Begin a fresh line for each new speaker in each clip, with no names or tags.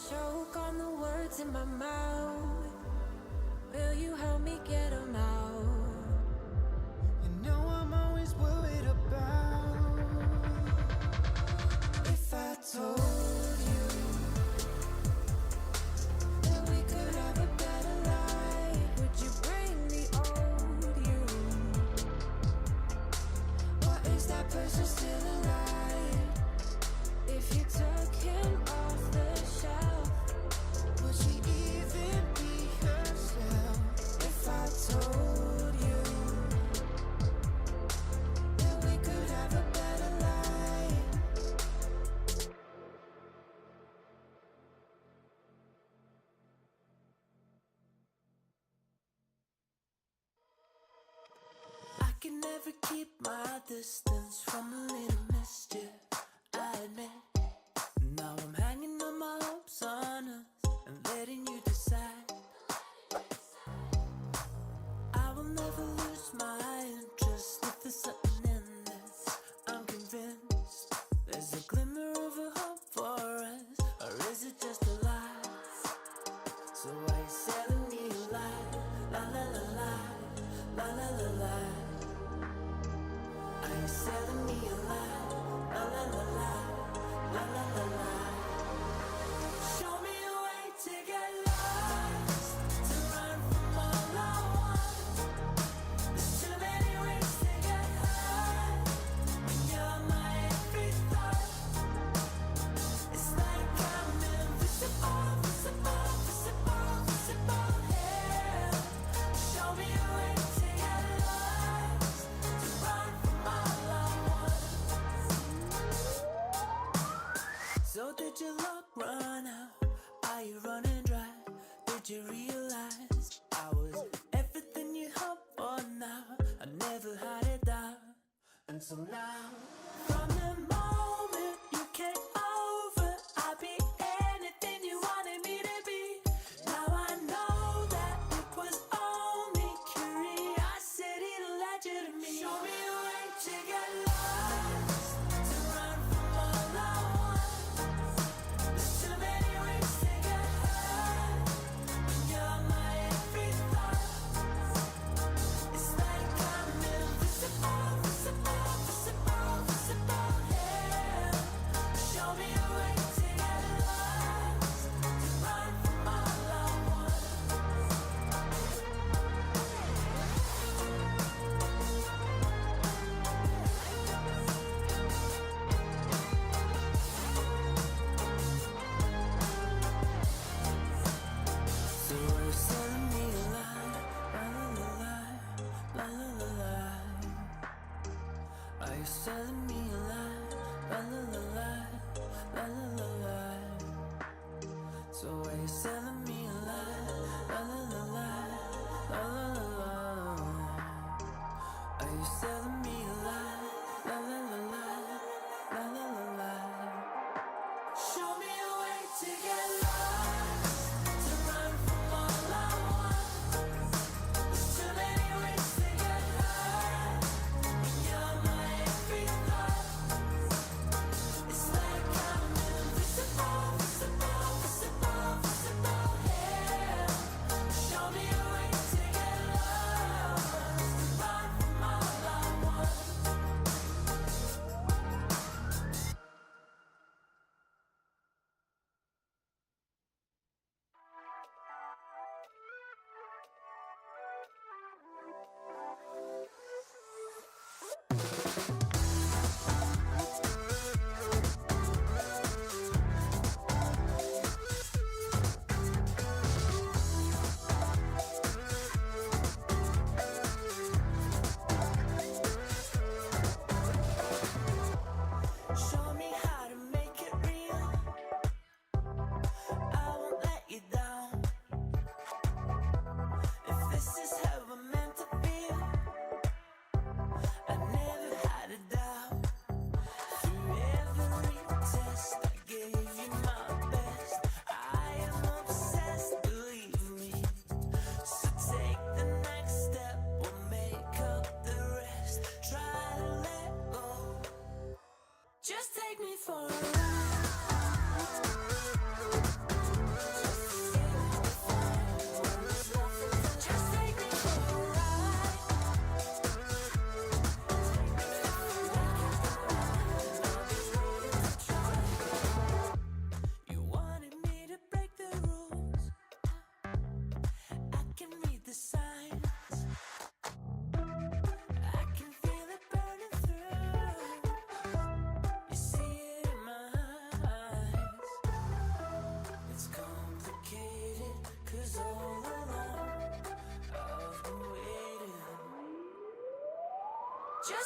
choke on the words in my mouth. Will you help me get them out?
You know I'm always worried about if I told you that we could have a better life.
Would you bring the old you?
Or is that person still alive?
If you took him off the shelf,
Would she even be herself? If I told you that we could have a better life. I can never keep my distance from a little mischief, I admit. Now I'm hanging on my hopes on us and letting you decide. I will never lose my interest if there's something in this. I'm convinced there's a glimmer of a hope for us, or is it just a lie? So why you selling me a lie? La la la la, la la la la. Are you selling me a lie? La la la la, la la la la. Show me a way to get lost, to run from all I want. There's too many ways to get high, when you're my every thought. It's like I'm invisible, visible, visible, visible here. Show me a way to get lost, to run from all I want. So did your luck run out? Are you running dry? Did you realize I was everything you hoped for now? I never had it down until now. From the moment you came over, I'd be anything you wanted me to be. Now I know that it was only curiosity that led you to me. Show me a way to get lost, to run from all I want. There's too many ways to get high, when you're my every thought. It's like I'm invisible, visible, visible, visible here. Show me a way to get lost, to run from all I want. So are you selling me a lie? La la la la, la la la la. Are you selling me a lie? La la la la, la la la la. So are you selling me a lie? La la la la, la la la la. Are you selling me a lie? La la la la, la la la la. Show me a way to get lost, to run from all I want. There's too many ways to get high, when you're my every thought. It's like I'm invisible, visible, visible, visible here. Show me a way to get lost, to run from all I want.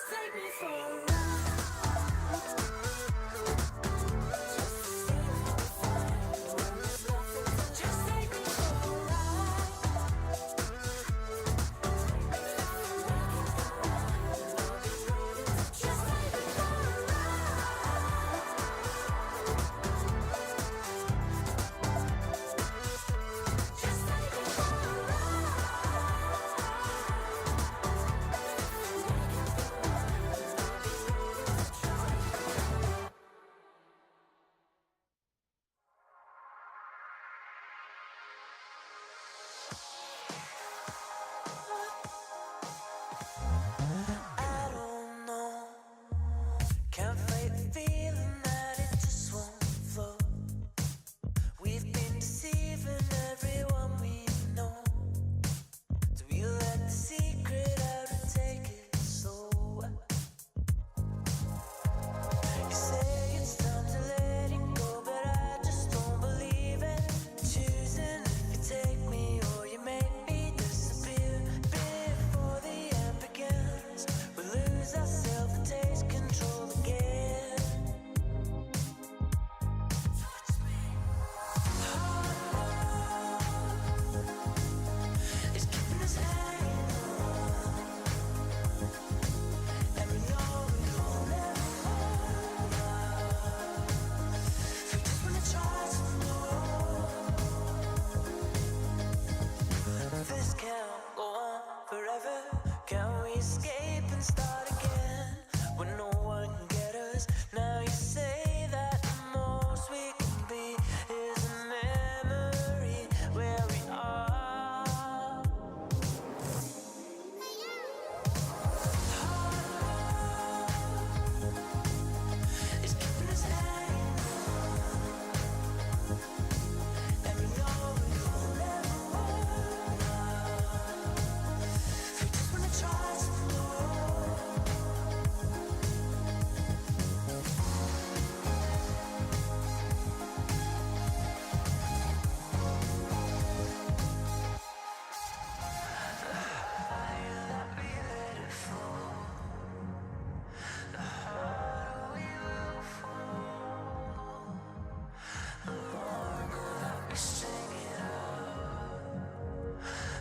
take me for a ride. Just take me for a ride. Just take me for a ride. Just take me for a I don't know. Can't fight the feeling that it just won't flow. We've been deceiving everyone we know. Do we let the secret out and take it slow? You say it's time to let it go, but I just don't believe it. Choosing if you take me or you make me disappear. Before the end begins, we lose ourselves and take control again. It's keeping us hanging on, and we know we'll never hold out. We just wanna try some more. This can't go on forever. Can we escape and start again when no one can get us? Now you say that the most we can be is a memory where we are. It's keeping us hanging on, and we know we'll never hold out. We just wanna try some more. We sing it out,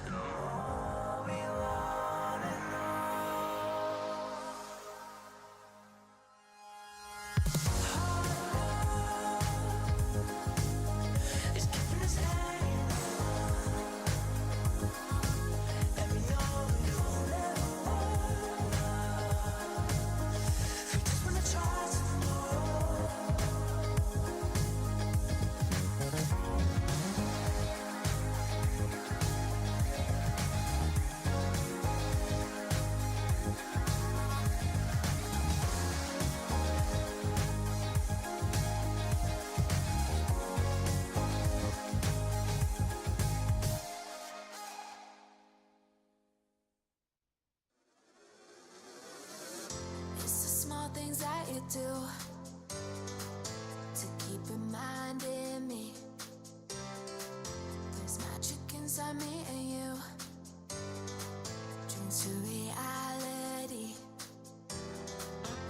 the more we wanna know. It's keeping us hanging on, and we know we'll never hold out. We just wanna try some more.
It's the small things that you do to keep reminding me there's magic inside me and you. Dreams to reality.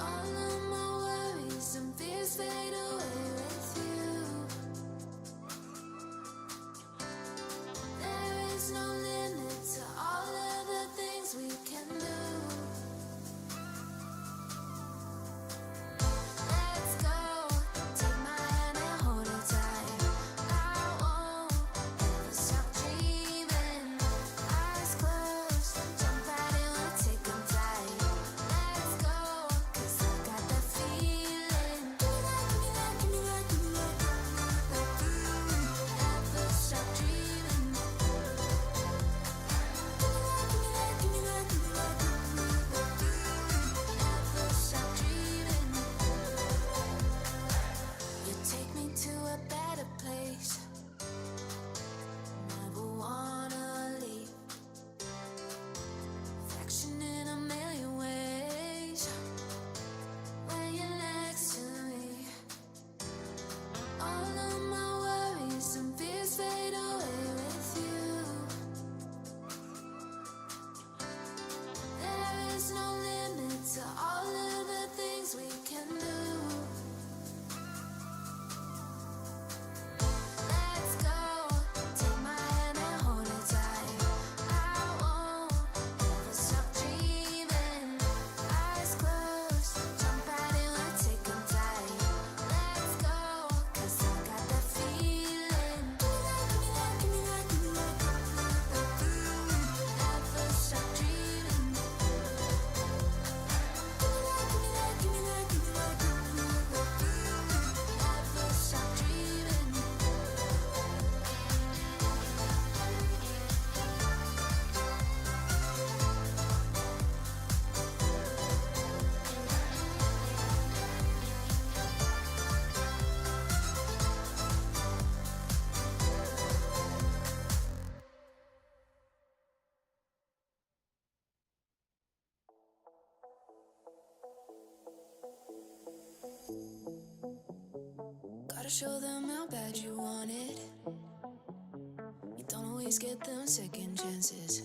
All of my worries and fears fade away with you. There is no limit to all of the things we can do. Let's go. Take my hand and hold it tight. I won't ever stop dreaming. Gotta show them how bad you want it. You don't always get them second chances.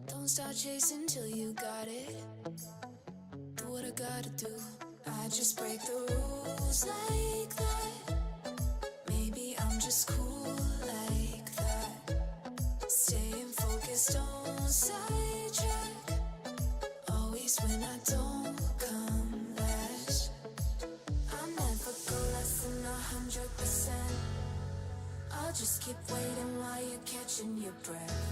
Don't start chasing till you got it. Do what I gotta do. I just break the rules like that. Maybe I'm just cool like that. Staying focused, don't sidetrack. Always when I don't come last. I'll never go less than 100%. I'll just keep waiting while you're catching your breath.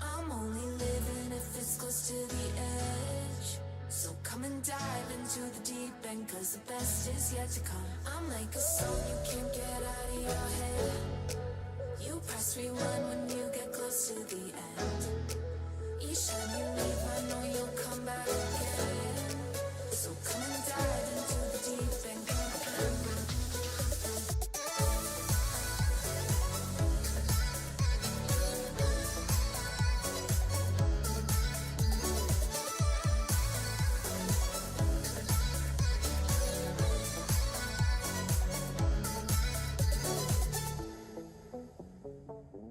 I'm only living if it's close to the edge. So come and dive into the deep end, cause the best is yet to come. I'm like a song you can't get out of your head. You press rewind when you get close to the end. Each time you leave I know you'll come back again. So come and dive into the deep end.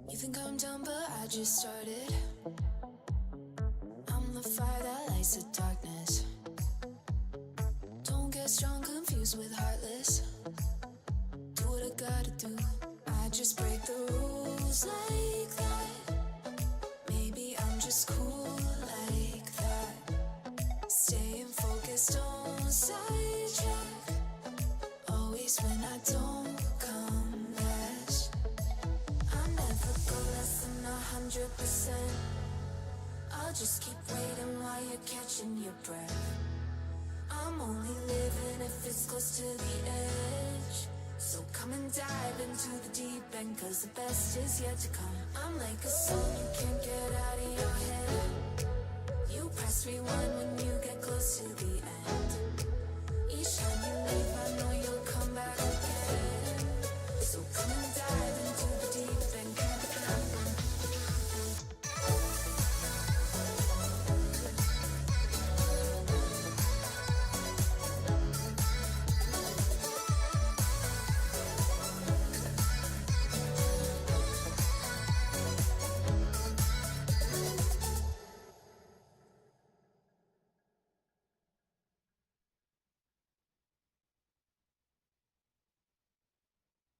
You think I'm done, but I just started. I'm the fire that lights the darkness. Don't get strong, confused with heartless. Do what I gotta do. I just break the rules like that. Maybe I'm just cool like that. Staying focused, don't sidetrack. Always when I don't come last. I'll never go less than 100%. I'll just keep waiting while you're catching your breath. I'm only living if it's close to the edge. So come and dive into the deep end, cause the best is yet to come. I'm like a song you can't get out of your head. You press rewind when you get close to the end. Each time you leave I know you'll come back again. So come and dive into the deep end.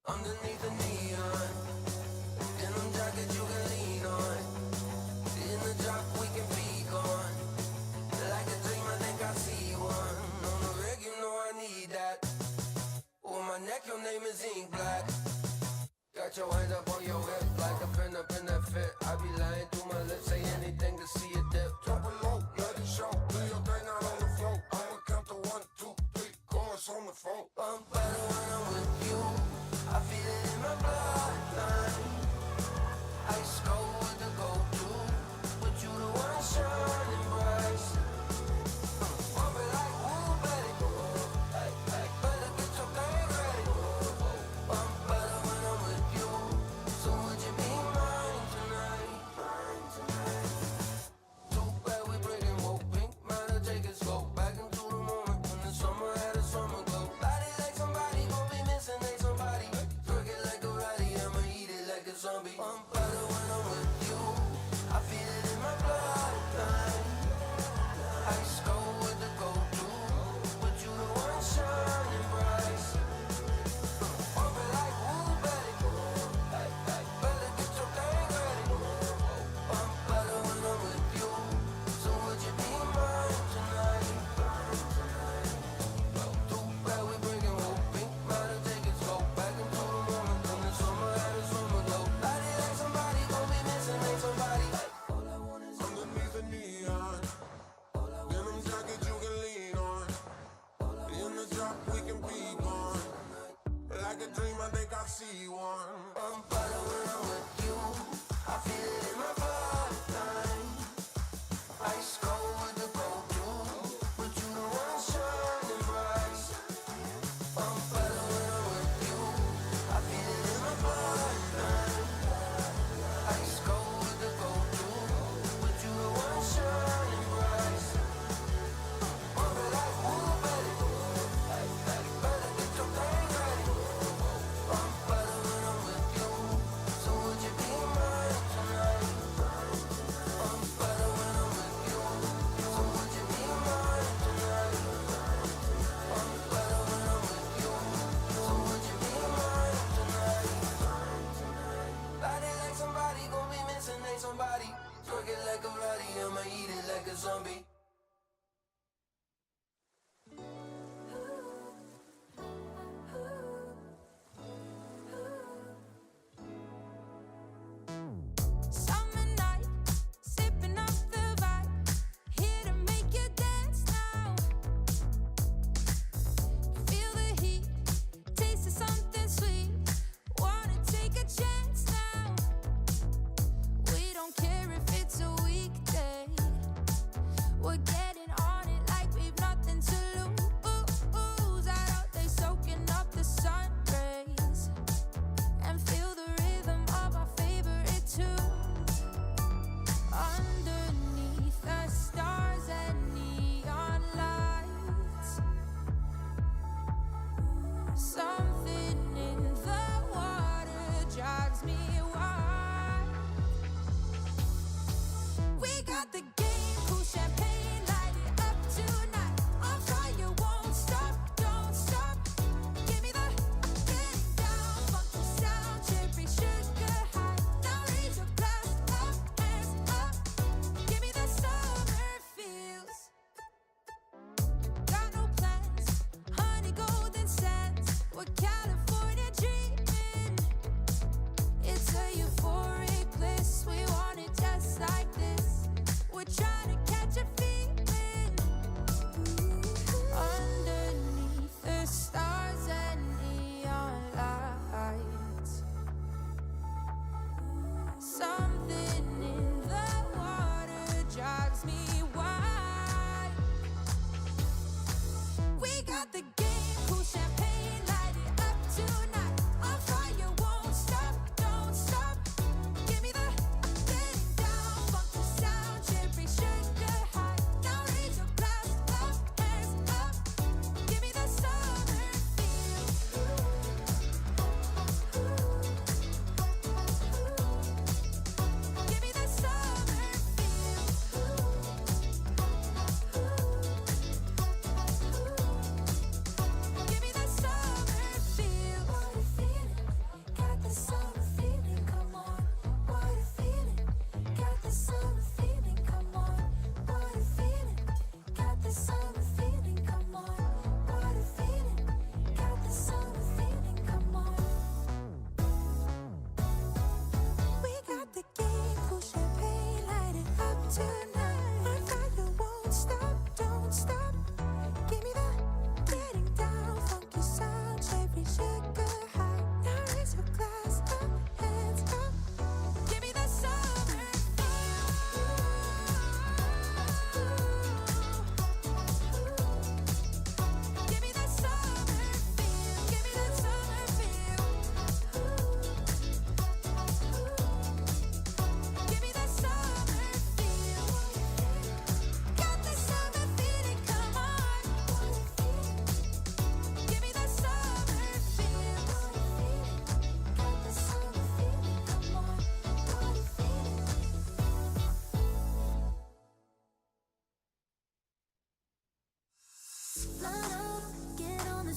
Underneath the neon, in them jackets you can lean on. In the drop we can be gone. Like a dream, I think I see one. On the rig, you know I need that. On my neck, your name is ink black. Got your hands up on your hip, like a pin up in that fit. I be lying through my lips, say anything to see it dip. Drop it low, let it show. Do your thing out on the floor. I'ma count to 1, 2, 3, chorus on the phone. I'm better when I'm with you. I feel it in my bloodline. Ice cold with the go-to, but you the one shining bright. Pump it like woo, baby. Better get your thing ready. I'm better when I'm with you. So would you be mine tonight? Too bad we breaking woke pink. Matter take it slow. Back into the moment when the summer had a summer glow. Body like somebody gon' be missing, ain't somebody. Twerk it like a ratty, I'ma eat it like a zombie. I'm better when I'm with you. I feel it in my bloodline. Ice cold with the go-to, but you the one shining bright. Pump it like woo, baby. Better get your thing ready. I'm better when I'm with you. So would you be mine tonight? Too bad we breaking woke pink. Matter take it slow. Back into the moment when the summer had a summer glow. Body like somebody gon' be missing, ain't somebody. All I want is underneath the neon. In them jackets you can lean on. In the drop we can be gone. Like a dream, I think I see one. I'm better when I'm with you. I feel it in my bloodline. Ice cold with the go-to, but you the one shining bright. I'm better when I'm with you. I feel it in my bloodline. Ice cold with the go-to, but you the one shining bright. Pump it like woo, baby. Better get your thing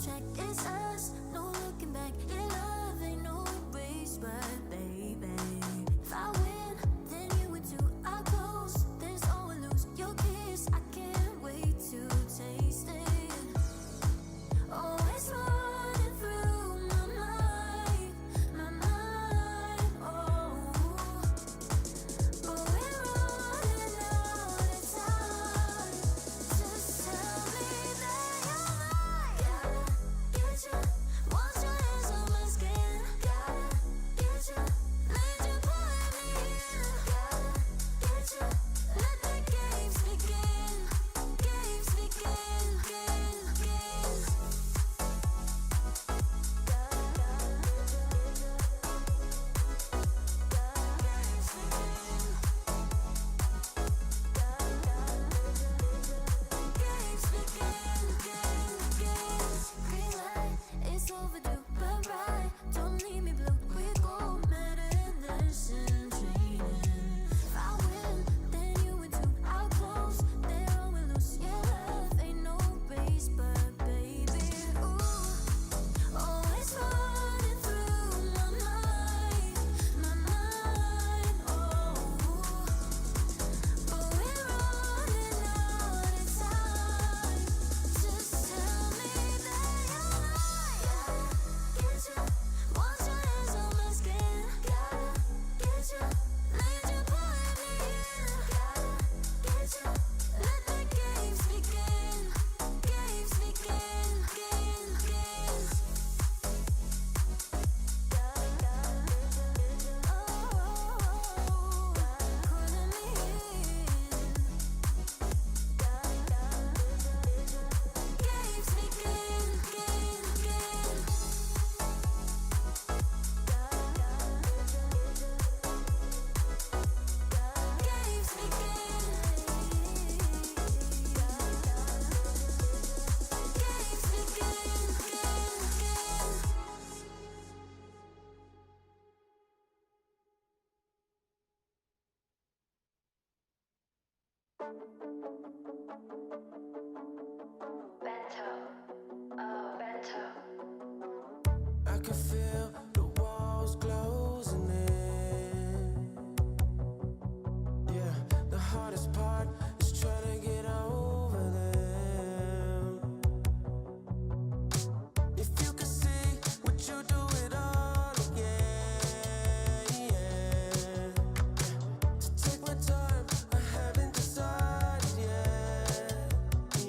track, it's us, no looking back. Your love ain't no race, but baby, if I win, then you win too. I close, there's always lose. Your kiss, I can't wait to taste it. Always running through my mind, oh. But we're running out of time. Just tell me that you're mine. Gotta get you, wash your hands on my skin. Gotta get you, need you pulling me in. Gotta get you, let the games begin. Games begin, green light, it's overdue, but right, don't leave me blue. We go mad in this and training. If I win, then you win too. I'll close, there all we lose. Your love ain't no race, but baby, ooh, always running through my mind, oh. But we're running out of time. Just tell me that you're mine. Gotta get you, wash your hands on my skin. Gotta get you, need you pulling me in. Gotta get you, let the games begin. Games begin, pulling me in. Games begin, games
I can feel the walls closing in. Yeah, the hardest part is trying to get over them. If you could see, would you do it all again? Yeah. To take my time, I haven't decided yet.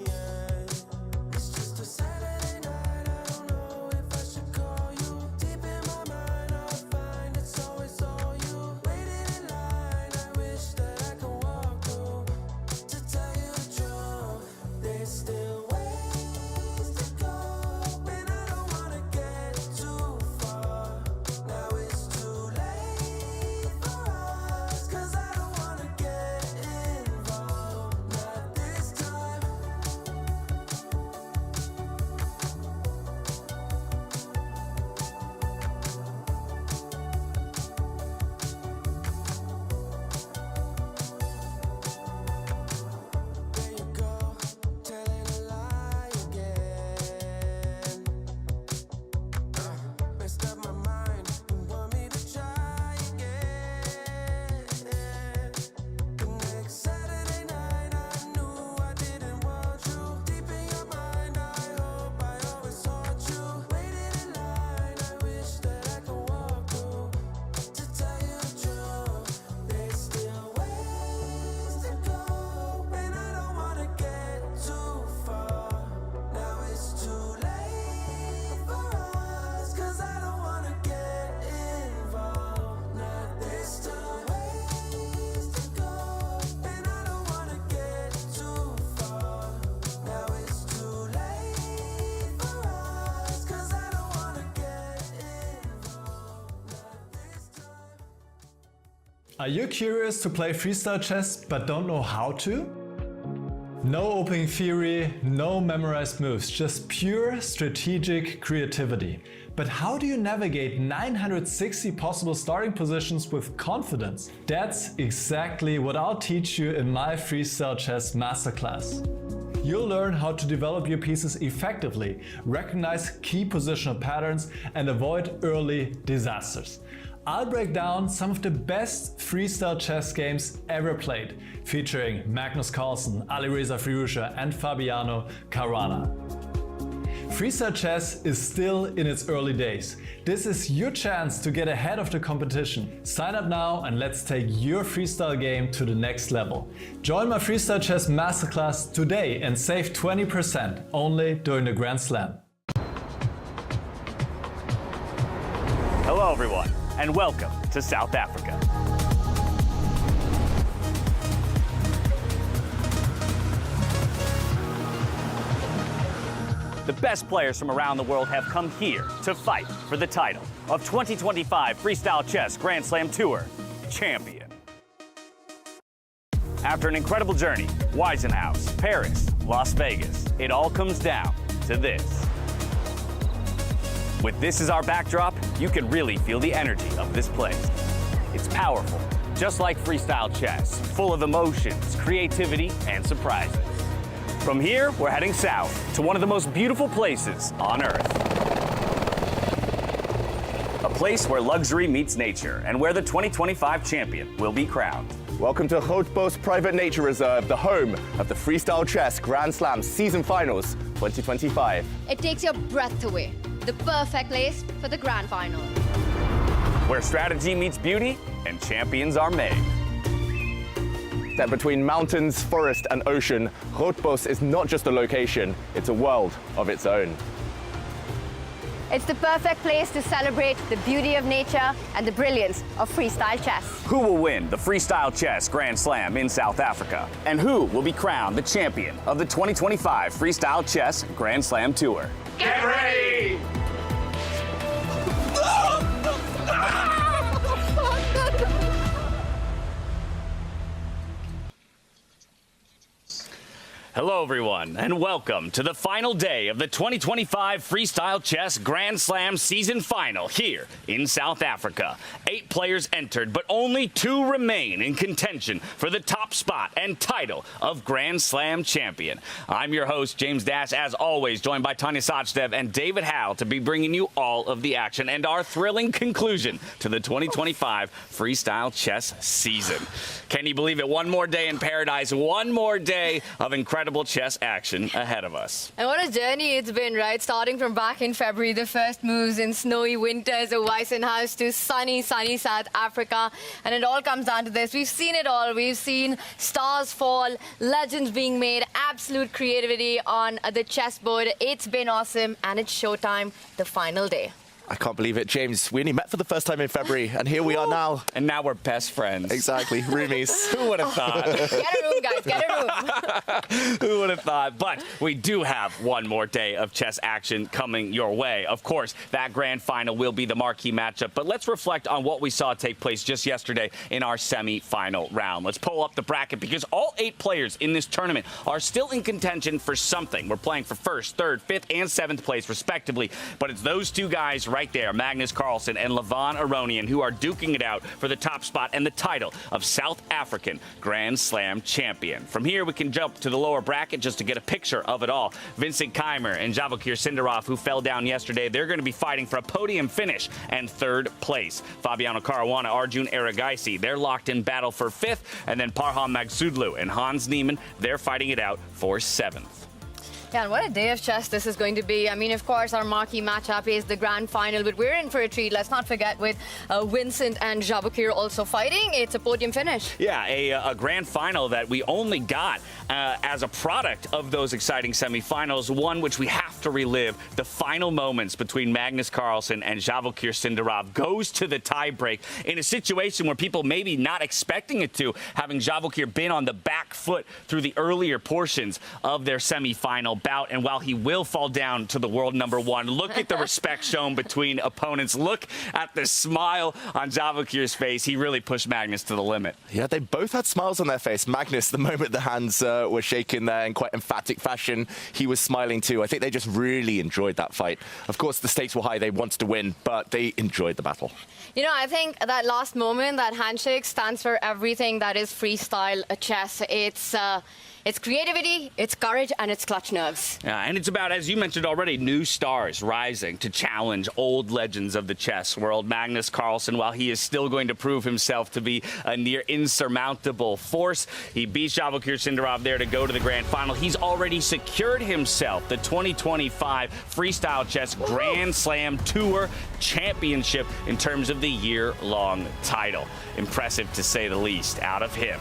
Yeah. It's just a Saturday night, I don't know if I should call you. Deep in my mind, I'll find it's always all you. Waiting in line, I wish that I could walk through. To tell you the truth, there's still ways to go, and I don't wanna get too far. Now it's too late for us, 'cause I don't wanna get involved. Not this time. There you go, telling a lie again. Messed up my mind, you want me to try again. The next Saturday night, I knew I didn't want you. Deep in your mind, I hope I always sought you. Waiting in line, I wish that I could walk through. To tell you the truth, there's still ways to go, and I don't wanna get too far. Now it's too late for us, 'cause I don't wanna get involved. Not this time. Ways to go, and I don't wanna get too far. Now it's too late for us, 'cause I don't wanna get involved. Not this time.
Are you curious to play freestyle chess but don't know how to? No opening theory, no memorized moves, just pure strategic creativity. But how do you navigate 960 possible starting positions with confidence? That's exactly what I'll teach you in my freestyle chess masterclass. You'll learn how to develop your pieces effectively, recognize key positional patterns, and avoid early disasters. I'll break down some of the best freestyle chess games ever played, featuring Magnus Carlsen, Alireza Firouzja, and Fabiano Caruana. Freestyle chess is still in its early days. This is your chance to get ahead of the competition. Sign up now and let's take your freestyle game to the next level. Join my Freestyle Chess Masterclass today and save 20% only during the Grand Slam.
Hello everyone, and welcome to South Africa. The best players from around the world have come here to fight for the title of 2025 Freestyle Chess Grand Slam Tour champion. After an incredible journey, Weisenhouse, Paris, Las Vegas, it all comes down to this. With this as our backdrop, you can really feel the energy of this place. It's powerful, just like freestyle chess, full of emotions, creativity, and surprises. From here, we're heading south to one of the most beautiful places on Earth. A place where luxury meets nature and where the 2025 champion will be crowned.
Welcome to Grootbos Private Nature Reserve, the home of the Freestyle Chess Grand Slam Season Finals 2025.
It takes your breath away. The perfect place for the grand final.
Where strategy meets beauty and champions are made.
That between mountains, forest, and ocean, Grootbos is not just a location, it's a world of its own.
It's the perfect place to celebrate the beauty of nature and the brilliance of freestyle chess.
Who will win the Freestyle Chess Grand Slam in South Africa? And who will be crowned the champion of the 2025 Freestyle Chess Grand Slam Tour?
Get ready!
Hello everyone, and welcome to the final day of the 2025 Freestyle Chess Grand Slam Season Final here in South Africa. 8 players entered, but only 2 remain in contention for the top spot and title of Grand Slam Champion. I'm your host, James Dash, as always, joined by Tanya Sachdev and David Howe to be bringing you all of the action and our thrilling conclusion to the 2025 Freestyle Chess season. Can you believe it? One more day in paradise, one more day of incredible chess action ahead of us.
And what a journey it's been, right? Starting from back in February, the first moves in snowy winters of Weisenhouse to sunny South Africa. And it all comes down to this. We've seen it all. We've seen stars fall, legends being made, absolute creativity on the chessboard. It's been awesome, and it's showtime, the final day.
I can't believe it, James. We only met for the first time in February, and here we are now.
And now we're best friends.
Exactly, roomies.
Who would have thought?
Get a room, guys, get a room.
Who would have thought? But we do have one more day of chess action coming your way. Of course, that grand final will be the marquee matchup, but let's reflect on what we saw take place just yesterday in our semi-final round. Let's pull up the bracket because all 8 players in this tournament are still in contention for something. We're playing for 1st, 3rd, 5th, and 7th place, respectively, but it's those 2 guys right there, Magnus Carlsen and Levon Aronian, who are duking it out for the top spot and the title of South African Grand Slam champion. From here, we can jump to the lower bracket just to get a picture of it all. Vincent Keimer and Javokir Sindarov, who fell down yesterday, they're going to be fighting for a podium finish and 3rd place. Fabiano Caruana, Arjun Erigaisi, they're locked in battle for 5th, and then Parham Magsudlu and Hans Niemann, they're fighting it out for 7th.
Yeah, and what a day of chess this is going to be. I mean, of course, our marquee matchup is the grand final, but we're in for a treat. Let's not forget with Vincent and Javokir also fighting. It's a podium finish.
Yeah, a grand final that we only got as a product of those exciting semifinals, one which we have to relive. The final moments between Magnus Carlsen and Javokir Sindarov goes to the tiebreak in a situation where people maybe not expecting it to, having Javokir been on the back foot through the earlier portions of their semifinal bout. And while he will fall down to the world #1, look at the respect shown between opponents. Look at the smile on Javokir's face. He really pushed Magnus to the limit.
Yeah, they both had smiles on their face. Magnus, the moment the hands were shaking there in quite emphatic fashion, he was smiling too. I think they just really enjoyed that fight. Of course, the stakes were high. They wanted to win, but they enjoyed the battle.
You know, I think that It's creativity, it's courage, and it's clutch nerves.
Yeah, and it's about, as you mentioned already, new stars rising to challenge old legends of the chess world. Magnus Carlsen, while he is still going to prove himself to be a near insurmountable force, he beat Javokir Sindarov there to go to the grand final. He's already secured himself the 2025 Freestyle Chess Grand Slam Tour Championship in terms of the year-long title. Impressive to say the least out of him.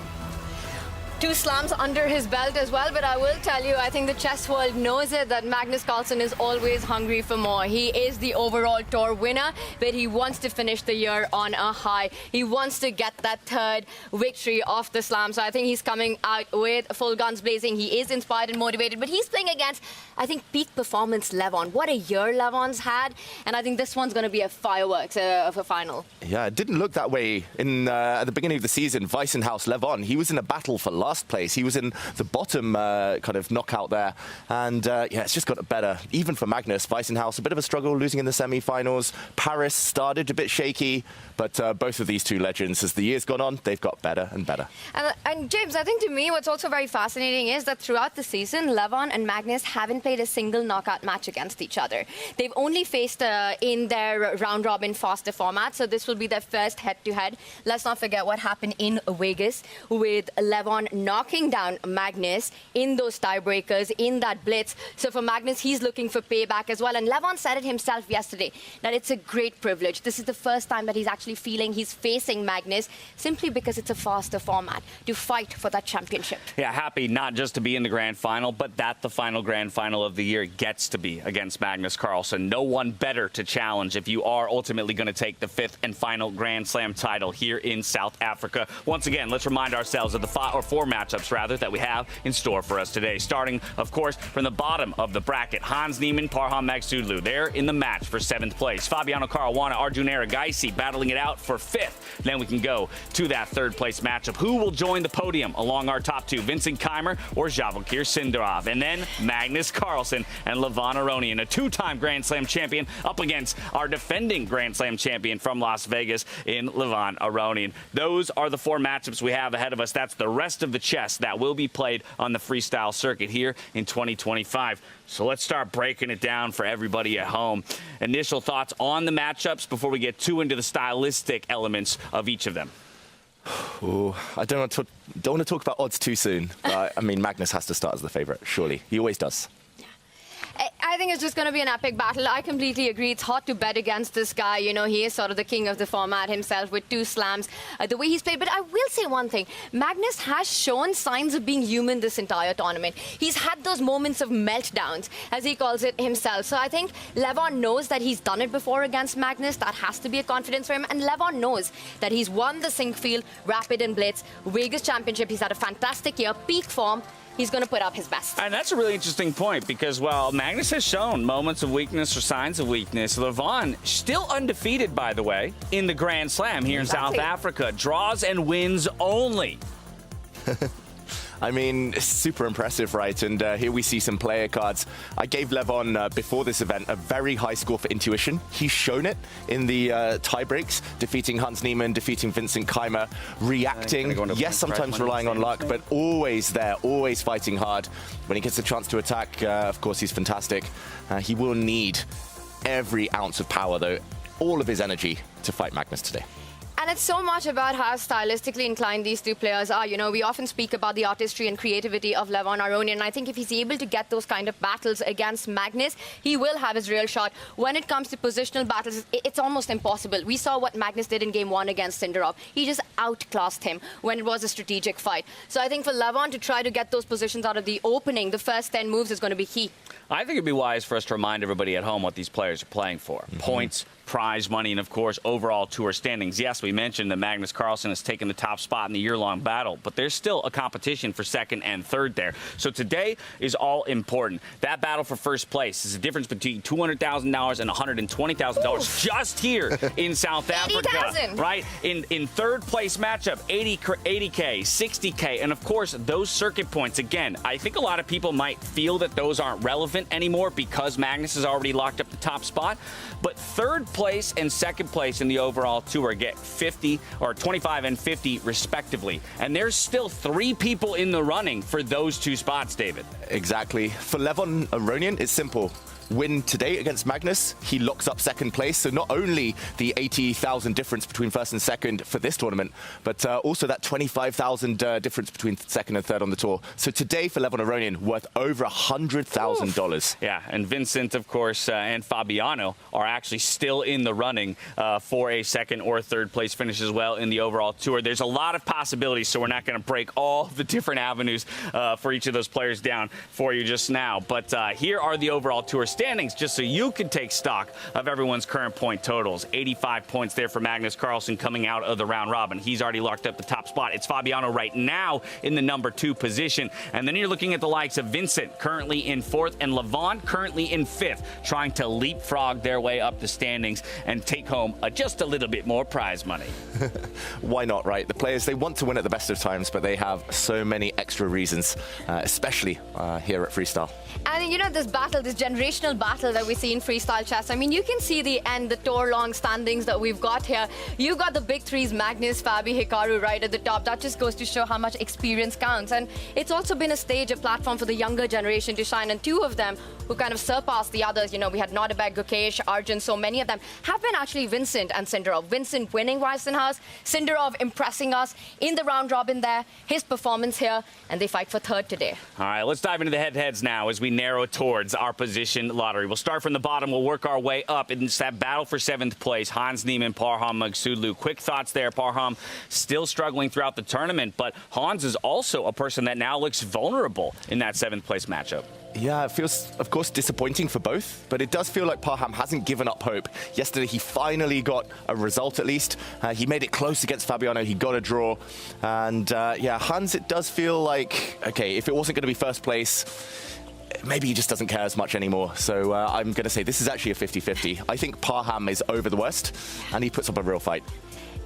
2 slams under his belt as well, but I will tell you, I think the chess world knows it, that Magnus Carlsen is always hungry for more. He is the overall tour winner, but he wants to finish the year on a high. He wants to get that 3rd victory off the slam, so I think he's coming out with full guns blazing. He is inspired and motivated, but he's playing against, I think, peak performance Levon. What a year Levon's had, and I think this one's going to be a fireworks of a final.
Yeah, it didn't look that way at the beginning of the season. Weissenhaus, Levon, he was in a battle for last place. He was in the bottom kind of knockout there. And yeah, it's just got better. Even for Magnus, Weissenhaus, a bit of a struggle losing in the semi-finals. Paris started a bit shaky, but both of these 2 legends, as the year's gone on, they've got better and better.
And James, I think to me what's also very fascinating is that throughout the season, Levon and Magnus haven't played a single knockout match against each other. They've only faced in their round-robin faster format, so this will be their first head-to-head. Let's not forget what happened in Vegas with Levon knocking down Magnus in those tiebreakers, in that blitz. So for Magnus, he's looking for payback as well. And Levon said it himself yesterday, that it's a great privilege. This is the first time that he's actually feeling he's facing Magnus, simply because it's a faster format, to fight for that championship.
Yeah, happy not just to be in the grand final, but that the final grand final of the year gets to be against Magnus Carlsen. No one better to challenge if you are ultimately going to take the 5th and final Grand Slam title here in South Africa. Once again, let's remind ourselves of the 4 matchups that we have in store for us today. Starting, of course, from the bottom of the bracket, Hans Niemann, Parham Maghsoodloo. They're in the match for 7th place. Fabiano Caruana, Arjun Erigaisi battling it out for 5th. Then we can go to that 3rd place matchup. Who will join the podium along our top 2? Vincent Keimer or Javokir Sindarov? And then Magnus Carlsen and Levon Aronian, a 2-time Grand Slam champion, up against our defending Grand Slam champion from Las Vegas in Levon Aronian. Those are the 4 matchups we have ahead of us. That's the rest of the chess that will be played on the freestyle circuit here in 2025. So let's start breaking it down for everybody at home. Initial thoughts on the matchups before we get too into the stylistic elements of each of them.
Ooh, I don't want to talk about odds too soon. But, I mean, Magnus has to start as the favourite, surely. He always does.
I think it's just going to be an epic battle. I completely agree. It's hard to bet against this guy. You know, he is sort of the king of the format himself with 2 slams, the way he's played. But I will say one thing. Magnus has shown signs of being human this entire tournament. He's had those moments of meltdowns, as he calls it himself. So I think Levon knows that he's done it before against Magnus. That has to be a confidence for him. And Levon knows that he's won the Sinkfield, Rapid and Blitz, Vegas Championship. He's had a fantastic year, peak form. He's going to put up his best.
And that's a really interesting point because, while Magnus has shown moments of weakness or signs of weakness, Levon, still undefeated, by the way, in the Grand Slam here in South Africa. Draws and wins only.
I mean, it's super impressive, right? And here we see some player cards. I gave Levon, before this event, a very high score for intuition. He's shown it in the tie breaks, defeating Hans Niemann, defeating Vincent Keimer, reacting. Yes, sometimes relying on luck, but always there, always fighting hard. When he gets a chance to attack, of course, he's fantastic. He will need every ounce of power, though, all of his energy to fight Magnus today.
And it's so much about how stylistically inclined these 2 players are. You know, we often speak about the artistry and creativity of Levon Aronian. And I think if he's able to get those kind of battles against Magnus, he will have his real shot. When it comes to positional battles, it's almost impossible. We saw what Magnus did in Game 1 against Sindarov. He just outclassed him when it was a strategic fight. So I think for Levon to try to get those positions out of the opening, the first 10 moves is going to be key.
I think it'd be wise for us to remind everybody at home what these players are playing for. Points, prize money, and, of course, overall tour standings. Yes, we mentioned that Magnus Carlsen has taken the top spot in the year-long battle, but there's still a competition for 2nd and 3rd there. So today is all important. That battle for 1st place is a difference between $200,000 and $120,000 just here in South Africa. Right? In 3rd place matchup, 80K, 60K, and, of course, those circuit points. Again, I think a lot of people might feel that those aren't relevant anymore because Magnus has already locked up the top spot, but 3rd place and second place in the overall tour get 50 or 25 and 50 respectively. And there's still 3 people in the running for those 2 spots, David.
Exactly. For Levon Aronian, it's simple. Win today against Magnus, he locks up second place. So not only the 80,000 difference between first and second for this tournament, but also that 25,000 difference between second and third on the tour. So today for Levon Aronian, worth over $100,000.
Yeah, and Vincent, of course, and Fabiano are actually still in the running for a second or third place finish as well in the overall tour. There's a lot of possibilities, so we're not going to break all the different avenues for each of those players down for you just now. But here are the overall tour standings, just so you can take stock of everyone's current point totals. 85 points there for Magnus Carlsen coming out of the round robin. He's already locked up the top spot. It's Fabiano right now in the number 2 position. And then you're looking at the likes of Vincent, currently in 4th, and Levon, currently in 5th, trying to leapfrog their way up the standings and take home just a little bit more prize money.
Why not, right? The players, they want to win at the best of times, but they have so many extra reasons, especially here at Freestyle.
And you know, this battle, this generational battle that we see in freestyle chess, I mean, you can see the end, the tour-long standings that we've got here. You've got the big 3s, Magnus, Fabi, Hikaru right at the top. That just goes to show how much experience counts. And it's also been a stage, a platform for the younger generation to shine. And 2 of them who kind of surpassed the others, you know, we had Nodabek, Gukesh, Arjun, so many of them have been actually Vincent and Sindarov. Vincent winning Weissenhaus, Sindarov impressing us in the round robin there, his performance here, and they fight for 3rd today.
All right, let's dive into the head-to-heads now as we narrow towards our position lottery. We'll start from the bottom. We'll work our way up. It's that battle for 7th place. Hans Niemann, Parham Magsudlu. Quick thoughts there. Parham still struggling throughout the tournament, but Hans is also a person that now looks vulnerable in that 7th place matchup.
Yeah, it feels, of course, disappointing for both, but it does feel like Parham hasn't given up hope. Yesterday, he finally got a result, at least. He made it close against Fabiano. He got a draw. And, yeah, Hans, it does feel like, okay, if it wasn't going to be first place, maybe he just doesn't care as much anymore. So I'm going to say this is actually a 50-50. I think Parham is over the worst, and he puts up a real fight.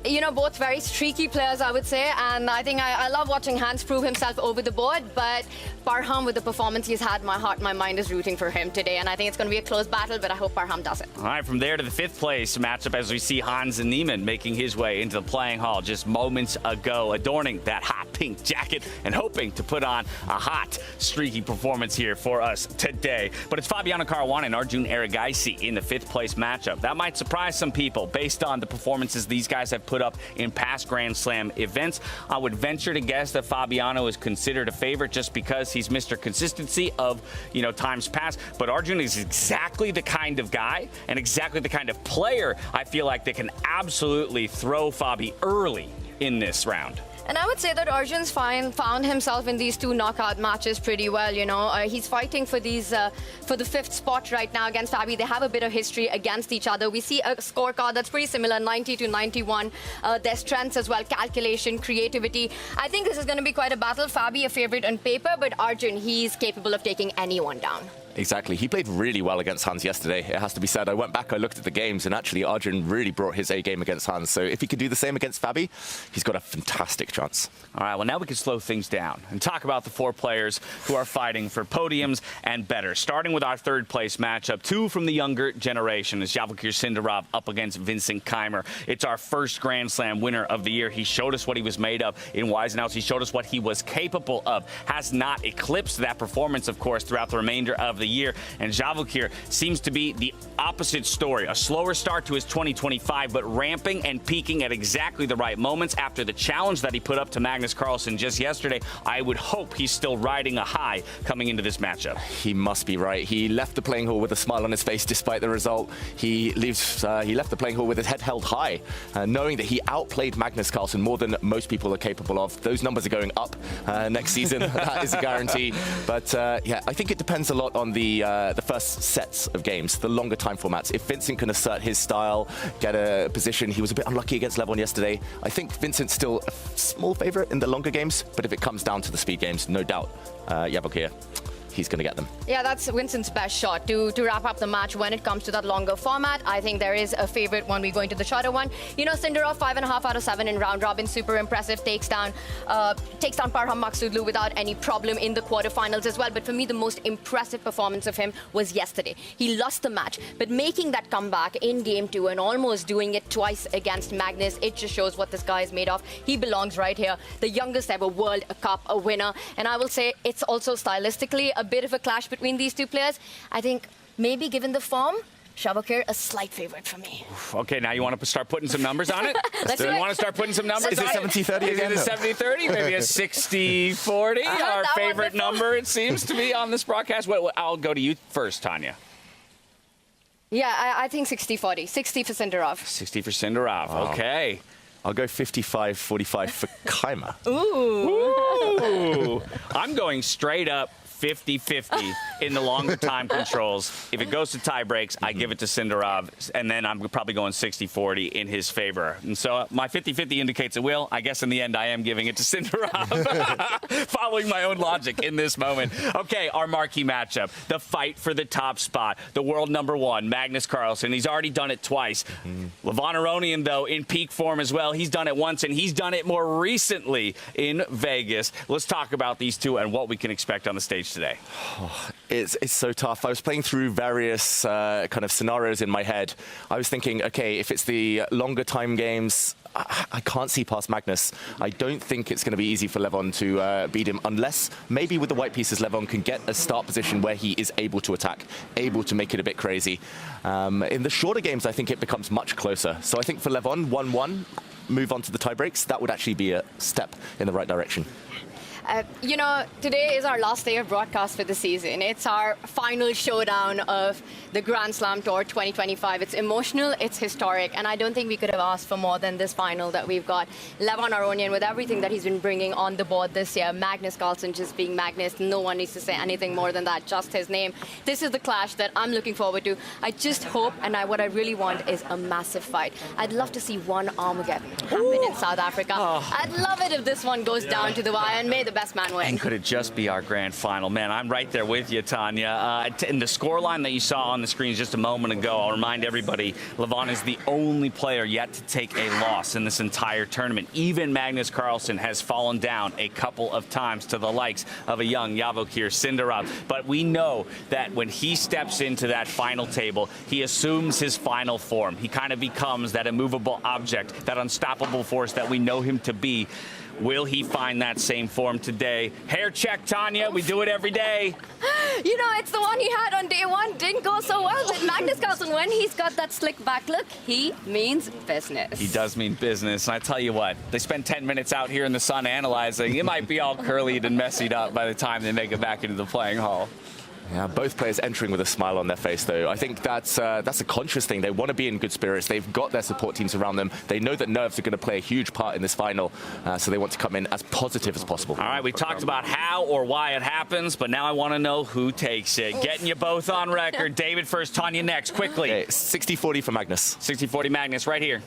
You know, both very streaky players, I would say, and I think I love watching Hans prove himself over the board, but Parham, with the performance he's had, my heart, my mind is rooting for him today, and I think it's going to be a close battle, but I hope Parham does it.
All right, from there to the 5th place matchup as we see Hans and Niemann making his way into the playing hall just moments ago, adorning that hot pink jacket and hoping to put on a hot, streaky performance here for us today. But it's Fabiano Caruana and Arjun Erigaisi in the 5th place matchup. That might surprise some people based on the performances these guys have put up in past Grand Slam events. I would venture to guess that Fabiano is considered a favorite just because he's Mr. Consistency of, you know, times past. But Arjun is exactly the kind of guy and exactly the kind of player I feel like that can absolutely throw Fabi early in this round.
And I would say that Arjun's found himself in these 2 knockout matches pretty well, you know. He's fighting for these for the 5th spot right now against Fabi. They have a bit of history against each other. We see a scorecard that's pretty similar, 90 to 91. Their strengths as well, calculation, creativity. I think this is going to be quite a battle. Fabi a favorite on paper, but Arjun, he's capable of taking anyone down.
Exactly. He played really well against Hans yesterday, it has to be said. I went back, I looked at the games, and actually Arjun really brought his A game against Hans. So if he could do the same against Fabi, he's got a fantastic chance.
All right, well, now we can slow things down and talk about the 4 players who are fighting for podiums and better. Starting with our 3rd place matchup, 2 from the younger generation, is Javokir Sindarov up against Vincent Keimer. It's our first Grand Slam winner of the year. He showed us what he was made of in Weissenhaus. He showed us what he was capable of. Has not eclipsed that performance, of course, throughout the remainder of the year. And Javokir seems to be the opposite story. A slower start to his 2025, but ramping and peaking at exactly the right moments after the challenge that he put up to Magnus Carlsen just yesterday. I would hope he's still riding a high coming into this matchup.
He must be right. He left the playing hall with a smile on his face despite the result. He left the playing hall with his head held high, knowing that he outplayed Magnus Carlsen more than most people are capable of. Those numbers are going up next season. That is a guarantee. But yeah, I think it depends a lot on the first sets of games, the longer time formats. If Vincent can assert his style, get a position, he was a bit unlucky against Levon yesterday. I think Vincent's still a small favorite in the longer games, but if it comes down to the speed games, no doubt, Javokir. he's going to get them.
Yeah, that's Winston's best shot to wrap up the match when it comes to that longer format. I think there is a favorite when we go into the shorter one. You know, Sindarov 5.5 out of 7 in round robin, super impressive. Takes down Parham Maksudlu without any problem in the quarterfinals as well. But for me, the most impressive performance of him was yesterday. He lost the match, but making that comeback in game 2 and almost doing it twice against Magnus, it just shows what this guy is made of. He belongs right here, the youngest ever World Cup winner. And I will say it's also stylistically a bit of a clash between these two players. I think maybe given the form, Shabakir a slight favorite for me.
Okay, now you want to start putting some numbers on it?
Let's do
You
it.
want to start putting some numbers
Is it
on
70-30 again?
Is it a 70-30? Maybe a 60-40? Our favorite number, it seems to be on this broadcast. I'll go to you first, Tanya.
Yeah, I think 60-40. 60 for Sindarov.
60 for Sindarov. Okay.
I'll go 55-45 for Kayma.
Ooh. I'm going straight up 50-50 in the longer time controls. If it goes to tie breaks, I give it to Sindarov, and then I'm probably going 60-40 in his favor. And so my 50-50 indicates it will. I guess in the end, I am giving it to Sindarov, following my own logic in this moment. Okay, our marquee matchup, the fight for the top spot, the world #1, Magnus Carlsen. He's already done it twice. Levon Aronian, though, in peak form as well. He's done it once, and he's done it more recently in Vegas. Let's talk about these two and what we can expect on the stage today.
It's so tough. I was playing through various kind of scenarios in my head. I was thinking, okay, if it's the longer time games, I can't see past Magnus. I don't think it's going to be easy for Levon to beat him, unless maybe with the white pieces, Levon can get a start position where he is able to attack, able to make it a bit crazy. In the shorter games, I think it becomes much closer. So I think for Levon, 1-1, move on to the tie breaks, that would actually be a step in the right direction.
You know, today is our last day of broadcast for the season. It's our final showdown of the Grand Slam Tour 2025. It's emotional, it's historic, and I don't think we could have asked for more than this final that we've got. Levon Aronian, with everything that he's been bringing on the board this year, Magnus Carlsen just being Magnus, no one needs to say anything more than that, just his name. This is the clash that I'm looking forward to. I just hope, and what I really want is a massive fight. I'd love to see one Armageddon happen in South Africa. I'd love it if this one goes down to the wire, and may the best man win.
And could it just be our grand final? Man, I'm right there with you, Tanya. In the scoreline that you saw on the screens just a moment ago, I'll remind everybody, Levon is the only player yet to take a loss in this entire tournament. Even Magnus Carlsen has fallen down a couple of times to the likes of a young Yavokir Sindarov. But we know that when he steps into that final table, he assumes his final form. He kind of becomes that immovable object, that unstoppable force that we know him to be. Will he find that same form today? Hair check, Tanya. We do it every day.
You know, it's the one he had on day 1. Didn't go so well. But Magnus Carlsen, when he's got that slick back look, he means business.
He does mean business. And I tell you what, they spend 10 minutes out here in the sun analyzing. It might be all curlied and messied up by the time they make it back into the playing hall.
Yeah, both players entering with a smile on their face, though. I think that's a conscious thing. They want to be in good spirits. They've got their support teams around them. They know that nerves are going to play a huge part in this final, so they want to come in as positive as possible.
All right, we talked about how or why it happens, but now I want to know who takes it. Getting you both on record. David first, Tanya next, quickly.
Okay, 60-40 for Magnus.
60-40 Magnus, right here.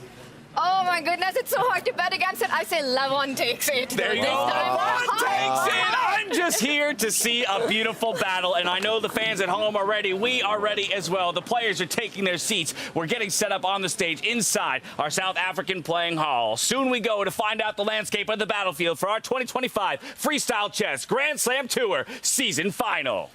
Oh my goodness, it's so hard to bet against it. I say Levon takes it.
There you go. Levon takes it. I'm just here to see a beautiful battle, and I know the fans at home are ready. We are ready as well. The players are taking their seats. We're getting set up on the stage inside our South African playing hall. Soon we go to find out the landscape of the battlefield for our 2025 Freestyle Chess Grand Slam Tour Season Final.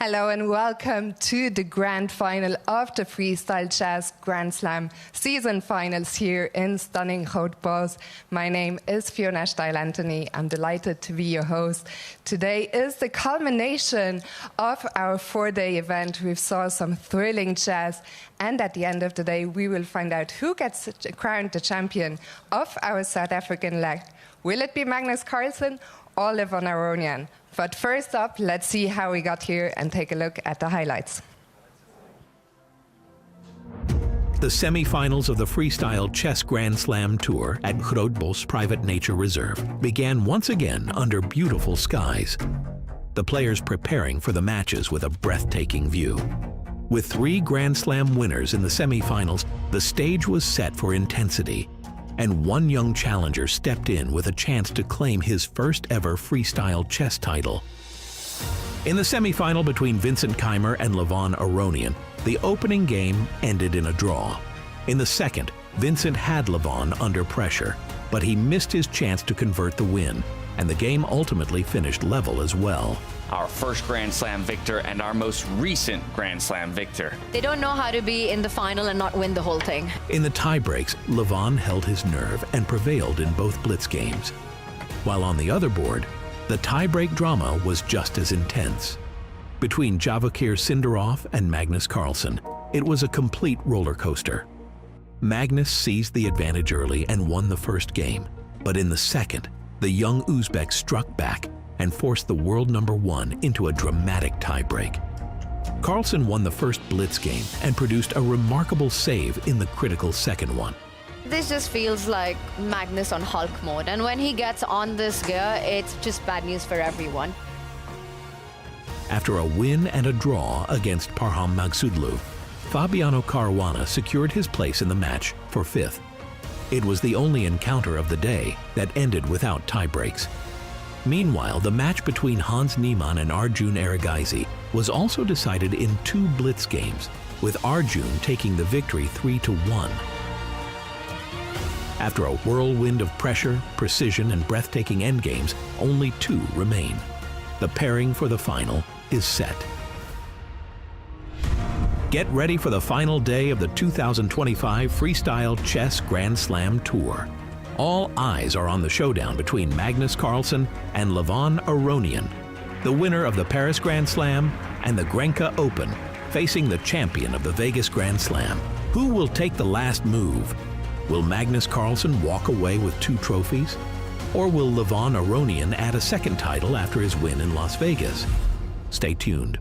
Hello and welcome to the grand final of the Freestyle Chess Grand Slam season finals here in stunning Groot-Bos. My name is Fiona Steil-Anthony. I'm delighted to be your host. Today is the culmination of our 4-day event. We saw some thrilling chess, and at the end of the day, we will find out who gets crowned the champion of our South African leg. Will it be Magnus Carlsen or Levon Aronian? But first up, let's see how we got here and take a look at the highlights.
The semifinals of the Freestyle Chess Grand Slam Tour at Grootbos Private Nature Reserve began once again under beautiful skies. The players preparing for the matches with a breathtaking view. With 3 Grand Slam winners in the semifinals, the stage was set for intensity, and one young challenger stepped in with a chance to claim his first ever freestyle chess title. In the semifinal between Vincent Keimer and Levon Aronian, the opening game ended in a draw. In the second, Vincent had Levon under pressure, but he missed his chance to convert the win, and the game ultimately finished level as well.
Our first Grand Slam victor and our most recent Grand Slam victor.
They don't know how to be in the final and not win the whole thing.
In the tiebreaks, Levon held his nerve and prevailed in both blitz games. While on the other board, the tiebreak drama was just as intense. Between Javakir Sindarov and Magnus Carlsen, it was a complete roller coaster. Magnus seized the advantage early and won the first game, but in the second, the young Uzbek struck back and forced the world #1 into a dramatic tiebreak. Carlsen won the first blitz game and produced a remarkable save in the critical second one.
This just feels like Magnus on Hulk mode, and when he gets on this gear, it's just bad news for everyone.
After a win and a draw against Parham Magsudlu, Fabiano Caruana secured his place in the match for 5th. It was the only encounter of the day that ended without tiebreaks. Meanwhile, the match between Hans Niemann and Arjun Erigaisi was also decided in 2 blitz games, with Arjun taking the victory 3-1. After a whirlwind of pressure, precision, and breathtaking endgames, only 2 remain. The pairing for the final is set. Get ready for the final day of the 2025 Freestyle Chess Grand Slam Tour. All eyes are on the showdown between Magnus Carlsen and Levon Aronian, the winner of the Paris Grand Slam and the Grenka Open, facing the champion of the Vegas Grand Slam. Who will take the last move? Will Magnus Carlsen walk away with 2 trophies? Or will Levon Aronian add a second title after his win in Las Vegas? Stay tuned.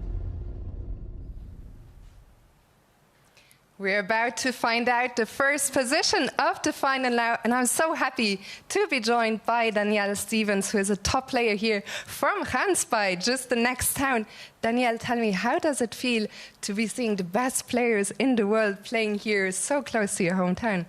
We're about to find out the first position of the final now, and I'm so happy to be joined by Danielle Stevens, who is a top player here from Gansbaai, just the next town. Danielle, tell me, how does it feel to be seeing the best players in the world playing here so close to your hometown?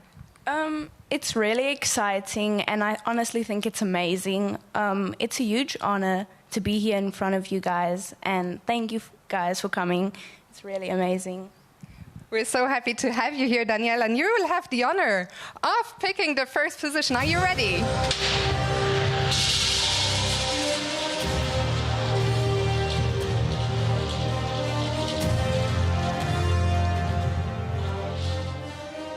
It's really exciting, and I honestly think it's amazing. It's a huge honor to be here in front of you guys, and thank you guys for coming. It's really amazing.
We're so happy to have you here, Danielle, and you will have the honor of picking the first position. Are you ready?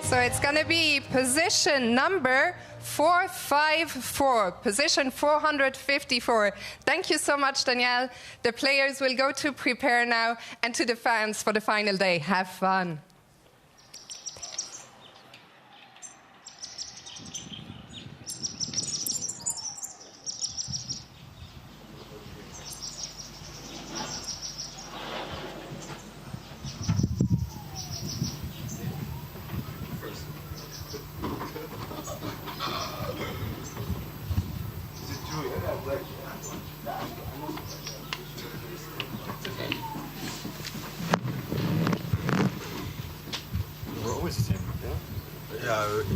So it's going to be position number 454, position 454. Thank you so much, Danielle. The players will go to prepare now, and to the fans for the final day. Have fun.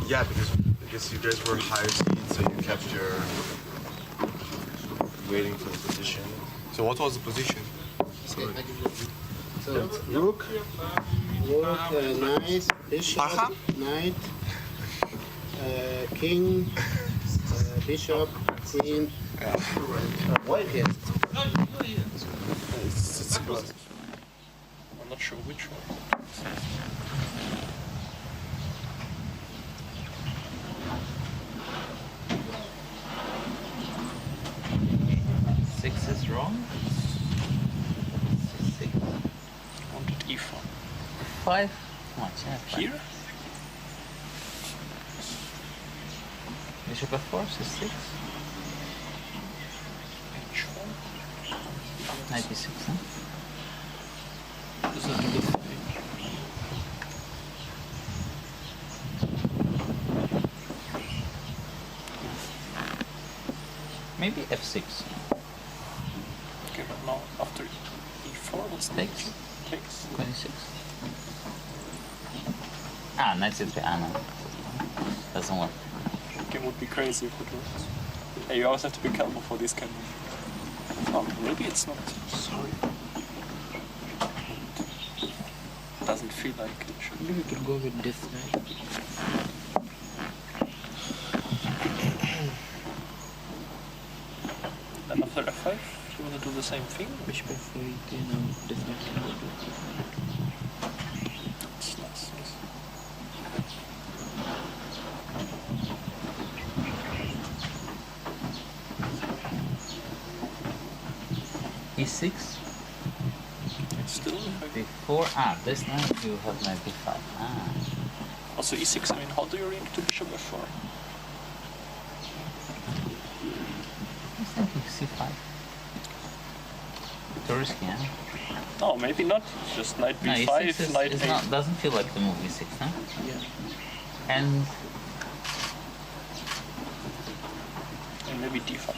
Yeah, because I guess you guys were higher seed, so you kept your waiting for the position. So what was the position?
So it's rook, knight, bishop, knight, king, bishop, queen, white. Yes.
It's good. I'm not sure which one.
Six is wrong. Six.
Wanted e4.
5. Come on, yeah,
Here?
Bishop f4, c6. Knight b6, huh? maybe f6.
Okay, but now after e4, what's
Takes.
Takes.
26. Ah, knight c3. Ah, no. Doesn't work.
Game would be crazy if it works. Yeah, you always have to be careful for these kind of... Oh, maybe it's not. Sorry. Doesn't feel like it should.
Maybe we could go with this knight.
And after f5, you want to do the same thing?
Bishop f4, you can definitely go to
It's nice, yes.
e6.
Still?
Before, this knight you have knight b5. Ah.
Also e6, I mean, how do you react to bishop f4?
I was thinking c5. Too risky, huh?
No, maybe not. Just knight
No,
b5,
e6 is,
knight
is
a.
not, doesn't feel like the move e6, huh?
Yeah.
And
Maybe d5.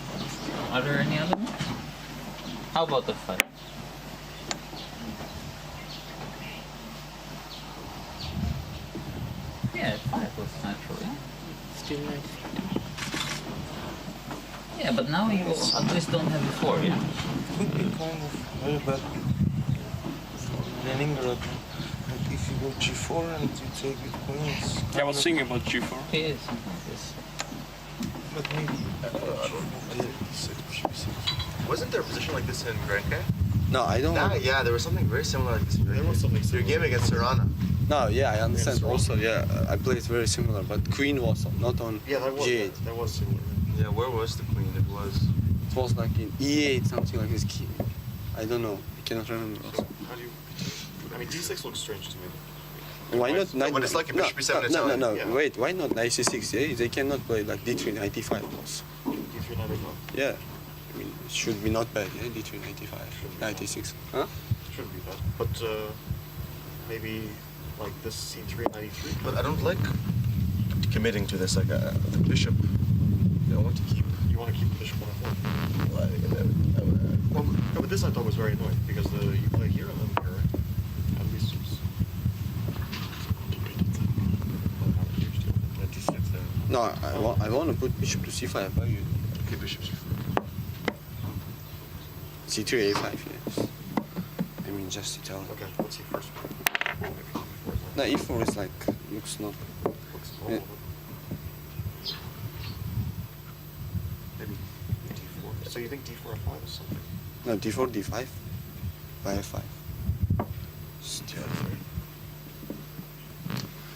are there any other moves? How about f5? Yeah, f5 was natural, yeah?
Still knight.
Yeah, but now you at least don't have before, yeah?
Could be kind of very bad for Leningrad. Like if you go g4 and you take with queens.
Yeah, I was thinking about g4.
Yeah, something like this.
But maybe.
Wasn't there a position like this in Grand K?
No, I don't.
Yeah, there was something very similar like this. There was something. Your game against Serrana.
No, yeah, I understand. Also, yeah, I played very similar, but queen was not on g8.
That was similar. Yeah, where was the queen? It was
like in e8, something like this. I don't know. I cannot remember.
So how do you? I mean, d6 looks strange to me.
Why not knight?
When it's like a bishop b7,
no.
Yeah.
Wait, why not knight c6? Yeah, they cannot play like d3 knight e5 also.
d3 knight e5.
Yeah, I mean, it should be not bad. Yeah, d3 knight e5, knight e6. Huh?
Shouldn't be bad. But maybe like this c3 knight e3. But I don't like committing to this. Like the bishop. I want to keep. You want to keep the bishop on f4. Well, no, but this I thought was very annoying because you play here and then here. At least it's.
No, I want to put bishop to c5. Why you?
Okay, bishop c4.
c3 a5. Yes. I mean, just to tell.
Okay, let's see first.
No, e4 is like looks not.
Looks normal.
Yeah.
Maybe d4. So you think d4 f5 is something?
No, d4 d5 by f5.
Still.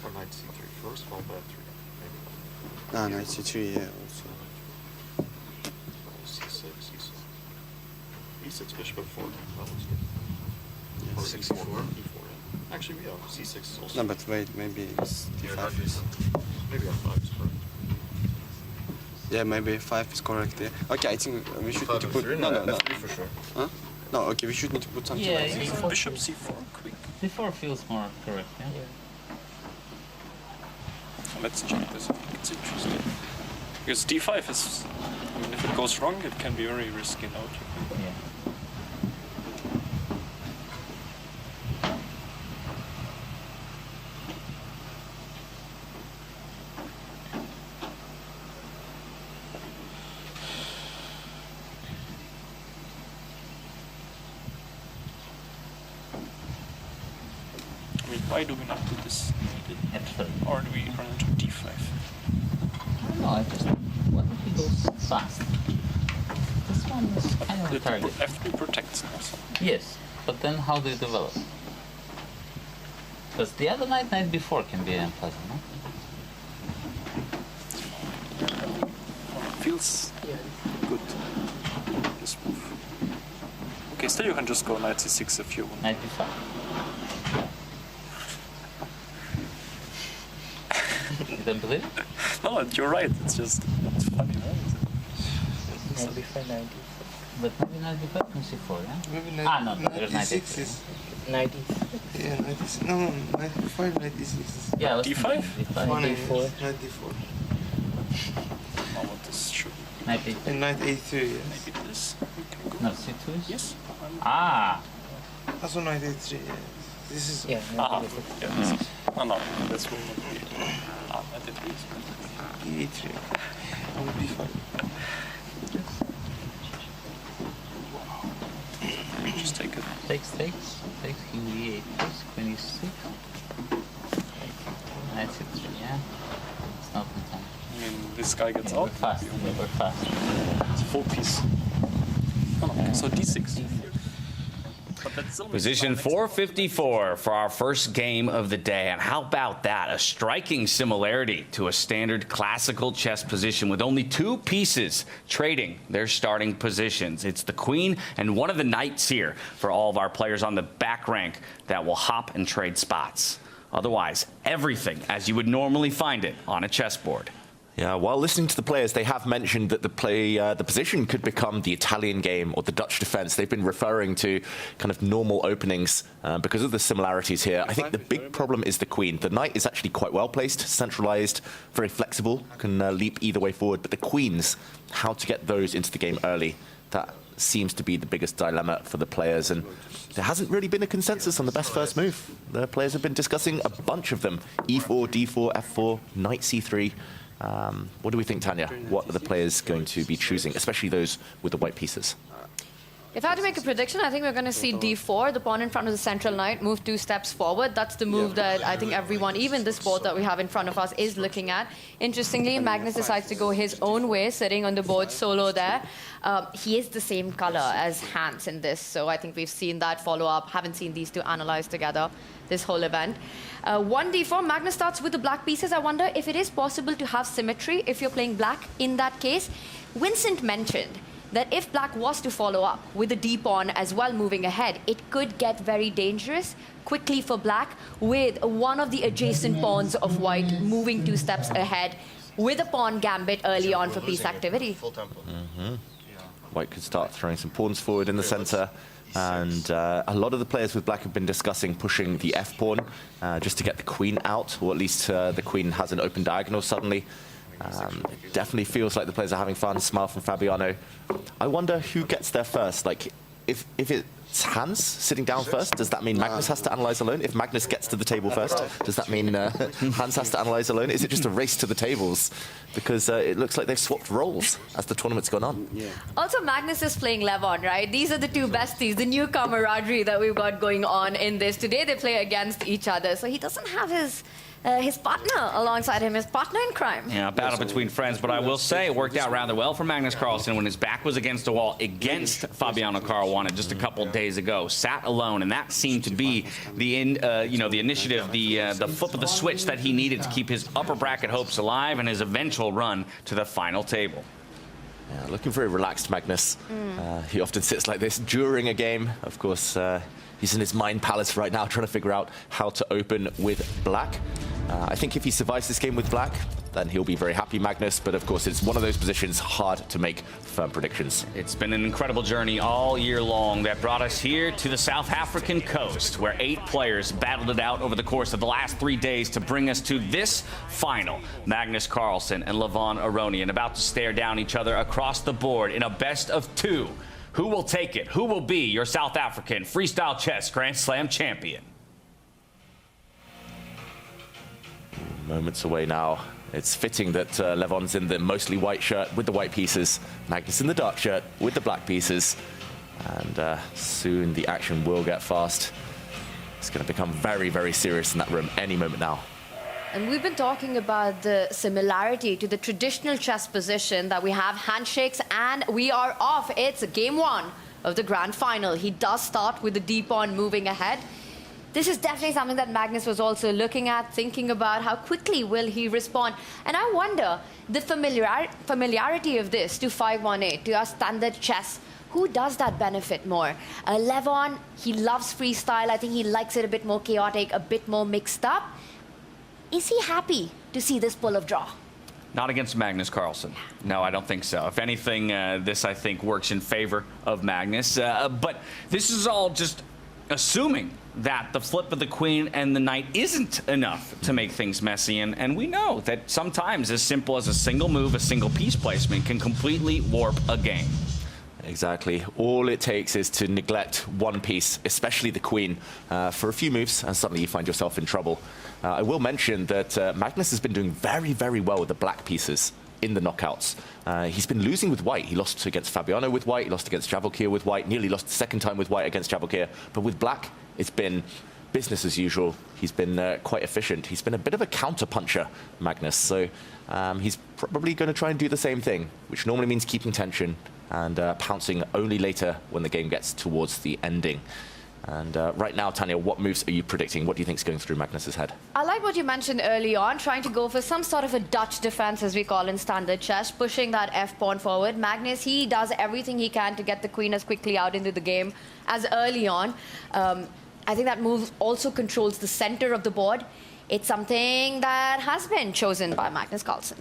Or knight c3 first, followed by f3. Maybe.
No, knight c3, yeah, also.
c6, e6. e6, bishop f4. That looks good.
Yeah,
Or
64.
e4. Yeah. Actually, yeah, c6 is also.
No, but wait, maybe it's d5 is.
Maybe f5 is correct.
Yeah, maybe 5 is correct. Yeah. Okay, I think we should need to put.
F3?
No.
F3 for sure.
Huh? No, okay, we should need to put something
Yeah,
like this.
Bishop c4, quick.
c4 feels more correct, yeah?
So let's check this. I think it's interesting. Because d5 is, I mean, if it goes wrong, it can be very risky now.
Yeah.
I mean, why do we not do this?
F3.
Or do we run into d5?
I don't know, I just. What if he goes fast? This one is kind of a target.
F3 protects now. So.
Yes, but then how do you develop? Because the other knight before can be unpleasant, no?
Feels good. This move. Okay, still you can just go knight c6 if you want.
Knight b5. You don't believe it?
No, you're right. It's just it's funny, right?
Knight b5, knight d4.
But maybe knight b5 and c4, yeah?
Maybe
No, there's knight
d6
d6.
is.
Knight d6.
Yeah, knight d6. No, knight d5, knight d6.
Yeah, I was
d5?
thinking d5.
Knight
d4.
d4.
Oh, what this should be.
Knight A3.
And knight A3, yes.
Maybe this.
No, C2 is?
Yes.
Ah!
Also knight A3, yes. This is...
Yeah.
Ah, yeah, this is. Oh, no, that's will not be. Ah, knight A3 is better.
E3. On B5.
Just take it.
Takes, king D8, takes, queen E6. Knight C3, yeah. It's not in time.
I mean, this guy gets
Yeah,
out.
we're fast, yeah, we're fast.
It's a full piece. Oh, no. So D6. But that's only
Position 454 for our first game of the day. And how about that? A striking similarity to a standard classical chess position with only two pieces trading their starting positions. It's the queen and one of the knights here for all of our players on the back rank that will hop and trade spots. Otherwise, everything as you would normally find it on a chessboard.
Yeah, while listening to the players, they have mentioned that the position could become the Italian game or the Dutch defense. They've been referring to kind of normal openings because of the similarities here. I think the big problem is the queen. The knight is actually quite well placed, centralized, very flexible, can leap either way forward. But the queens, how to get those into the game early, that seems to be the biggest dilemma for the players. And there hasn't really been a consensus on the best first move. The players have been discussing a bunch of them. E4, D4, F4, knight C3. What do we think, Tanya? What are the players going to be choosing, especially those with the white pieces?
If I had to make a prediction, I think we're going to see D4, the pawn in front of the central knight, move 2 steps forward. That's the move that I think everyone, even this board that we have in front of us, is looking at. Interestingly, Magnus decides to go his own way, sitting on the board solo there. He is the same color as Hans in this, so I think we've seen that follow up. Haven't seen these two analyzed together this whole event. 1d4, Magnus starts with the black pieces. I wonder if it is possible to have symmetry if you're playing black in that case. Vincent mentioned that if black was to follow up with the d pawn as well moving ahead, it could get very dangerous quickly for black with one of the adjacent pawns of white moving 2 steps ahead with a pawn gambit early on for piece activity.
White could start throwing some pawns forward in the center. And a lot of the players with black have been discussing pushing the f-pawn just to get the queen out, or at least the queen has an open diagonal suddenly. It definitely feels like the players are having fun. Smile from Fabiano. I wonder who gets there first. Like, if it's Hans sitting down first, does that mean Magnus has to analyze alone? If Magnus gets to the table first, does that mean Hans has to analyze alone? Is it just a race to the tables? Because it looks like they've swapped roles as the tournament's gone on.
Also, Magnus is playing Levon, right? These are the two besties, the new camaraderie that we've got going on in this. Today they play against each other, so he doesn't have his partner alongside him, his partner in crime.
Yeah, a battle between friends, but I will say it worked out rather well for Magnus Carlsen when his back was against the wall against Fabiano Caruana just a couple days ago. Sat alone, and that seemed to be the initiative, the flip of the switch that he needed to keep his upper bracket hopes alive and his eventual run to the final table.
Yeah, looking very relaxed, Magnus. He often sits like this during a game. Of course, he's in his mind palace right now trying to figure out how to open with black. I think if he survives this game with black, then he'll be very happy, Magnus. But of course, it's one of those positions hard to make firm predictions.
It's been an incredible journey all year long that brought us here to the South African coast, where 8 players battled it out over the course of the last 3 days to bring us to this final. Magnus Carlsen and Levon Aronian about to stare down each other across the board in a best of 2. Who will take it? Who will be your South African Freestyle Chess Grand Slam champion?
Moments away now. It's fitting that Levon's in the mostly white shirt with the white pieces, Magnus in the dark shirt with the black pieces, and soon the action will get fast. It's going to become very, very serious in that room any moment now.
And we've been talking about the similarity to the traditional chess position that we have handshakes, and we are off. It's game 1 of the grand final. He does start with the d-pawn moving ahead. This is definitely something that Magnus was also looking at, thinking about how quickly will he respond. And I wonder, the familiarity of this to 518, to our standard chess, who does that benefit more? Levon, he loves freestyle. I think he likes it a bit more chaotic, a bit more mixed up. Is he happy to see this pull of draw?
Not against Magnus Carlsen. No, I don't think so. If anything, this, I think, works in favor of Magnus. But this is all just assuming that the flip of the queen and the knight isn't enough to make things messy. And we know that sometimes as simple as a single move, a single piece placement can completely warp a game.
Exactly. All it takes is to neglect one piece, especially the queen, for a few moves, and suddenly you find yourself in trouble. I will mention that Magnus has been doing very, very well with the black pieces in the knockouts. He's been losing with white. He lost against Fabiano with white, he lost against Javalkir with white, nearly lost the second time with white against Javalkir. But with black, it's been business as usual. He's been quite efficient. He's been a bit of a counter-puncher, Magnus. So he's probably going to try and do the same thing, which normally means keeping tension and pouncing only later when the game gets towards the ending. And right now, Tanya, what moves are you predicting? What do you think is going through Magnus's head?
I like what you mentioned early on, trying to go for some sort of a Dutch defense, as we call in standard chess, pushing that f-pawn forward. Magnus, he does everything he can to get the queen as quickly out into the game as early on. I think that move also controls the center of the board. It's something that has been chosen by Magnus Carlsen.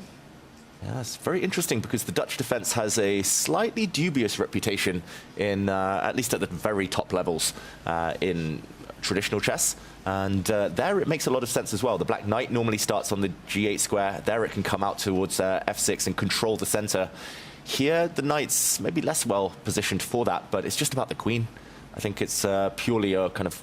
Yeah, it's very interesting because the Dutch defense has a slightly dubious reputation in, at least at the very top levels in traditional chess. And there it makes a lot of sense as well. The black knight normally starts on the g8 square. There it can come out towards f6 and control the center. Here, the knight's maybe less well positioned for that, but it's just about the queen. I think it's purely a kind of,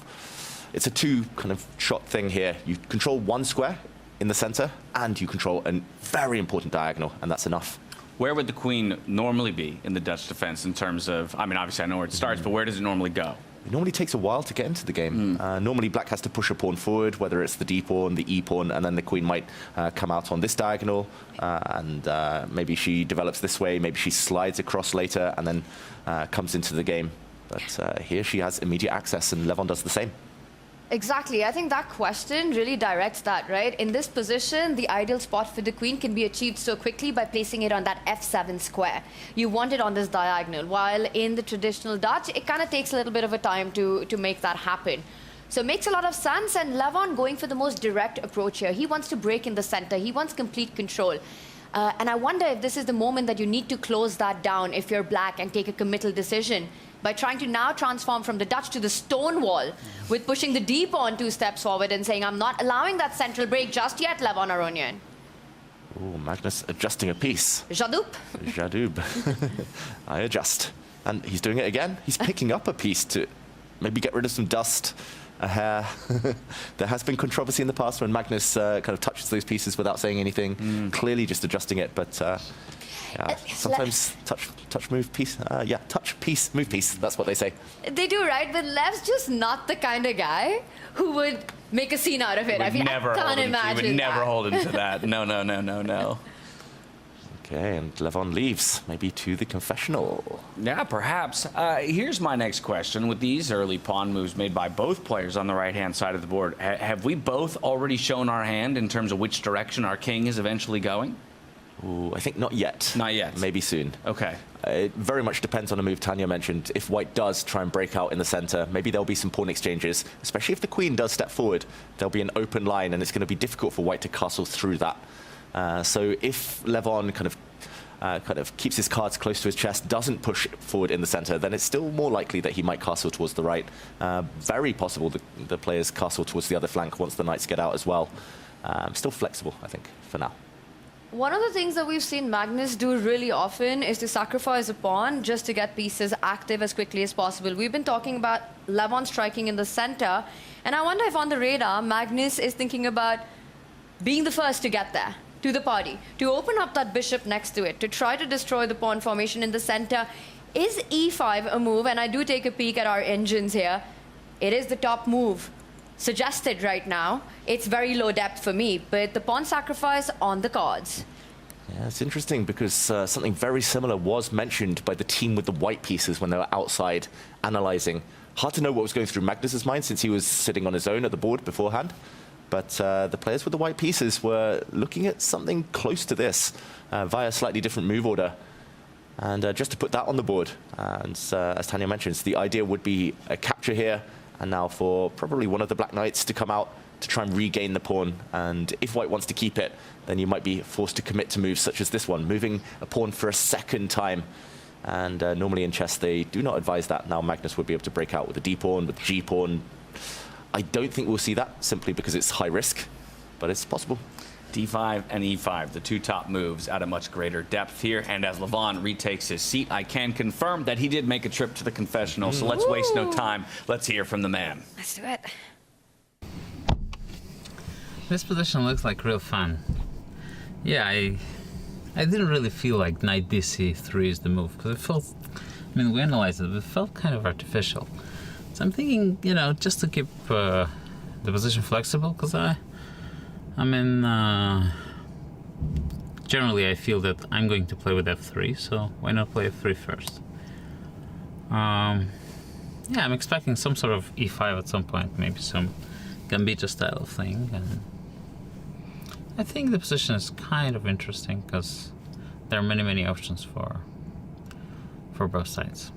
it's a two kind of shot thing here. You control one square in the center, and you control a very important diagonal, and that's enough.
Where would the queen normally be in the Dutch defense in terms of, I mean, obviously I know where it starts, but where does it normally go?
It normally takes a while to get into the game. Normally black has to push a pawn forward, whether it's the d pawn, the e pawn, and then the queen might come out on this diagonal, and maybe she develops this way, maybe she slides across later, and then comes into the game. But here she has immediate access, and Levon does the same.
Exactly. I think that question really directs that, right? In this position, the ideal spot for the queen can be achieved so quickly by placing it on that f7 square. You want it on this diagonal, while in the traditional Dutch, it kind of takes a little bit of a time to make that happen. So it makes a lot of sense, and Levon going for the most direct approach here. He wants to break in the center. He wants complete control. And I wonder if this is the moment that you need to close that down if you're black and take a committal decision by trying to now transform from the Dutch to the stone wall with pushing the d pawn 2 steps forward and saying, I'm not allowing that central break just yet, Levon Aronian.
Oh, Magnus adjusting a piece.
Jadoub.
Jadoub. I adjust. And he's doing it again. He's picking up a piece to maybe get rid of some dust, a hair. There has been controversy in the past when Magnus kind of touches those pieces without saying anything, clearly just adjusting it, but yeah, sometimes touch, move, piece. Yeah, touch, piece, move, piece. That's what they say.
They do, right? But Lev's just not the kind of guy who would make a scene out of it. I mean, I can't imagine.
He would never hold him to that. No, no, no, no, no.
Okay, and Levon leaves, maybe to the confessional.
Yeah, perhaps. Here's my next question. With these early pawn moves made by both players on the right-hand side of the board, have we both already shown our hand in terms of which direction our king is eventually going?
Ooh, I think not yet.
Not yet.
Maybe soon.
Okay.
It very much depends on a move Tanya mentioned. If white does try and break out in the center, maybe there'll be some pawn exchanges, especially if the queen does step forward. There'll be an open line, and it's going to be difficult for white to castle through that. So if Levon kind of keeps his cards close to his chest, doesn't push forward in the center, then it's still more likely that he might castle towards the right. Very possible the players castle towards the other flank once the knights get out as well. Still flexible, I think, for now.
One of the things that we've seen Magnus do really often is to sacrifice a pawn just to get pieces active as quickly as possible. We've been talking about Levon striking in the center, and I wonder if on the radar, Magnus is thinking about being the first to get there, to the party, to open up that bishop next to it, to try to destroy the pawn formation in the center. Is e5 a move? And I do take a peek at our engines here. It is the top move suggested right now. It's very low depth for me, but the pawn sacrifice on the cards.
Yeah, it's interesting because something very similar was mentioned by the team with the white pieces when they were outside analyzing. Hard to know what was going through Magnus's mind since he was sitting on his own at the board beforehand. But the players with the white pieces were looking at something close to this via a slightly different move order. And just to put that on the board, and as Tanya mentions, the idea would be a capture here, and now for probably one of the black knights to come out to try and regain the pawn. And if white wants to keep it, then you might be forced to commit to moves such as this one, moving a pawn for a second time And normally in chess, they do not advise that. Now Magnus would be able to break out with the d-pawn, with the g-pawn. I don't think we'll see that, simply because it's high risk, but it's possible.
D5 and E5, the two top moves at a much greater depth here. And as Levon retakes his seat, I can confirm that he did make a trip to the confessional. So let's waste no time. Let's hear from the man.
Let's do it.
This position looks like real fun. Yeah, I didn't really feel like knight dc3 is the move, because it felt, I mean, we analyzed it, but it felt kind of artificial. So I'm thinking, you know, just to keep the position flexible, because generally I feel that I'm going to play with f3, so why not play f3 first? Yeah, I'm expecting some sort of e5 at some point, maybe some Gambito style thing, and I think the position is kind of interesting because there are many options for both sides.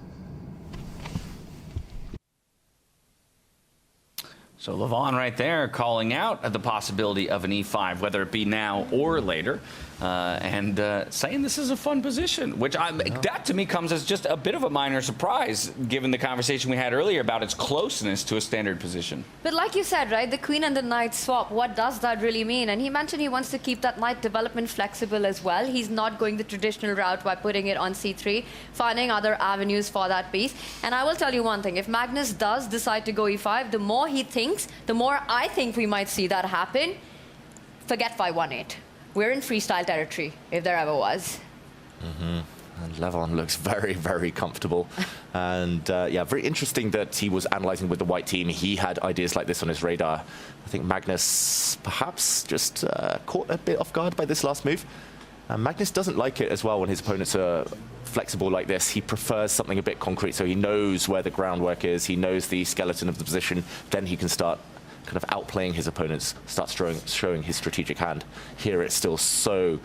So Levon right there calling out the possibility of an e5, whether it be now or later, and saying this is a fun position, which that to me comes as just a bit of a minor surprise, given the conversation we had earlier about its closeness to a standard position.
But like you said, right, the queen and the knight swap, what does that really mean? And he mentioned he wants to keep that knight development flexible as well. He's not going the traditional route by putting it on c3, finding other avenues for that piece. And I will tell you one thing, if Magnus does decide to go e5, the more he thinks, the more I think we might see that happen. Forget 5-1-8. We're in freestyle territory, if there ever was.
And Levon looks very comfortable. And yeah, very interesting that he was analyzing with the white team. He had ideas like this on his radar. I think Magnus perhaps just caught a bit off guard by this last move. Magnus doesn't like it as well when his opponents are flexible like this. He prefers something a bit concrete, so he knows where the groundwork is, he knows the skeleton of the position, then he can start kind of outplaying his opponents, start showing his strategic hand. Here it's still so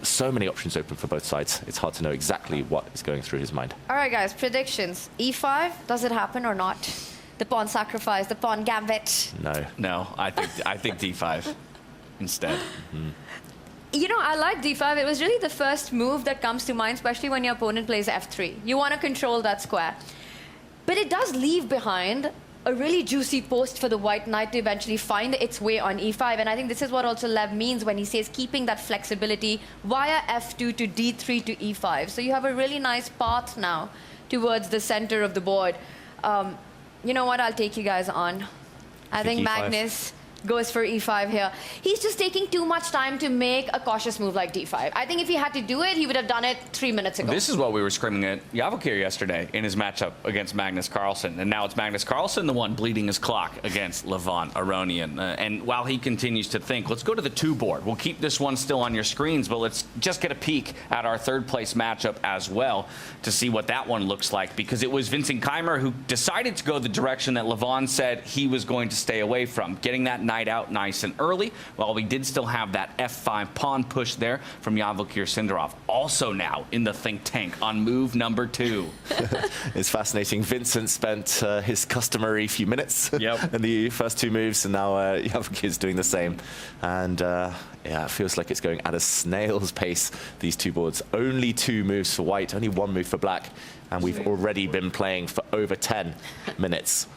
so many options open for both sides. It's hard to know exactly what is going through his mind.
All right, guys, predictions. e5, does it happen or not? The pawn sacrifice, the pawn gambit.
No, I think d5 instead.
You know, I like d5. It was really the first move that comes to mind, especially when your opponent plays f3. You want to control that square. But it does leave behind a really juicy post for the white knight to eventually find its way on e5. And I think this is what also Lev means when he says keeping that flexibility via f2 to d3 to e5. So you have a really nice path now towards the center of the board. You know what? I'll take you guys on. I think Magnus goes for e5 here. He's just taking too much time to make a cautious move like d5. I think if he had to do it, he would have done it 3 minutes ago.
This is what we were screaming at Javokir yesterday in his matchup against Magnus Carlsen. And now it's Magnus Carlsen, the one bleeding his clock against Levon Aronian. And while he continues to think, let's go to the 2 board. We'll keep this one still on your screens, but let's just get a peek at our 3rd place matchup as well to see what that one looks like. Because it was Vincent Keimer who decided to go the direction that Levon said he was going to stay away from, getting that knight out nice and early, while we did still have that f5 pawn push there from Javokir Sindarov. Also now in the think tank on move number 2.
It's fascinating. Vincent spent his customary few minutes in the first 2 moves, and now Javokir's doing the same. And yeah, it feels like it's going at a snail's pace, these 2 boards. Only 2 moves for white, only 1 move for black, and we've already been playing for over 10 minutes.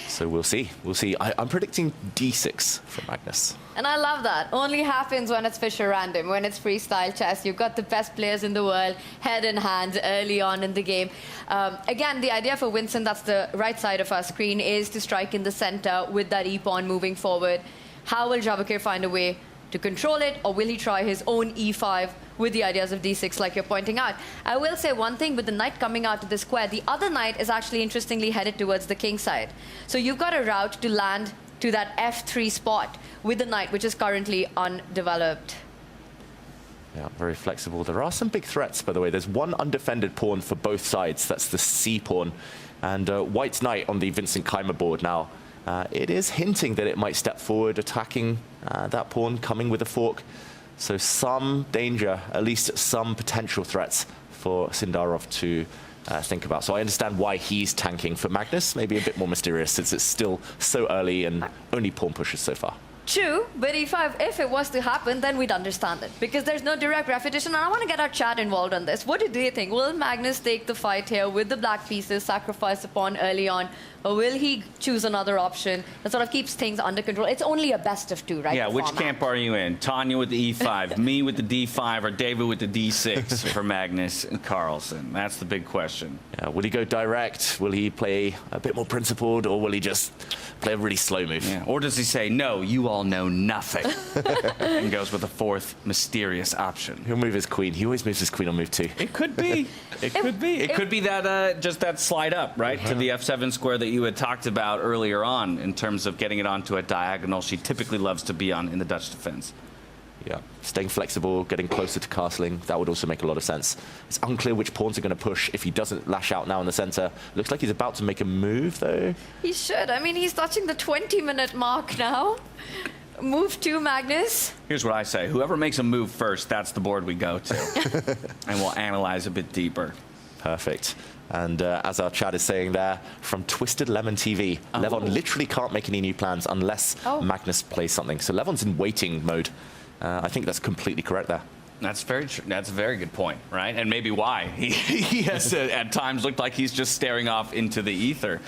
So we'll see. I'm predicting d6 for Magnus.
And I love that. Only happens when it's Fischer random, when it's freestyle chess. You've got the best players in the world, head in hand early on in the game. Again, the idea for Vincent, that's the right side of our screen, is to strike in the center with that e-pawn moving forward. How will Javokir find a way to control it, or will he try his own e5 with the ideas of d6 like you're pointing out? I will say one thing, with the knight coming out to the square, the other knight is actually interestingly headed towards the king side. So you've got a route to land to that f3 spot with the knight, which is currently undeveloped.
Yeah, very flexible. There are some big threats, by the way. There's one undefended pawn for both sides. That's the c pawn. And white's knight on the Vincent Keimer board now. It is hinting that it might step forward, attacking that pawn, coming with a fork. So some danger, at least some potential threats for Sindarov to think about. So I understand why he's tanking. For Magnus, maybe a bit more mysterious, since it's still so early and only pawn pushes so far.
True, but if it was to happen, then we'd understand it. Because there's no direct refutation, and I want to get our chat involved on this. What do you think? Will Magnus take the fight here with the black pieces, sacrifice the pawn early on, or will he choose another option that sort of keeps things under control? It's only a best of two, right?
Yeah, which camp are you in? Tanya with the E5, me with the D5, or David with the D6 for Magnus Carlsen? That's the big question.
Yeah, will he go direct? Will he play a bit more principled, or will he just play a really slow move?
Yeah. Or does he say, no, you all know nothing, and goes with a fourth mysterious option?
He'll move his queen. He always moves his queen on move 2.
It could be. It could be. It could be that just that slide up, right, to the F7 square that you had talked about earlier on in terms of getting it onto a diagonal she typically loves to be on in the Dutch defense.
Yeah, staying flexible, getting closer to castling, that would also make a lot of sense. It's unclear which pawns are going to push if he doesn't lash out now in the center. Looks like he's about to make a move, though.
He should. I mean, he's touching the 20-minute mark now. Move 2, Magnus.
Here's what I say. Whoever makes a move first, that's the board we go to. And we'll analyze a bit deeper.
Perfect. And as our chat is saying there, from Twisted Lemon TV, Levon literally can't make any new plans unless Magnus plays something. So Levon's in waiting mode. I think that's completely correct there.
That's a very good point, right? And maybe why. He has at times looked like he's just staring off into the ether.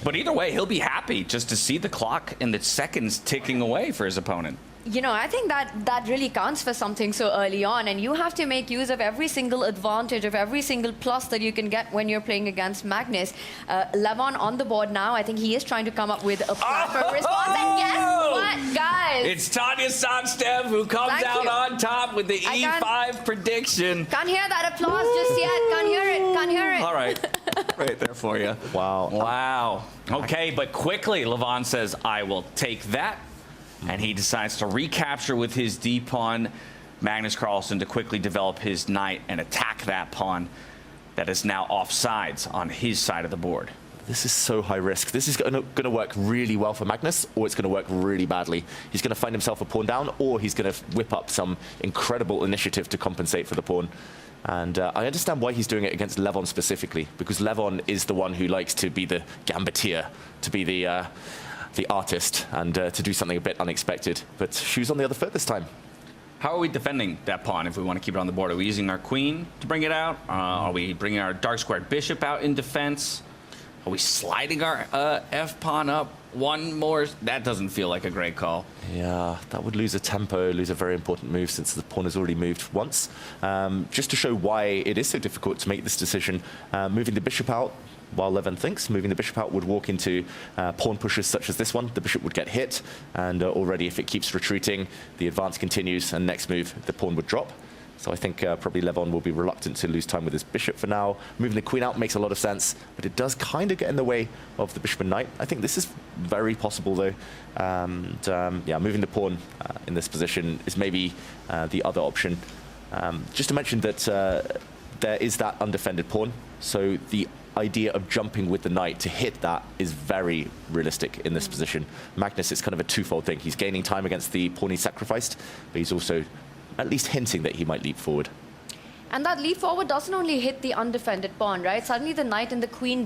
But either way, he'll be happy just to see the clock and the seconds ticking away for his opponent.
You know, I think that really counts for something so early on, and you have to make use of every single advantage, of every single plus that you can get when you're playing against Magnus. Levon on the board now. I think he is trying to come up with a proper response. And guess what, guys?
It's Tanya Sandstev who comes out on top with the E5 prediction.
Can't hear that applause just yet. Can't hear it. Can't hear it.
All right. Right there for you.
Wow.
Wow. Okay, but quickly, Levon says, I will take that. And he decides to recapture with his D-pawn Magnus Carlsen to quickly develop his knight and attack that pawn that is now offsides on his side of the board.
This is so high risk. This is going to work really well for Magnus, or it's going to work really badly. He's going to find himself a pawn down, or he's going to whip up some incredible initiative to compensate for the pawn. And I understand why he's doing it against Levon specifically, because Levon is the one who likes to be the gambitier, to be the artist, and to do something a bit unexpected. But shoes on the other foot this time.
How are we defending that pawn if we want to keep it on the board? Are we using our queen to bring it out? Are we bringing our dark squared bishop out in defense? Are we sliding our f-pawn up one more? That doesn't feel like a great call.
Yeah, that would lose a tempo, lose a very important move since the pawn has already moved once. Just to show why it is so difficult to make this decision, moving the bishop out, while Levon thinks, moving the bishop out would walk into pawn pushes such as this one. The bishop would get hit, and already if it keeps retreating, the advance continues, and next move, the pawn would drop. So I think probably Levon will be reluctant to lose time with his bishop for now. Moving the queen out makes a lot of sense, but it does kind of get in the way of the bishop and knight. I think this is very possible, though. Yeah, moving the pawn in this position is maybe the other option. Just to mention that there is that undefended pawn, so the idea of jumping with the knight to hit that is very realistic in this position. Magnus, it's kind of a twofold thing. He's gaining time against the pawn he sacrificed, but he's also at least hinting that he might leap forward.
And that leap forward doesn't only hit the undefended pawn, right? Suddenly the knight and the queen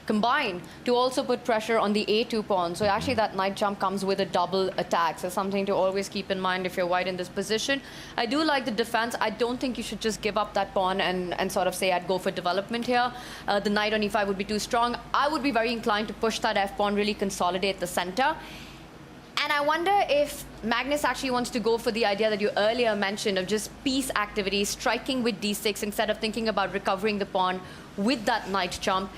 combine to also put pressure on the A2 pawn. So actually that knight jump comes with a double attack. So something to always keep in mind if you're white in this position. I do like the defense. I don't think you should just give up that pawn and sort of say I'd go for development here. The knight on E5 would be too strong. I would be very inclined to push that F pawn, really consolidate the center. And I wonder if Magnus actually wants to go for the idea that you earlier mentioned of just piece activity, striking with D6 instead of thinking about recovering the pawn with that knight jump.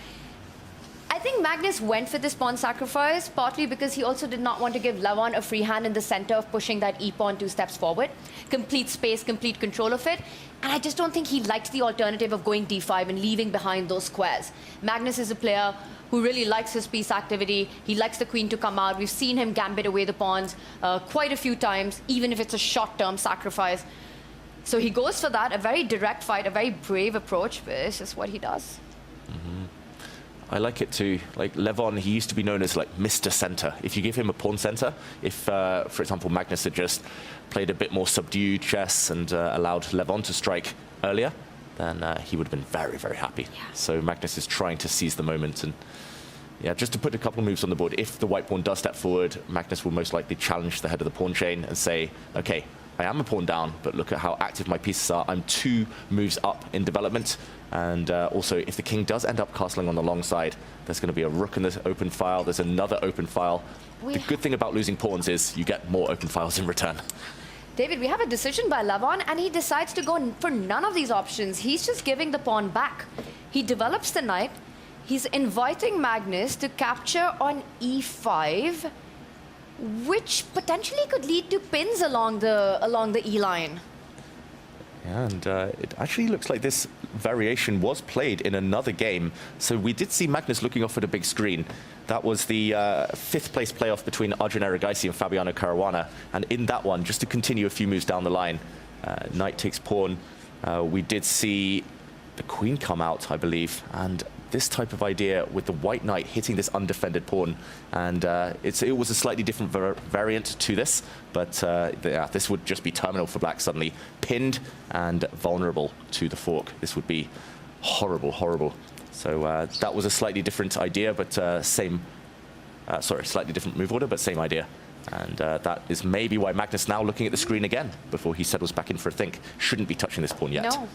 I think Magnus went for this pawn sacrifice, partly because he also did not want to give Levon a free hand in the center of pushing that e-pawn 2 steps forward. Complete space, complete control of it. And I just don't think he liked the alternative of going d5 and leaving behind those squares. Magnus is a player who really likes his piece activity. He likes the queen to come out. We've seen him gambit away the pawns quite a few times, even if it's a short-term sacrifice. So he goes for that, a very direct fight, a very brave approach, but it's just what he does.
I like it too. Like Levon, he used to be known as like Mr. Center. If you give him a pawn center, if, for example, Magnus had just played a bit more subdued chess and allowed Levon to strike earlier, then he would have been very, very happy. Yeah. So Magnus is trying to seize the moment, and Yeah, just to put a couple of moves on the board, if the white pawn does step forward, Magnus will most likely challenge the head of the pawn chain and say, okay, I am a pawn down, but look at how active my pieces are. I'm 2 moves up in development. And also, if the king does end up castling on the long side, there's going to be a rook in this open file. There's another open file. The good thing about losing pawns is you get more open files in return.
David, we have a decision by Levon, and he decides to go for none of these options. He's just giving the pawn back. He develops the knight. He's inviting Magnus to capture on e5, which potentially could lead to pins along the E line.
Yeah, and it actually looks like this variation was played in another game. So we did see Magnus looking off at a big screen. That was the 5th place playoff between Arjun Erigaisi and Fabiano Caruana. And in that one, just to continue a few moves down the line, knight takes pawn. We did see the queen come out, I believe, and this type of idea with the white knight hitting this undefended pawn, and it was a slightly different variant to this, but yeah, this would just be terminal for black suddenly, pinned and vulnerable to the fork. This would be horrible, horrible. So that was a slightly different idea, but slightly different move order, but same idea. And that is maybe why Magnus now looking at the screen again before he settles back in for a think. Shouldn't be touching this pawn yet.
No,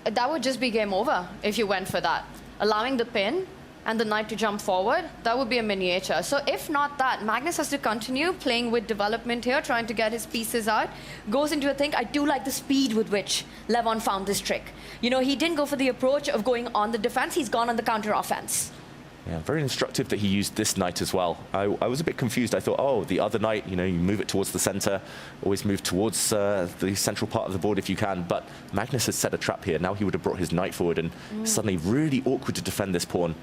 that would just be game over if you went for that. Allowing the pin and the knight to jump forward, that would be a miniature. So if not that, Magnus has to continue playing with development here, trying to get his pieces out. Goes into a think. I do like the speed with which Levon found this trick. You know, he didn't go for the approach of going on the defense. He's gone on the counter offense.
Yeah, very instructive that he used this knight as well. I was a bit confused. I thought, oh, the other knight, you know, you move it towards the center, always move towards the central part of the board if you can. But Magnus has set a trap here. Now he would have brought his knight forward, and suddenly really awkward to defend this pawn.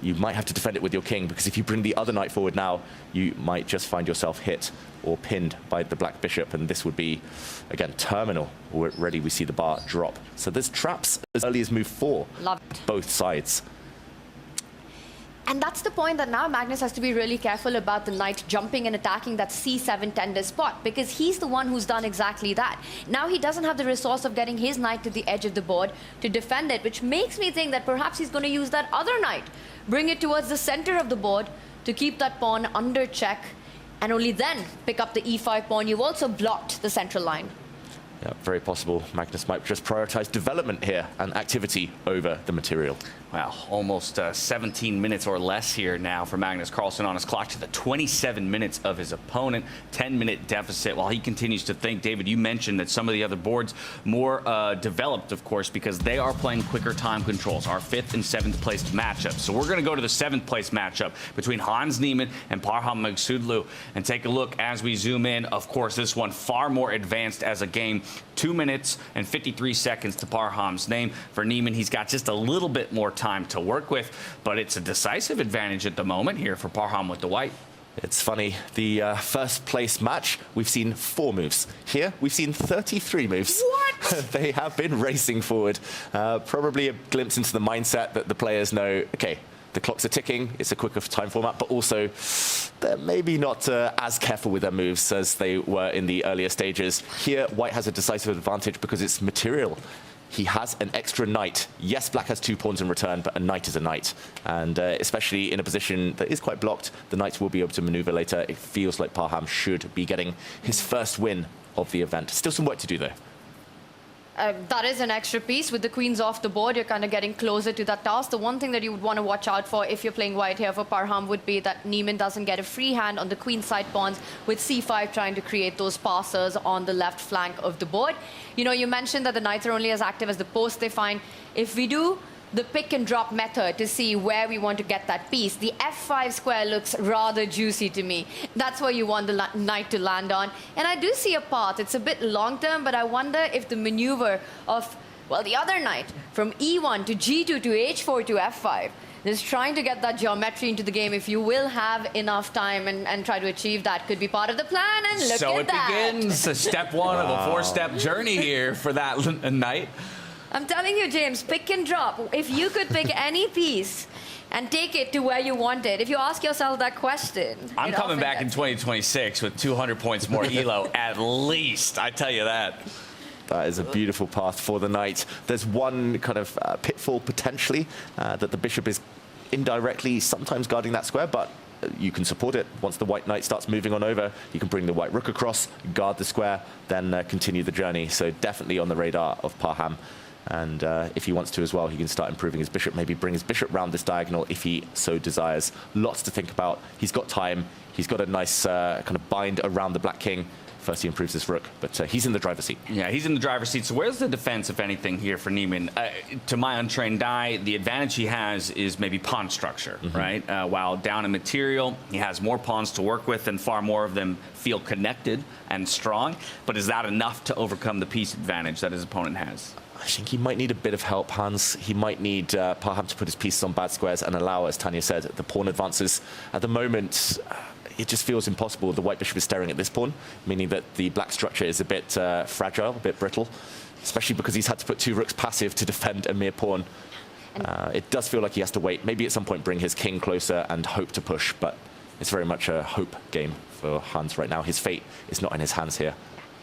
You might have to defend it with your king, because if you bring the other knight forward now, you might just find yourself hit or pinned by the black bishop, and this would be, again, terminal. Already we see the bar drop. So there's traps as early as move 4.
Love it.
Both sides.
And that's the point that now Magnus has to be really careful about the knight jumping and attacking that c7 tender spot, because he's the one who's done exactly that. Now he doesn't have the resource of getting his knight to the edge of the board to defend it, which makes me think that perhaps he's going to use that other knight, bring it towards the center of the board to keep that pawn under check, and only then pick up the e5 pawn. You've also blocked the central line.
Yeah, very possible Magnus might just prioritize development here and activity over the material.
Wow, almost 17 minutes or less here now for Magnus Carlsen on his clock to the 27 minutes of his opponent. 10-minute deficit while he continues to think. David, you mentioned that some of the other boards more developed, of course, because they are playing quicker time controls, our 5th and 7th place matchup. So we're going to go to the 7th place matchup between Hans Niemann and Parham Magsudlu and take a look as we zoom in. Of course, this one far more advanced as a game. 2 minutes and 53 seconds to Parham's name. For Niemann, he's got just a little bit more time to work with, but it's a decisive advantage at the moment here for Parham with the white.
It's funny, the first place match, we've seen 4 moves. Here, we've seen 33 moves.
What?
They have been racing forward. Probably a glimpse into the mindset that the players know, okay, the clocks are ticking, it's a quicker time format, but also they're maybe not as careful with their moves as they were in the earlier stages. Here, white has a decisive advantage because it's material. He has an extra knight. Yes, black has 2 pawns in return, but a knight is a knight. And especially in a position that is quite blocked, the knights will be able to maneuver later. It feels like Parham should be getting his first win of the event. Still some work to do, though.
That is an extra piece. With the queens off the board, you're kind of getting closer to that task. The one thing that you would want to watch out for if you're playing white here for Parham would be that Niemann doesn't get a free hand on the queen side pawns with c5 trying to create those passers on the left flank of the board. You know, you mentioned that the knights are only as active as the posts they find. If we do the pick and drop method to see where we want to get that piece, the f5 square looks rather juicy to me. That's where you want the knight to land on. And I do see a path. It's a bit long term, but I wonder if the maneuver of, well, the other knight from e1 to g2 to h4 to f5, just trying to get that geometry into the game, if you will have enough time and try to achieve that, could be part of the plan. And look
so
at that.
So it begins, step 1 of a 4-step journey here for that knight.
I'm telling you, James, pick and drop. If you could pick any piece and take it to where you want it, if you ask yourself that question.
I'm coming back in 2026 with 200 points more elo, at least. I tell you that.
That is a beautiful path for the knight. There's one kind of pitfall, potentially, that the bishop is indirectly sometimes guarding that square, but you can support it. Once the white knight starts moving on over, you can bring the white rook across, guard the square, then continue the journey. So definitely on the radar of Parham. And if he wants to as well, he can start improving his bishop, maybe bring his bishop round this diagonal if he so desires. Lots to think about. He's got time. He's got a nice kind of bind around the black king. First he improves his rook, but he's in the driver's seat.
Yeah, he's in the driver's seat. So where's the defense, if anything, here for Niemann? To my untrained eye, the advantage he has is maybe pawn structure, right? While down in material, he has more pawns to work with, and far more of them feel connected and strong. But is that enough to overcome the piece advantage that his opponent has?
I think he might need a bit of help, Hans. He might need Parham to put his pieces on bad squares and allow, as Tanya said, the pawn advances. At the moment, it just feels impossible. The white bishop is staring at this pawn, meaning that the black structure is a bit fragile, a bit brittle, especially because he's had to put 2 rooks passive to defend a mere pawn. It does feel like he has to wait, maybe at some point bring his king closer and hope to push, but it's very much a hope game for Hans right now. His fate is not in his hands here.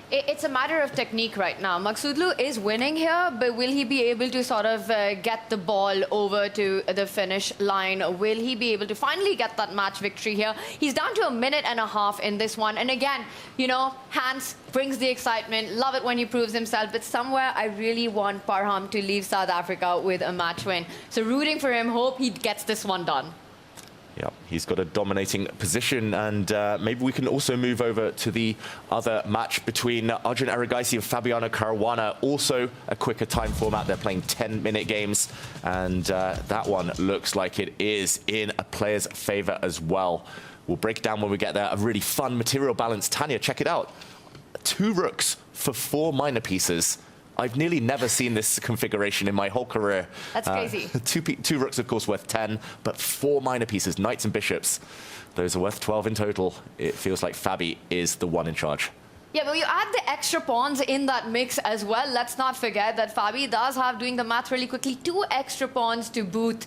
It's a matter of technique right now. Maksudlu is winning here, but will he be able to sort of get the ball over to the finish line? Will he be able to finally get that match victory here? He's down to 1.5 minutes in this one. And again, you know, Hans brings the excitement. Love it when he proves himself. But somewhere I really want Parham to leave South Africa with a match win. So rooting for him, hope he gets this one done.
Yeah, he's got a dominating position, and maybe we can also move over to the other match between Arjun Erigaisi and Fabiano Caruana. Also a quicker time format. They're playing 10-minute games, and that one looks like it is in a player's favor as well. We'll break it down when we get there. A really fun material balance. Tanya, check it out. 2 rooks for 4 minor pieces. I've nearly never seen this configuration in my whole career.
That's crazy.
2 rooks, of course, worth 10, but 4 minor pieces, knights and bishops. Those are worth 12 in total. It feels like Fabi is the one in charge.
Yeah, but you add the extra pawns in that mix as well. Let's not forget that Fabi does have, doing the math really quickly, 2 extra pawns to boot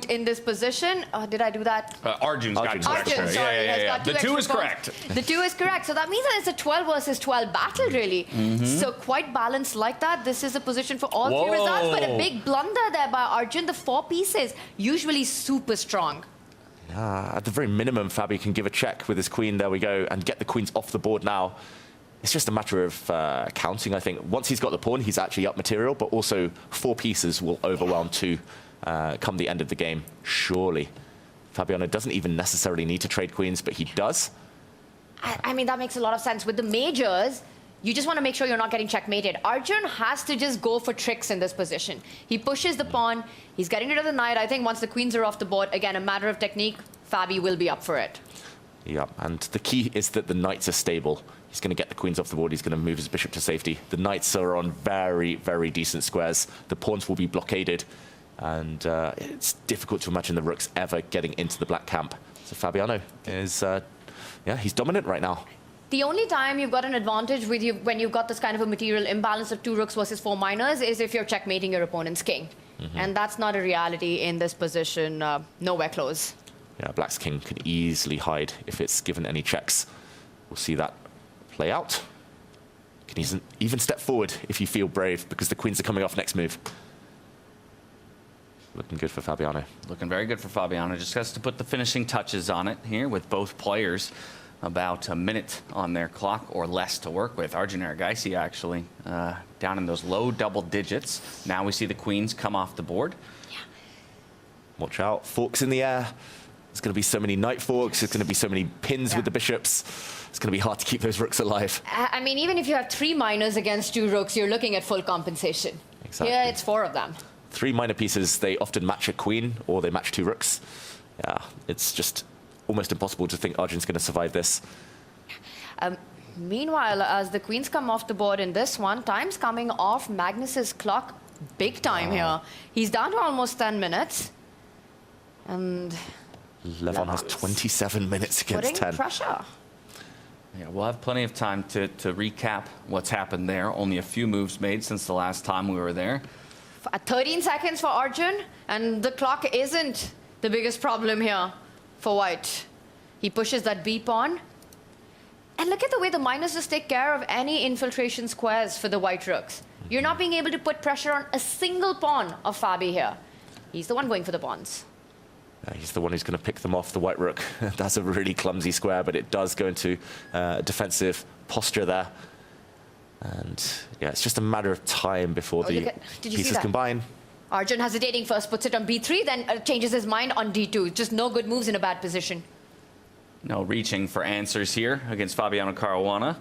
in this position. Did I do that?
Arjun's got 2 extra.
Arjun, sorry, has got 2
The 2 is
extra
correct.
pawns. The 2 is correct. So that means that it's a 12 versus 12 battle, really. So quite balanced like that. This is a position for all 3 results, but a big blunder there by Arjun. The 4 pieces, usually super strong.
At the very minimum, Fabi can give a check with his queen. There we go, and get the queens off the board now. It's just a matter of counting, I think. Once he's got the pawn, he's actually up material, but also 4 pieces will overwhelm 2 come the end of the game, surely. Fabiano doesn't even necessarily need to trade queens, but he does.
I mean, that makes a lot of sense. With the majors, you just want to make sure you're not getting checkmated. Arjun has to just go for tricks in this position. He pushes the pawn. He's getting rid of the knight. I think once the queens are off the board, again, a matter of technique, Fabi will be up for it.
Yeah, and the key is that the knights are stable. He's going to get the queens off the board. He's going to move his bishop to safety. The knights are on very, very decent squares. The pawns will be blockaded, and it's difficult to imagine the rooks ever getting into the black camp. So Fabiano is, yeah, he's dominant right now.
The only time you've got an advantage with you when you've got this kind of a material imbalance of 2 rooks versus 4 minors is if you're checkmating your opponent's king. And that's not a reality in this position, nowhere close.
Yeah, black's king can easily hide if it's given any checks. We'll see that play out. Can even step forward if you feel brave, because the queens are coming off next move. Looking good for Fabiano.
Looking very good for Fabiano. Just has to put the finishing touches on it here with both players. About a minute on their clock or less to work with. Arjun Erigaisi actually down in those low double digits. Now we see the queens come off the board.
Yeah.
Watch out, forks in the air. There's going to be so many knight forks. There's going to be so many pins with the bishops. It's going to be hard to keep those rooks alive.
I mean, even if you have 3 minors against 2 rooks, you're looking at full compensation.
Exactly.
Yeah, it's 4 of them.
3 minor pieces, they often match a queen or they match 2 rooks. Yeah, it's just almost impossible to think Arjun's going to survive this.
Meanwhile, as the queens come off the board in this one, time's coming off Magnus's clock big time here. He's down to almost 10 minutes. And
Levon has 27 minutes against
putting
10.
Pressure.
Yeah, we'll have plenty of time to recap what's happened there. Only a few moves made since the last time we were there.
13 seconds for Arjun, and the clock isn't the biggest problem here for white. He pushes that B pawn. And look at the way the minors just take care of any infiltration squares for the white rooks. You're not being able to put pressure on a single pawn of Fabi here. He's the one going for the pawns.
He's the one who's going to pick them off, the white rook. That's a really clumsy square, but it does go into defensive posture there. And yeah, it's just a matter of time before the pieces combine.
Arjun hesitating first, puts it on b3, then changes his mind on d2. Just no good moves in a bad position.
No reaching for answers here against Fabiano Caruana,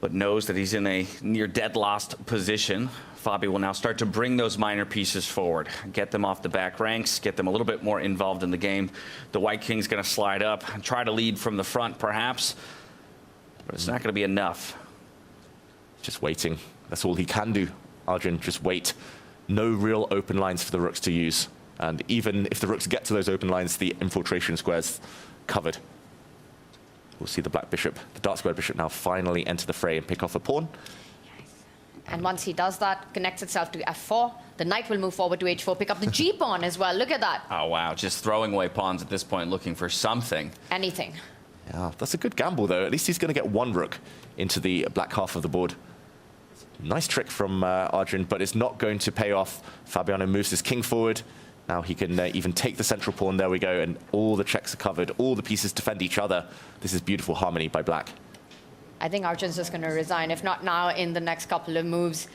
but knows that he's in a near dead lost position. Fabi will now start to bring those minor pieces forward, get them off the back ranks, get them a little bit more involved in the game. The white king's going to slide up and try to lead from the front, perhaps, but it's not going to be enough.
Just waiting. That's all he can do. Arjun, just wait. No real open lines for the rooks to use. And even if the rooks get to those open lines, the infiltration square's covered. We'll see the black bishop, the dark square bishop now finally enter the fray and pick off a pawn.
And once he does that, connects itself to f4. The knight will move forward to h4, pick up the g pawn as well. Look at that.
Oh, wow. Just throwing away pawns at this point, looking for something.
Anything.
Yeah, that's a good gamble, though. At least he's going to get one rook into the black half of the board. Nice trick from Arjun, but it's not going to pay off. Fabiano moves his king forward. Now he can even take the central pawn. There we go. And all the checks are covered. All the pieces defend each other. This is beautiful harmony by black.
I think Arjun's just going to resign, if not now, in the next couple of moves.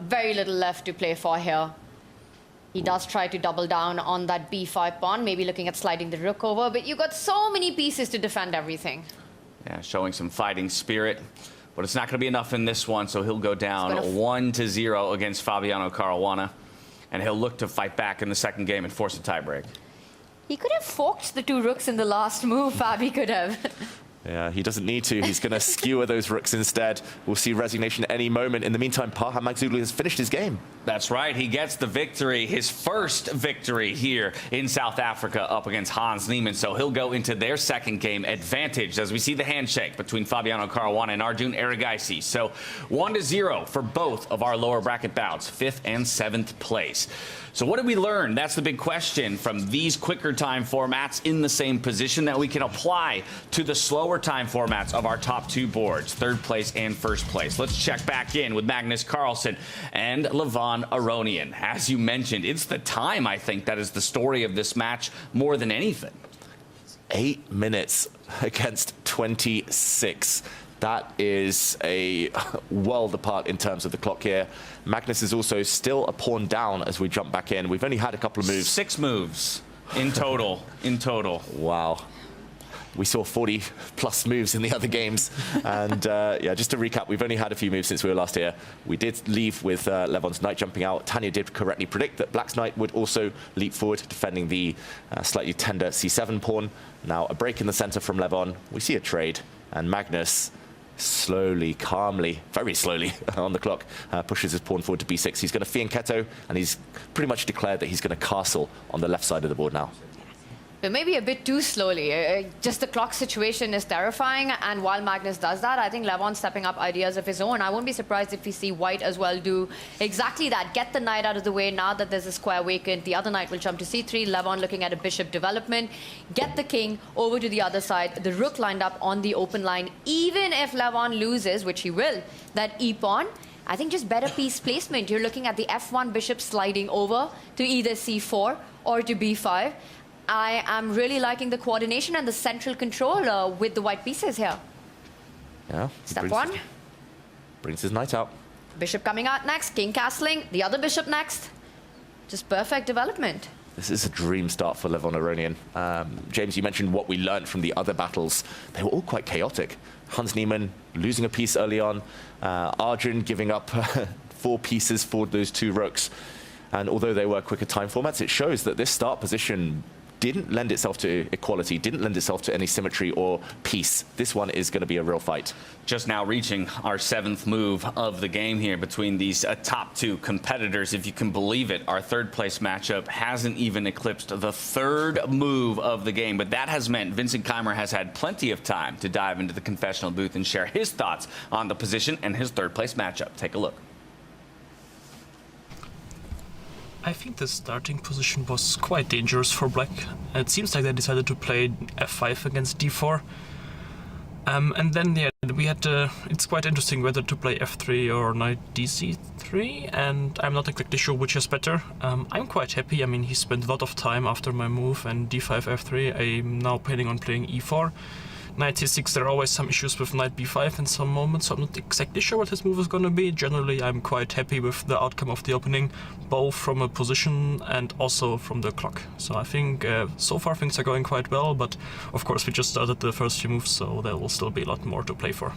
Very little left to play for here. He does try to double down on that b5 pawn, maybe looking at sliding the rook over, but you've got so many pieces to defend everything.
Yeah, showing some fighting spirit, but it's not going to be enough in this one, so he'll go down 1-0 against Fabiano Caruana, and he'll look to fight back in the second game and force a tiebreak.
He could have forked the two rooks in the last move, Fabi could have.
Yeah, he doesn't need to. He's going to skewer those rooks instead. We'll see resignation any moment. In the meantime, Parham Magzulu has finished his game.
That's right. He gets the victory, his first victory here in South Africa up against Hans Niemann. So he'll go into their second game advantage as we see the handshake between Fabiano Caruana and Arjun Erigaisi. So 1-0 for both of our lower bracket bouts, 5th and 7th place. So what did we learn? That's the big question from these quicker time formats in the same position that we can apply to the slower time formats of our top two boards, 3rd place and 1st place. Let's check back in with Magnus Carlsen and Levon Aronian. As you mentioned, it's the time, I think, that is the story of this match more than anything.
8 minutes against 26. That is a world apart in terms of the clock here. Magnus is also still a pawn down as we jump back in. We've only had a couple of moves.
6 moves in total.
Wow. We saw 40 plus moves in the other games. And yeah, just to recap, we've only had a few moves since we were last here. We did leave with Levon's knight jumping out. Tanya did correctly predict that black's knight would also leap forward, defending the slightly tender c7 pawn. Now a break in the center from Levon. We see a trade, and Magnus slowly, calmly, very slowly on the clock, pushes his pawn forward to b6. He's going to fianchetto, and he's pretty much declared that he's going to castle on the left side of the board now.
But maybe a bit too slowly. Just the clock situation is terrifying, and while Magnus does that, I think Levon's stepping up ideas of his own. I won't be surprised if we see white as well do exactly that. Get the knight out of the way now that there's a square vacant. The other knight will jump to c3. Levon looking at a bishop development. Get the king over to the other side. The rook lined up on the open line. Even if Levon loses, which he will, that e-pawn, I think just better piece placement. You're looking at the f1 bishop sliding over to either c4 or to b5. I am really liking the coordination and the central control with the white pieces here.
Yeah.
Step 1.
Brings his knight out.
Bishop coming out next. King castling. The other bishop next. Just perfect development.
This is a dream start for Levon Aronian. James, you mentioned what we learned from the other battles. They were all quite chaotic. Hans Niemann losing a piece early on. Arjun giving up 4 pieces for those 2 rooks. And although they were quicker time formats, it shows that this start position didn't lend itself to equality, didn't lend itself to any symmetry or peace. This one is going to be a real fight.
Just now reaching our 7th move of the game here between these top 2 competitors. If you can believe it, our 3rd place matchup hasn't even eclipsed the 3rd move of the game. But that has meant Vincent Keimer has had plenty of time to dive into the confessional booth and share his thoughts on the position and his 3rd place matchup. Take a look.
I think the starting position was quite dangerous for black. It seems like they decided to play f5 against d4. And then they had And we had, it's quite interesting whether to play f3 or knight dc3, and I'm not exactly sure which is better. I'm quite happy. I mean, he spent a lot of time after my move, and d5, f3. I'm now planning on playing e4. Knight c6, there are always some issues with knight b5 in some moments, so I'm not exactly sure what his move is going to be. Generally, I'm quite happy with the outcome of the opening, both from a position and also from the clock. So I think so far things are going quite well, but of course we just started the first few moves, so there will still be a lot more to play for.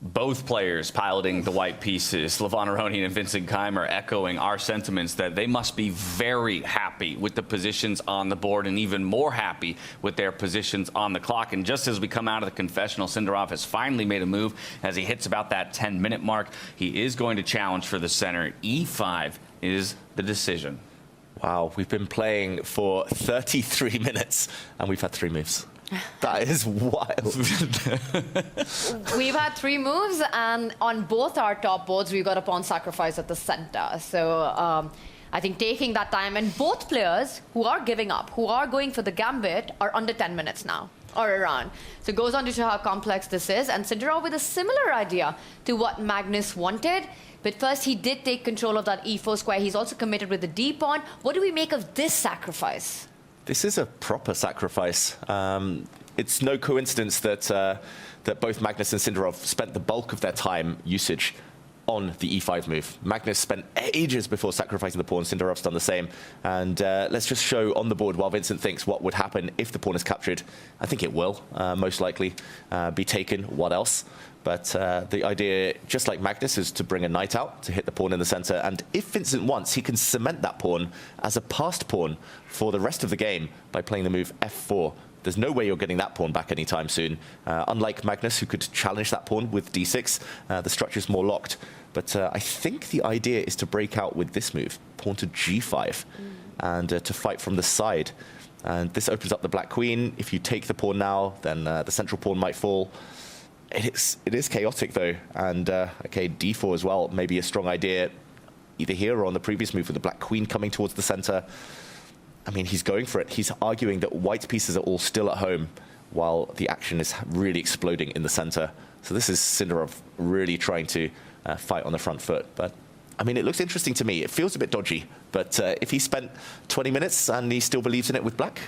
Both players piloting the white pieces, Levon Aronian and Vincent Keimer, echoing our sentiments that they must be very happy with the positions on the board and even more happy with their positions on the clock. And just as we come out of the confessional, Sindarov has finally made a move as he hits about that 10-minute mark. He is going to challenge for the center. E5 is the decision.
Wow, we've been playing for 33 minutes and we've had 3 moves. That is wild.
We've had 3 moves, and on both our top boards, we've got a pawn sacrifice at the center. So I think taking that time, and both players who are giving up, who are going for the gambit, are under 10 minutes now, or around. So it goes on to show how complex this is, and Sindarov with a similar idea to what Magnus wanted. But first, he did take control of that e4 square. He's also committed with the d-pawn. What do we make of this sacrifice?
This is a proper sacrifice. It's no coincidence that that both Magnus and Sindarov spent the bulk of their time usage on the e5 move. Magnus spent ages before sacrificing the pawn. Sindarov's done the same. And let's just show on the board while Vincent thinks what would happen if the pawn is captured. I think it will most likely be taken. What else? But the idea, just like Magnus, is to bring a knight out to hit the pawn in the center. And if Vincent wants, he can cement that pawn as a passed pawn for the rest of the game by playing the move f4. There's no way you're getting that pawn back anytime soon. Unlike Magnus, who could challenge that pawn with d6, the structure's more locked. But I think the idea is to break out with this move, pawn to g5, and to fight from the side. And this opens up the black queen. If you take the pawn now, then the central pawn might fall. It is chaotic, though. And, OK, d4 as well, maybe a strong idea, either here or on the previous move with the black queen coming towards the center. I mean, he's going for it. He's arguing that white pieces are all still at home while the action is really exploding in the center. So this is Sindarov really trying to fight on the front foot. But, I mean, it looks interesting to me. It feels a bit dodgy. But if he spent 20 minutes and he still believes in it with black,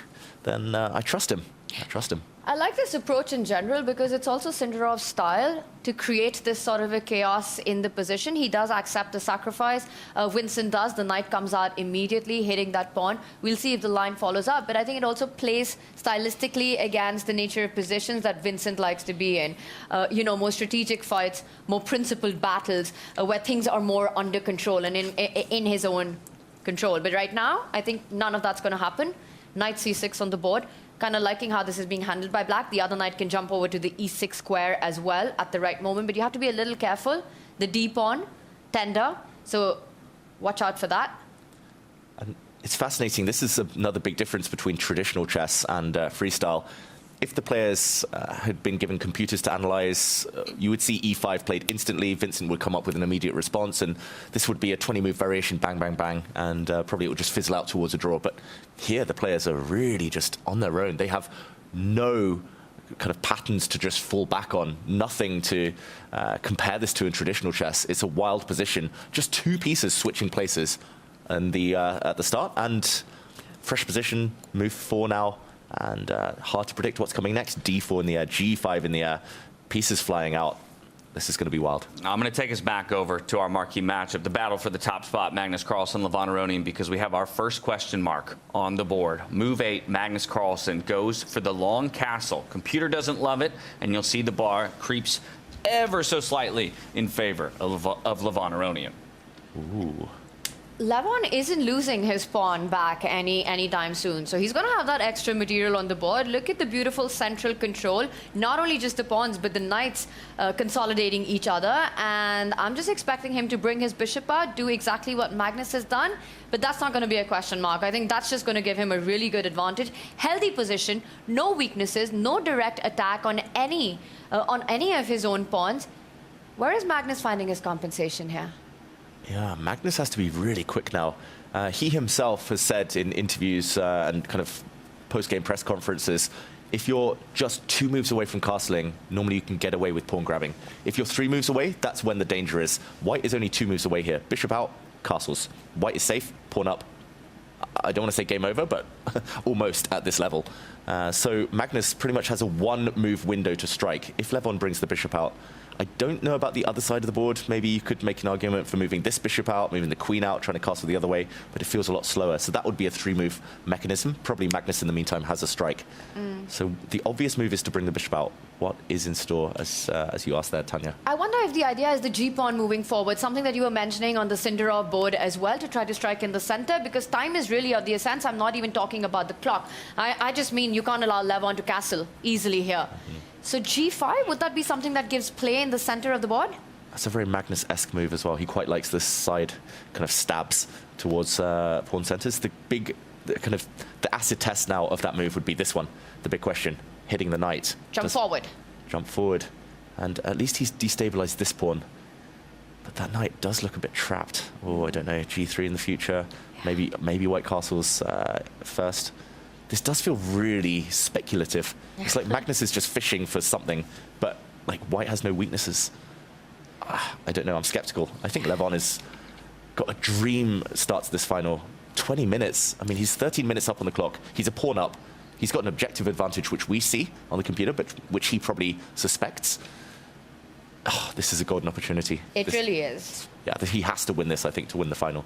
then I trust him. I trust him.
I like this approach in general because it's also Sindarov's style to create this sort of a chaos in the position. He does accept the sacrifice. Vincent does. The knight comes out immediately, hitting that pawn. We'll see if the line follows up. But I think it also plays stylistically against the nature of positions that Vincent likes to be in. You know, more strategic fights, more principled battles, where things are more under control and in his own control. But right now, I think none of that's going to happen. Knight c6 on the board. Kind of liking how this is being handled by black. The other knight can jump over to the e6 square as well at the right moment, but you have to be a little careful. The d-pawn, tender, so watch out for that.
And it's fascinating. This is another big difference between traditional chess and freestyle. If the players had been given computers to analyze, you would see e5 played instantly. Vincent would come up with an immediate response, and this would be a 20-move variation, bang, bang, bang, and probably it would just fizzle out towards a draw. But here, the players are really just on their own. They have no kind of patterns to just fall back on, nothing to compare this to in traditional chess. It's a wild position. Just 2 pieces switching places at the start, and fresh position, move 4 now. And hard to predict what's coming next. d4 in the air, g5 in the air, pieces flying out. This is going to be wild.
I'm going to take us back over to our marquee matchup, the battle for the top spot, Magnus Carlsen, Levon Aronian, because we have our first question mark on the board. Move 8, Magnus Carlsen goes for the long castle. Computer doesn't love it, and you'll see the bar creeps ever so slightly in favor of Levon Aronian.
Ooh.
Levon isn't losing his pawn back anytime soon. So he's going to have that extra material on the board. Look at the beautiful central control. Not only just the pawns, but the knights consolidating each other. And I'm just expecting him to bring his bishop out, do exactly what Magnus has done. But that's not going to be a question mark. I think that's just going to give him a really good advantage. Healthy position, no weaknesses, no direct attack on any of his own pawns. Where is Magnus finding his compensation here?
Yeah, Magnus has to be really quick now. He himself has said in interviews and kind of post-game press conferences, if you're just 2 moves away from castling, normally you can get away with pawn grabbing. If you're 3 moves away, that's when the danger is. White is only 2 moves away here. Bishop out, castles. White is safe, pawn up. I don't want to say game over, but almost at this level. So Magnus pretty much has a 1-move window to strike. If Levon brings the bishop out, I don't know about the other side of the board. Maybe you could make an argument for moving this bishop out, moving the queen out, trying to castle the other way, but it feels a lot slower. So that would be a 3-move mechanism. Probably Magnus, in the meantime, has a strike. So the obvious move is to bring the bishop out. What is in store, as you asked there, Tanya?
I wonder if the idea is the g-pawn moving forward, something that you were mentioning on the Cinderov board as well, to try to strike in the center, because time is really of the essence. I'm not even talking about the clock. I just mean you can't allow Levon to castle easily here. So g5, would that be something that gives play in the center of the board?
That's a very Magnus-esque move as well. He quite likes this side kind of stabs towards pawn centers. The acid test now of that move would be this one. The big question, hitting the knight.
Jump forward.
Jump forward. And at least he's destabilized this pawn. But that knight does look a bit trapped. Oh, I don't know, g3 in the future. Maybe white castles first. This does feel really speculative. It's like Magnus is just fishing for something, but like white has no weaknesses. I don't know, I'm skeptical. I think Levon has got a dream start to this final. 20 minutes, I mean, he's 13 minutes up on the clock. He's a pawn up. He's got an objective advantage, which we see on the computer, but which he probably suspects. Oh, this is a golden opportunity.
It really is.
Yeah, he has to win this, I think, to win the final.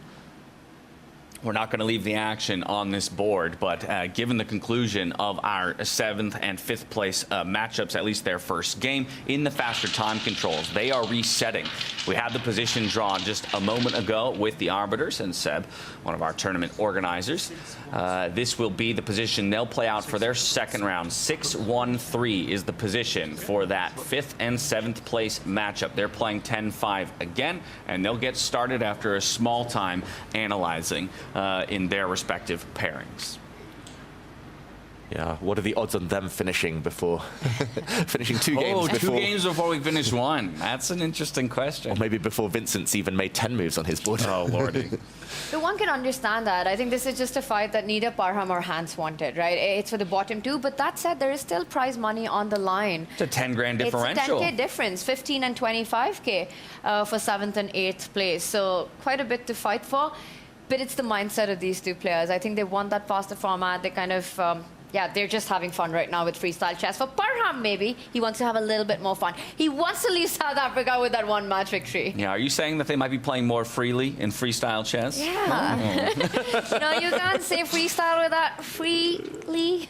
We're not going to leave the action on this board, but given the conclusion of our 7th and 5th place matchups, at least their first game, in the faster time controls, they are resetting. We had the position drawn just a moment ago with the arbiters and Seb, one of our tournament organizers. This will be the position they'll play out for their second round. 6-1-3 is the position for that 5th and 7th place matchup. They're playing 10-5 again, and they'll get started after a small time analyzing in their respective pairings.
Yeah, what are the odds on them finishing before finishing 2 games?
Oh, 2 games before we finish 1. That's an interesting question.
Or maybe before Vincent's even made 10 moves on his board.
Oh, lordy.
So one can understand that. I think this is just a fight that neither Parham or Hans wanted, right? It's for the bottom 2, but that said, there is still prize money on the line.
It's a 10 grand differential.
It's a 10K difference, 15 and 25K for 7th and 8th place. So quite a bit to fight for. But it's the mindset of these 2 players. I think they want that faster format. They kind of, they're just having fun right now with freestyle chess. For Parham, maybe, he wants to have a little bit more fun. He wants to leave South Africa with that 1-match victory.
Yeah, are you saying that they might be playing more freely in freestyle chess?
Yeah.
Oh.
No, you can't say freestyle without freely.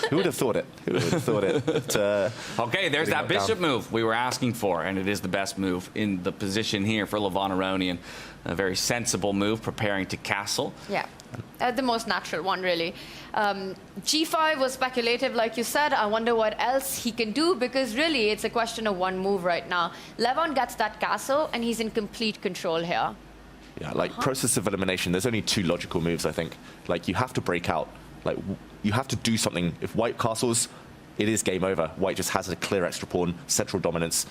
Who would have thought it? Who would have thought it? But,
okay, there's that bishop move we were asking for, and it is the best move in the position here for Levon Aronian. A very sensible move, preparing to castle.
Yeah, the most natural one, really. G5 was speculative, like you said. I wonder what else he can do, because really it's a question of 1 move right now. Levon gets that castle, and he's in complete control here.
Yeah, like process of elimination, there's only 2 logical moves, I think. Like, you have to break out. Like, you have to do something. If white castles, it is game over. White just has a clear extra pawn, central dominance.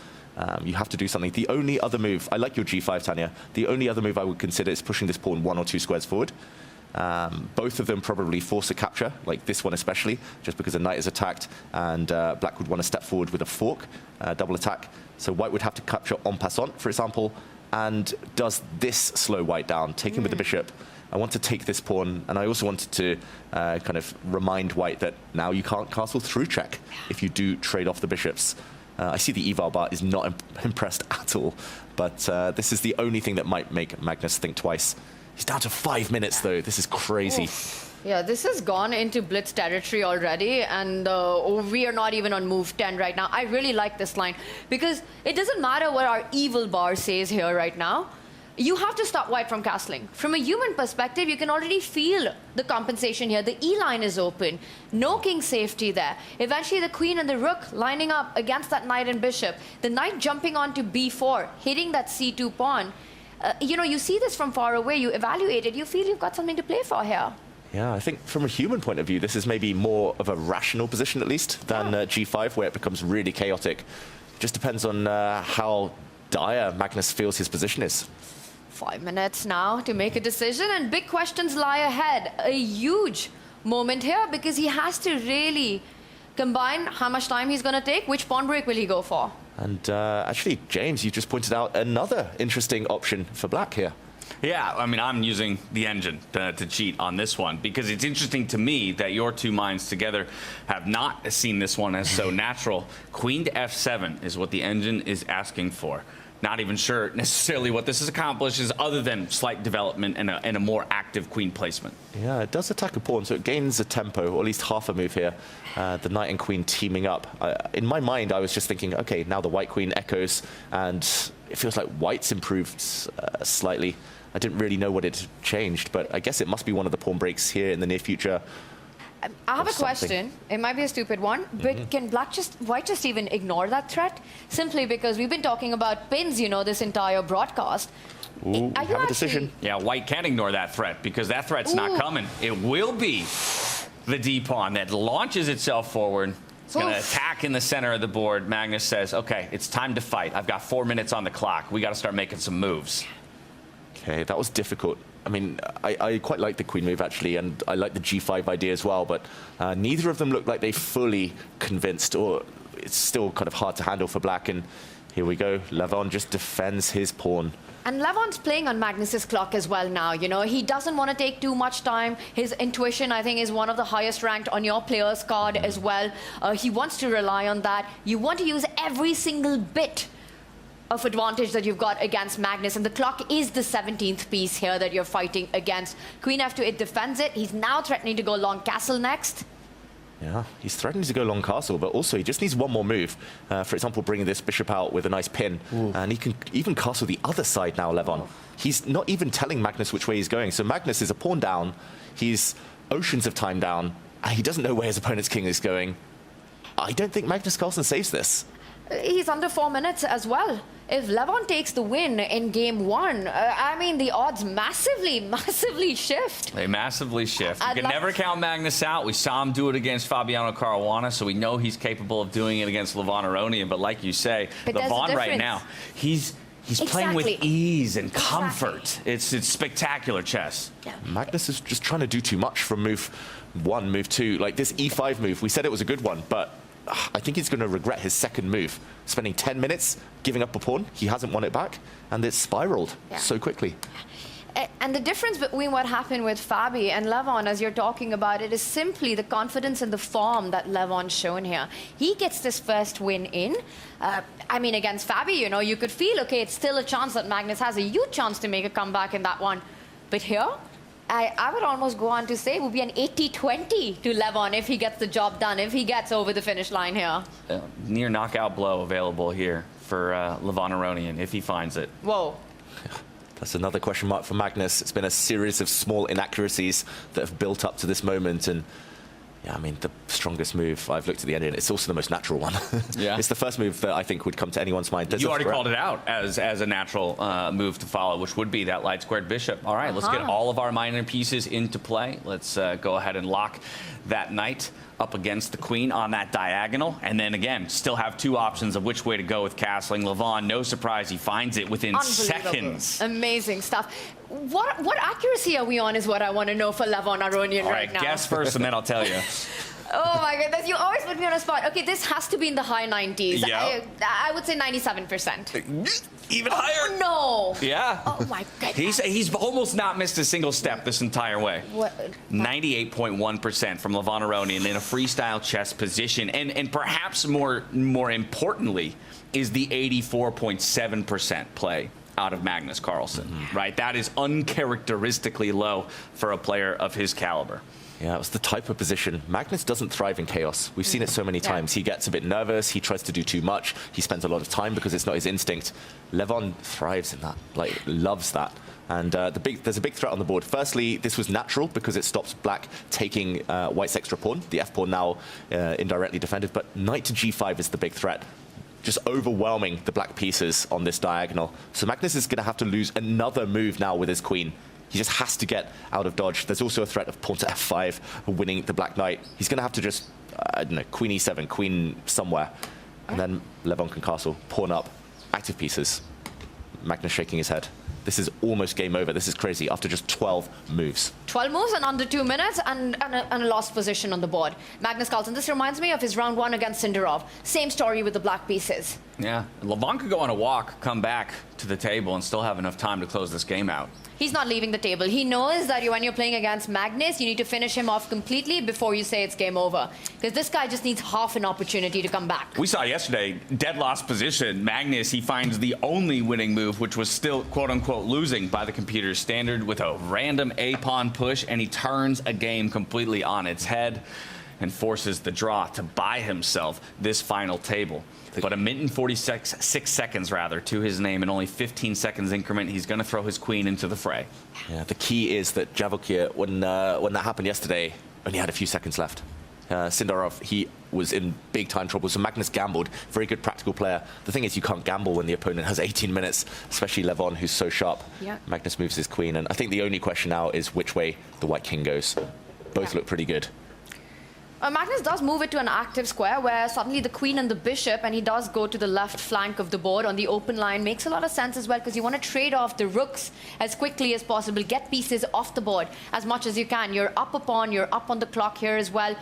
You have to do something. The only other move, I like your g5, Tanya. The only other move I would consider is pushing this pawn 1 or 2 squares forward. Both of them probably force a capture, like this one especially, just because the knight is attacked, and black would want to step forward with a fork, double attack. So white would have to capture en passant, for example, and does this slow white down, take him with the bishop. I want to take this pawn, and I also wanted to kind of remind white that now you can't castle through check if you do trade off the bishops. I see the eval bar is not impressed at all, but this is the only thing that might make Magnus think twice. He's down to 5 minutes, though. This is crazy.
Oof. Yeah, this has gone into blitz territory already, and we are not even on move 10 right now. I really like this line, because it doesn't matter what our evil bar says here right now. You have to stop white from castling. From a human perspective, you can already feel the compensation here. The E line is open. No king safety there. Eventually, the queen and the rook lining up against that knight and bishop. The knight jumping onto b4, hitting that c2 pawn. You see this from far away. You evaluate it. You feel you've got something to play for here.
Yeah, I think from a human point of view, this is maybe more of a rational position, at least, than g5, where it becomes really chaotic. Just depends on how dire Magnus feels his position is.
5 minutes now to make a decision, and big questions lie ahead. A huge moment here because he has to really combine how much time he's going to take, which pawn break will he go for.
And actually, James, you just pointed out another interesting option for black here.
Yeah, I mean, I'm using the engine to cheat on this one because it's interesting to me that your two minds together have not seen this one as so natural. Queen to f7 is what the engine is asking for. Not even sure necessarily what this accomplishes other than slight development and a more active queen placement.
Yeah, it does attack a pawn, so it gains a tempo, or at least half a move here. The knight and queen teaming up. In my mind, I was just thinking, okay, now the white queen echoes, and it feels like white's improved slightly. I didn't really know what it changed, but I guess it must be one of the pawn breaks here in the near future.
I have a question. It might be a stupid one, but can white just even ignore that threat? Simply because we've been talking about pins, you know, this entire broadcast.
Ooh, have a decision.
Yeah, white can't ignore that threat because that threat's not coming. It will be the D pawn that launches itself forward. It's going to attack in the center of the board. Magnus says, okay, it's time to fight. I've got 4 minutes on the clock. We got to start making some moves.
Okay, that was difficult. I mean, I quite like the queen move, actually, and I like the g5 idea as well, but neither of them look like they fully convinced, or it's still kind of hard to handle for black, and here we go. Levon just defends his pawn.
And Levon's playing on Magnus's clock as well now, you know. He doesn't want to take too much time. His intuition, I think, is one of the highest ranked on your player's card as well. He wants to rely on that. You want to use every single bit of advantage that you've got against Magnus, and the clock is the 17th piece here that you're fighting against. Queen f2, it defends it. He's now threatening to go long castle next.
Yeah, he's threatening to go long castle, but also he just needs one more move. For example, bringing this bishop out with a nice pin. And he can even castle the other side now, Levon. He's not even telling Magnus which way he's going. So Magnus is a pawn down. He's oceans of time down. And he doesn't know where his opponent's king is going. I don't think Magnus Carlsen saves this.
He's under 4 minutes as well. If Levon takes the win in game 1, I mean, the odds massively shift.
They massively shift. You can never count Magnus out. We saw him do it against Fabiano Caruana, so we know he's capable of doing it against Levon Aronian. But like you say, Levon right now, he's playing with ease and comfort. It's spectacular chess.
Yeah.
Magnus is just trying to do too much from move 1, move 2. Like this e5 move, we said it was a good one, but I think he's going to regret his second move. Spending 10 minutes giving up a pawn, he hasn't won it back, and it's spiraled so quickly.
And the difference between what happened with Fabi and Levon, as you're talking about it, is simply the confidence and the form that Levon's shown here. He gets this first win in. I mean, against Fabi, you know, you could feel, okay, it's still a chance that Magnus has a huge chance to make a comeback in that one. But here, I would almost go on to say it would be an 80-20 to Levon if he gets the job done, if he gets over the finish line here.
Near knockout blow available here for Levon Aronian if he finds it.
Whoa.
That's another question mark for Magnus. It's been a series of small inaccuracies that have built up to this moment, and yeah, I mean, the strongest move, I've looked at the ending, it's also the most natural one.
Yeah.
It's the first move that I think would come to anyone's mind.
You already called it out as a natural move to follow, which would be that light squared bishop. All right, let's get all of our minor pieces into play. Let's go ahead and lock that knight up against the queen on that diagonal, and then again, still have two options of which way to go with castling. Levon, no surprise, he finds it within seconds.
Amazing stuff. What accuracy are we on is what I want to know for Levon Aronian right now.
Guess first and then I'll tell you.
Oh my goodness, you always put me on a spot. Okay, this has to be in the high 90s.
Yep.
I would say 97%.
Even higher?
No.
Yeah.
Oh my goodness.
He's almost not missed a single step this entire way. 98.1% from Levon Aronian in a freestyle chess position. And perhaps more importantly is the 84.7% play out of Magnus Carlsen, right? That is uncharacteristically low for a player of his caliber.
Yeah, it was the type of position. Magnus doesn't thrive in chaos. We've seen it so many times. He gets a bit nervous. He tries to do too much. He spends a lot of time because it's not his instinct. Levon thrives in that, like, loves that. And there's a big threat on the board. Firstly, this was natural because it stops black taking white's extra pawn. The f-pawn now indirectly defended, but knight to g5 is the big threat. Just overwhelming the black pieces on this diagonal. So Magnus is going to have to lose another move now with his queen. He just has to get out of dodge. There's also a threat of pawn to f5, winning the black knight. He's going to have to just, I don't know, queen e7, queen somewhere. And then Levon can castle, pawn up, active pieces. Magnus shaking his head. This is almost game over. This is crazy after just 12 moves.
12 moves in under 2 minutes and a lost position on the board. Magnus Carlsen, this reminds me of his round 1 against Sindarov. Same story with the black pieces.
Yeah, Levon could go on a walk, come back to the table, and still have enough time to close this game out.
He's not leaving the table. He knows that when you're playing against Magnus, you need to finish him off completely before you say it's game over. Because this guy just needs half an opportunity to come back.
We saw yesterday, dead lost position. Magnus, he finds the only winning move, which was still, quote-unquote, losing by the computer's standard with a random A-pawn push, and he turns a game completely on its head and forces the draw to buy himself this final table. But a minute and 46 seconds rather to his name, in only 15 seconds increment, he's going to throw his queen into the fray.
Yeah, the key is that Javokir, when that happened yesterday, only had a few seconds left. Sindarov, he was in big time trouble, so Magnus gambled. Very good practical player. The thing is, you can't gamble when the opponent has 18 minutes, especially Levon, who's so sharp.
Yeah.
Magnus moves his queen, and I think the only question now is which way the white king goes. Both look pretty good.
Magnus does move it to an active square where suddenly the queen and the bishop, and he does go to the left flank of the board on the open line. Makes a lot of sense as well, because you want to trade off the rooks as quickly as possible, get pieces off the board as much as you can. You're up a pawn, you're up on the clock here as well.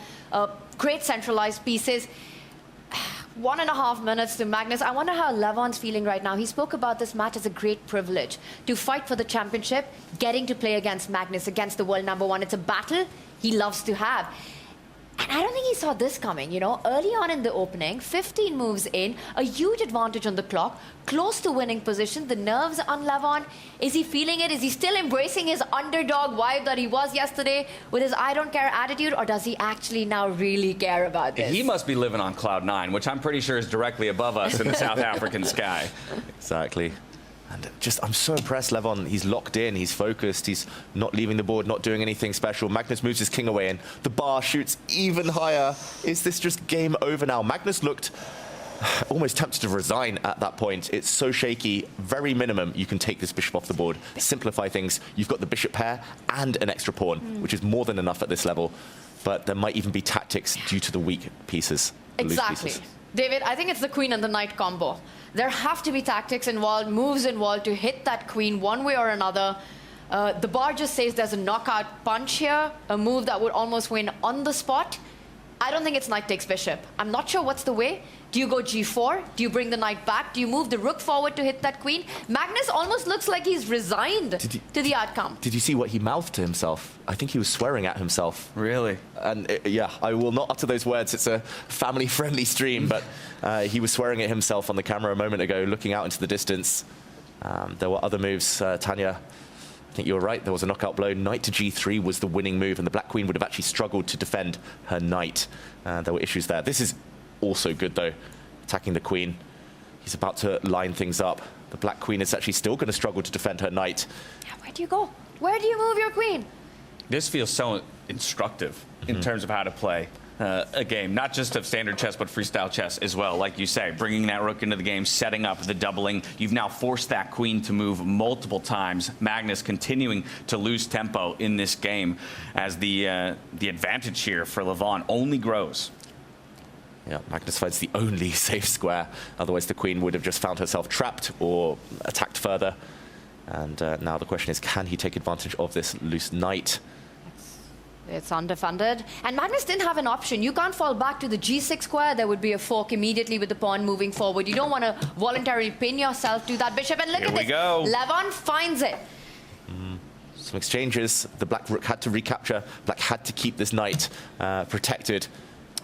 Great centralized pieces. 1.5 minutes to Magnus. I wonder how Levon's feeling right now. He spoke about this match as a great privilege to fight for the championship, getting to play against Magnus, against the world #1. It's a battle he loves to have. And I don't think he saw this coming, you know. Early on in the opening, 15 moves in, a huge advantage on the clock, close to winning position, the nerves on Levon. Is he feeling it? Is he still embracing his underdog vibe that he was yesterday with his I don't care attitude, or does he actually now really care about this?
He must be living on cloud 9, which I'm pretty sure is directly above us in the South African sky.
Exactly. And just, I'm so impressed, Levon. He's locked in, he's focused, he's not leaving the board, not doing anything special. Magnus moves his king away, and the bar shoots even higher. Is this just game over now? Magnus looked almost tempted to resign at that point. It's so shaky. Very minimum, you can take this bishop off the board, simplify things. You've got the bishop pair and an extra pawn, which is more than enough at this level. But there might even be tactics due to the weak pieces.
Exactly.
Loose pieces.
David, I think it's the queen and the knight combo. There have to be tactics involved, moves involved to hit that queen one way or another. The bar just says there's a knockout punch here, a move that would almost win on the spot. I don't think it's knight takes bishop. I'm not sure what's the way. Do you go g4? Do you bring the knight back? Do you move the rook forward to hit that queen? Magnus almost looks like he's resigned to the outcome.
Did you see what he mouthed to himself? I think he was swearing at himself.
Really?
And yeah, I will not utter those words. It's a family-friendly stream, but he was swearing at himself on the camera a moment ago, looking out into the distance. There were other moves. Tanya, I think you were right. There was a knockout blow. Knight to g3 was the winning move, and the black queen would have actually struggled to defend her knight. There were issues there. This is also good, though. Attacking the queen. He's about to line things up. The black queen is actually still going to struggle to defend her knight.
Where do you go? Where do you move your queen?
This feels so instructive in terms of how to play a game, not just of standard chess, but freestyle chess as well. Like you say, bringing that rook into the game, setting up the doubling. You've now forced that queen to move multiple times. Magnus continuing to lose tempo in this game as the advantage here for Levon only grows.
Yeah, Magnus finds the only safe square. Otherwise, the queen would have just found herself trapped or attacked further. And now the question is, can he take advantage of this loose knight?
It's undefended. And Magnus didn't have an option. You can't fall back to the g6 square. There would be a fork immediately with the pawn moving forward. You don't want to voluntarily pin yourself to that bishop. And look at this. Levon finds it.
Some exchanges. The black rook had to recapture. Black had to keep this knight protected.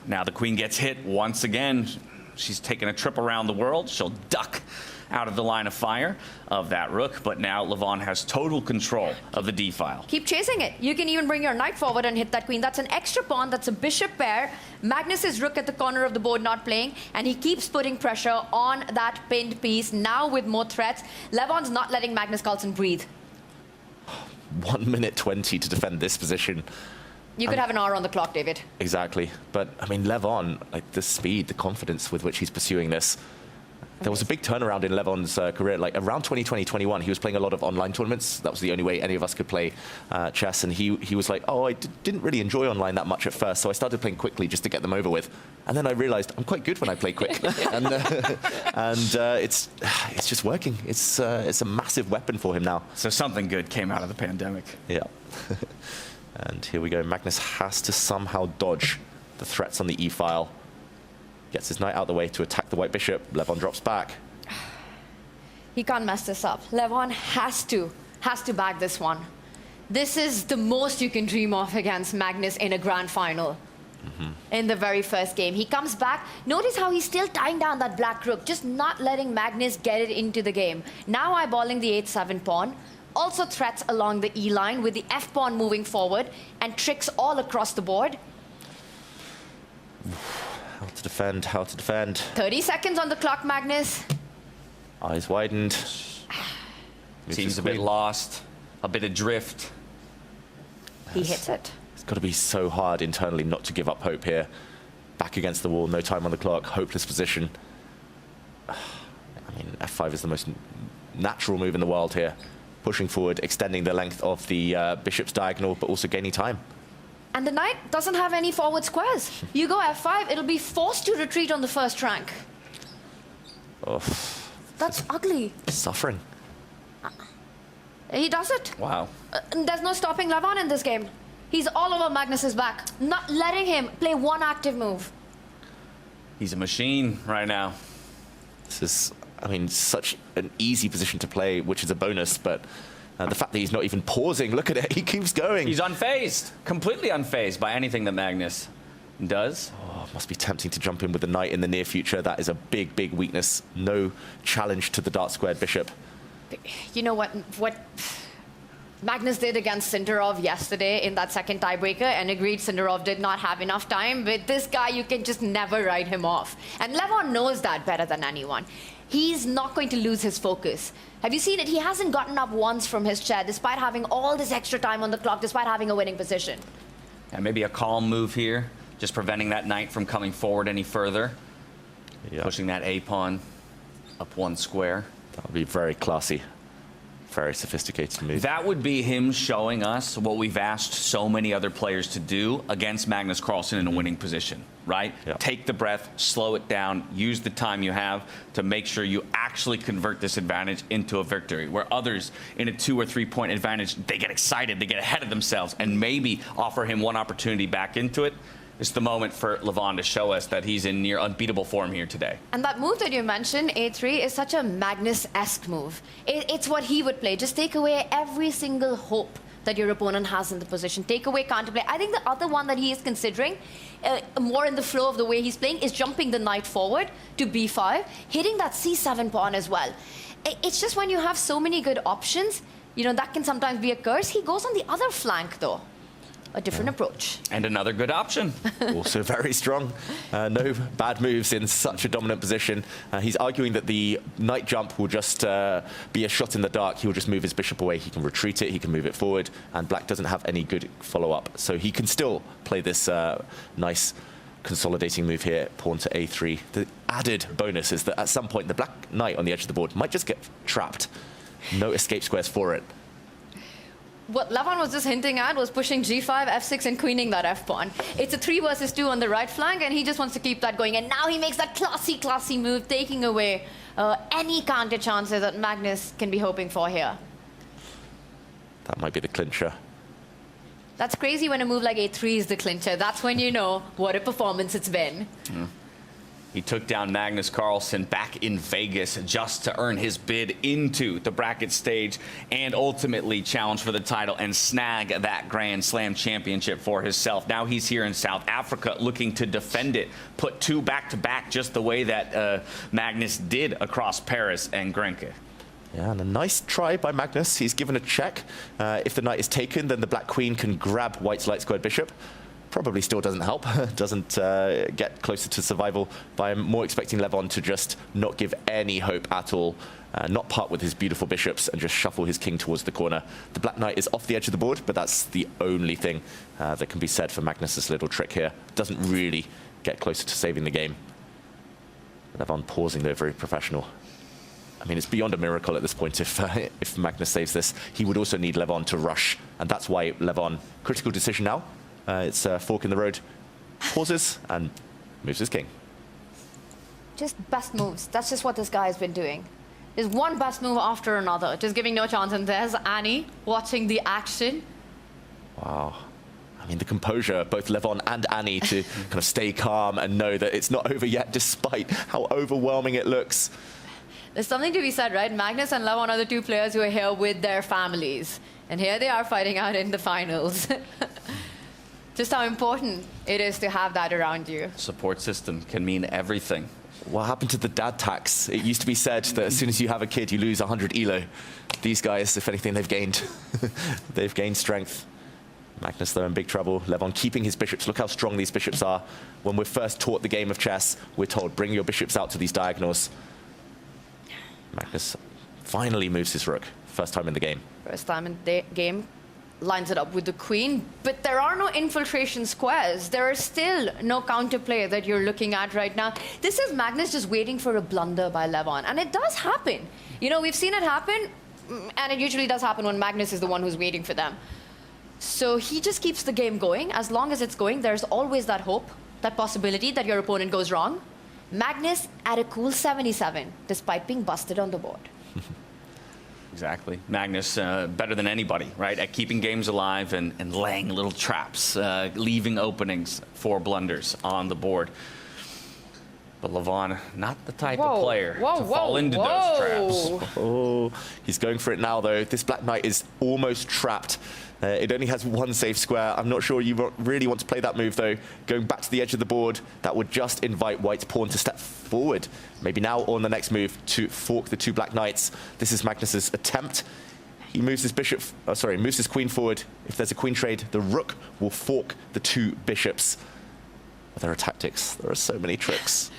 Now the queen gets hit once again. She's taken a trip around the world. She'll duck out of the line of fire of that rook, but now Levon has total control of the d-file.
Keep chasing it. You can even bring your knight forward and hit that queen. That's an extra pawn. That's a bishop pair. Magnus's rook at the corner of the board not playing, and he keeps putting pressure on that pinned piece, now with more threats. Levon's not letting Magnus Carlsen breathe.
1 minute 20 to defend this position.
You could have an hour on the clock, David.
Exactly. But, I mean, Levon, like the speed, the confidence with which he's pursuing this, There was a big turnaround in Levon's career. Like around 2020-21, he was playing a lot of online tournaments. That was the only way any of us could play chess. And he was like, oh, I didn't really enjoy online that much at first, so I started playing quickly just to get them over with. And then I realized I'm quite good when I play quick. and it's just working. It's a massive weapon for him now.
So something good came out of the pandemic.
Yeah. And here we go. Magnus has to somehow dodge the threats on the e-file. Gets his knight out the way to attack the white bishop. Levon drops back.
He can't mess this up. Levon has to bag this one. This is the most you can dream of against Magnus in a grand final. In the very first game. He comes back. Notice how he's still tying down that black rook, just not letting Magnus get it into the game. Now eyeballing the 8-7 pawn. Also threats along the E line with the F pawn moving forward and tricks all across the board.
How to defend, how to defend.
30 seconds on the clock, Magnus.
Eyes widened.
Seems a bit lost, a bit adrift.
He hits it.
It's got to be so hard internally not to give up hope here. Back against the wall, no time on the clock, hopeless position. I mean, F5 is the most natural move in the world here. Pushing forward, extending the length of the bishop's diagonal, but also gaining time.
And the knight doesn't have any forward squares. You go F5, it'll be forced to retreat on the first rank.
Oh,
that's ugly.
Suffering.
He does it.
Wow.
There's no stopping Levon in this game. He's all over Magnus's back, not letting him play one active move.
He's a machine right now.
This is, I mean, such an easy position to play, which is a bonus, but the fact that he's not even pausing, look at it, he keeps going.
He's unfazed, completely unfazed by anything that Magnus does.
Oh, must be tempting to jump in with the knight in the near future. That is a big, big weakness. No challenge to the dark squared bishop.
You know what Magnus did against Sindarov yesterday in that second tiebreaker, and agreed Sindarov did not have enough time. With this guy, you can just never write him off. And Levon knows that better than anyone. He's not going to lose his focus. Have you seen it? He hasn't gotten up once from his chair, despite having all this extra time on the clock, despite having a winning position.
And maybe a calm move here, just preventing that knight from coming forward any further.
Yeah.
Pushing that A-pawn up one square.
That would be very classy. Very sophisticated move.
That would be him showing us what we've asked so many other players to do against Magnus Carlsen in a winning position, right?
Yep.
Take the breath, slow it down, use the time you have to make sure you actually convert this advantage into a victory. Where others in a 2 or 3 point advantage, they get excited, they get ahead of themselves, and maybe offer him one opportunity back into it. It's the moment for Levon to show us that he's in near unbeatable form here today.
And that move that you mentioned, A3, is such a Magnus-esque move. It's what he would play. Just take away every single hope that your opponent has in the position. Take away counterplay. I think the other one that he is considering, more in the flow of the way he's playing, is jumping the knight forward to B5, hitting that C7 pawn as well. It's just when you have so many good options, you know, that can sometimes be a curse. He goes on the other flank, though. A different approach.
And another good option.
Also very strong. No bad moves in such a dominant position. He's arguing that the knight jump will just be a shot in the dark. He'll just move his bishop away. He can retreat it, he can move it forward, and black doesn't have any good follow-up. So he can still play this nice consolidating move here, pawn to A3. The added bonus is that at some point the black knight on the edge of the board might just get trapped. No escape squares for it.
What Levon was just hinting at was pushing G5, F6, and queening that F-pawn. It's a 3 versus 2 on the right flank, and he just wants to keep that going. And now he makes that classy move, taking away any counter chances that Magnus can be hoping for here.
That might be the clincher.
That's crazy when a move like A3 is the clincher. That's when you know what a performance it's been.
He took down Magnus Carlsen back in Vegas just to earn his bid into the bracket stage and ultimately challenge for the title and snag that Grand Slam championship for himself. Now he's here in South Africa looking to defend it, put 2 back-to-back just the way that Magnus did across Paris and Grenke.
Yeah, and a nice try by Magnus. He's given a check. If the knight is taken, then the black queen can grab white's light squared bishop. Probably still doesn't help, doesn't get closer to survival, but I'm more expecting Levon to just not give any hope at all, not part with his beautiful bishops and just shuffle his king towards the corner. The black knight is off the edge of the board, but that's the only thing that can be said for Magnus's little trick here. Doesn't really get closer to saving the game. Levon pausing though, very professional. I mean, it's beyond a miracle at this point if Magnus saves this. He would also need Levon to rush, and that's why Levon, critical decision now. It's a fork in the road, pauses, and moves his king.
Just best moves. That's just what this guy has been doing. There's one best move after another, just giving no chance. And there's Annie watching the action.
Wow. I mean, the composure, both Levon and Annie, to kind of stay calm and know that it's not over yet, despite how overwhelming it looks.
There's something to be said, right? Magnus and Levon are the two players who are here with their families. And here they are fighting out in the finals. Just how important it is to have that around you.
Support system can mean everything.
What happened to the dad tax? It used to be said that as soon as you have a kid, you lose 100 elo. These guys, if anything, they've gained. They've gained strength. Magnus, though, in big trouble. Levon keeping his bishops. Look how strong these bishops are. When we're first taught the game of chess, we're told, bring your bishops out to these diagonals. Magnus finally moves his rook. First time in the game.
First time in the game. Lines it up with the queen, but there are no infiltration squares. There are still no counterplay that you're looking at right now. This is Magnus just waiting for a blunder by Levon, and it does happen. You know, we've seen it happen, and it usually does happen when Magnus is the one who's waiting for them. So he just keeps the game going. As long as it's going, there's always that hope, that possibility that your opponent goes wrong. Magnus at a cool 77, despite being busted on the board.
Exactly. Magnus, better than anybody, right, at keeping games alive and laying little traps, leaving openings for blunders on the board. But Levon, not the type of player to fall into those traps.
Oh, he's going for it now, though. This black knight is almost trapped. It only has one safe square. I'm not sure you really want to play that move, though. Going back to the edge of the board, that would just invite white's pawn to step forward. Maybe now on the next move to fork the two black knights. This is Magnus's attempt. He moves his bishop, moves his queen forward. If there's a queen trade, the rook will fork the two bishops. But there are tactics. There are so many tricks.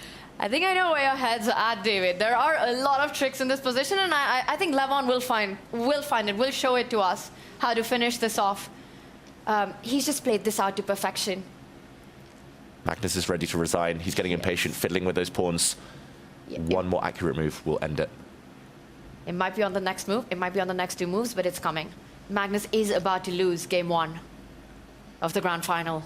I think I know where your head's at, David. There are a lot of tricks in this position, and I think Levon will find it, will show it to us how to finish this off. He's just played this out to perfection.
Magnus is ready to resign. He's getting impatient, fiddling with those pawns. One more accurate move will end it.
It might be on the next move. It might be on the next two moves, but it's coming. Magnus is about to lose game one of the grand final.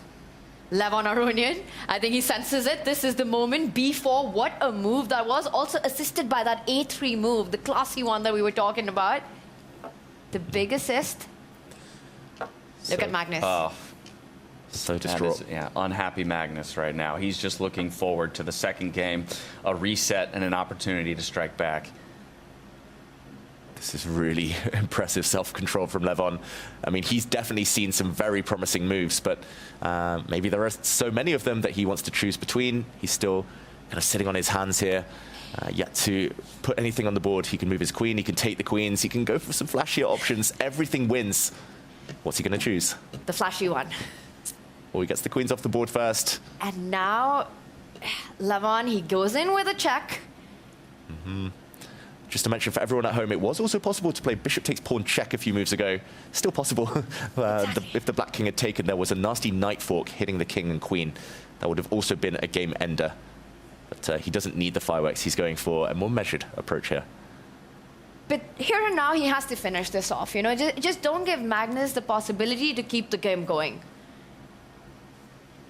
Levon Aronian, I think he senses it. This is the moment. B4, what a move that was. Also assisted by that A3 move, the classy one that we were talking about. The big assist. Look at Magnus.
Oh,
so distraught.
Yeah, unhappy Magnus right now. He's just looking forward to the second game, a reset and an opportunity to strike back.
This is really impressive self-control from Levon. I mean, he's definitely seen some very promising moves, but maybe there are so many of them that he wants to choose between. He's still kind of sitting on his hands here, yet to put anything on the board. He can move his queen, he can take the queens, he can go for some flashier options. Everything wins. What's he going to choose?
The flashy one.
Well, he gets the queens off the board first.
And now, Levon, he goes in with a check.
Just to mention for everyone at home, it was also possible to play bishop takes pawn check a few moves ago. Still possible. If the black king had taken, there was a nasty knight fork hitting the king and queen. That would have also been a game ender. But he doesn't need the fireworks. He's going for a more measured approach here.
But here and now, he has to finish this off. You know, just don't give Magnus the possibility to keep the game going.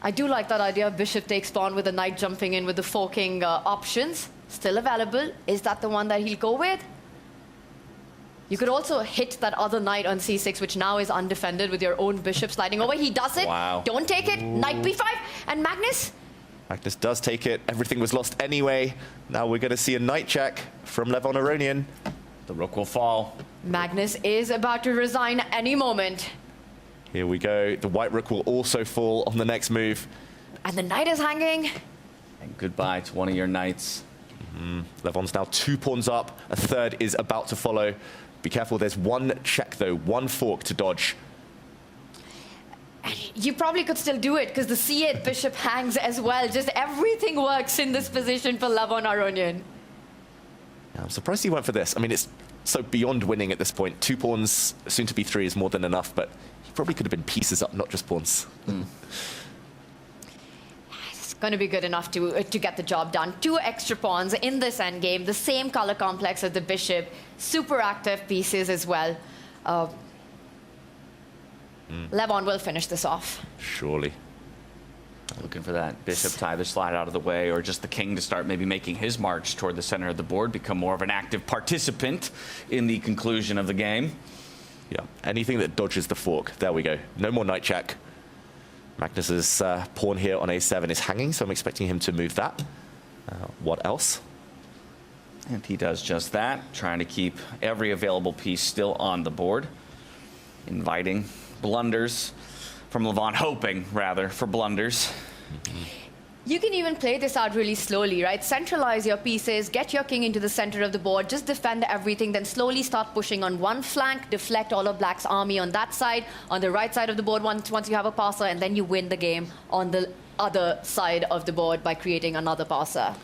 I do like that idea of bishop takes pawn with the knight jumping in with the forking options. Still available. Is that the one that he'll go with? You could also hit that other knight on c6, which now is undefended with your own bishop sliding over. He does it.
Wow.
Don't take it.
Ooh.
Knight b5. And Magnus?
Magnus does take it. Everything was lost anyway. Now we're going to see a knight check from Levon Aronian.
The rook will fall.
Magnus is about to resign any moment.
Here we go. The white rook will also fall on the next move.
And the knight is hanging.
And goodbye to one of your knights.
Levon's now 2 pawns up. A third is about to follow. Be careful, there's one check though, one fork to dodge.
You probably could still do it because the c8 bishop hangs as well. Just everything works in this position for Levon Aronian.
I'm surprised he went for this. I mean, it's so beyond winning at this point. 2 pawns, soon to be 3 is more than enough, but he probably could have been pieces up, not just pawns.
going to be good enough to get the job done. 2 extra pawns in this endgame, the same color complex as the bishop, super active pieces as well. Levon will finish this off.
Surely.
Looking for that bishop to either slide out of the way or just the king to start maybe making his march toward the center of the board, become more of an active participant in the conclusion of the game.
Yeah, anything that dodges the fork. There we go. No more knight check. Magnus's pawn here on a7 is hanging, so I'm expecting him to move that. What else?
And he does just that, trying to keep every available piece still on the board, inviting blunders from Levon, hoping, rather, for blunders.
You can even play this out really slowly, right? Centralize your pieces, get your king into the center of the board, just defend everything, then slowly start pushing on one flank, deflect all of Black's army on that side, on the right side of the board once you have a passer, and then you win the game on the other side of the board by creating another passer.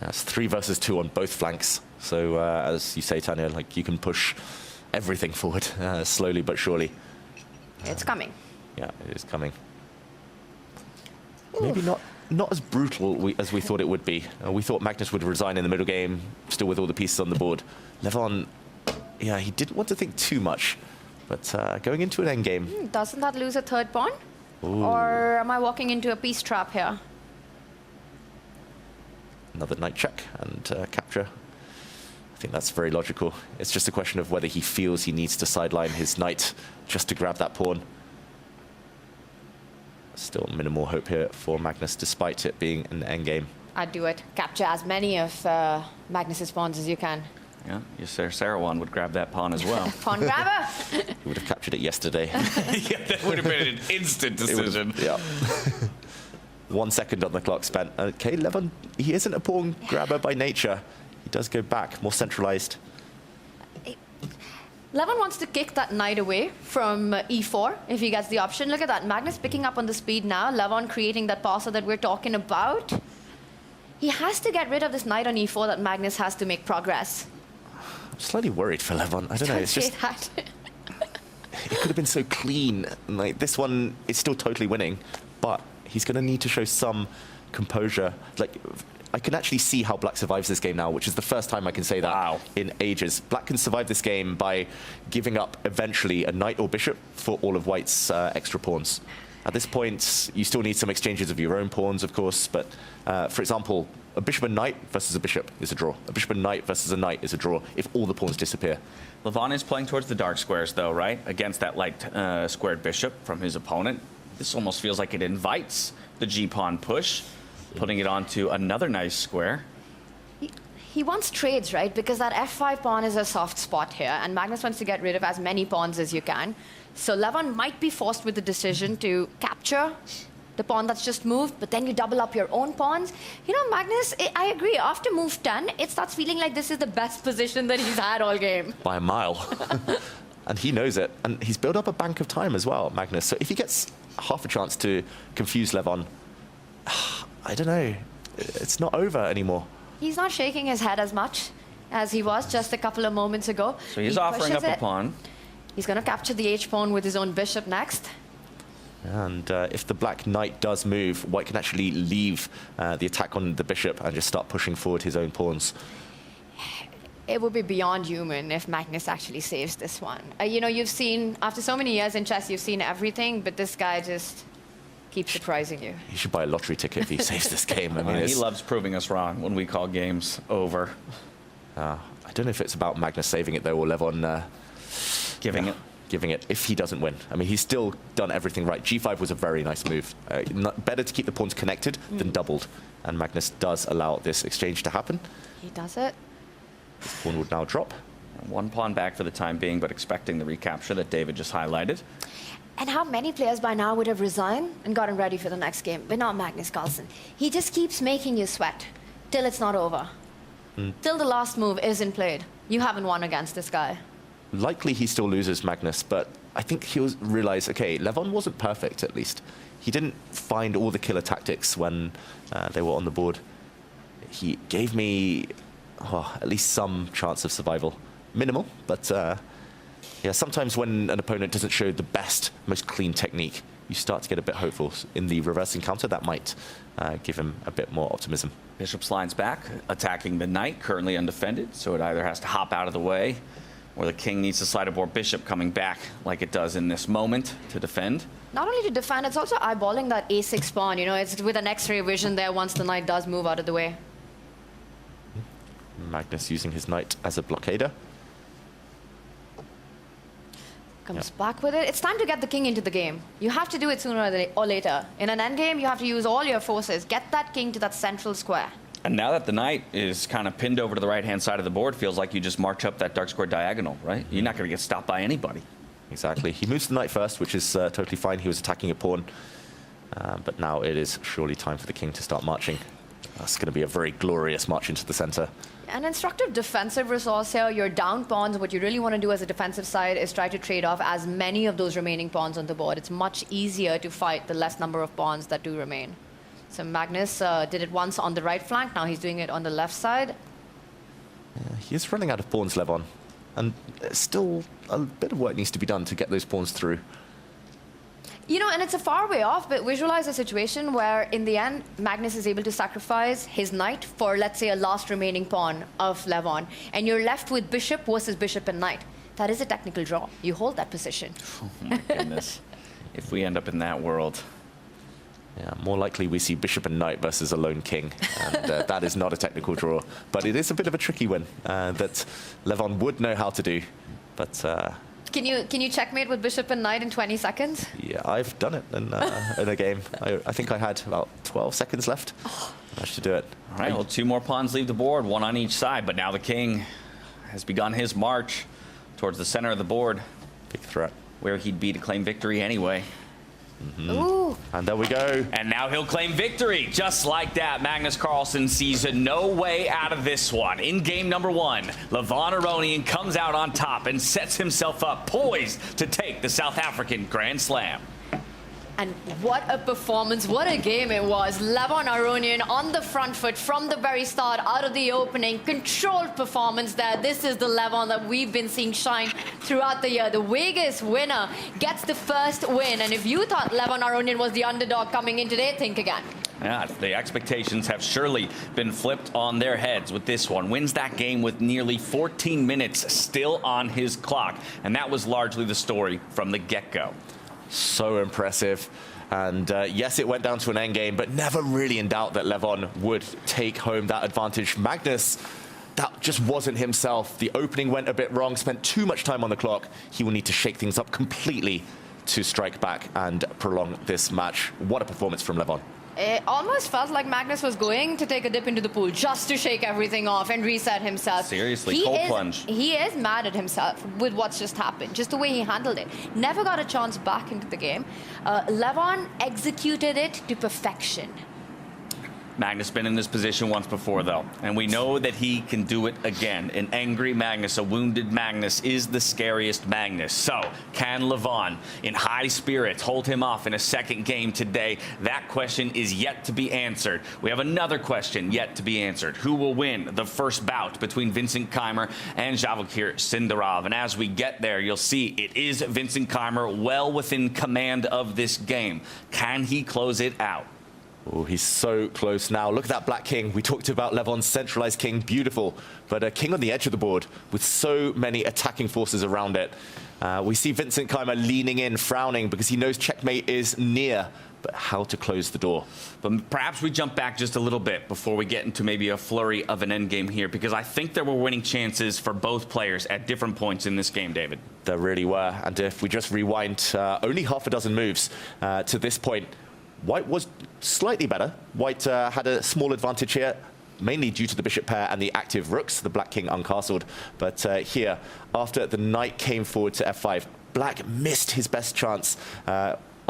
Yeah, it's 3 versus 2 on both flanks. So as you say, Tanya, like you can push everything forward slowly but surely.
It's coming.
Yeah, it is coming. Maybe not as brutal as we thought it would be. We thought Magnus would resign in the middle game, still with all the pieces on the board. Levon, yeah, he didn't want to think too much, but going into an endgame.
Doesn't that lose a third pawn?
Ooh.
Or am I walking into a piece trap here?
Another knight check and capture. I think that's very logical. It's just a question of whether he feels he needs to sideline his knight just to grab that pawn. Still minimal hope here for Magnus, despite it being an endgame.
I'd do it. Capture as many of Magnus's pawns as you can.
Yeah, yes, sir. Sarawan would grab that pawn as well.
Pawn grabber!
He would have captured it yesterday.
Yeah, that would have been an instant decision.
Yeah. 1 second on the clock spent. Okay, Levon, he isn't a pawn grabber by nature. He does go back, more centralized.
Levon wants to kick that knight away from e4 if he gets the option. Look at that. Magnus picking up on the speed now. Levon creating that passer that we're talking about. He has to get rid of this knight on e4 that Magnus has to make progress.
I'm slightly worried for Levon. I don't know. It's just it could have been so clean. Like this one is still totally winning, but he's going to need to show some composure. Like I can actually see how Black survives this game now, which is the first time I can say that in ages. Black can survive this game by giving up eventually a knight or bishop for all of White's extra pawns. At this point, you still need some exchanges of your own pawns, of course, but for example, a bishop and knight versus a bishop is a draw. A bishop and knight versus a knight is a draw if all the pawns disappear.
Levon is playing towards the dark squares, though, right? Against that light squared bishop from his opponent. This almost feels like it invites the g-pawn push, putting it onto another nice square.
He wants trades, right? Because that f5 pawn is a soft spot here, and Magnus wants to get rid of as many pawns as you can. So Levon might be forced with the decision to capture the pawn that's just moved, but then you double up your own pawns. You know, Magnus, I agree. After move 10, it starts feeling like this is the best position that he's had all game.
By a mile. And he knows it. And he's built up a bank of time as well, Magnus. So if he gets half a chance to confuse Levon, I don't know. It's not over anymore.
He's not shaking his head as much as he was just a couple of moments ago.
So he's offering up a pawn.
He's going to capture the h-pawn with his own bishop next.
And if the black knight does move, White can actually leave the attack on the bishop and just start pushing forward his own pawns.
It would be beyond human if Magnus actually saves this one. You know, you've seen, after so many years in chess, you've seen everything, but this guy just keeps surprising you.
He should buy a lottery ticket if he saves this game. I mean,
he loves proving us wrong when we call games over.
I don't know if it's about Magnus saving it, though, or Levon
giving it.
Giving it if he doesn't win. I mean, he's still done everything right. G5 was a very nice move. Better to keep the pawns connected than doubled. And Magnus does allow this exchange to happen.
He does it.
This pawn would now drop.
One pawn back for the time being, but expecting the recapture that David just highlighted.
And how many players by now would have resigned and gotten ready for the next game, but not Magnus Carlsen. He just keeps making you sweat till it's not over. Till the last move isn't played. You haven't won against this guy.
Likely he still loses, Magnus, but I think he'll realize, okay, Levon wasn't perfect, at least. He didn't find all the killer tactics when they were on the board. He gave me at least some chance of survival. Minimal, but yeah, sometimes when an opponent doesn't show the best, most clean technique, you start to get a bit hopeful. In the reverse encounter, that might give him a bit more optimism.
Bishop's lines back, attacking the knight, currently undefended, so it either has to hop out of the way, or the king needs to slide aboard bishop, coming back like it does in this moment to defend.
Not only to defend, it's also eyeballing that a6 pawn. You know, it's with an X-ray vision there once the knight does move out of the way.
Magnus using his knight as a blockader.
Comes back with it. It's time to get the king into the game. You have to do it sooner or later. In an endgame, you have to use all your forces. Get that king to that central square.
And now that the knight is kind of pinned over to the right-hand side of the board, feels like you just march up that dark square diagonal, right? You're not going to get stopped by anybody.
Exactly. He moves the knight first, which is totally fine. He was attacking a pawn. But now it is surely time for the king to start marching. That's going to be a very glorious march into the center.
An instructive defensive resource here. You're down pawns. What you really want to do as a defensive side is try to trade off as many of those remaining pawns on the board. It's much easier to fight the less number of pawns that do remain. So Magnus did it once on the right flank. Now he's doing it on the left side.
He is running out of pawns, Levon. And still a bit of work needs to be done to get those pawns through.
You know, and it's a far way off, but visualize a situation where, in the end, Magnus is able to sacrifice his knight for, let's say, a last remaining pawn of Levon, and you're left with bishop versus bishop and knight. That is a technical draw. You hold that position.
Oh, my goodness. If we end up in that world.
Yeah, more likely we see bishop and knight versus a lone king, and that is not a technical draw. But it is a bit of a tricky one that Levon would know how to do, but...
Can you checkmate with bishop and knight in 20 seconds?
Yeah, I've done it in a game. I think I had about 12 seconds left. Managed to do it.
All right, well, 2 more pawns leave the board, 1 on each side, but now the king has begun his march towards the center of the board.
Big threat.
Where he'd be to claim victory anyway.
Ooh.
And there we go.
And now he'll claim victory. Just like that, Magnus Carlsen sees no way out of this one. In game number 1, Levon Aronian comes out on top and sets himself up poised to take the South African Grand Slam.
And what a performance, what a game it was. Levon Aronian on the front foot from the very start, out of the opening. Controlled performance there. This is the Levon that we've been seeing shine throughout the year. The Vegas winner gets the first win. And if you thought Levon Aronian was the underdog coming in today, think again.
Yeah, the expectations have surely been flipped on their heads with this one. Wins that game with nearly 14 minutes still on his clock. And that was largely the story from the get-go.
So impressive. And yes, it went down to an endgame, but never really in doubt that Levon would take home that advantage. Magnus, that just wasn't himself. The opening went a bit wrong, spent too much time on the clock. He will need to shake things up completely to strike back and prolong this match. What a performance from Levon.
It almost felt like Magnus was going to take a dip into the pool just to shake everything off and reset himself.
Seriously, cold plunge.
He is mad at himself with what's just happened, just the way he handled it. Never got a chance back into the game. Levon executed it to perfection.
Magnus been in this position once before, though, and we know that he can do it again. An angry Magnus, a wounded Magnus, is the scariest Magnus. So, can Levon, in high spirits, hold him off in a second game today? That question is yet to be answered. We have another question yet to be answered. Who will win the first bout between Vincent Keymer and Javalkir Sindarov? And as we get there, you'll see it is Vincent Keymer well within command of this game. Can he close it out?
Oh, he's so close now. Look at that black king. We talked about Levon's centralized king, beautiful. But a king on the edge of the board with so many attacking forces around it. We see Vincent Keymer leaning in, frowning, because he knows checkmate is near. But how to close the door?
But perhaps we jump back just a little bit before we get into maybe a flurry of an endgame here, because I think there were winning chances for both players at different points in this game, David.
There really were. And if we just rewind only half a dozen moves to this point, White was slightly better. White had a small advantage here, mainly due to the bishop pair and the active rooks, the black king uncastled. But here, after the knight came forward to f5, black missed his best chance.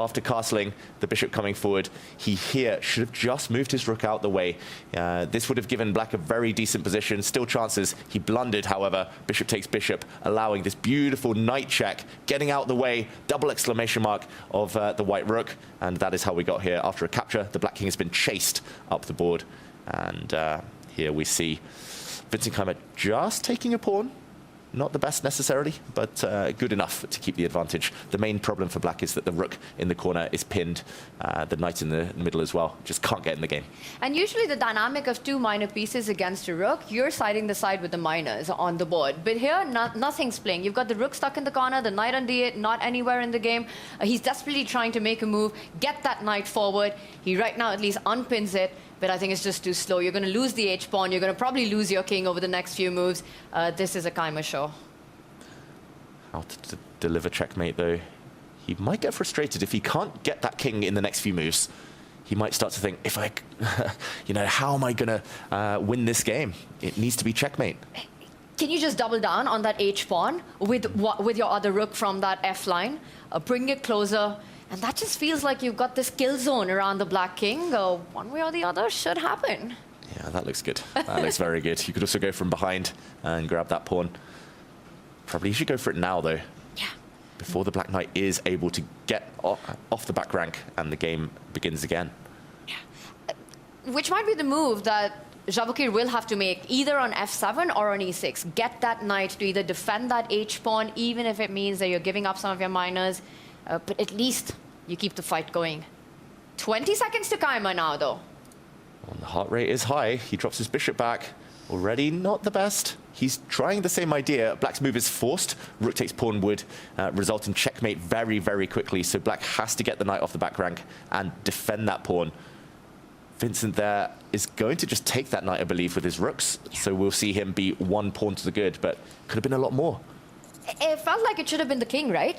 After castling, the bishop coming forward, he here should have just moved his rook out the way. This would have given black a very decent position. Still chances. He blundered, however. Bishop takes bishop, allowing this beautiful knight check, getting out the way, double exclamation mark of the white rook. And that is how we got here. After a capture, the black king has been chased up the board. And here we see Vincent Keymer just taking a pawn. Not the best necessarily, but good enough to keep the advantage. The main problem for black is that the rook in the corner is pinned, the knight in the middle as well. Just can't get in the game.
And usually the dynamic of two minor pieces against a rook, you're siding the side with the minors on the board. But here, nothing's playing. You've got the rook stuck in the corner, the knight on d8, not anywhere in the game. He's desperately trying to make a move, get that knight forward. He right now at least unpins it. But I think it's just too slow. You're going to lose the h-pawn. You're going to probably lose your king over the next few moves. This is a Keimer show.
How to deliver checkmate, though. He might get frustrated if he can't get that king in the next few moves. He might start to think, if I, you know, how am I going to win this game? It needs to be checkmate.
Can you just double down on that h-pawn with your other rook from that f-line? Bring it closer. And that just feels like you've got this kill zone around the black king. One way or the other should happen.
Yeah, that looks good. That looks very good. You could also go from behind and grab that pawn. Probably you should go for it now, though.
Yeah.
Before the black knight is able to get off the back rank and the game begins again.
Yeah. Which might be the move that Jabouquir will have to make, either on f7 or on e6. Get that knight to either defend that h-pawn, even if it means that you're giving up some of your minors. But at least you keep the fight going. 20 seconds to Keimer now, though.
Well, the heart rate is high. He drops his bishop back. Already not the best. He's trying the same idea. Black's move is forced. Rook takes pawn would result in checkmate very, very quickly. So black has to get the knight off the back rank and defend that pawn. Vincent there is going to just take that knight, I believe, with his rooks. So we'll see him be one pawn to the good, but could have been a lot more.
It felt like it should have been the king, right?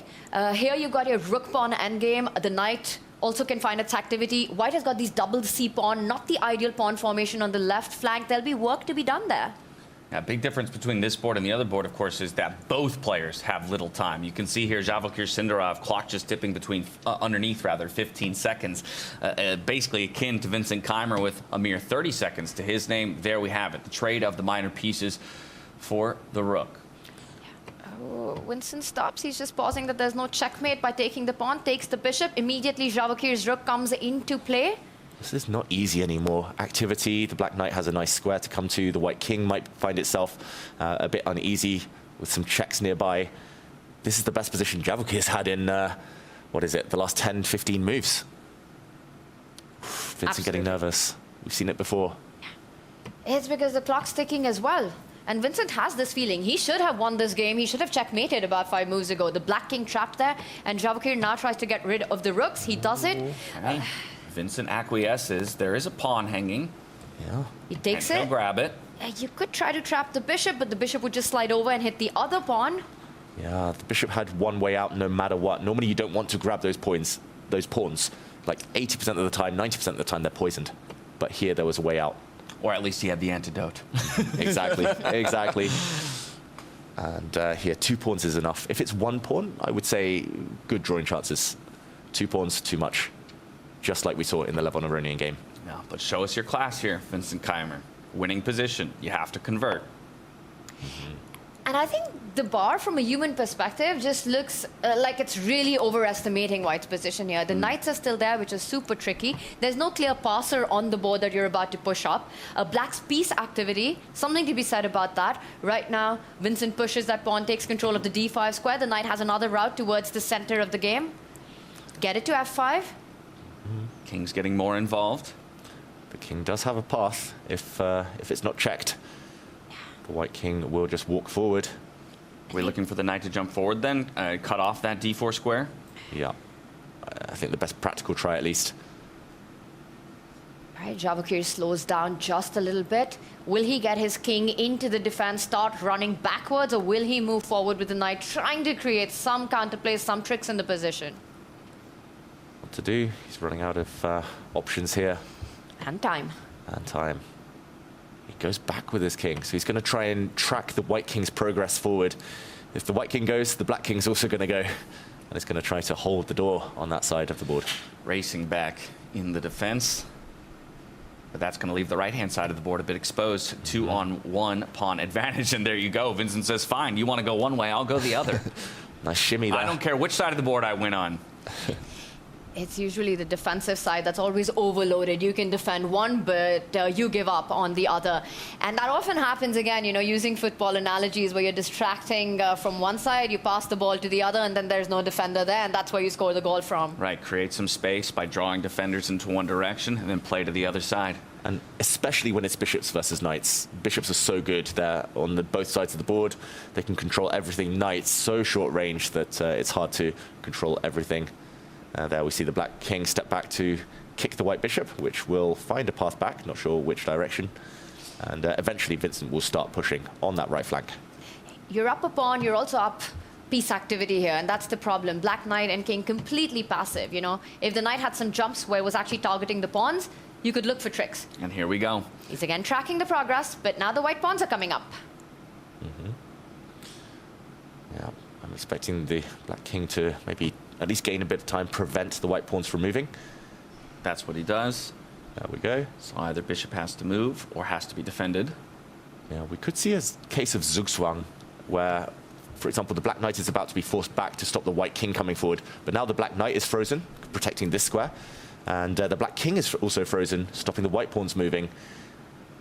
Here you've got your rook pawn endgame. The knight also can find its activity. White has got these double c-pawn, not the ideal pawn formation on the left flank. There'll be work to be done there.
Yeah, big difference between this board and the other board, of course, is that both players have little time. You can see here Jabouquir Sindarov, clock just dipping between, underneath rather, 15 seconds. Basically akin to Vincent Keimer with a mere 30 seconds to his name. There we have it, the trade of the minor pieces for the rook.
Oh, Winston stops. He's just pausing that there's no checkmate by taking the pawn, takes the bishop. Immediately, Jabouquir's rook comes into play.
This is not easy anymore. Activity, the black knight has a nice square to come to. The white king might find itself a bit uneasy with some checks nearby. This is the best position Jabouquir's had in, what is it, the last 10, 15 moves. Vincent
Absolutely.
getting nervous. We've seen it before.
It's because the clock's ticking as well. And Vincent has this feeling. He should have won this game. He should have checkmated about 5 moves ago. The black king trapped there, and Jabouquir now tries to get rid of the rooks. He does it.
Vincent acquiesces. There is a pawn hanging.
Yeah.
He takes
and
it.
He'll grab it.
You could try to trap the bishop, but the bishop would just slide over and hit the other pawn.
Yeah, the bishop had one way out no matter what. Normally you don't want to grab those pawns. Like 80% of the time, 90% of the time, they're poisoned. But here there was a way out.
Or at least he had the antidote.
Exactly, exactly. And here, 2 pawns is enough. If it's 1 pawn, I would say good drawing chances. 2 pawns, too much. Just like we saw in the Levon Aronian game.
Yeah, but show us your class here, Vincent Keimer. Winning position. You have to convert.
And I think the bar from a human perspective just looks like it's really overestimating White's position here. The knights are still there, which is super tricky. There's no clear passer on the board that you're about to push up. Black's piece activity, something to be said about that. Right now, Vincent pushes that pawn, takes control of the d5 square. The knight has another route towards the center of the game. Get it to f5.
King's getting more involved.
The king does have a path if it's not checked. The white king will just walk forward.
We're looking for the knight to jump forward then, cut off that d4 square.
Yeah, I think the best practical try at least.
All right, Jabouquir slows down just a little bit. Will he get his king into the defense, start running backwards, or will he move forward with the knight, trying to create some counterplay, some tricks in the position?
What to do? He's running out of options here.
And time.
And time. He goes back with his king, so he's going to try and track the white king's progress forward. If the white king goes, the black king's also going to go. And it's going to try to hold the door on that side of the board.
Racing back in the defense. But that's going to leave the right-hand side of the board a bit exposed. 2-on-1 pawn advantage, and there you go. Vincent says, fine, you want to go one way, I'll go the other.
Nice shimmy there.
I don't care which side of the board I win on.
It's usually the defensive side that's always overloaded. You can defend one, but you give up on the other. And that often happens, again, you know, using football analogies where you're distracting from one side, you pass the ball to the other, and then there's no defender there, and that's where you score the goal from.
Right, create some space by drawing defenders into one direction and then play to the other side.
And especially when it's bishops versus knights. Bishops are so good. They're on both sides of the board. They can control everything. Knights, so short range that it's hard to control everything. There we see the black king step back to kick the white bishop, which will find a path back, not sure which direction. And eventually Vincent will start pushing on that right flank.
You're up a pawn, you're also up piece activity here, and that's the problem. Black knight and king completely passive, you know. If the knight had some jumps where it was actually targeting the pawns, you could look for tricks.
And here we go.
He's again tracking the progress, but now the white pawns are coming up.
Yeah, I'm expecting the black king to maybe at least gain a bit of time, prevent the white pawns from moving.
That's what he does.
There we go.
So either bishop has to move or has to be defended.
Yeah, we could see a case of Zugzwang where, for example, the black knight is about to be forced back to stop the white king coming forward, but now the black knight is frozen, protecting this square, and the black king is also frozen, stopping the white pawns moving.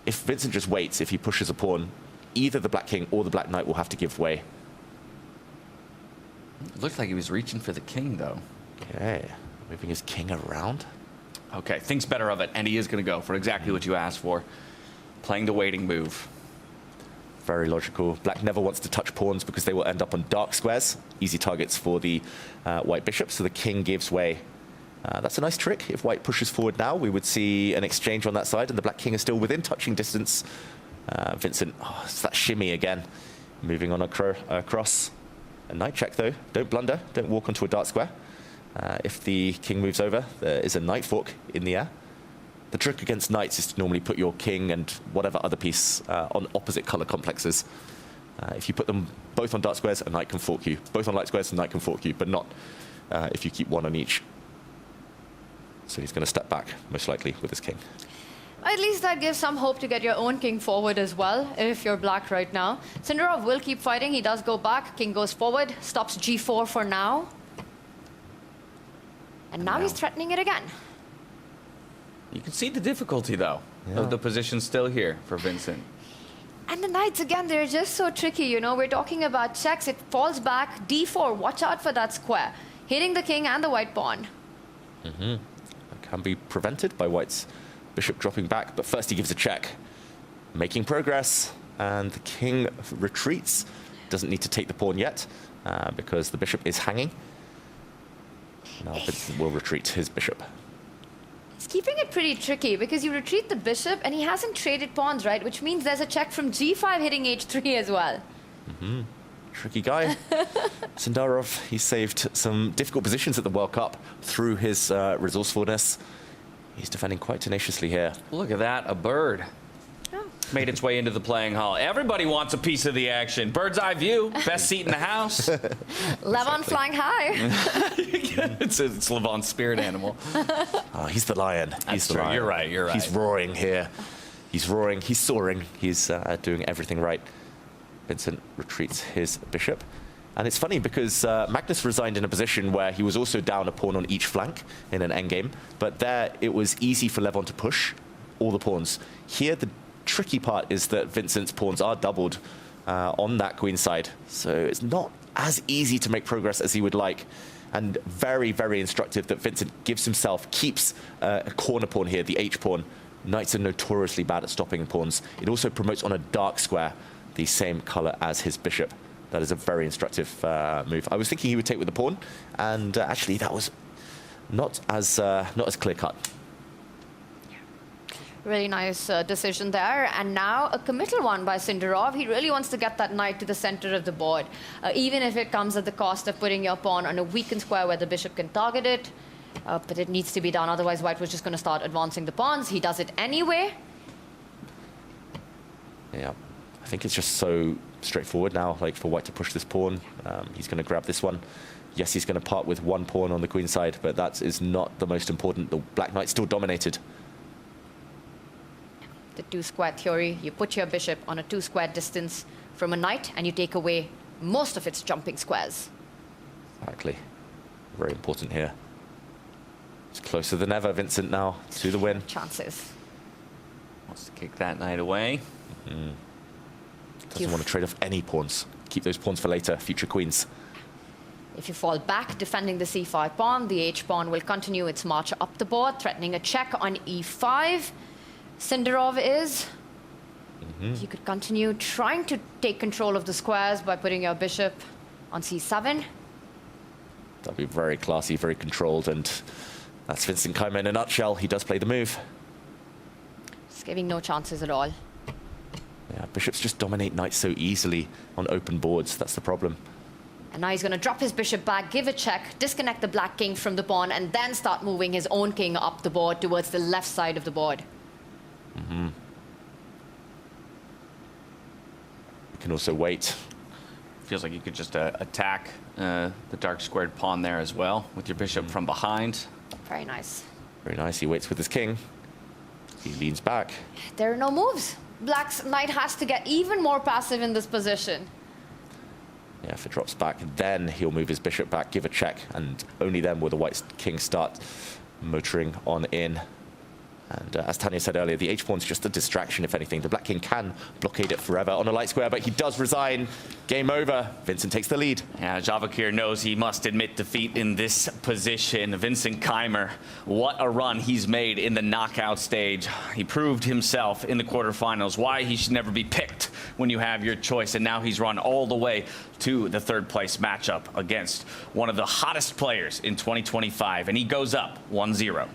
If Vincent just waits, if he pushes a pawn, either the black king or the black knight will have to give way.
It looked like he was reaching for the king, though.
Okay, moving his king around.
Okay, thinks better of it, and he is going to go for exactly what you asked for. Playing the waiting move.
Very logical. Black never wants to touch pawns because they will end up on dark squares. Easy targets for the white bishop, so the king gives way. That's a nice trick. If white pushes forward now, we would see an exchange on that side, and the black king is still within touching distance. Vincent, it's that shimmy again. Moving on across. A knight check, though. Don't blunder. Don't walk onto a dark square. If the king moves over, there is a knight fork in the air. The trick against knights is to normally put your king and whatever other piece on opposite color complexes. If you put them both on dark squares, a knight can fork you. Both on light squares, a knight can fork you, but not if you keep one on each. So he's going to step back, most likely, with his king.
At least that gives some hope to get your own king forward as well, if you're black right now. Sindarov will keep fighting. He does go back. King goes forward, stops g4 for now. And now he's threatening it again.
You can see the difficulty, though, of the position still here for Vincent.
And the knights, again, they're just so tricky, you know. We're talking about checks. It falls back. d4, watch out for that square. Hitting the king and the white pawn.
It can be prevented by white's bishop dropping back, but first he gives a check. Making progress, and the king retreats. Doesn't need to take the pawn yet, because the bishop is hanging. Now Vincent will retreat his bishop.
He's keeping it pretty tricky, because you retreat the bishop, and he hasn't traded pawns, right? Which means there's a check from g5 hitting h3 as well.
Tricky guy. Sindarov, he saved some difficult positions at the World Cup through his resourcefulness. He's defending quite tenaciously here.
Look at that, a bird. Made its way into the playing hall. Everybody wants a piece of the action. Bird's eye view, best seat in the house.
Levon flying high.
It's Levon's spirit animal.
Oh, he's the lion. He's the lion.
You're right, you're right.
He's roaring here. He's roaring, he's soaring. He's doing everything right. Vincent retreats his bishop. And it's funny because Magnus resigned in a position where he was also down a pawn on each flank in an endgame. But there, it was easy for Levon to push all the pawns. Here, the tricky part is that Vincent's pawns are doubled on that queen side. So it's not as easy to make progress as he would like. And very, very instructive that Vincent gives himself, keeps a corner pawn here, the H pawn. Knights are notoriously bad at stopping pawns. It also promotes on a dark square the same color as his bishop. That is a very instructive move. I was thinking he would take with the pawn, and actually that was not as clear-cut.
Really nice decision there. And now a committal one by Sindarov. He really wants to get that knight to the center of the board, even if it comes at the cost of putting your pawn on a weakened square where the bishop can target it. But it needs to be done, otherwise white was just going to start advancing the pawns. He does it anyway.
Yeah, I think it's just so straightforward now, like for white to push this pawn. He's going to grab this one. Yes, he's going to part with one pawn on the queen side, but that is not the most important. The black knight's still dominated.
The two-square theory. You put your bishop on a two-square distance from a knight, and you take away most of its jumping squares.
Exactly. Very important here. It's closer than ever, Vincent, now to the win.
Chances.
Wants to kick that knight away.
Doesn't want to trade off any pawns. Keep those pawns for later, future queens.
If you fall back defending the c5 pawn, the h pawn will continue its march up the board, threatening a check on e5. Sindarov is. You could continue trying to take control of the squares by putting your bishop on c7.
That'd be very classy, very controlled, and that's Vincent Keimer in a nutshell. He does play the move.
Just giving no chances at all.
Yeah, bishops just dominate knights so easily on open boards. That's the problem.
And now he's going to drop his bishop back, give a check, disconnect the black king from the pawn, and then start moving his own king up the board towards the left side of the board.
You can also wait.
Feels like you could just attack the dark squared pawn there as well with your bishop from behind.
Very nice.
Very nice. He waits with his king. He leans back.
There are no moves. Black's knight has to get even more passive in this position.
Yeah, if it drops back, then he'll move his bishop back, give a check, and only then will the white king start motoring on in. And as Tanya said earlier, the h-pawn's just a distraction, if anything. The black king can blockade it forever on a light square, but he does resign. Game over. Vincent takes the lead.
Yeah, Javakir knows he must admit defeat in this position. Vincent Keimer, what a run he's made in the knockout stage. He proved himself in the quarterfinals, why he should never be picked when you have your choice. And now he's run all the way to the third place matchup against one of the hottest players in 2025. And he goes up 1-0.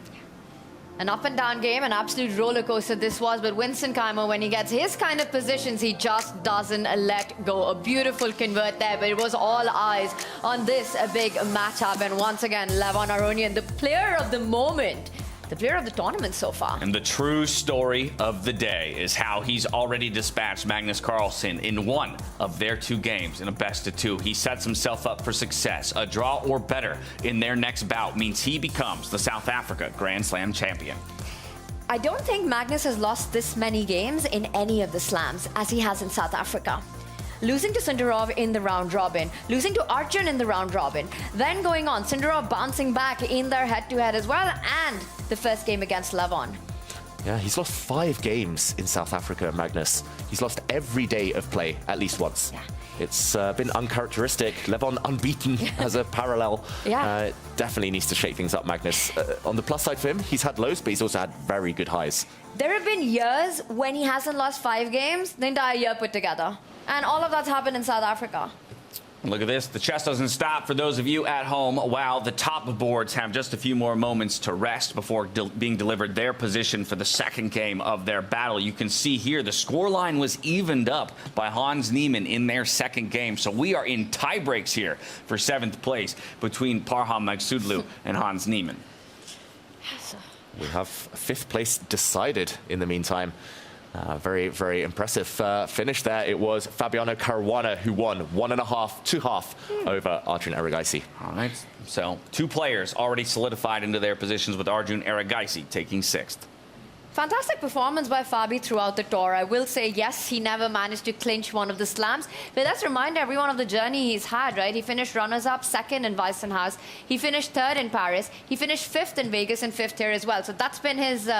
An up and down game, an absolute roller coaster this was, but Vincent Keimer, when he gets his kind of positions, he just doesn't let go. A beautiful convert there, but it was all eyes on this big matchup. And once again, Levon Aronian, the player of the moment, the player of the tournament so far.
And the true story of the day is how he's already dispatched Magnus Carlsen in one of their 2 games in a best-of-2. He sets himself up for success. A draw or better in their next bout means he becomes the South Africa Grand Slam champion.
I don't think Magnus has lost this many games in any of the slams as he has in South Africa. Losing to Sindarov in the round robin, losing to Arjun in the round robin, then going on, Sindarov bouncing back in their head-to-head as well, and the first game against Levon.
Yeah, he's lost 5 games in South Africa, Magnus. He's lost every day of play at least once.
Yeah.
It's been uncharacteristic. Levon unbeaten as a parallel.
Yeah.
Definitely needs to shake things up, Magnus. On the plus side for him, he's had lows, but he's also had very good highs.
There have been years when he hasn't lost 5 games, the entire year put together. And all of that's happened in South Africa.
Look at this. The chess doesn't stop for those of you at home. Wow, the top boards have just a few more moments to rest before being delivered their position for the second game of their battle. You can see here the scoreline was evened up by Hans Niemann in their second game. So we are in tie breaks here for 7th place between Parham Magsudlu and Hans Niemann.
We have 5th place decided in the meantime. Very, very impressive finish there. It was Fabiano Caruana who won 1.5, 2.5 over Arjun Erigaisi.
All right, so 2 players already solidified into their positions with Arjun Erigaisi taking 6th.
Fantastic performance by Fabi throughout the tour. I will say, yes, he never managed to clinch one of the slams, but let's remind everyone of the journey he's had, right? He finished runners-up, 2nd in Weissenhaus. He finished 3rd in Paris. He finished 5th in Vegas and 5th here as well. So that's been his,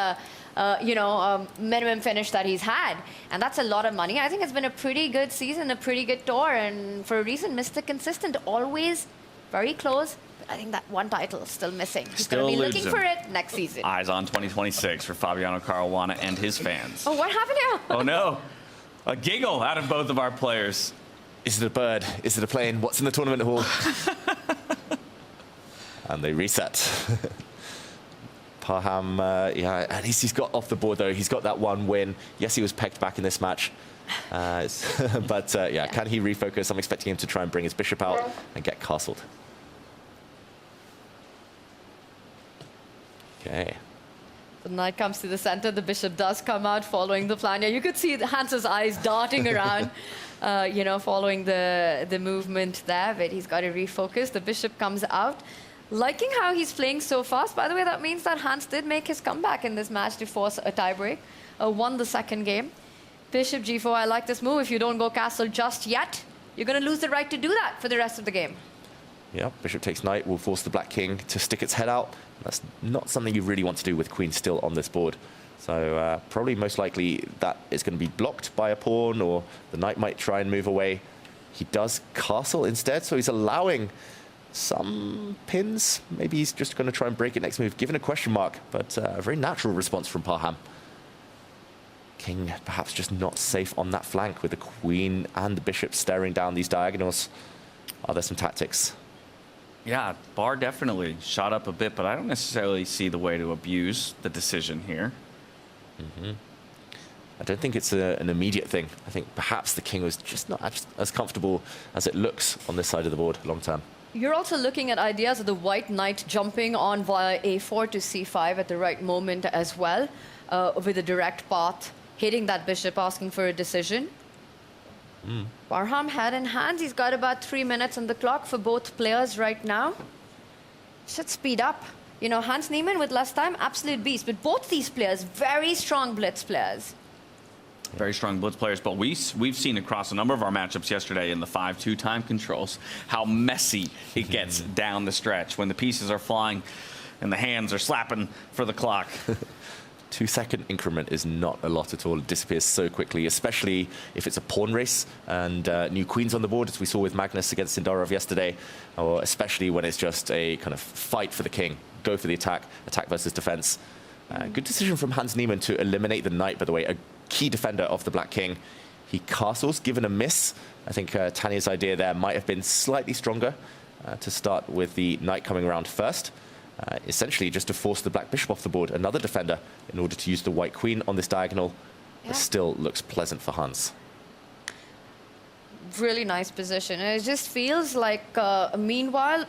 minimum finish that he's had. And that's a lot of money. I think it's been a pretty good season, a pretty good tour. And for a reason, Mr. Consistent, always very close. I think that one title is still missing. He's going to be looking for it next season.
Eyes on 2026 for Fabiano Caruana and his fans.
Oh, what happened here?
Oh, no. A giggle out of both of our players.
Is it a bird? Is it a plane? What's in the tournament hall? And they reset. Parham, yeah, at least he's got off the board, though. He's got that 1 win. Yes, he was pegged back in this match. But, yeah, can he refocus? I'm expecting him to try and bring his bishop out and get castled. Okay.
The knight comes to the center. The bishop does come out following the plan. Yeah, you could see Hans's eyes darting around, following the movement there. But he's got to refocus. The bishop comes out. Liking how he's playing so fast. By the way, that means that Hans did make his comeback in this match to force a tiebreak. Won the second game. Bishop g4, I like this move. If you don't go castle just yet, you're going to lose the right to do that for the rest of the game.
Yeah, bishop takes knight will force the black king to stick its head out. That's not something you really want to do with queen still on this board. So probably most likely that is going to be blocked by a pawn, or the knight might try and move away. He does castle instead, so he's allowing some pins. Maybe he's just going to try and break it next move, given a question mark, but a very natural response from Parham. King perhaps just not safe on that flank with the queen and the bishop staring down these diagonals. Are there some tactics?
Yeah, bar definitely shot up a bit, but I don't necessarily see the way to abuse the decision here.
I don't think it's an immediate thing. I think perhaps the king was just not as comfortable as it looks on this side of the board long term.
You're also looking at ideas of the white knight jumping on via a4 to c5 at the right moment as well, with a direct path, hitting that bishop, asking for a decision. Parham head in hand. He's got about 3 minutes on the clock for both players right now. Should speed up. You know, Hans Niemann with less time, absolute beast. But both these players, very strong blitz players.
Very strong blitz players, but we've seen across a number of our matchups yesterday in the 5-2 time controls how messy it gets down the stretch when the pieces are flying and the hands are slapping for the clock.
2-second increment is not a lot at all. It disappears so quickly, especially if it's a pawn race and new queens on the board, as we saw with Magnus against Sindarov yesterday, or especially when it's just a kind of fight for the king. Go for the attack versus defense. Good decision from Hans Niemann to eliminate the knight, by the way, a key defender of the black king. He castles, given a miss. I think Tanya's idea there might have been slightly stronger to start with the knight coming around first. Essentially just to force the black bishop off the board, another defender, in order to use the white queen on this diagonal. It still looks pleasant for Hans.
Really nice position. And it just feels like, meanwhile,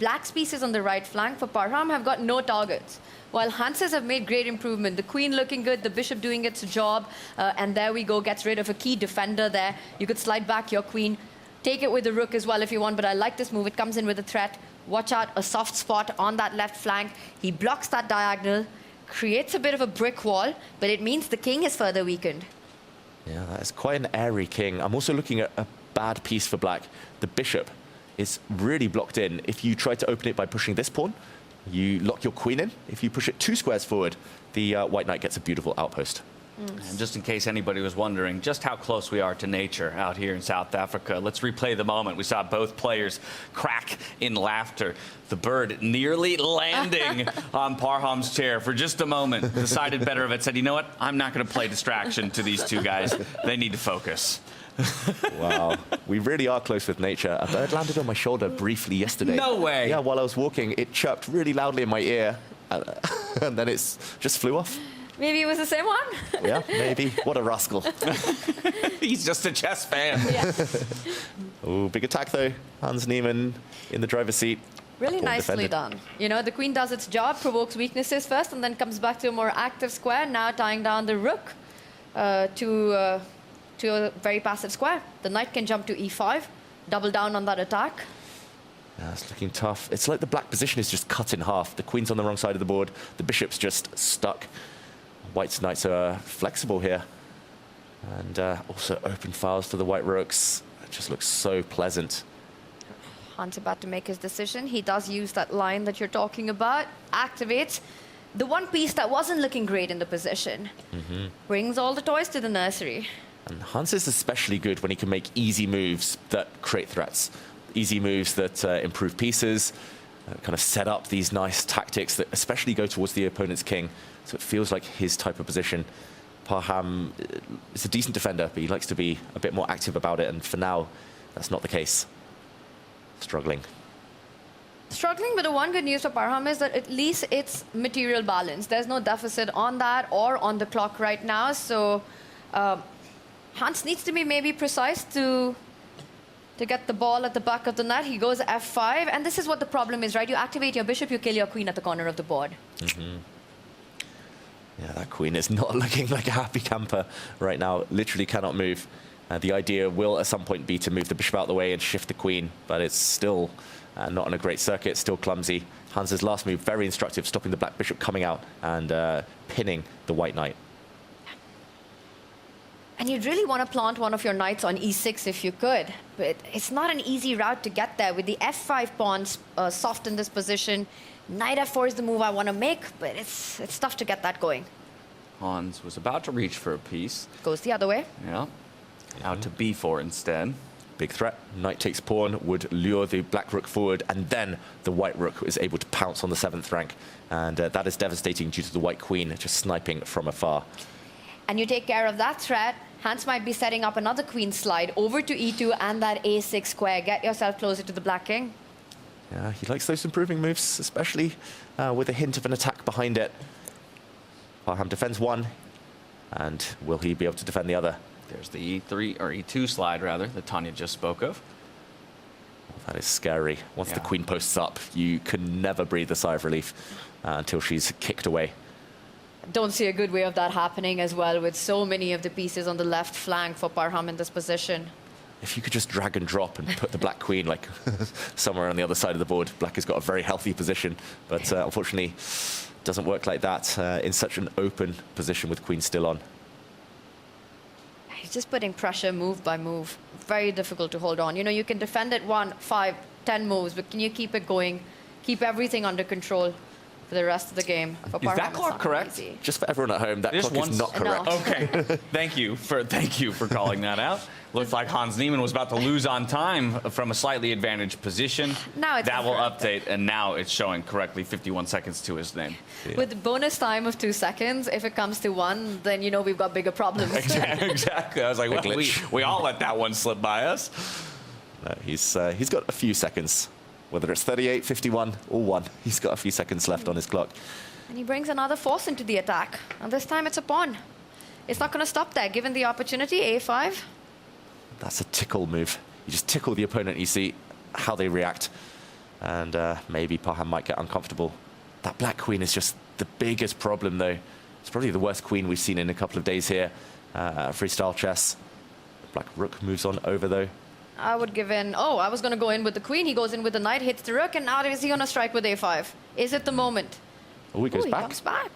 black's pieces on the right flank for Parham have got no targets. While Hans's have made great improvement. The queen looking good, the bishop doing its job, and there we go, gets rid of a key defender there. You could slide back your queen, take it with the rook as well if you want, but I like this move. It comes in with a threat. Watch out, a soft spot on that left flank. He blocks that diagonal, creates a bit of a brick wall, but it means the king is further weakened.
Yeah, that is quite an airy king. I'm also looking at a bad piece for black. The bishop is really blocked in. If you try to open it by pushing this pawn, you lock your queen in. If you push it 2 squares forward, the white knight gets a beautiful outpost.
And just in case anybody was wondering just how close we are to nature out here in South Africa, let's replay the moment. We saw both players crack in laughter. The bird nearly landing on Parham's chair for just a moment. Decided better of it, said, you know what? I'm not going to play distraction to these two guys. They need to focus.
Wow, we really are close with nature. A bird landed on my shoulder briefly yesterday.
No way.
Yeah, while I was walking, it chirped really loudly in my ear, and then it just flew off.
Maybe it was the same one?
Yeah, maybe. What a rascal.
He's just a chess fan.
Yeah.
Oh, big attack though. Hans Niemann in the driver's seat.
Really nicely done. You know, the queen does its job, provokes weaknesses first, and then comes back to a more active square, now tying down the rook to a very passive square. The knight can jump to e5, double down on that attack.
Yeah, it's looking tough. It's like the black position is just cut in half. The queen's on the wrong side of the board. The bishop's just stuck. White's knights are flexible here. And also open files to the white rooks. It just looks so pleasant.
Hans about to make his decision. He does use that line that you're talking about. Activates the one piece that wasn't looking great in the position. Brings all the toys to the nursery.
And Hans is especially good when he can make easy moves that create threats. Easy moves that improve pieces, kind of set up these nice tactics that especially go towards the opponent's king. So it feels like his type of position. Parham is a decent defender, but he likes to be a bit more active about it. And for now, that's not the case. Struggling.
But the one good news for Parham is that at least it's material balance. There's no deficit on that or on the clock right now. So Hans needs to be maybe precise to get the ball at the back of the net. He goes f5, and this is what the problem is, right? You activate your bishop, you kill your queen at the corner of the board.
Yeah, that queen is not looking like a happy camper right now. Literally cannot move. The idea will at some point be to move the bishop out of the way and shift the queen, but it's still not on a great circuit, still clumsy. Hans's last move, very instructive, stopping the black bishop coming out and pinning the white knight.
And you'd really want to plant one of your knights on e6 if you could. But it's not an easy route to get there. With the f5 pawns soft in this position, knight f4 is the move I want to make, but it's tough to get that going.
Hans was about to reach for a piece.
Goes the other way.
Yeah. Out to b4 instead.
Big threat. Knight takes pawn would lure the black rook forward, and then the white rook is able to pounce on the 7th rank. And that is devastating due to the white queen just sniping from afar.
And you take care of that threat, Hans might be setting up another queen slide over to e2 and that a6 square. Get yourself closer to the black king.
Yeah, he likes those improving moves, especially with a hint of an attack behind it. Parham defends one, and will he be able to defend the other?
There's the e3, or e2 slide, rather, that Tanya just spoke of.
That is scary. Once the queen posts up, you can never breathe a sigh of relief until she's kicked away.
Don't see a good way of that happening as well, with so many of the pieces on the left flank for Parham in this position.
If you could just drag and drop and put the black queen like somewhere on the other side of the board, black has got a very healthy position, but unfortunately doesn't work like that in such an open position with queen still on.
He's just putting pressure move by move. Very difficult to hold on. You know, you can defend it 1, 5, 10 moves, but can you keep it going? Keep everything under control for the rest of the game. For
Is that clock correct?
Easy.
Just for everyone at home, that clock is not correct.
Okay, thank you for calling that out. Looks like Hans Niemann was about to lose on time from a slightly advantaged position.
Now it's
that will update, and now it's showing correctly 51 seconds to his name.
Yeah. With the bonus time of 2 seconds, if it comes to 1, then you know we've got bigger problems.
Exactly. I was like, well, we all let that one slip by us.
No, he's got a few seconds. Whether it's 38, 51, or 1, he's got a few seconds left on his clock.
And he brings another force into the attack. And this time it's a pawn. It's not going to stop there. Given the opportunity, a5.
That's a tickle move. You just tickle the opponent, you see how they react. And maybe Parham might get uncomfortable. That black queen is just the biggest problem, though. It's probably the worst queen we've seen in a couple of days here. Freestyle chess. Black rook moves on over, though.
I would give in. Oh, I was going to go in with the queen. He goes in with the knight, hits the rook, and now is he going to strike with a5? Is it the moment?
Oh, he goes back.
He comes back.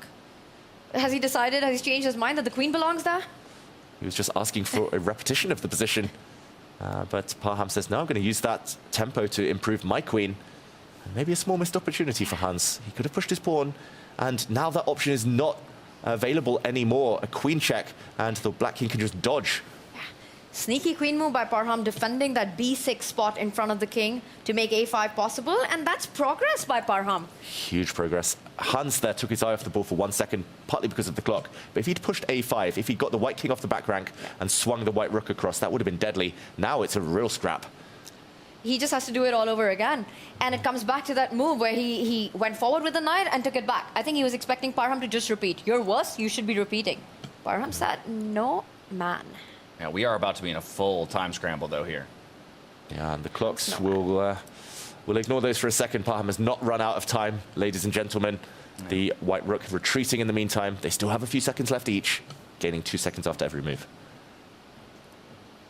Has he decided, has he changed his mind that the queen belongs there?
He was just asking for a repetition of the position. But Parham says, no, I'm going to use that tempo to improve my queen. And maybe a small missed opportunity for Hans. He could have pushed his pawn, and now that option is not available anymore. A queen check, and the black king can just dodge.
Sneaky queen move by Parham, defending that b6 spot in front of the king to make a5 possible, and that's progress by Parham.
Huge progress. Hans there took his eye off the ball for 1 second, partly because of the clock. But if he'd pushed a5, if he'd got the white king off the back rank and swung the white rook across, that would have been deadly. Now it's a real scrap.
He just has to do it all over again. And it comes back to that move where he went forward with the knight and took it back. I think he was expecting Parham to just repeat. You're worse, you should be repeating. Parham said, no, man.
Yeah, we are about to be in a full time scramble, though, here.
Yeah, and the clocks will ignore those for a second. Parham has not run out of time, ladies and gentlemen. Yeah. The white rook retreating in the meantime. They still have a few seconds left each, gaining 2 seconds after every move.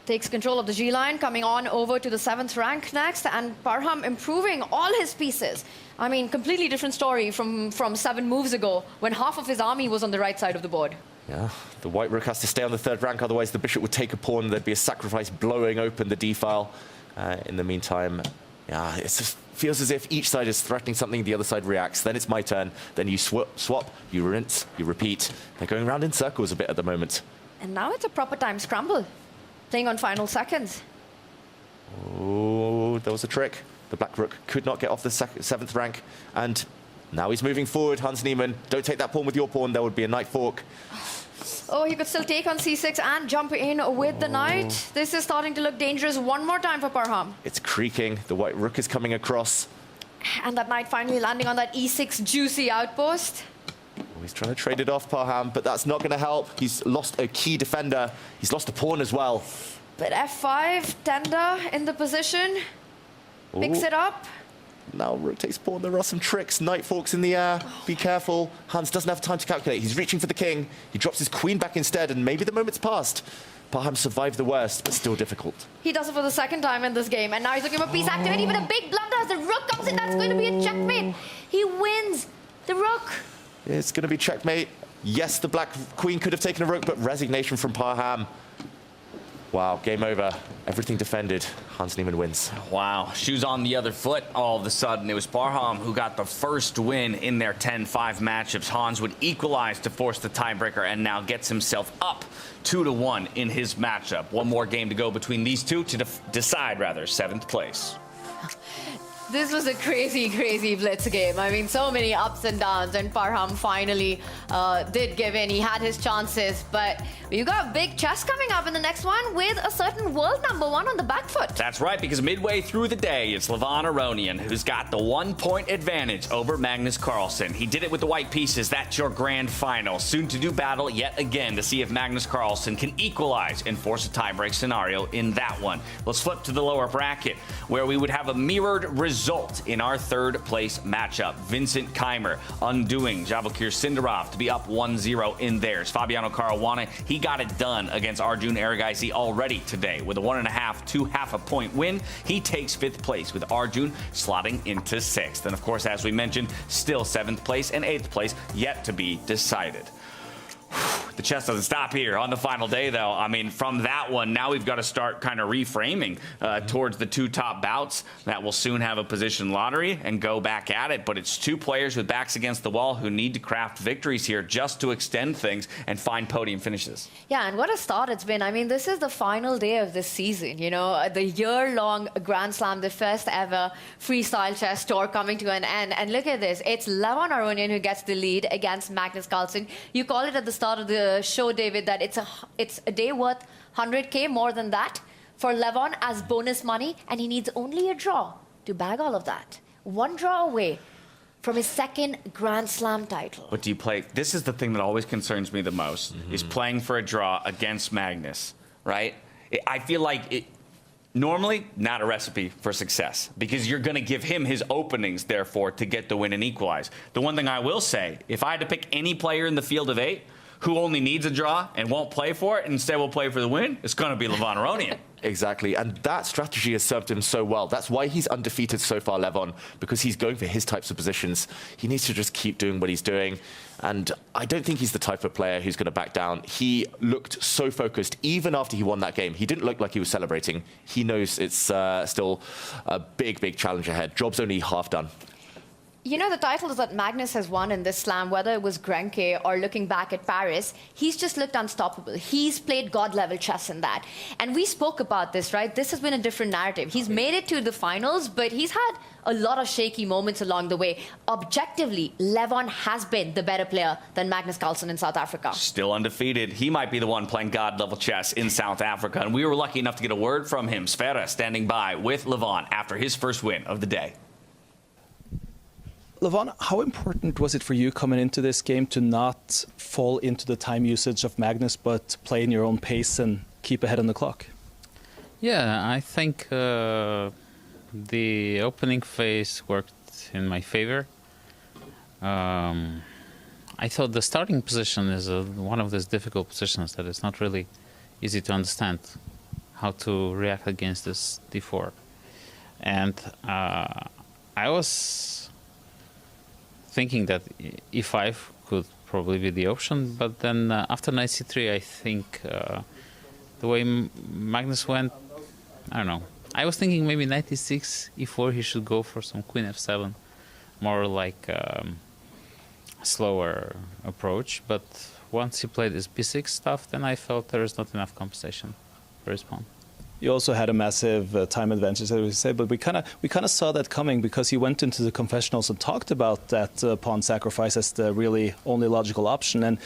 Takes control of the G line, coming on over to the 7th rank next, and Parham improving all his pieces. I mean, completely different story from 7 moves ago, when half of his army was on the right side of the board.
Yeah, the white rook has to stay on the 3rd rank, otherwise the bishop would take a pawn. There'd be a sacrifice blowing open the d-file. In the meantime, yeah, it just feels as if each side is threatening something, the other side reacts. Then it's my turn. Then you swap, you rinse, you repeat. They're going around in circles a bit at the moment.
And now it's a proper time scramble, playing on final seconds.
Oh, there was a trick. The black rook could not get off the 7th rank, and now he's moving forward. Hans Niemann, don't take that pawn with your pawn. There would be a knight fork.
Oh, he could still take on c6 and jump in with the knight. This is starting to look dangerous one more time for Parham.
It's creaking. The white rook is coming across.
And that knight finally landing on that e6 juicy outpost.
Oh, he's trying to trade it off, Parham, but that's not going to help. He's lost a key defender. He's lost a pawn as well.
But f5, tender in the position. Picks it up.
Now rook takes pawn. There are some tricks. Knight forks in the air. Be careful. Hans doesn't have time to calculate. He's reaching for the king. He drops his queen back instead, and maybe the moment's passed. Parham survived the worst, but still difficult.
He does it for the 2nd time in this game, and now he's looking for piece activity, but a big blunder as the rook comes in. That's going to be a checkmate. He wins the rook.
It's going to be checkmate. Yes, the black queen could have taken a rook, but resignation from Parham. Wow, game over. Everything defended. Hans Niemann wins.
Wow. Shoes on the other foot all of a sudden. It was Barham who got the first win in their 10-5 matchups. Hans would equalize to force the tiebreaker and now gets himself up 2-1 in his matchup. One more game to go between these two to decide, 7th place.
This was a crazy, crazy blitz game. I mean, so many ups and downs, and Parham finally did give in. He had his chances, but you got big chess coming up in the next one with a certain world #1 on the back foot.
That's right, because midway through the day, it's Levon Aronian who's got the 1-point advantage over Magnus Carlsen. He did it with the white pieces. That's your grand final. Soon to do battle yet again to see if Magnus Carlsen can equalize and force a tiebreak scenario in that one. Let's flip to the lower bracket, where we would have a mirrored result in our 3rd place matchup. Vincent Keimer undoing Javokir Sindarov to be up 1-0 in theirs. Fabiano Caruana, he got it done against Arjun Erigaisi already today with a 1.5 to half a point win. He takes 5th place with Arjun slotting into 6th. And of course, as we mentioned, still 7th place and 8th place yet to be decided. The chess doesn't stop here on the final day, though. I mean, from that one, now we've got to start kind of reframing towards the 2 top bouts that will soon have a position lottery and go back at it. But it's 2 players with backs against the wall who need to craft victories here just to extend things and find podium finishes.
Yeah, and what a start it's been. I mean, this is the final day of this season, you know, the year-long Grand Slam, the first ever freestyle chess tour coming to an end. And look at this. It's Levon Aronian who gets the lead against Magnus Carlsen. You call it at the start of the show, David, that it's a day worth 100K, more than that, for Levon as bonus money, and he needs only a draw to bag all of that. 1 draw away from his 2nd Grand Slam title.
But do you play? This is the thing that always concerns me the most, is playing for a draw against Magnus, right? I feel like normally not a recipe for success, because you're going to give him his openings, therefore, to get the win and equalize. The one thing I will say, if I had to pick any player in the field of 8 who only needs a draw and won't play for it and instead will play for the win, it's going to be Levon Aronian.
Exactly, and that strategy has served him so well. That's why he's undefeated so far, Levon, because he's going for his types of positions. He needs to just keep doing what he's doing, and I don't think he's the type of player who's going to back down. He looked so focused, even after he won that game. He didn't look like he was celebrating. He knows it's still a big, big challenge ahead. Job's only half done.
You know, the titles that Magnus has won in this slam, whether it was Grenke or looking back at Paris, he's just looked unstoppable. He's played God-level chess in that. And we spoke about this, right? This has been a different narrative. He's made it to the finals, but he's had a lot of shaky moments along the way. Objectively, Levon has been the better player than Magnus Carlsen in South Africa.
Still undefeated. He might be the one playing God-level chess in South Africa. And we were lucky enough to get a word from him. Sfera standing by with Levon after his first win of the day.
Levon, how important was it for you coming into this game to not fall into the time usage of Magnus, but play in your own pace and keep ahead on the clock?
Yeah, I think the opening phase worked in my favor. I thought the starting position is one of those difficult positions that is not really easy to understand how to react against this d4. And I was thinking that e5 could probably be the option, but then after knight c3, I think the way Magnus went, I don't know. I was thinking maybe knight e6, e4, he should go for some queen f7, more like a slower approach. But once he played his b6 stuff, then I felt there is not enough compensation for his pawn.
You also had a massive time advantage, as we say, but we kind of saw that coming because he went into the confessionals and talked about that pawn sacrifice as the really only logical option. And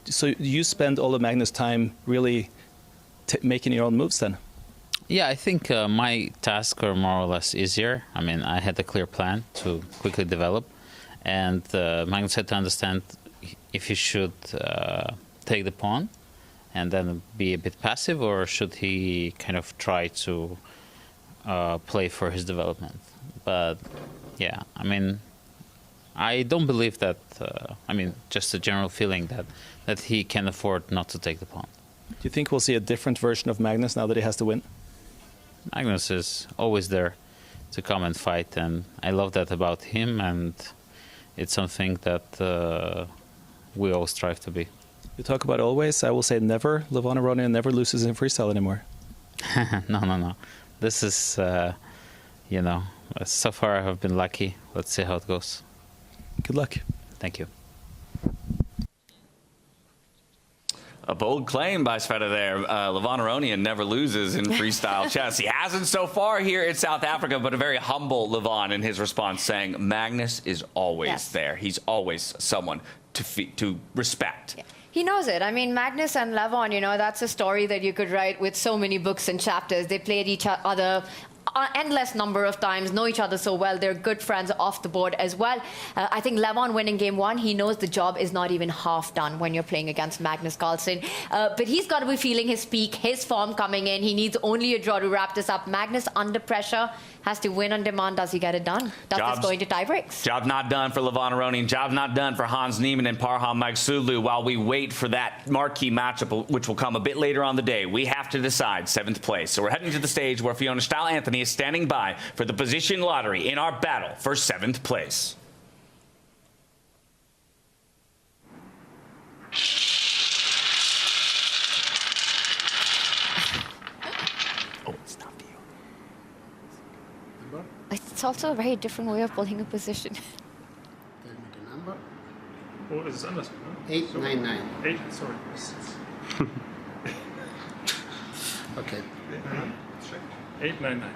so you spend all of Magnus' time really making your own moves then?
Yeah, I think my tasks are more or less easier. I mean, I had a clear plan to quickly develop, and Magnus had to understand if he should take the pawn and then be a bit passive, or should he kind of try to play for his development. But yeah, I mean, I don't believe that, I mean, just a general feeling that he can afford not to take the pawn.
Do you think we'll see a different version of Magnus now that he has to win?
Magnus is always there to come and fight, and I love that about him, and it's something that we all strive to be.
You talk about always. I will say never. Levon Aronian never loses in freestyle anymore.
No. This is, you know, so far I have been lucky. Let's see how it goes.
Good luck.
Thank you.
A bold claim by Sveta there. Levon Aronian never loses in freestyle chess. He hasn't so far here in South Africa, but a very humble Levon in his response, saying Magnus is always there. He's always someone to respect.
Yeah. He knows it. I mean, Magnus and Levon, you know, that's a story that you could write with so many books and chapters. They played each other endless number of times, know each other so well. They're good friends off the board as well. I think Levon winning game one, he knows the job is not even half done when you're playing against Magnus Carlsen. But he's got to be feeling his peak, his form coming in. He needs only a draw to wrap this up. Magnus under pressure has to win on demand. Does he get it done? Does this go into tiebreaks?
Job not done for Levon Aronian. Job not done for Hans Niemann and Parham Magsudlu. While we wait for that marquee matchup, which will come a bit later on the day, we have to decide 7th place. So we're heading to the stage where Fiona Stahl-Anthony is standing by for the position lottery in our battle for 7th place.
It's also a very different way of pulling a position.
Tell me the number.
Oh, es ist anders.
899.
8, sorry.
Okay.
899.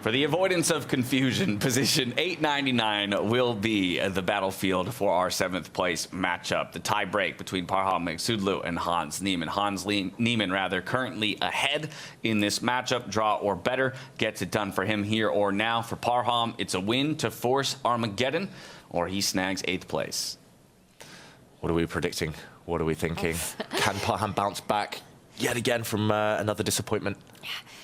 For the avoidance of confusion, position 899 will be the battlefield for our 7th place matchup. The tie break between Parham Magsudlu and Hans Niemann. Hans Niemann, currently ahead in this matchup. Draw or better gets it done for him here or now. For Parham, it's a win to force Armageddon, or he snags 8th place.
What are we predicting? What are we thinking? Can Parham bounce back yet again from another disappointment?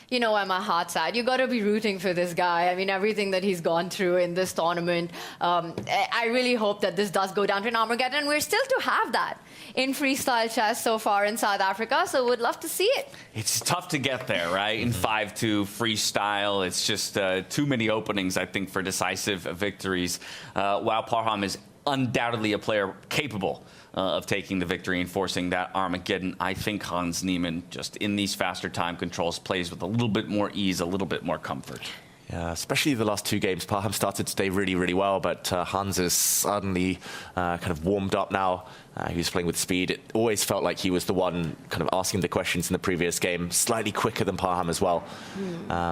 You know where my heart's at. You got to be rooting for this guy. I mean, everything that he's gone through in this tournament. I really hope that this does go down to an Armageddon. We're still to have that in freestyle chess so far in South Africa, so would love to see it.
It's tough to get there, right? In 5-2 freestyle, it's just too many openings, I think, for decisive victories. While Parham is undoubtedly a player capable of taking the victory and forcing that Armageddon, I think Hans Niemann, just in these faster time controls, plays with a little bit more ease, a little bit more comfort.
Yeah, especially the last 2 games. Parham started today really, really well, but Hans is suddenly kind of warmed up now. He was playing with speed. It always felt like he was the one kind of asking the questions in the previous game, slightly quicker than Parham as well.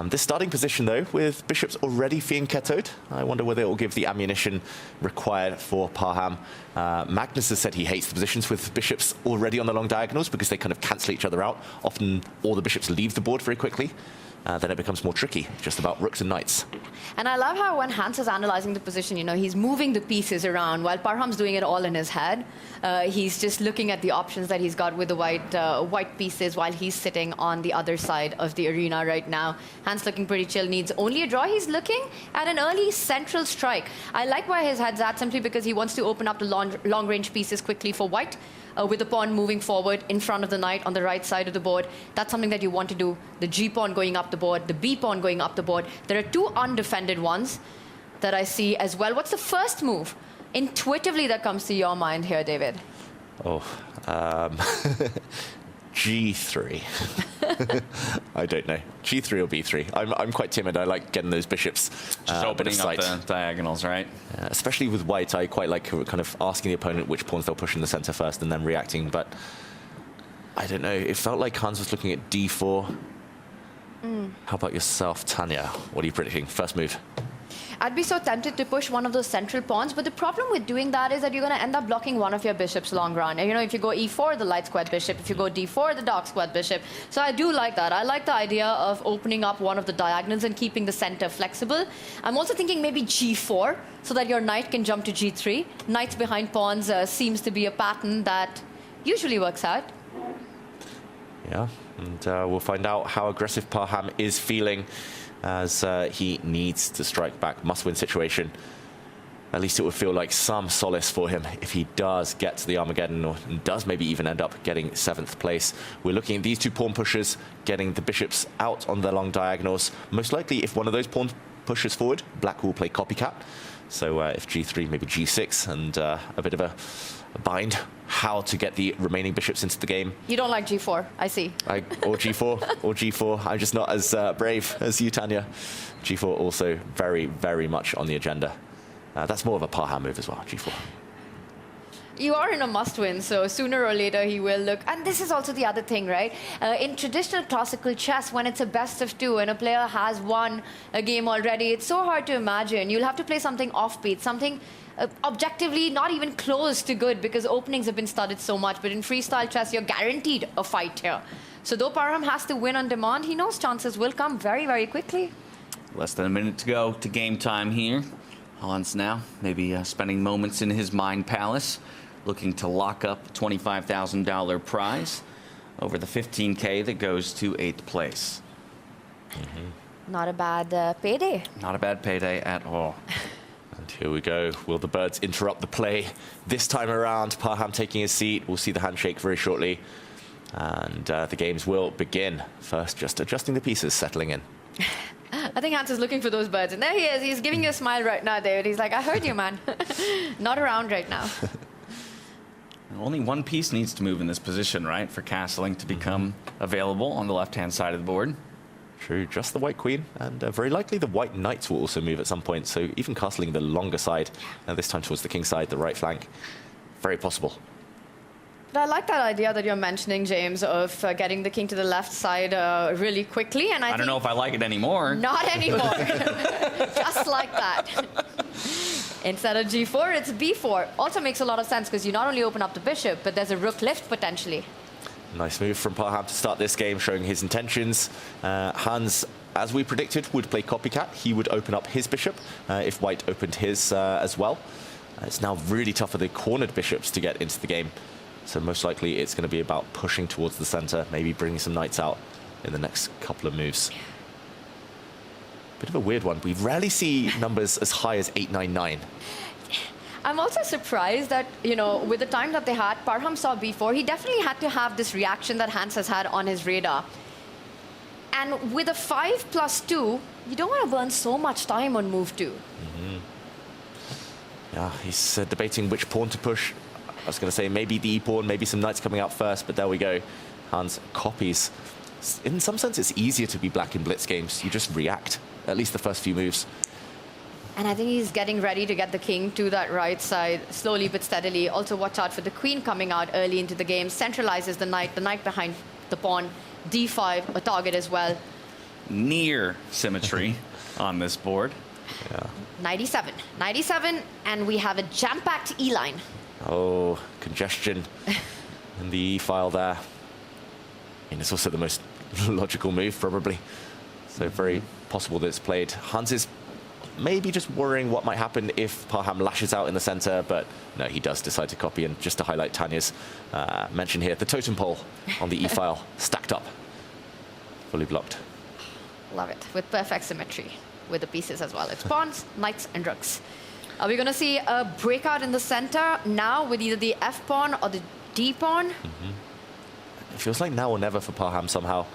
This starting position, though, with bishops already fianchettoed, I wonder whether it will give the ammunition required for Parham. Magnus has said he hates the positions with bishops already on the long diagonals because they kind of cancel each other out. Often all the bishops leave the board very quickly. Then it becomes more tricky, just about rooks and knights.
And I love how when Hans is analyzing the position, you know, he's moving the pieces around while Parham's doing it all in his head. He's just looking at the options that he's got with the white pieces while he's sitting on the other side of the arena right now. Hans looking pretty chill, needs only a draw. He's looking at an early central strike. I like where his head's at simply because he wants to open up the long-range pieces quickly for white. With the pawn moving forward in front of the knight on the right side of the board. That's something that you want to do. The G pawn going up the board, the B pawn going up the board. There are 2 undefended ones that I see as well. What's the first move intuitively that comes to your mind here, David?
Oh, G3. I don't know. G3 or B3. I'm quite timid. I like getting those bishops.
Just opening up the diagonals, right?
Especially with white, I quite like kind of asking the opponent which pawns they'll push in the center first and then reacting. But I don't know. It felt like Hans was looking at D4. How about yourself, Tanya? What are you predicting? First move.
I'd be so tempted to push one of those central pawns, but the problem with doing that is that you're going to end up blocking one of your bishops long run. And, you know, if you go E4, the light squared bishop. If you go D4, the dark squared bishop. So I do like that. I like the idea of opening up one of the diagonals and keeping the center flexible. I'm also thinking maybe G4, so that your knight can jump to G3. Knights behind pawns seems to be a pattern that usually works out.
Yeah. And we'll find out how aggressive Parham is feeling as he needs to strike back. Must-win situation. At least it would feel like some solace for him if he does get to the Armageddon, or does maybe even end up getting 7th place. We're looking at these two pawn pushers getting the bishops out on their long diagonals. Most likely, if one of those pawn pushes forward, black will play copycat. So if g3, maybe g6, and a bit of a bind how to get the remaining bishops into the game.
You don't like g4, I see.
Or g4. I'm just not as brave as you, Tanya. g4 also very, very much on the agenda. That's more of a Parham move as well, g4.
You are in a must-win, so sooner or later he will look. And this is also the other thing, right? In traditional classical chess, when it's a best of 2 and a player has won a game already, it's so hard to imagine. You'll have to play something offbeat, something objectively not even close to good, because openings have been studied so much. But in freestyle chess, you're guaranteed a fight here. So though Parham has to win on demand, he knows chances will come very, very quickly.
Less than a minute to go to game time here. Hans now maybe spending moments in his mind palace, looking to lock up a $25,000 prize over the $15K that goes to 8th place.
Not a bad payday.
Not a bad payday at all.
And here we go. Will the birds interrupt the play this time around? Parham taking his seat. We'll see the handshake very shortly. And the games will begin. First, just adjusting the pieces, settling in.
I think Hans is looking for those birds. And there he is. He's giving you a smile right now, David. He's like, I heard you, man. Not around right now.
Only one piece needs to move in this position, right, for castling to become available on the left-hand side of the board.
True, just the white queen, and very likely the white knights will also move at some point, so even castling the longer side, this time towards the king side, the right flank, very possible.
But I like that idea that you're mentioning, James, of getting the king to the left side really quickly. And I
don't know if I like it anymore.
Not anymore. Just like that. Instead of g4, it's b4. Also makes a lot of sense because you not only open up the bishop, but there's a rook lift potentially.
Nice move from Parham to start this game, showing his intentions. Hans, as we predicted, would play copycat. He would open up his bishop if white opened his as well. It's now really tough for the cornered bishops to get into the game. So most likely it's going to be about pushing towards the center, maybe bringing some knights out in the next couple of moves. Bit of a weird one. We rarely see numbers as high as 899.
I'm also surprised that, you know, with the time that they had, Parham saw b4. He definitely had to have this reaction that Hans has had on his radar. And with a 5+2, you don't want to burn so much time on move 2.
Yeah, he's debating which pawn to push. I was going to say maybe the e-pawn, maybe some knights coming out first, but there we go. Hans copies. In some sense, it's easier to be black in blitz games. You just react, at least the first few moves.
And I think he's getting ready to get the king to that right side, slowly but steadily. Also watch out for the queen coming out early into the game. Centralizes the knight behind the pawn. d5, a target as well.
Near symmetry on this board.
Yeah.
97, and we have a jam-packed E-line.
Oh, congestion in the E-file there. I mean, it's also the most logical move, probably. So very possible that it's played. Hans is maybe just worrying what might happen if Parham lashes out in the center, but no, he does decide to copy. And just to highlight Tanya's mention here, the totem pole on the E-file stacked up, fully blocked.
Love it, with perfect symmetry, with the pieces as well. It's pawns, knights, and rooks. Are we going to see a breakout in the center now with either the f-pawn or the d-pawn?
It feels like now or never for Parham somehow.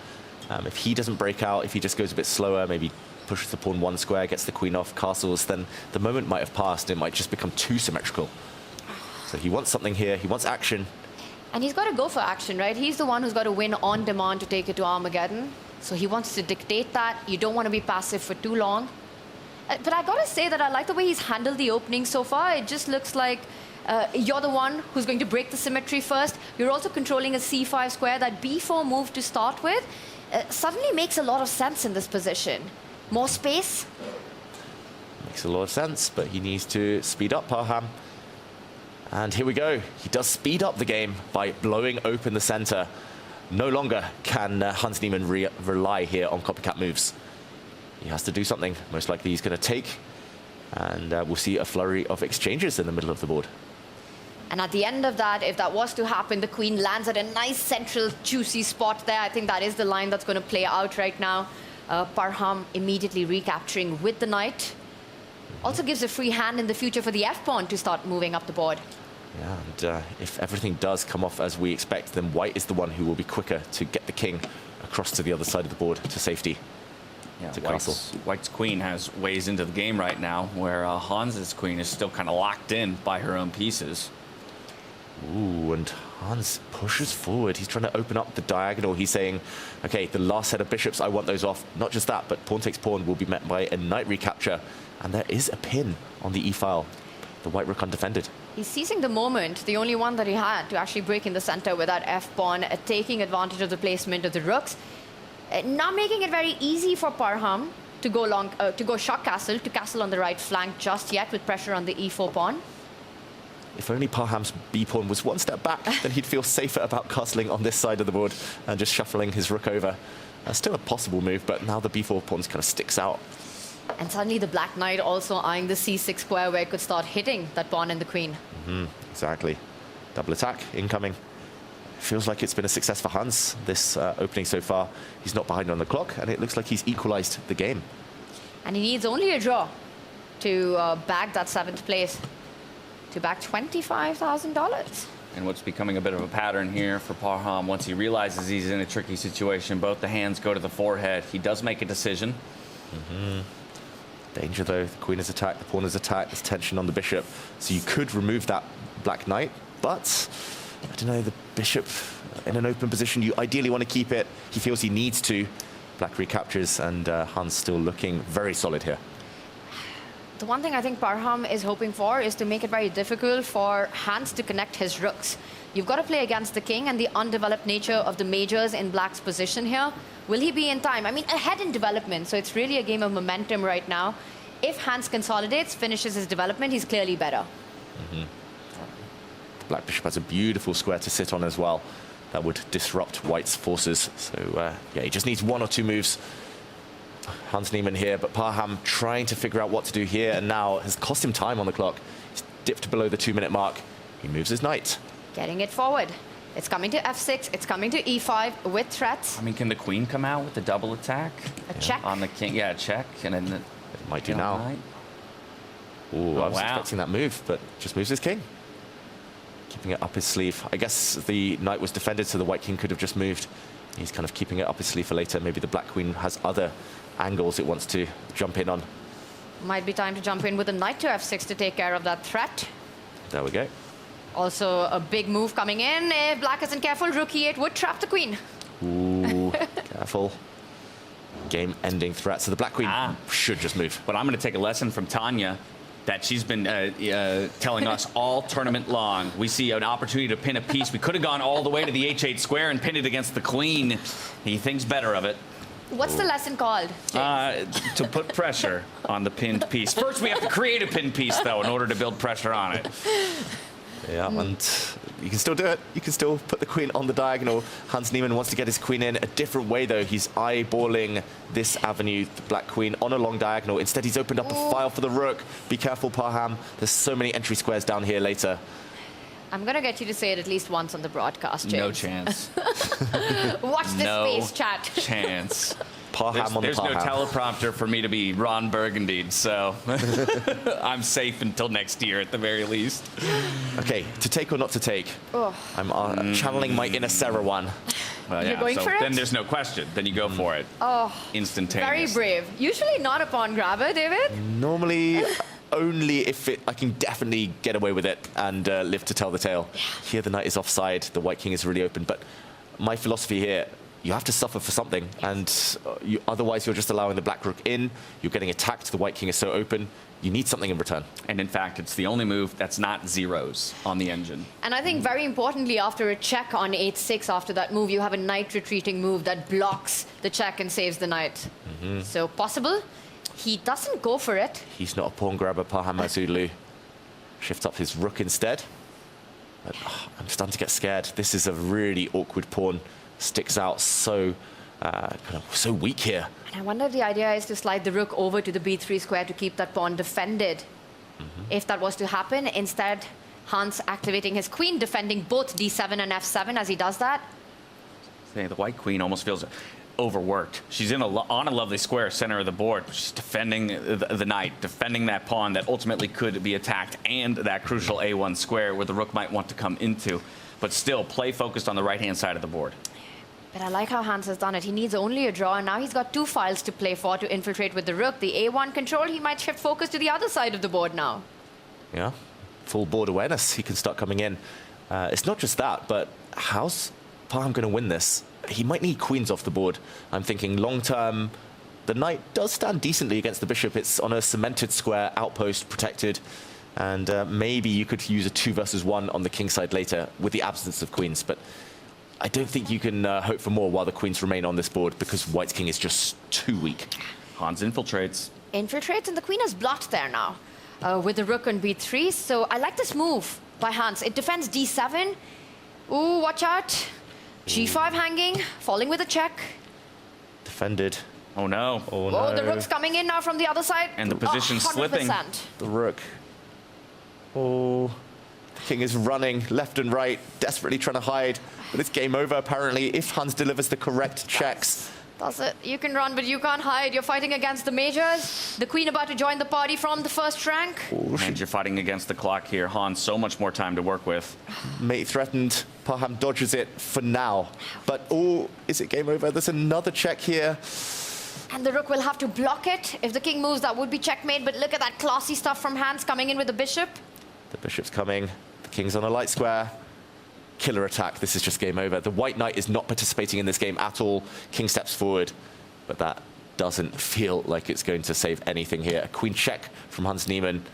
If he doesn't break out, if he just goes a bit slower, maybe pushes the pawn one square, gets the queen off, castles, then the moment might have passed. It might just become too symmetrical. So he wants something here. He wants action.
And he's got to go for action, right? He's the one who's got to win on demand to take it to Armageddon. So he wants to dictate that. You don't want to be passive for too long. But I gotta say that I like the way he's handled the opening so far. It just looks like you're the one who's going to break the symmetry first. You're also controlling a c5 square. That b4 move to start with suddenly makes a lot of sense in this position. More space.
Makes a lot of sense, but he needs to speed up Parham. And here we go. He does speed up the game by blowing open the center. No longer can Hans Niemann rely here on copycat moves. He has to do something. Most likely he's going to take. And we'll see a flurry of exchanges in the middle of the board.
And at the end of that, if that was to happen, the queen lands at a nice central juicy spot there. I think that is the line that's going to play out right now. Parham immediately recapturing with the knight. Also gives a free hand in the future for the f-pawn to start moving up the board.
Yeah, and if everything does come off as we expect, then white is the one who will be quicker to get the king across to the other side of the board to safety.
Yeah,
to castle.
White's queen has ways into the game right now, where Hans's queen is still kind of locked in by her own pieces.
Ooh, and Hans pushes forward. He's trying to open up the diagonal. He's saying, okay, the last set of bishops, I want those off. Not just that, but pawn takes pawn will be met by a knight recapture. And there is a pin on the e-file. The white rook undefended.
He's seizing the moment, the only one that he had, to actually break in the center with that f-pawn, taking advantage of the placement of the rooks. Not making it very easy for Parham to go shock castle, to castle on the right flank just yet with pressure on the e4 pawn.
If only Parham's b-pawn was one step back, then he'd feel safer about castling on this side of the board and just shuffling his rook over. Still a possible move, but now the b4 pawn kind of sticks out.
And suddenly the black knight also eyeing the c6 square where it could start hitting that pawn and the queen.
Exactly. Double attack incoming. Feels like it's been a success for Hans, this opening so far. He's not behind on the clock, and it looks like he's equalized the game.
And he needs only a draw to bag that 7th place, to bag $25,000.
And what's becoming a bit of a pattern here for Parham, once he realizes he's in a tricky situation, both the hands go to the forehead. He does make a decision.
Danger though, the queen is attacked, the pawn is attacked, there's tension on the bishop. So you could remove that black knight, but I don't know, the bishop in an open position, you ideally want to keep it. He feels he needs to. Black recaptures, and Hans still looking very solid here.
The one thing I think Parham is hoping for is to make it very difficult for Hans to connect his rooks. You've got to play against the king and the undeveloped nature of the majors in black's position here. Will he be in time? I mean, ahead in development, so it's really a game of momentum right now. If Hans consolidates, finishes his development, he's clearly better.
The black bishop has a beautiful square to sit on as well. That would disrupt white's forces. So, yeah, he just needs one or two moves. Hans Niemann here, but Parham trying to figure out what to do here, and now has cost him time on the clock. He's dipped below the 2-minute mark. He moves his knight.
Getting it forward. It's coming to f6, it's coming to e5 with threats.
I mean, can the queen come out with the double attack?
A check.
On the king, yeah, a check. And then
it might do now. Ooh, I was expecting that move, but just moves his king. Keeping it up his sleeve. I guess the knight was defended, so the white king could have just moved. He's kind of keeping it up his sleeve for later. Maybe the black queen has other angles it wants to jump in on.
Might be time to jump in with a knight to f6 to take care of that threat.
There we go.
Also a big move coming in. If black isn't careful, rook e8 would trap the queen.
Ooh, careful. Game-ending threat. So the black queen should just move.
But I'm going to take a lesson from Tanya that she's been telling us all tournament long. We see an opportunity to pin a piece. We could have gone all the way to the h8 square and pinned it against the queen. He thinks better of it.
What's the lesson called,
to put pressure on the pinned piece. First, we have to create a pinned piece, though, in order to build pressure on it.
Yeah, and you can still do it. You can still put the queen on the diagonal. Hans Niemann wants to get his queen in a different way, though. He's eyeballing this avenue, the black queen, on a long diagonal. Instead, he's opened up a file for the rook. Be careful, Parham. There's so many entry squares down here later.
I'm going to get you to say it at least once on the broadcast, James.
No chance.
Watch this space, chat.
Chance.
There's no teleprompter for me to be Ron Burgundy, so I'm safe until next year at the very least.
Okay, to take or not to take? I'm channeling my inner Sarawan.
Well,
You're going for it?
Then there's no question. Then you go for it. Instantaneous.
Very brave. Usually not a pawn grabber, David.
Normally, only if I can definitely get away with it and live to tell the tale. Here the knight is offside, the white king is really open, but my philosophy here, you have to suffer for something, and otherwise you're just allowing the black rook in, you're getting attacked, the white king is so open, you need something in return.
And in fact, it's the only move that's not zeros on the engine.
And I think very importantly, after a check on 8-6, after that move, you have a knight retreating move that blocks the check and saves the knight. So possible. He doesn't go for it.
He's not a pawn grabber, Parham Azulu. Shifts up his rook instead. But, I'm starting to get scared. This is a really awkward pawn. Sticks out so so weak here.
And I wonder if the idea is to slide the rook over to the b3 square to keep that pawn defended. If that was to happen, instead Hans activating his queen, defending both d7 and f7 as he does that.
The white queen almost feels overworked. She's on a lovely square center of the board. She's defending the knight, defending that pawn that ultimately could be attacked, and that crucial a1 square where the rook might want to come into. But still, play focused on the right-hand side of the board.
But I like how Hans has done it. He needs only a draw, and now he's got 2 files to play for to infiltrate with the rook. The a1 control, he might shift focus to the other side of the board now.
Yeah, full board awareness. He can start coming in. It's not just that, but how's Parham going to win this? He might need queens off the board. I'm thinking long-term, the knight does stand decently against the bishop. It's on a cemented square, outpost, protected. And maybe you could use a 2 versus 1 on the king side later with the absence of queens. But I don't think you can hope for more while the queens remain on this board because white's king is just too weak.
Hans infiltrates.
Infiltrates, and the queen is blocked there now with the rook on b3. So I like this move by Hans. It defends d7. Ooh, watch out. g5 hanging, falling with a check.
Defended.
Oh no.
Oh no.
Oh, the rook's coming in now from the other side.
And the position slipping.
The rook. Oh, the king is running left and right, desperately trying to hide. But it's game over, apparently, if Hans delivers the correct checks.
That's it. You can run, but you can't hide. You're fighting against the majors. The queen about to join the party from the first rank.
And you're fighting against the clock here. Hans, so much more time to work with.
Mate threatened. Parham dodges it for now. But, oh, is it game over? There's another check here.
And the rook will have to block it. If the king moves, that would be checkmate. But look at that classy stuff from Hans coming in with the bishop.
The bishop's coming. The king's on a light square. Killer attack. This is just game over. The white knight is not participating in this game at all. King steps forward, but that doesn't feel like it's going to save anything here. A queen check from Hans Niemann.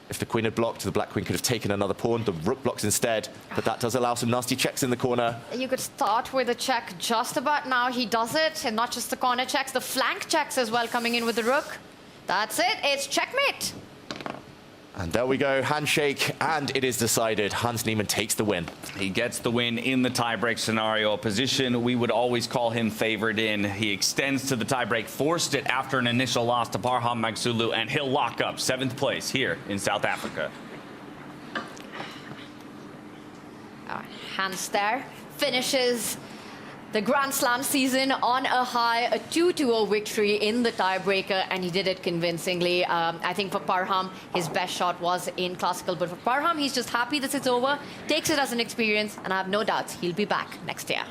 If the queen had blocked, the black queen could have taken another pawn. The rook blocks instead, but that does allow some nasty checks in the corner.
You could start with a check just about now. He does it, and not just the corner checks, the flank checks as well coming in with the rook. That's it. It's checkmate.
And there we go, handshake, and it is decided. Hans Niemann takes the win.
He gets the win in the tiebreak scenario, a position we would always call him favored in. He extends to the tiebreak, forced it after an initial loss to Parham Magsulu, and he'll lock up 7th place here in South Africa.
Hans there finishes the Grand Slam season on a high, a 2-0 victory in the tiebreaker, and he did it convincingly. I think for Parham, his best shot was in classical, but for Parham, he's just happy this is over, takes it as an experience, and I have no doubts he'll be back next year.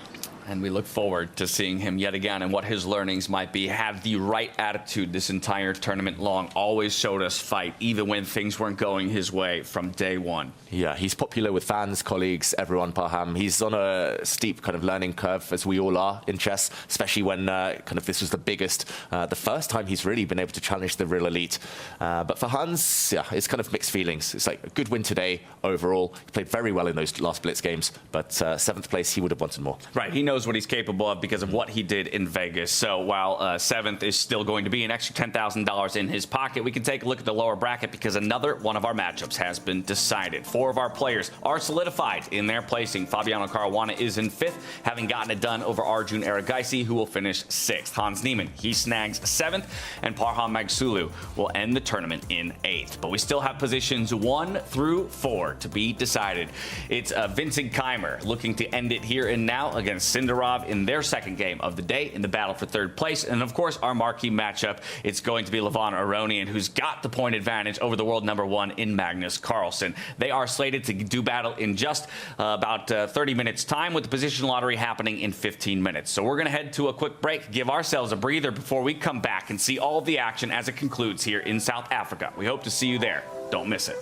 And we look forward to seeing him yet again and what his learnings might be. Have the right attitude this entire tournament long. Always showed us fight, even when things weren't going his way from day one.
Yeah, he's popular with fans, colleagues, everyone, Parham. He's on a steep kind of learning curve, as we all are in chess, especially when kind of this was the biggest, the first time he's really been able to challenge the real elite. But for Hans, yeah, it's kind of mixed feelings. It's like a good win today overall. He played very well in those last Blitz games, but 7th place, he would have wanted more.
Right, he knows what he's capable of because of what he did in Vegas. So while 7th is still going to be an extra $10,000 in his pocket, we can take a look at the lower bracket because another one of our matchups has been decided. 4 of our players are solidified in their placing. Fabiano Caruana is in 5th, having gotten it done over Arjun Erigaisi, who will finish 6th. Hans Niemann, he snags 7th, and Parham Magsulu will end the tournament in 8th. But we still have positions 1 through 4 to be decided. It's Vincent Keimer looking to end it here and now against Sindarov in their second game of the day in the battle for 3rd place. And of course, our marquee matchup, it's going to be Levon Aronian, who's got the point advantage over the world #1 in Magnus Carlsen. They are slated to do battle in just about 30 minutes time, with the position lottery happening in 15 minutes. So we're going to head to a quick break, give ourselves a breather before we come back and see all of the action as it concludes here in South Africa. We hope to see you there. Don't miss it.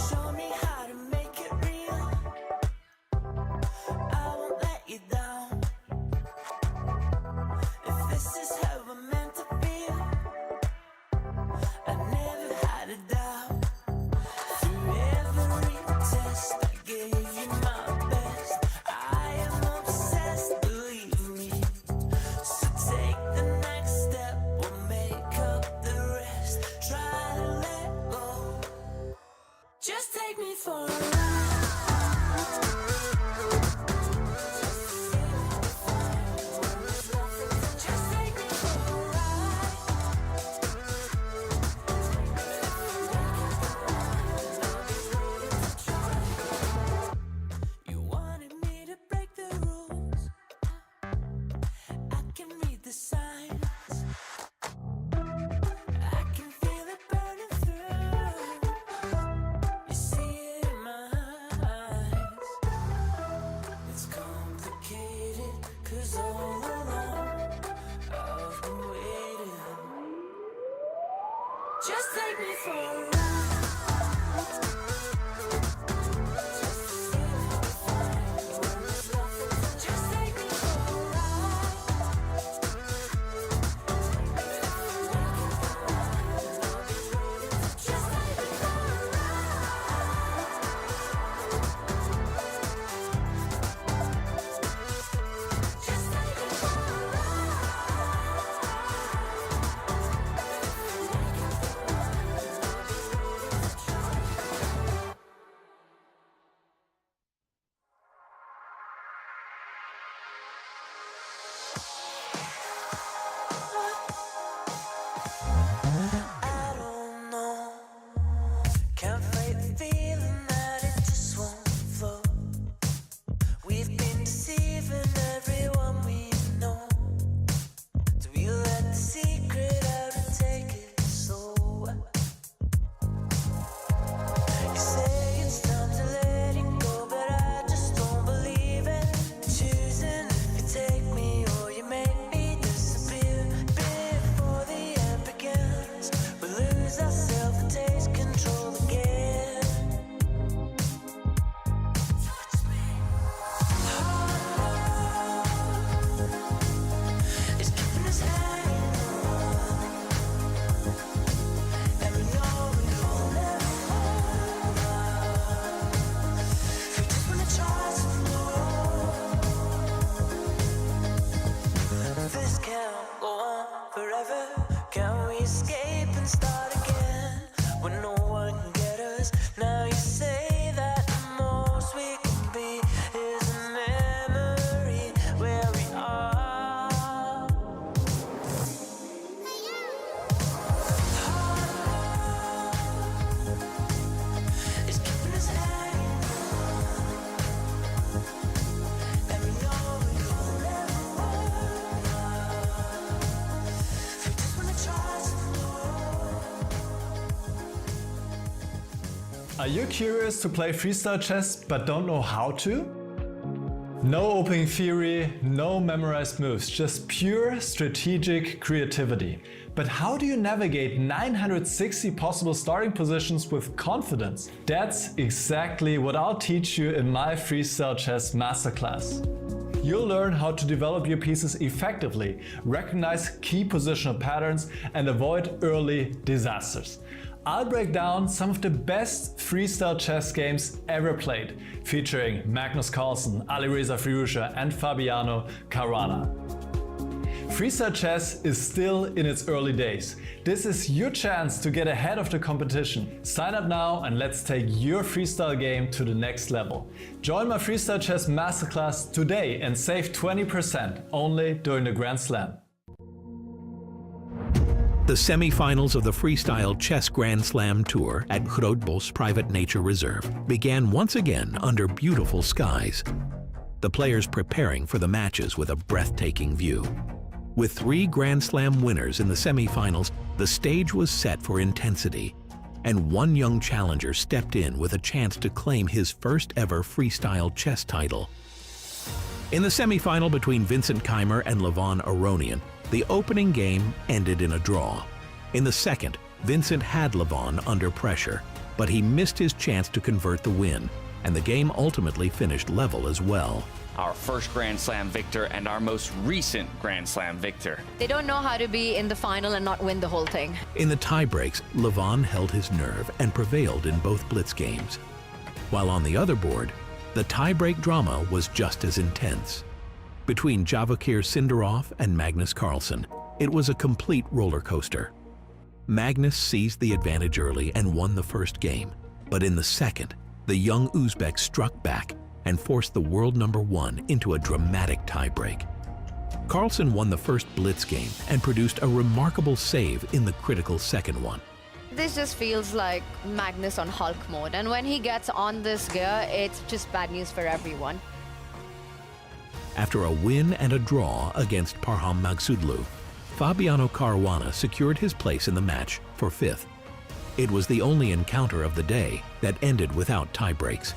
Show me how to make it real. I won't let you down. If this is how we're meant to feel, for a ride. Just take me for a ride. You wanted me to break the rules. I can read the signs. I can feel it burning through. You see it in my eyes. It's complicated, 'cause all along I've been waiting. Just take me for a ride. Just take me for a ride. Just take me for a ride. Just take me for a I don't know. Can't fight the feeling that it just won't flow. We've been deceiving everyone we know. Do we let the secret out and take it slow? You say it's time to let it go, but I just don't believe it. Choosing if you take me or you make me disappear. Before the end begins, we lose ourselves and take control again. It's keeping us hanging on, and we know we'll never hold on. We just wanna try some more. This can't go on forever. Can we escape and start again when no one can get us? Now you say that the most we can be is a memory where we are. It's keeping us hanging on, and we know we'll never hold on. We just wanna try some more.
Are you curious to play freestyle chess but don't know how to? No opening theory, no memorized moves, just pure strategic creativity. But how do you navigate 960 possible starting positions with confidence? That's exactly what I'll teach you in my Freestyle Chess Masterclass. You'll learn how to develop your pieces effectively, recognize key positional patterns, and avoid early disasters. I'll break down some of the best freestyle chess games ever played, featuring Magnus Carlsen, Alireza Firouzja, and Fabiano Caruana. Freestyle chess is still in its early days. This is your chance to get ahead of the competition. Sign up now and let's take your freestyle game to the next level. Join my Freestyle Chess Masterclass today and save 20% only during the Grand Slam.
The semifinals of the Freestyle Chess Grand Slam Tour at Grootbos Private Nature Reserve began once again under beautiful skies. The players preparing for the matches with a breathtaking view. With 3 Grand Slam winners in the semifinals, the stage was set for intensity, and one young challenger stepped in with a chance to claim his first ever freestyle chess title. In the semifinal between Vincent Keimer and Levon Aronian, the opening game ended in a draw. In the second, Vincent had Levon under pressure, but he missed his chance to convert the win, and the game ultimately finished level as well.
Our first Grand Slam victor and our most recent Grand Slam victor.
They don't know how to be in the final and not win the whole thing.
In the tiebreaks, Levon held his nerve and prevailed in both blitz games. While on the other board, the tiebreak drama was just as intense. Between Javokir Sindarov and Magnus Carlsen, it was a complete roller coaster. Magnus seized the advantage early and won the first game, but in the second, the young Uzbek struck back and forced the world number 1 into a dramatic tiebreak. Carlsen won the first blitz game and produced a remarkable save in the critical second one.
This just feels like Magnus on Hulk mode, and when he gets on this gear, it's just bad news for everyone.
After a win and a draw against Parham Magsudlu, Fabiano Caruana secured his place in the match for 5th. It was the only encounter of the day that ended without tiebreaks.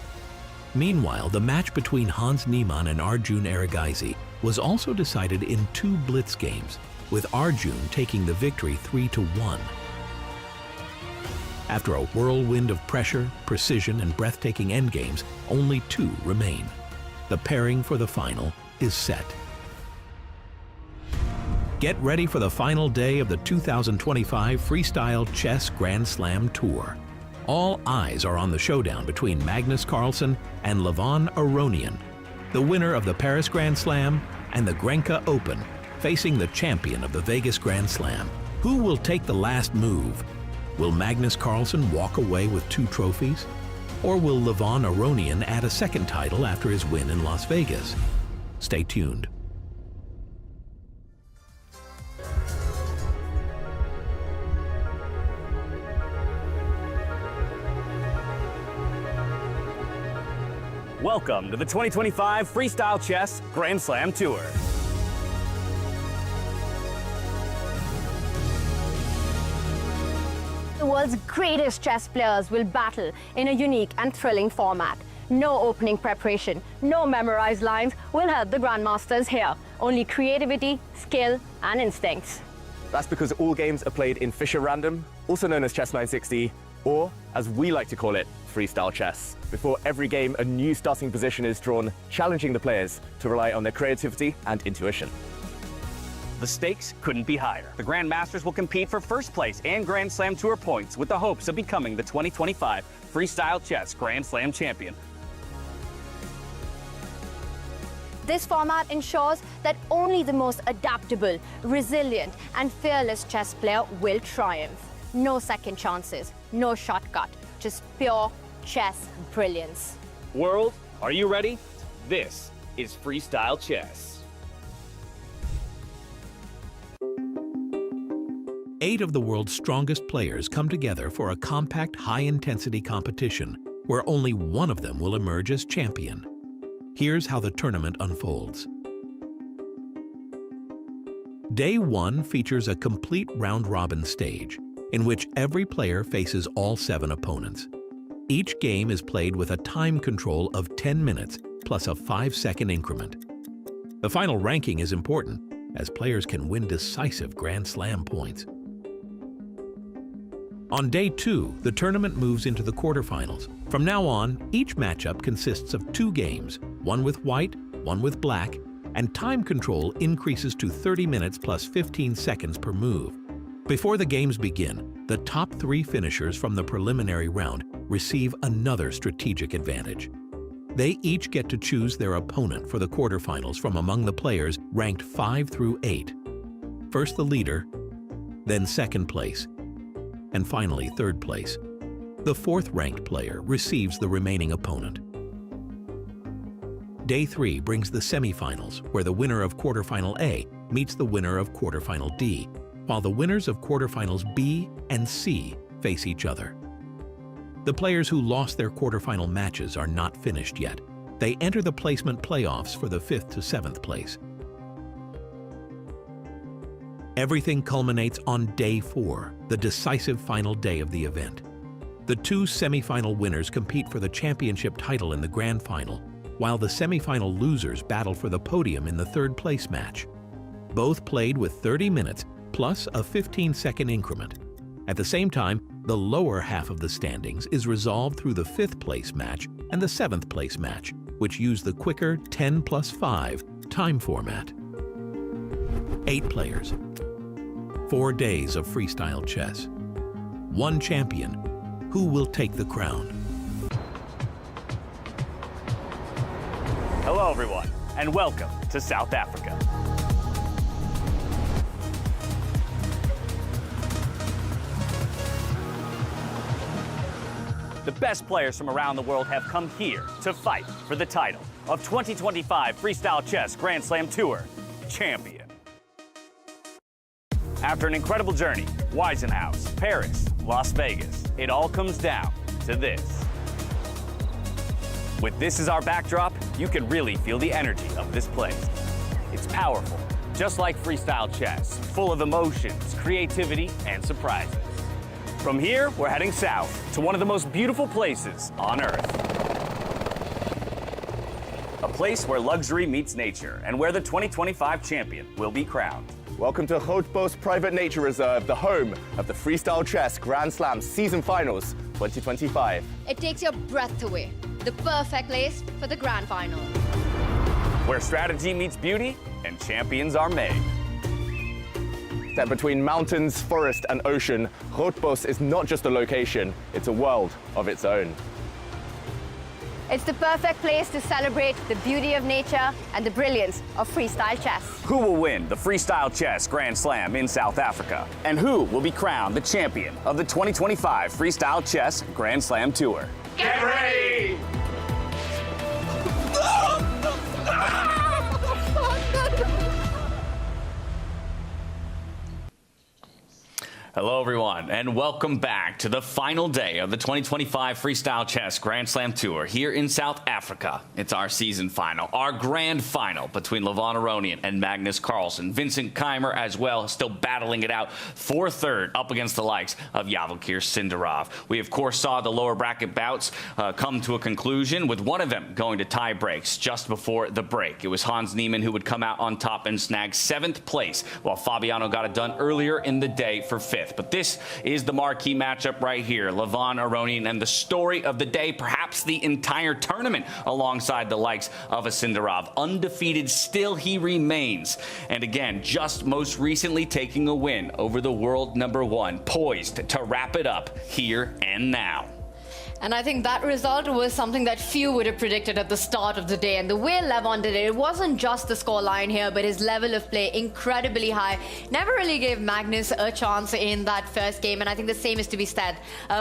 Meanwhile, the match between Hans Niemann and Arjun Erigaisi was also decided in 2 blitz games, with Arjun taking the victory 3-1. After a whirlwind of pressure, precision, and breathtaking endgames, only 2 remain. The pairing for the final is set. Get ready for the final day of the 2025 Freestyle Chess Grand Slam Tour. All eyes are on the showdown between Magnus Carlsen and Levon Aronian, the winner of the Paris Grand Slam and the Grenka Open, facing the champion of the Vegas Grand Slam. Who will take the last move? Will Magnus Carlsen walk away with 2 trophies? Or will Levon Aronian add a second title after his win in Las Vegas? Stay tuned.
Welcome to the 2025 Freestyle Chess Grand Slam Tour.
The world's greatest chess players will battle in a unique and thrilling format. No opening preparation, no memorized lines will help the grandmasters here. Only creativity, skill, and instincts.
That's because all games are played in Fischer Random, also known as Chess 960, or as we like to call it, freestyle chess. Before every game, a new starting position is drawn, challenging the players to rely on their creativity and intuition.
The stakes couldn't be higher. The Grandmasters will compete for first place and Grand Slam Tour points with the hopes of becoming the 2025 Freestyle Chess Grand Slam champion.
This format ensures that only the most adaptable, resilient, and fearless chess player will triumph. No second chances, no shortcut, just pure chess brilliance.
World, are you ready? This is Freestyle Chess.
8 of the world's strongest players come together for a compact, high-intensity competition where only one of them will emerge as champion. Here's how the tournament unfolds. Day 1 features a complete round-robin stage in which every player faces all 7 opponents. Each game is played with a time control of 10 minutes plus a 5-second increment. The final ranking is important, as players can win decisive Grand Slam points. On day 2, the tournament moves into the quarterfinals. From now on, each matchup consists of 2 games, one with white, one with black, and time control increases to 30 minutes plus 15 seconds per move. Before the games begin, the top 3 finishers from the preliminary round receive another strategic advantage. They each get to choose their opponent for the quarterfinals from among the players ranked 5 through 8. First the leader, then second place, and finally 3rd place. The 4th ranked player receives the remaining opponent. Day 3 brings the semifinals, where the winner of quarterfinal A meets the winner of quarterfinal D, while the winners of quarterfinals B and C face each other. The players who lost their quarterfinal matches are not finished yet. They enter the placement playoffs for the 5th to 7th place. Everything culminates on day 4, the decisive final day of the event. The 2 semifinal winners compete for the championship title in the grand final, while the semifinal losers battle for the podium in the 3rd place match. Both played with 30 minutes plus a 15-second increment. At the same time, the lower half of the standings is resolved through the 5th place match and the 7th place match, which use the quicker 10 plus 5 time format. 8 players, 4 days of freestyle chess, 1 champion. Who will take the crown?
Hello, everyone, and welcome to South Africa. The best players from around the world have come here to fight for the title of 2025 Freestyle Chess Grand Slam Tour champion. After an incredible journey, Weissenhaus, Paris, Las Vegas, it all comes down to this. With this as our backdrop, you can really feel the energy of this place. It's powerful, just like freestyle chess, full of emotions, creativity, and surprises. From here, we're heading south to one of the most beautiful places on Earth. A place where luxury meets nature and where the 2025 champion will be crowned.
Welcome to Grootbos Private Nature Reserve, the home of the Freestyle Chess Grand Slam Season Finals 2025.
It takes your breath away. The perfect place for the grand final.
Where strategy meets beauty and champions are made.
Set between mountains, forest, and ocean, Grootbos is not just a location, it's a world of its own.
It's the perfect place to celebrate the beauty of nature and the brilliance of freestyle chess.
Who will win the Freestyle Chess Grand Slam in South Africa? And who will be crowned the champion of the 2025 Freestyle Chess Grand Slam Tour?
Get ready!
Hello, everyone, and welcome back to the final day of the 2025 Freestyle Chess Grand Slam Tour here in South Africa. It's our season final, our grand final between Levon Aronian and Magnus Carlsen. Vincent Keimer as well, still battling it out for third up against the likes of Yavokir Sindarov. We, of course, saw the lower bracket bouts come to a conclusion, with one of them going to tie breaks just before the break. It was Hans Niemann who would come out on top and snag 7th place, while Fabiano got it done earlier in the day for 5th. But this is the marquee matchup right here. Levon Aronian, and the story of the day, perhaps the entire tournament, alongside the likes of a Sindarov. Undefeated still he remains. And again, just most recently taking a win over the world #1, poised to wrap it up here and now.
And I think that result was something that few would have predicted at the start of the day. And the way Levon did it, it wasn't just the scoreline here, but his level of play incredibly high. Never really gave Magnus a chance in that first game. And I think the same is to be said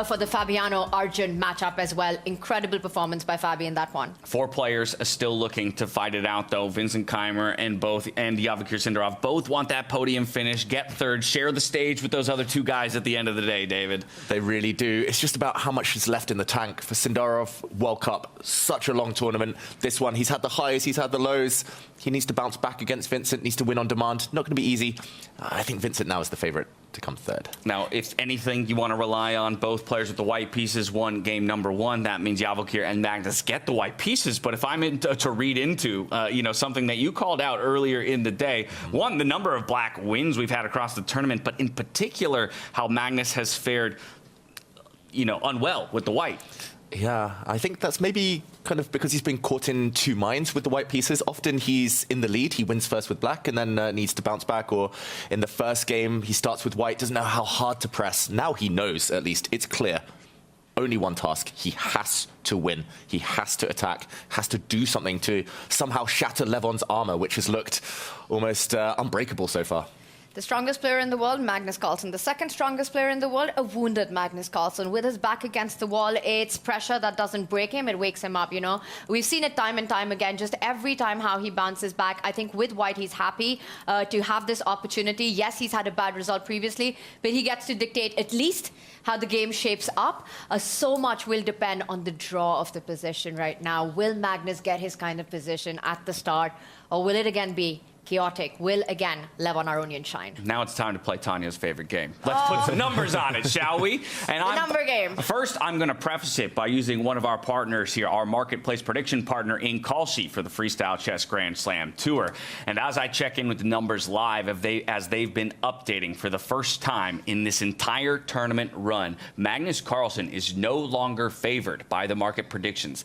for the Fabiano-Arjun matchup as well. Incredible performance by Fabi in that one.
4 players are still looking to fight it out, though. Vincent Keimer and Yavokir Sindarov both want that podium finish, get third, share the stage with those other 2 guys at the end of the day, David.
They really do. It's just about how much is left in the tank for Sindarov. World Cup, such a long tournament. This one, he's had the highs, he's had the lows. He needs to bounce back against Vincent, needs to win on demand. Not going to be easy. I think Vincent now is the favorite to come third.
Now, if anything, you want to rely on both players with the white pieces won game #1. That means Yavokir and Magnus get the white pieces. But if I'm to read into, something that you called out earlier in the day, one, the number of black wins we've had across the tournament, but in particular, how Magnus has fared, unwell with the white.
Yeah, I think that's maybe kind of because he's been caught in 2 minds with the white pieces. Often he's in the lead, he wins first with black and then needs to bounce back. Or in the first game, he starts with white, doesn't know how hard to press. Now he knows, at least. It's clear. Only one task. He has to win. He has to attack, has to do something to somehow shatter Levon's armor, which has looked almost unbreakable so far.
The strongest player in the world, Magnus Carlsen. The second strongest player in the world, a wounded Magnus Carlsen. With his back against the wall, it's pressure that doesn't break him, it wakes him up, We've seen it time and time again, just every time how he bounces back. I think with white, he's happy to have this opportunity. Yes, he's had a bad result previously, but he gets to dictate at least how the game shapes up. So much will depend on the draw of the position right now. Will Magnus get his kind of position at the start, or will it again be chaotic? Will, again, Levon Aronian shine?
Now it's time to play Tanya's favorite game. Let's put some numbers on it, shall we?
And number game.
First, I'm going to preface it by using one of our partners here, our marketplace prediction partner in Call Sheet for the Freestyle Chess Grand Slam Tour. And as I check in with the numbers live, as they've been updating for the first time in this entire tournament run, Magnus Carlsen is no longer favored by the market predictions.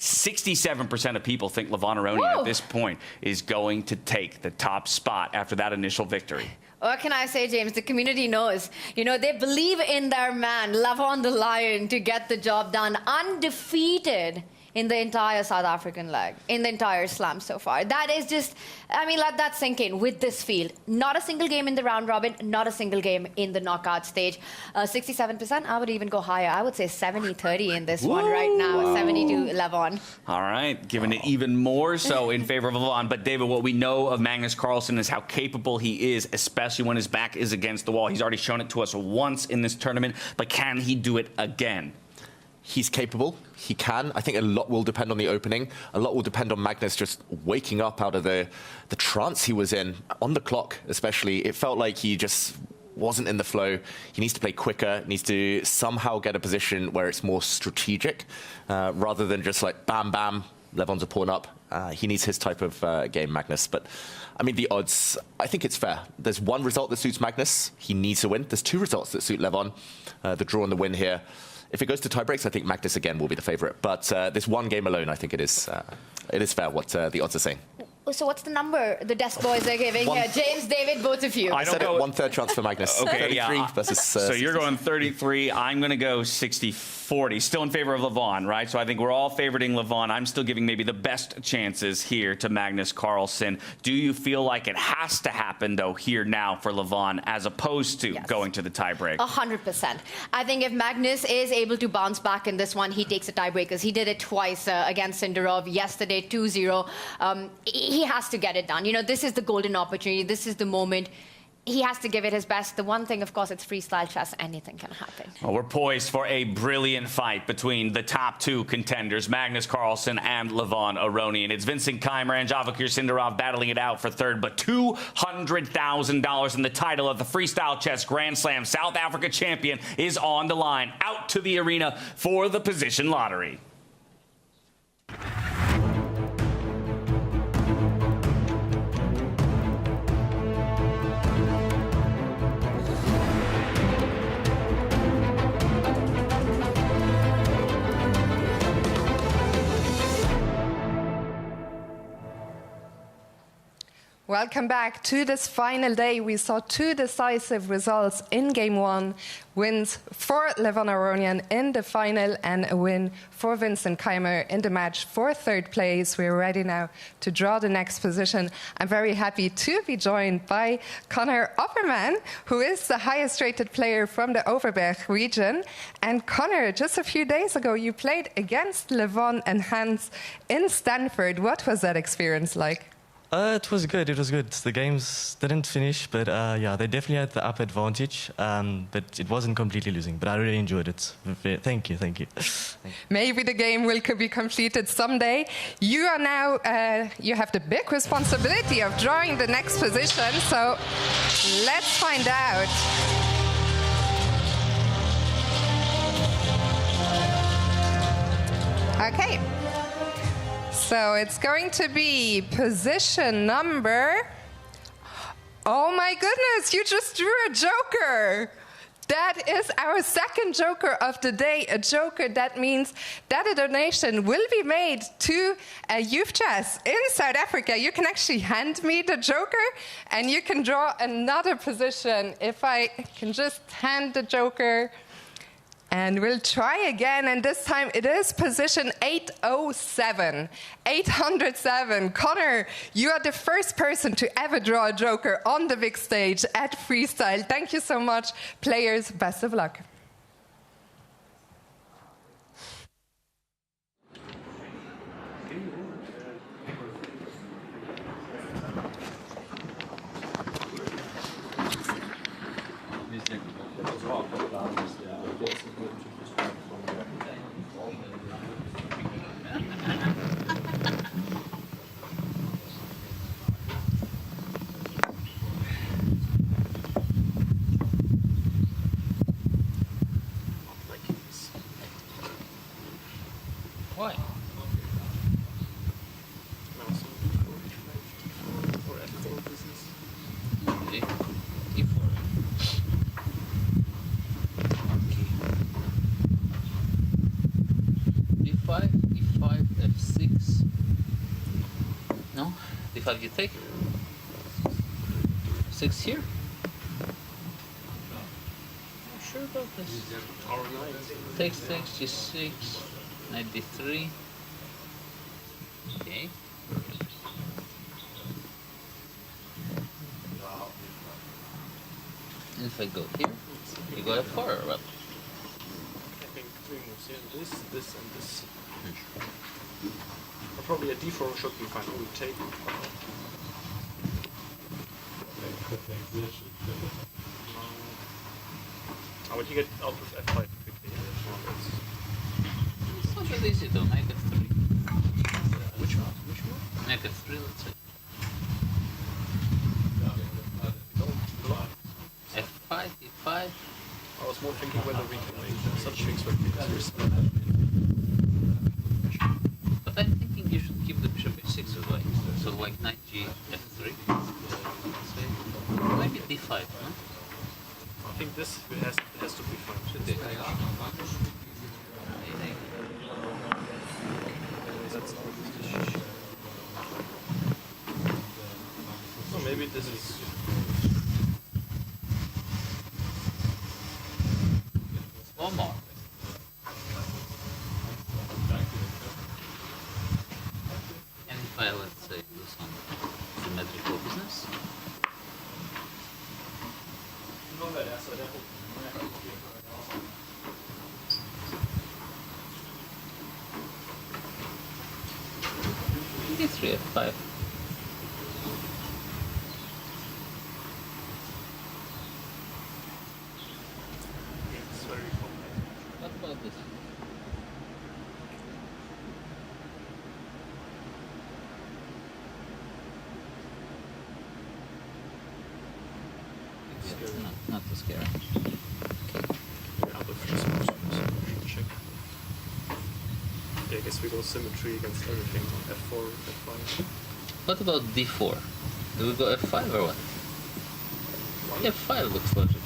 67% of people think Levon Aronian at this point is going to take the top spot after that initial victory.
What can I say, James? The community knows. They believe in their man, Levon the Lion, to get the job done. Undefeated in the entire South African leg, in the entire slam so far. That is just, I mean, let that sink in with this field. Not a single game in the round robin, not a single game in the knockout stage. 67%, I would even go higher. I would say 70-30 in this one right now, 70 to Levon.
All right, giving it even more so in favor of Levon. But David, what we know of Magnus Carlsen is how capable he is, especially when his back is against the wall. He's already shown it to us once in this tournament, but can he do it again?
He's capable. He can. I think a lot will depend on the opening. A lot will depend on Magnus just waking up out of the trance he was in, on the clock especially. It felt like he just wasn't in the flow. He needs to play quicker, needs to somehow get a position where it's more strategic, rather than just like bam, bam, Levon's a pawn up. He needs his type of game, Magnus. But, I mean, the odds, I think it's fair. There's one result that suits Magnus. He needs to win. There's two results that suit Levon, the draw and the win here. If it goes to tiebreaks, I think Magnus again will be the favourite. But this one game alone, I think it is fair what the odds are saying.
So what's the number the desk boys are giving here? James, David, both of you.
I said it, 1/3 chance for Magnus.
Okay,
33
yeah.
versus
so you're going 33. I'm going to go 60-40. Still in favor of Levon, right? So I think we're all favoriting Levon. I'm still giving maybe the best chances here to Magnus Carlsen. Do you feel like it has to happen, though, here now for Levon, as opposed to going to the tiebreak?
100%. I think if Magnus is able to bounce back in this one, he takes the tiebreakers. He did it twice against Sindarov yesterday, 2-0. He has to get it done. You know, this is the golden opportunity. This is the moment. He has to give it his best. The one thing, of course, it's freestyle chess. Anything can happen.
Well, we're poised for a brilliant fight between the top two contenders, Magnus Carlsen and Levon Aronian. It's Vincent Keimer and Javakir Sindarov battling it out for third, but $200,000 in the title of the Freestyle Chess Grand Slam South Africa champion is on the line, out to the arena for the position lottery.
Welcome back to this final day. We saw two decisive results in Game 1. Wins for Levon Aronian in the final and a win for Vincent Keimer in the match for third place. We're ready now to draw the next position. I'm very happy to be joined by Connor Opperman, who is the highest rated player from the Overberg region. And Connor, just a few days ago, you played against Levon and Hans in Stanford. What was that experience like?
It was good. It was good. The games didn't finish, but yeah, they definitely had the up advantage. But it wasn't completely losing. But I really enjoyed it. Thank you. Thank you.
Maybe the game will be completed someday. You are now. You have the big responsibility of drawing the next position. So let's find out. Okay. So it's going to be position number... Oh my goodness, you just drew a joker! That is our second joker of the day. A joker, that means that a donation will be made to Youth Chess in South Africa. You can actually hand me the joker and you can draw another position. If I can just hand the joker... And we'll try again, and this time it is position 807. 807. Connor, you are the first person to ever draw a joker on the big stage at Freestyle. Thank you so much. Players, best of luck.
Why? Okay. E4. D5, E5, F6. No? D5 you take? 6 here? Not sure about this. Takes, G6, knight D3.
Okay. And if I go here, you go F4 or what?
I think 3 moves, yeah. This, and this. Or probably a d4 should be fine. We take. I would get out with F5 quickly.
It's not that easy though, knight F3.
Which move? Which move?
Knight F3, let's say. F5, E5.
I was more thinking whether we can make such things when we split.
But I'm thinking you should keep the bishop h6 as well. So like knight G F3. So maybe D5, no?
I think this has to be fine.
Should be.
So maybe this is.
One more. And if I, let's say, do some symmetrical business. D3, F5.
It's very complex.
What about this? No, not too scary.
Yeah, the first moves, check. Yeah, I guess we go symmetry against everything. F4, F5.
What about D4? Do we go F5 or what? F5 looks logical.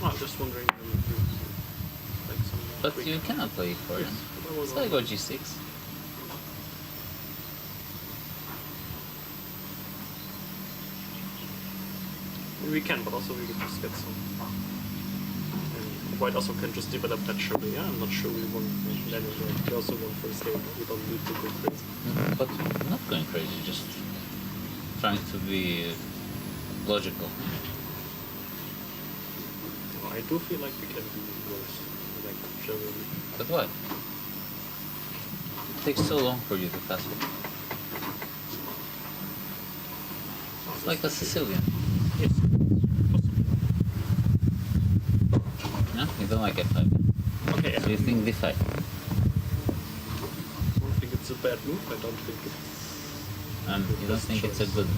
Oh, I'm just wondering. Like some
But
quick-
you cannot play E4 then. So I go G6.
We can, but also we can just get some. And White also can just develop that surely. Yeah, I'm not sure we want anyway. We also want first game. We don't need to go crazy.
But not going crazy, just trying to be logical.
Well, I do feel like we can do worse. Like generally.
But what? It takes so long for you to pass it. It's like a Sicilian.
Yes.
No? You don't like F5?
Okay.
So you think D5?
I don't think it's a bad move. I don't think it's.
You don't think it's a good...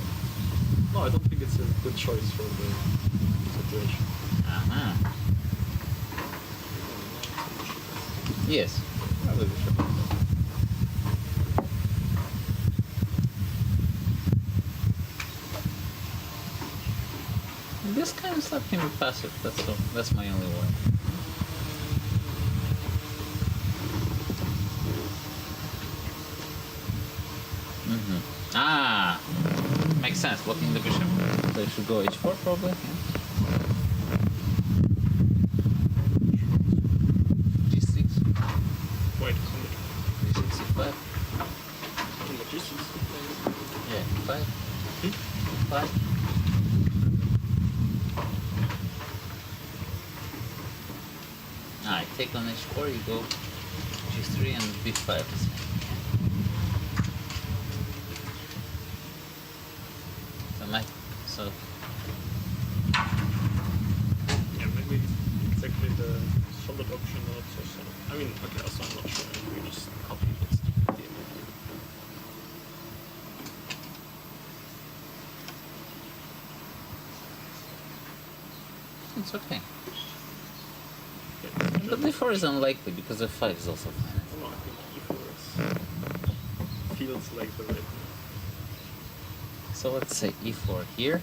No, I don't think it's a good choice for the situation.
Uh-huh. Yes. Probably we should. This kind of stuff can be passive, that's all. That's my only worry. Ah! Makes sense, blocking the bishop. So you should go h4 probably. Yeah. G6.
Wait,
G6, C5. Yeah, 5. 5. I take on h4, you go g3 and b5. So so
Yeah, maybe exactly the solid option or so. I mean, okay, also I'm not sure. We just copy this.
it's okay. But d4 is unlikely because f5 is also fine.
No, I think e4 feels like the right move.
So let's say e4 here.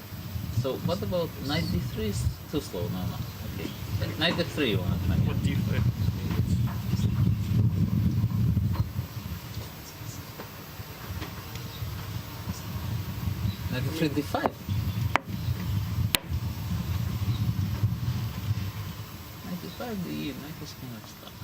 So what about knight d3 is too slow? No. Okay. Knight d3 you want to play.
What d5?
Knight d3 d5. Knight d5 d knight is kind of stuck.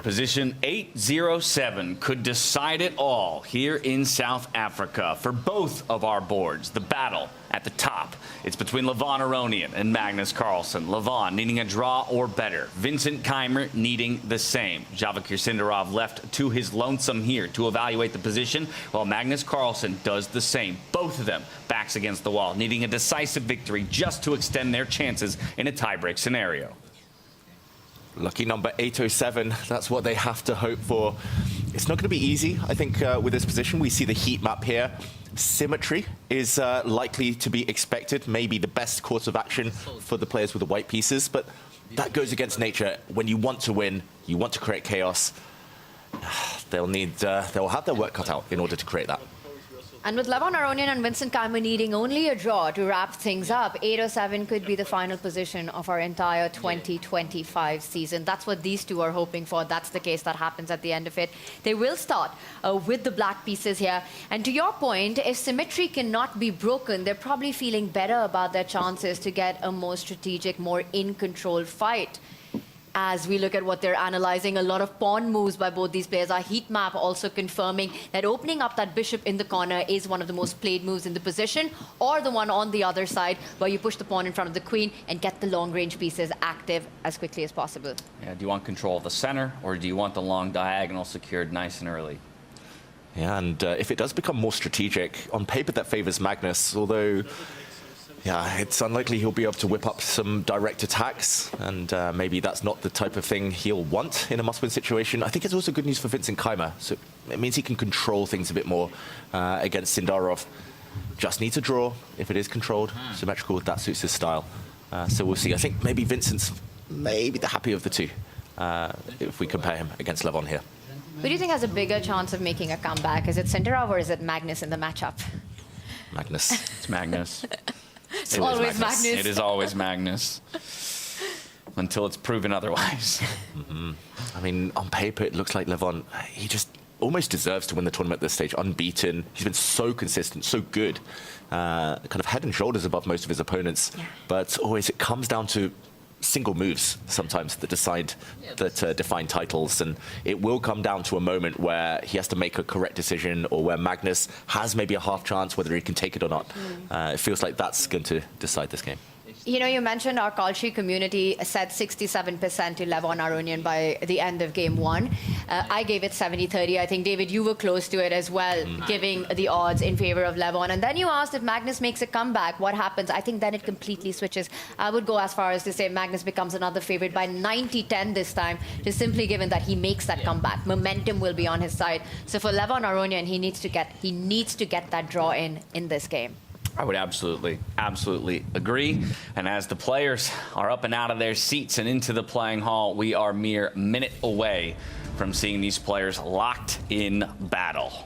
Position 807 could decide it all here in South Africa for both of our boards. The battle at the top. It's between Levon Aronian and Magnus Carlsen. Levon needing a draw or better. Vincent Keimer needing the same. Javikir Sindarov left to his lonesome here to evaluate the position, while Magnus Carlsen does the same. Both of them backs against the wall, needing a decisive victory just to extend their chances in a tiebreak scenario.
Lucky number 807, that's what they have to hope for. It's not going to be easy, I think, with this position. We see the heat map here. Symmetry is likely to be expected, maybe the best course of action for the players with the white pieces, but that goes against nature. When you want to win, you want to create chaos, they'll have their work cut out in order to create that.
And with Levon Aronian and Vincent Keimer needing only a draw to wrap things up, 807 could be the final position of our entire 2025 season. That's what these two are hoping for. That's the case that happens at the end of it. They will start with the black pieces here. And to your point, if symmetry cannot be broken, they're probably feeling better about their chances to get a more strategic, more in-control fight. As we look at what they're analyzing, a lot of pawn moves by both these players. Our heat map also confirming that opening up that bishop in the corner is one of the most played moves in the position, or the one on the other side where you push the pawn in front of the queen and get the long-range pieces active as quickly as possible.
Yeah, do you want control of the center, or do you want the long diagonal secured nice and early?
Yeah, and if it does become more strategic, on paper that favors Magnus, although yeah, it's unlikely he'll be able to whip up some direct attacks, and maybe that's not the type of thing he'll want in a must-win situation. I think it's also good news for Vincent Keimer, so it means he can control things a bit more against Sindarov. Just needs a draw. If it is controlled, symmetrical, that suits his style. So we'll see. I think maybe Vincent's maybe the happier of the two if we compare him against Levon here.
Who do you think has a bigger chance of making a comeback? Is it Sindarov or is it Magnus in the matchup?
Magnus.
It's Magnus.
It's always Magnus.
It is always Magnus. Until it's proven otherwise.
I mean, on paper, it looks like Levon, he just almost deserves to win the tournament at this stage, unbeaten. He's been so consistent, so good, kind of head and shoulders above most of his opponents. Yeah. But always it comes down to single moves sometimes that define titles, and it will come down to a moment where he has to make a correct decision, or where Magnus has maybe a half chance whether he can take it or not. It feels like that's going to decide this game.
You know, you mentioned our Kalshi community said 67% to Levon Aronian by the end of game one. I gave it 70-30. I think, David, you were close to it as well, giving the odds in favor of Levon. And then you asked if Magnus makes a comeback, what happens? I think then it completely switches. I would go as far as to say Magnus becomes another favorite by 90-10 this time, just simply given that he makes that comeback. Momentum will be on his side. So for Levon Aronian, he needs to get that draw in this game.
I would absolutely agree. And as the players are up and out of their seats and into the playing hall, we are mere minute away from seeing these players locked in battle.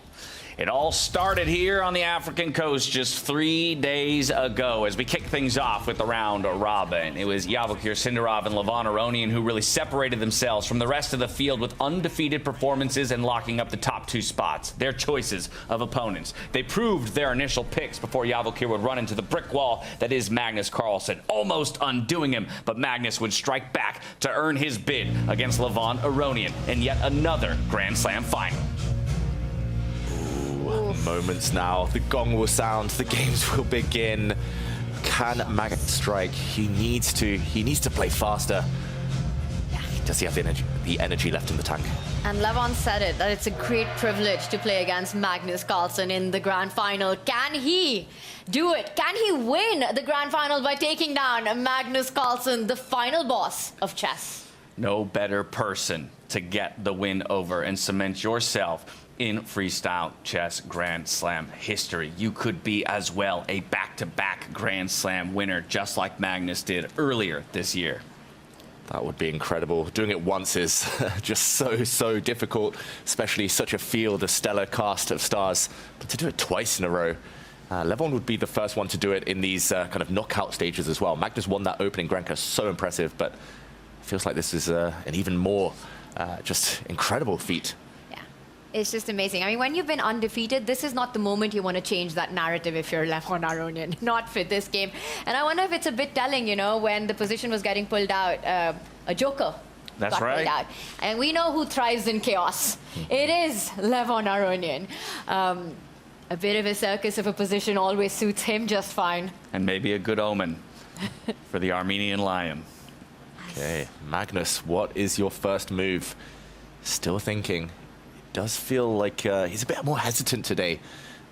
It all started here on the African coast just 3 days ago as we kicked things off with the round robin. It was Javikir Sindarov and Levon Aronian who really separated themselves from the rest of the field with undefeated performances and locking up the top two spots. Their choices of opponents. They proved their initial picks before Javikir would run into the brick wall that is Magnus Carlsen, almost undoing him, but Magnus would strike back to earn his bid against Levon Aronian in yet another Grand Slam final.
Moments now, the gong will sound, the games will begin. Can Magnus strike? He needs to play faster. Does he have the energy left in the tank?
And Levon said it, that it's a great privilege to play against Magnus Carlsen in the grand final. Can he do it? Can he win the grand final by taking down Magnus Carlsen, the final boss of chess?
No better person to get the win over and cement yourself in freestyle chess Grand Slam history. You could be as well a back-to-back Grand Slam winner, just like Magnus did earlier this year.
That would be incredible. Doing it once is just so difficult, especially such a field, a stellar cast of stars. But to do it twice in a row, Levon would be the first one to do it in these kind of knockout stages as well. Magnus won that opening Grand Slam, so impressive, but it feels like this is an even more just incredible feat.
It's just amazing. I mean, when you've been undefeated, this is not the moment you want to change that narrative if you're Levon Aronian, not for this game. And I wonder if it's a bit telling, you know, when the position was getting pulled out, a joker
That's
got played
right.
out. And we know who thrives in chaos. It is Levon Aronian. A bit of a circus of a position always suits him just fine.
And maybe a good omen for the Armenian Lion.
Okay, Magnus, what is your first move? Still thinking. It does feel like he's a bit more hesitant today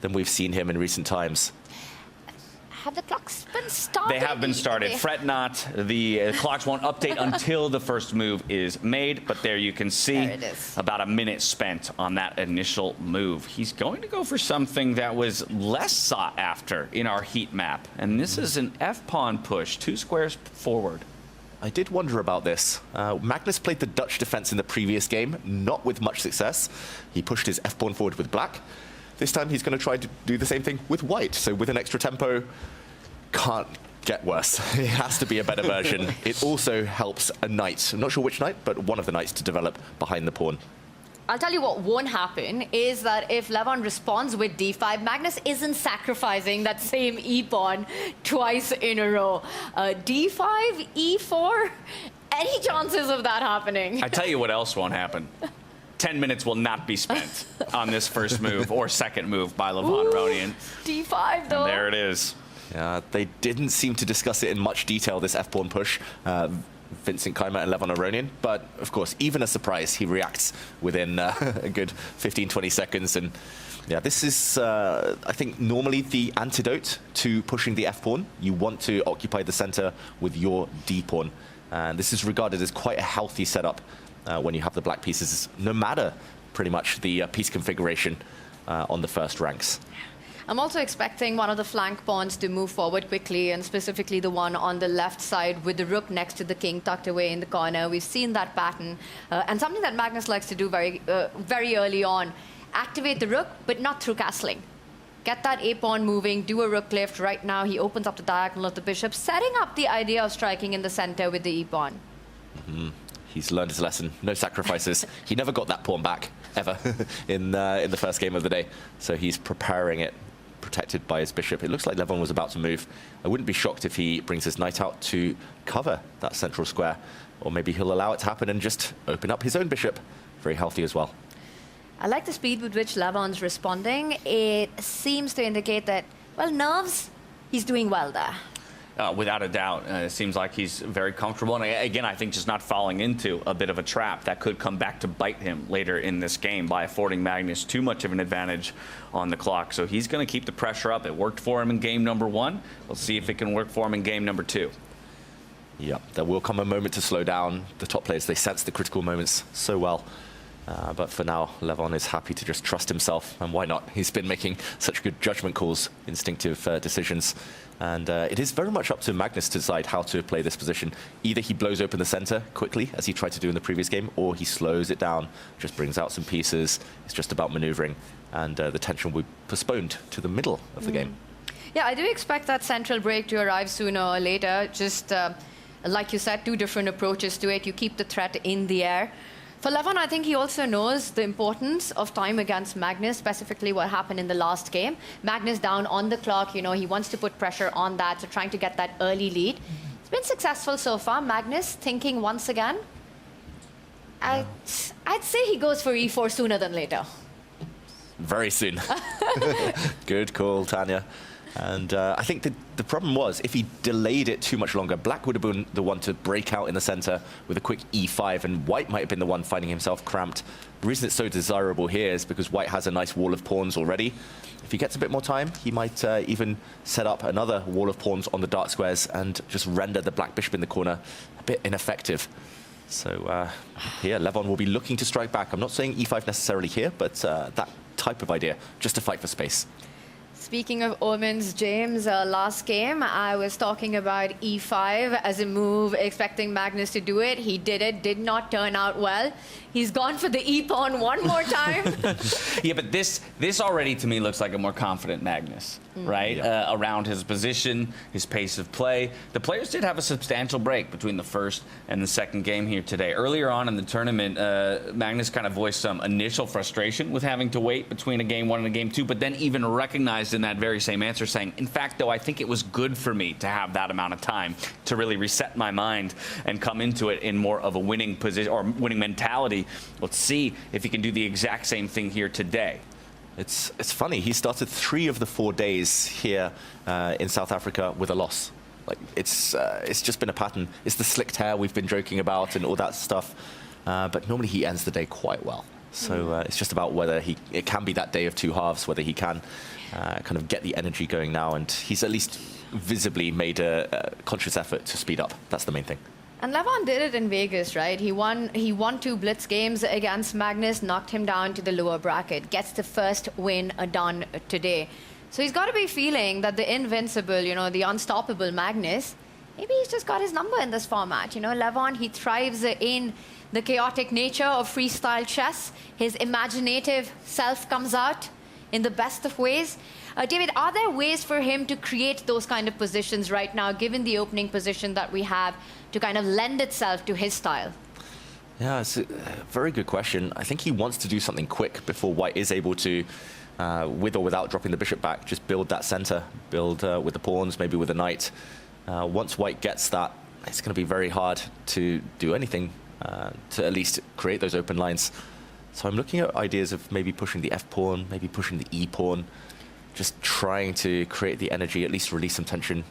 than we've seen him in recent times.
Have the clocks been started?
They have been started. Fret not. The clocks won't update until the first move is made, but there you can see
There it is.
about a minute spent on that initial move. He's going to go for something that was less sought after in our heat map, and this is an F-pawn push, 2 squares forward.
I did wonder about this. Magnus played the Dutch defense in the previous game, not with much success. He pushed his F-pawn forward with black. This time he's going to try to do the same thing with white. So with an extra tempo, can't get worse. It has to be a better version. It also helps a knight. I'm not sure which knight, but one of the knights to develop behind the pawn.
I'll tell you what won't happen is that if Levon responds with d5, Magnus isn't sacrificing that same e-pawn twice in a row. D5, e4, any chances of that happening?
I tell you what else won't happen. 10 minutes will not be spent on this first move or second move by Levon Aronian.
D5 though.
And there it is.
Yeah, they didn't seem to discuss it in much detail, this F-pawn push. Vincent Keimer and Levon Aronian, but of course, even a surprise, he reacts within a good 15-20 seconds. And yeah, this is, I think, normally the antidote to pushing the F-pawn. You want to occupy the center with your D-pawn. And this is regarded as quite a healthy setup when you have the black pieces, no matter pretty much the piece configuration on the first ranks.
I'm also expecting one of the flank pawns to move forward quickly, and specifically the one on the left side with the rook next to the king tucked away in the corner. We've seen that pattern. And something that Magnus likes to do very early on, activate the rook, but not through castling. Get that a-pawn moving, do a rook lift. Right now, he opens up the diagonal of the bishop, setting up the idea of striking in the center with the e-pawn.
He's learned his lesson. No sacrifices. He never got that pawn back, ever, in the first game of the day. So he's preparing it, protected by his bishop. It looks like Levon was about to move. I wouldn't be shocked if he brings his knight out to cover that central square. Or maybe he'll allow it to happen and just open up his own bishop. Very healthy as well.
I like the speed with which Levon's responding. It seems to indicate that, well, nerves, he's doing well there.
Without a doubt, it seems like he's very comfortable. And again, I think just not falling into a bit of a trap that could come back to bite him later in this game by affording Magnus too much of an advantage on the clock. So he's going to keep the pressure up. It worked for him in game number 1. We'll see if it can work for him in game number 2.
Yeah, there will come a moment to slow down. The top players, they sense the critical moments so well. But for now, Levon is happy to just trust himself, and why not? He's been making such good judgment calls, instinctive decisions, and it is very much up to Magnus to decide how to play this position. Either he blows open the center quickly, as he tried to do in the previous game, or he slows it down, just brings out some pieces. It's just about maneuvering, and the tension will be postponed to the middle of the game.
Yeah, I do expect that central break to arrive sooner or later. Just like you said, 2 different approaches to it. You keep the threat in the air. For Levon, I think he also knows the importance of time against Magnus, specifically what happened in the last game. Magnus down on the clock, you know, he wants to put pressure on that, so trying to get that early lead. It's been successful so far. Magnus thinking once again. I'd say he goes for e4 sooner than later.
Very soon. Good call, Tanya. And I think the problem was, if he delayed it too much longer, black would have been the one to break out in the center with a quick e5, and white might have been the one finding himself cramped. The reason it's so desirable here is because white has a nice wall of pawns already. If he gets a bit more time, he might even set up another wall of pawns on the dark squares and just render the black bishop in the corner a bit ineffective. So here, Levon will be looking to strike back. I'm not saying e5 necessarily here, but that type of idea, just to fight for space.
Speaking of omens, James, last game, I was talking about e5 as a move, expecting Magnus to do it. He did it, did not turn out well. He's gone for the e-pawn one more time.
Yeah, but this already to me looks like a more confident Magnus, right? Yeah. Around his position, his pace of play. The players did have a substantial break between the first and the second game here today. Earlier on in the tournament, Magnus kind of voiced some initial frustration with having to wait between a game 1 and a game 2, but then even recognized honest in that very same answer, saying, in fact, though, I think it was good for me to have that amount of time to really reset my mind and come into it in more of a winning position or winning mentality. Let's see if he can do the exact same thing here today.
It's funny. He started 3 of the 4 days here in South Africa with a loss. Like it's just been a pattern. It's the slicked hair we've been joking about and all that stuff. But normally he ends the day quite well. So it's just about whether it can be that day of 2 halves, whether he can kind of get the energy going now. And he's at least visibly made a conscious effort to speed up. That's the main thing.
And Levon did it in Vegas, right? He won 2 blitz games against Magnus, knocked him down to the lower bracket, gets the first win done today. So he's got to be feeling that the invincible, the unstoppable Magnus, maybe he's just got his number in this format. Levon, he thrives in the chaotic nature of freestyle chess. His imaginative self comes out in the best of ways. David, are there ways for him to create those kind of positions right now, given the opening position that we have, to kind of lend itself to his style?
Yeah, it's a very good question. I think he wants to do something quick before White is able to, with or without dropping the bishop back, just build that center, build with the pawns, maybe with a knight. Once White gets that, it's going to be very hard to do anything to at least create those open lines. So I'm looking at ideas of maybe pushing the f-pawn, maybe pushing the e-pawn, just trying to create the energy, at least release some tension.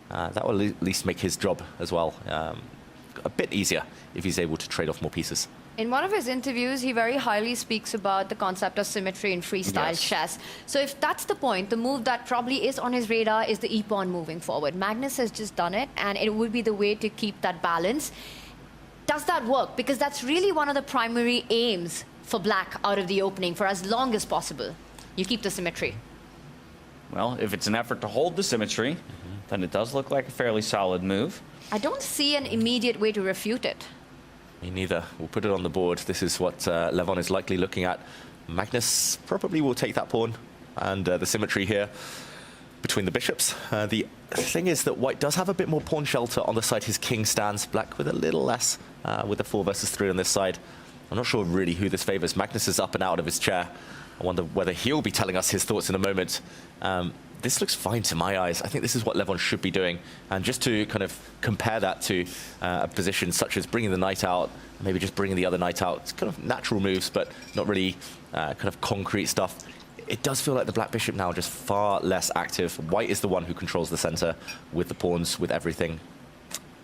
That will at least make his job as well a bit easier if he's able to trade off more pieces.
In one of his interviews, he very highly speaks about the concept of symmetry in freestyle chess. So if that's the point, the move that probably is on his radar is the e-pawn moving forward. Magnus has just done it, and it would be the way to keep that balance. Does that work? Because that's really one of the primary aims for Black out of the opening for as long as possible. You keep the symmetry.
Well, if it's an effort to hold the symmetry, then it does look like a fairly solid move.
I don't see an immediate way to refute it.
Me neither. We'll put it on the board. This is what Levon is likely looking at. Magnus probably will take that pawn and the symmetry here between the bishops. The thing is that White does have a bit more pawn shelter on the side his king stands. Black with a little less with the 4 versus 3 on this side. I'm not sure really who this favors. Magnus is up and out of his chair. I wonder whether he'll be telling us his thoughts in a moment. This looks fine to my eyes. I think this is what Levon should be doing. And just to kind of compare that to a position such as bringing the knight out, maybe just bringing the other knight out, it's kind of natural moves, but not really kind of concrete stuff. It does feel like the black bishop now just far less active. White is the one who controls the center with the pawns, with everything.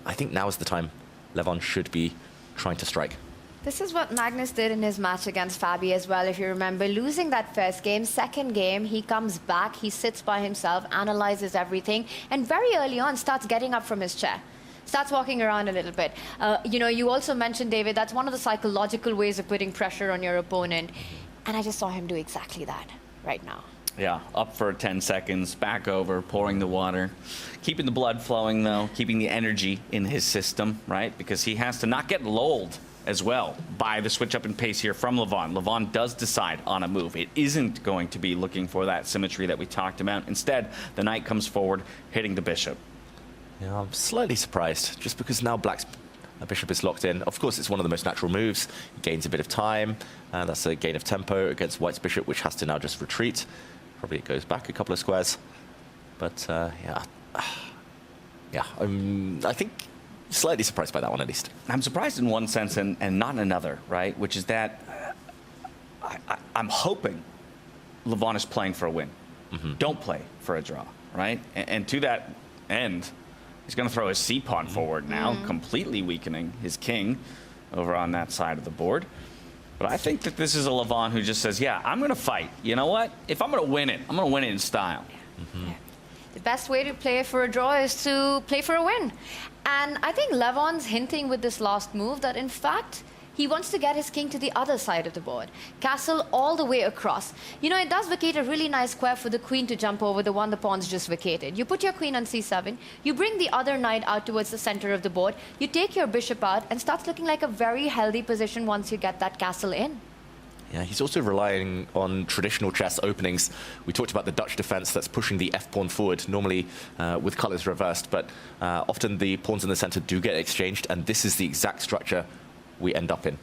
I think now is the time Levon should be trying to strike.
This is what Magnus did in his match against Fabi as well, if you remember. Losing that first game, second game, he comes back, he sits by himself, analyzes everything, and very early on starts getting up from his chair. Starts walking around a little bit. You also mentioned, David, that's one of the psychological ways of putting pressure on your opponent. And I just saw him do exactly that right now.
Yeah, up for 10 seconds, back over, pouring the water. Keeping the blood flowing, though, keeping the energy in his system, right? Because he has to not get lulled as well by the switch up in pace here from Levon. Levon does decide on a move. It isn't going to be looking for that symmetry that we talked about. Instead, the knight comes forward, hitting the bishop.
Yeah, I'm slightly surprised, just because now Black's bishop is locked in. Of course, it's one of the most natural moves. He gains a bit of time, and that's a gain of tempo against White's bishop, which has to now just retreat. Probably it goes back a couple of squares. But, yeah, I think slightly surprised by that one, at least.
I'm surprised in one sense and not in another, right? Which is that I'm hoping Levon is playing for a win. Don't play for a draw, right? And to that end, he's going to throw his c-pawn forward now, completely weakening his king over on that side of the board. But I think that this is a Levon who just says, yeah, I'm going to fight. You know what? If I'm going to win it, I'm going to win it in style.
The best way to play for a draw is to play for a win. And I think Levon's hinting with this last move that, in fact, he wants to get his king to the other side of the board. Castle all the way across. You know, it does vacate a really nice square for the queen to jump over, the one the pawn's just vacated. You put your queen on c7, you bring the other knight out towards the center of the board, you take your bishop out, and starts looking like a very healthy position once you get that castle in.
Yeah, he's also relying on traditional chess openings. We talked about the Dutch defense that's pushing the f-pawn forward, normally with colors reversed, but often the pawns in the center do get exchanged, and this is the exact structure we end up in.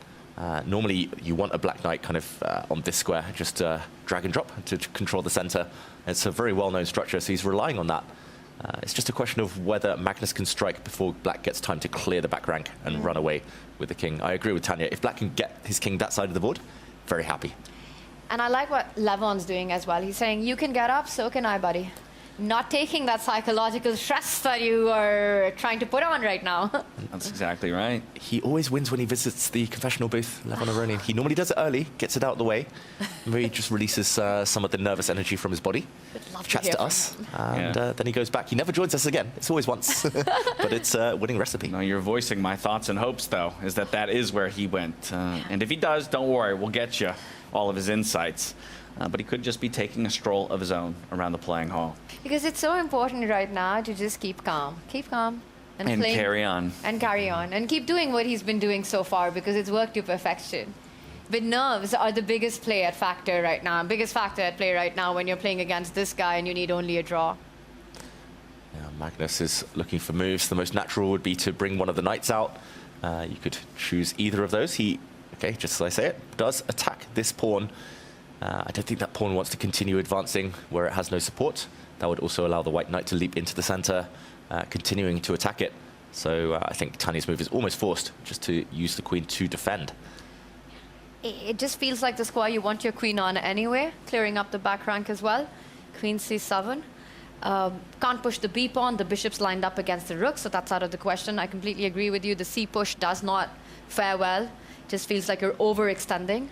Normally, you want a black knight kind of on this square, just drag and drop to control the center. It's a very well-known structure, so he's relying on that. It's just a question of whether Magnus can strike before Black gets time to clear the back rank and run away with the king. I agree with Tanya. If Black can get his king that side of the board, very happy.
And I like what Levon's doing as well. He's saying, you can get up, so can I, buddy. Not taking that psychological stress that you are trying to put on right now.
That's exactly right.
He always wins when he visits the confessional booth, Levon Aronian. He normally does it early, gets it out of the way, maybe just releases some of the nervous energy from his body, chats to us, and then he goes back. He never joins us again. It's always once, but it's a winning recipe.
No, you're voicing my thoughts and hopes, though, is that is where he went. And if he does, don't worry, we'll get you all of his insights. But he could just be taking a stroll of his own around the playing hall.
Because it's so important right now to just keep calm. Keep calm. And play,
carry on.
And carry on. And keep doing what he's been doing so far, because it's worked to perfection. But nerves are the biggest factor right now. Biggest factor at play right now when you're playing against this guy and you need only a draw.
Yeah, Magnus is looking for moves. The most natural would be to bring one of the knights out. You could choose either of those. He, okay, just as I say it, does attack this pawn. I don't think that pawn wants to continue advancing where it has no support. That would also allow the white knight to leap into the center, continuing to attack it. So I think Tanya's move is almost forced just to use the queen to defend.
It just feels like the square you want your queen on anyway, clearing up the back rank as well. Queen c7. Can't push the b pawn. The bishop's lined up against the rook, so that's out of the question. I completely agree with you. The c push does not fare well. Just feels like you're overextending.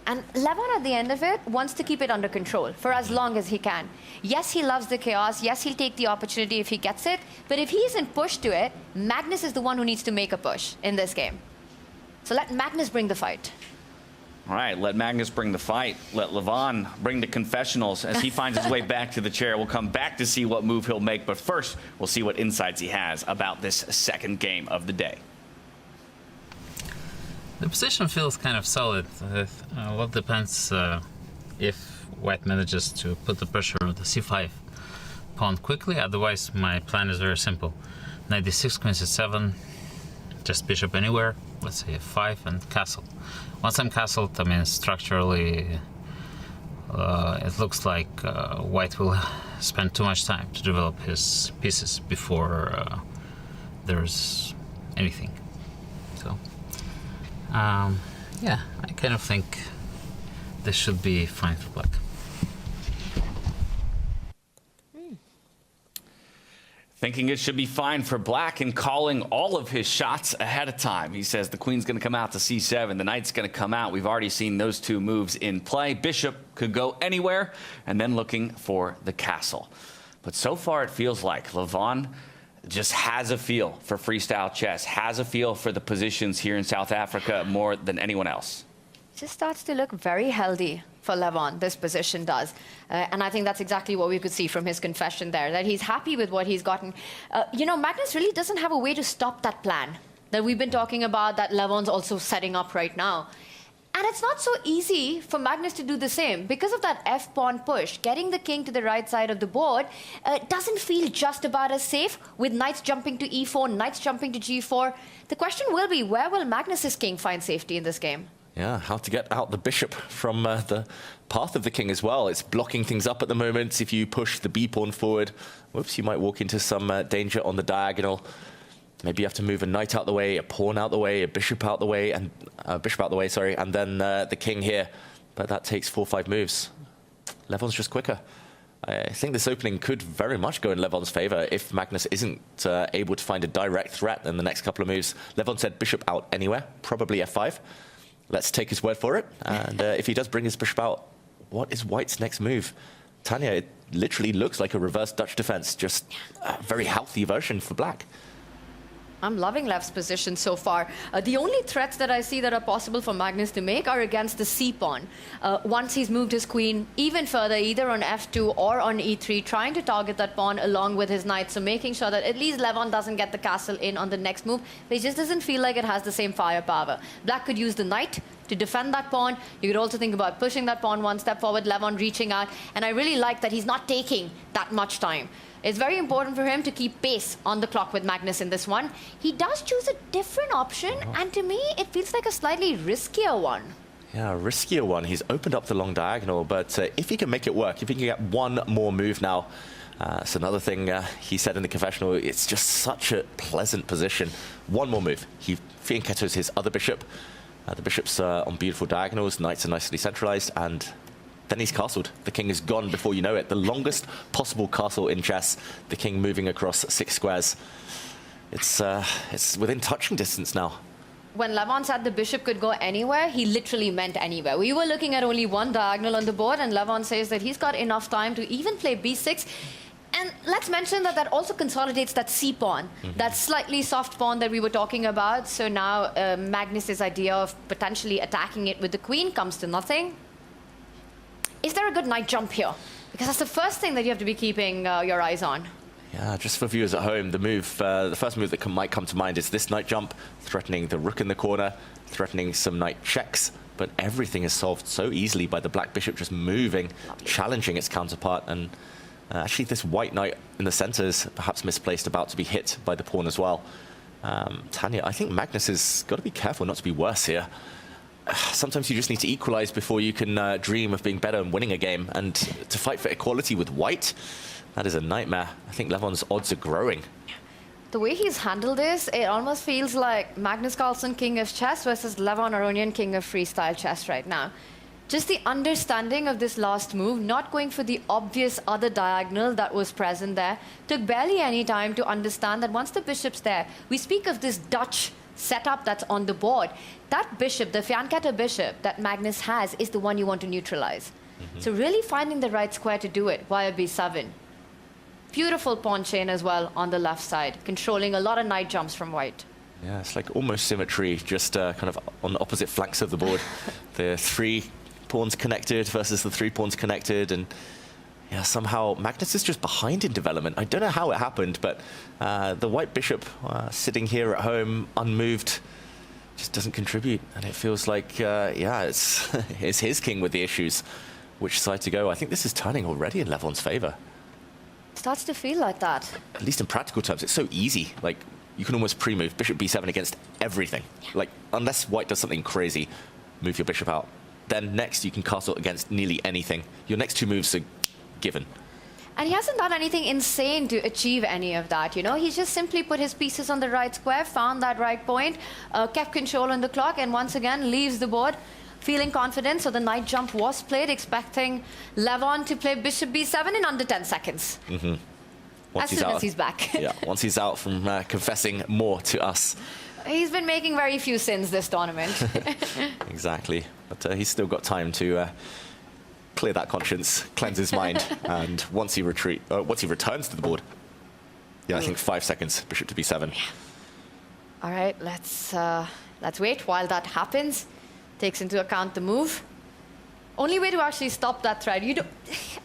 And Levon, at the end of it, wants to keep it under control for as long as he can. Yes, he loves the chaos. Yes, he'll take the opportunity if he gets it. But if he isn't pushed to it, Magnus is the one who needs to make a push in this game. So let Magnus bring the fight.
All right, let Magnus bring the fight. Let Levon bring the confessionals as he finds his way back to the chair. We'll come back to see what move he'll make. But first, we'll see what insights he has about this second game of the day.
The position feels kind of solid. What depends if White manages to put the pressure on the c5 pawn quickly. Otherwise, my plan is very simple. Knight d6, queen c7, just bishop anywhere. Let's say f5 and castle. Once I'm castled, I mean, structurally, it looks like White will spend too much time to develop his pieces before there's anything. So. Yeah, I kind of think this should be fine for Black.
Thinking it should be fine for Black and calling all of his shots ahead of time. He says the queen's going to come out to c7, the knight's going to come out. We've already seen those two moves in play. Bishop could go anywhere, and then looking for the castle. But so far it feels like Levon just has a feel for freestyle chess, has a feel for the positions here in South Africa more than anyone else.
Just starts to look very healthy for Levon, this position does. And I think that's exactly what we could see from his confession there, that he's happy with what he's gotten. You know, Magnus really doesn't have a way to stop that plan that we've been talking about, that Levon's also setting up right now. And it's not so easy for Magnus to do the same. Because of that f-pawn push, getting the king to the right side of the board doesn't feel just about as safe, with knights jumping to e4, knights jumping to g4. The question will be, where will Magnus's king find safety in this game?
Yeah, how to get out the bishop from the path of the king as well. It's blocking things up at the moment. If you push the b-pawn forward, whoops, you might walk into some danger on the diagonal. Maybe you have to move a knight out the way, a pawn out the way, a bishop out the way, and and then the king here. But that takes 4 or 5 moves. Levon's just quicker. I think this opening could very much go in Levon's favor if Magnus isn't able to find a direct threat in the next couple of moves. Levon said bishop out anywhere, probably f5. Let's take his word for it. And if he does bring his bishop out, what is White's next move? Tanya, it literally looks like a reverse Dutch defense, just a very healthy version for Black.
I'm loving Lev's position so far. The only threats that I see that are possible for Magnus to make are against the c-pawn. Once he's moved his queen even further, either on f2 or on e3, trying to target that pawn along with his knight, so making sure that at least Levon doesn't get the castle in on the next move. But it just doesn't feel like it has the same firepower. Black could use the knight to defend that pawn. You could also think about pushing that pawn one step forward, Levon reaching out. And I really like that he's not taking that much time. It's very important for him to keep pace on the clock with Magnus in this one. He does choose a different option, and to me, it feels like a slightly riskier one.
Yeah, a riskier one. He's opened up the long diagonal, but if he can make it work, if he can get one more move now, it's another thing he said in the confessional, it's just such a pleasant position. One more move. He fianchettos his other bishop. The bishop's on beautiful diagonals, knights are nicely centralized, and then he's castled. The king is gone before you know it. The longest possible castle in chess, the king moving across 6 squares. It's within touching distance now.
When Levon said the bishop could go anywhere, he literally meant anywhere. We were looking at only one diagonal on the board, and Levon says that he's got enough time to even play b6. And let's mention that that also consolidates that c-pawn, that slightly soft pawn that we were talking about. So now Magnus's idea of potentially attacking it with the queen comes to nothing. Is there a good knight jump here? Because that's the first thing that you have to be keeping your eyes on.
Yeah, just for viewers at home, the first move that might come to mind is this knight jump, threatening the rook in the corner, threatening some knight checks, but everything is solved so easily by the black bishop just moving, challenging its counterpart, and actually this white knight in the center is perhaps misplaced, about to be hit by the pawn as well. Tanya, I think Magnus has got to be careful not to be worse here. Sometimes you just need to equalize before you can dream of being better and winning a game, and to fight for equality with white, that is a nightmare. I think Levon's odds are growing.
The way he's handled this, it almost feels like Magnus Carlsen, king of chess, versus Levon Aronian, king of freestyle chess right now. Just the understanding of this last move, not going for the obvious other diagonal that was present there, took barely any time to understand that once the bishop's there, we speak of this Dutch setup that's on the board. That bishop, the fianchetto bishop that Magnus has, is the one you want to neutralize. So really finding the right square to do it via b7. Beautiful pawn chain as well on the left side, controlling a lot of knight jumps from white.
Yeah, it's like almost symmetry, just kind of on the opposite flanks of the board. The 3 pawns connected versus the 3 pawns connected, and yeah, somehow Magnus is just behind in development. I don't know how it happened, but the white bishop sitting here at home, unmoved, just doesn't contribute, and it feels like, yeah, it's his king with the issues. Which side to go? I think this is turning already in Levon's favor.
Starts to feel like that.
At least in practical terms, it's so easy. Like, you can almost pre-move bishop b7 against everything. Like, unless white does something crazy, move your bishop out. Then next, you can castle against nearly anything. Your next 2 moves are given.
And he hasn't done anything insane to achieve any of that, you know? He's just simply put his pieces on the right square, found that right point, kept control on the clock, and once again leaves the board feeling confident. So the knight jump was played, expecting Levon to play bishop b7 in under 10 seconds. As soon as he's back.
Yeah, once he's out from confessing more to us.
He's been making very few sins this tournament.
Exactly. But he's still got time to clear that conscience, cleanse his mind, and once he returns to the board, yeah, I think 5 seconds, bishop to b7.
Yeah. All right, let's wait while that happens. Takes into account the move. Only way to actually stop that threat.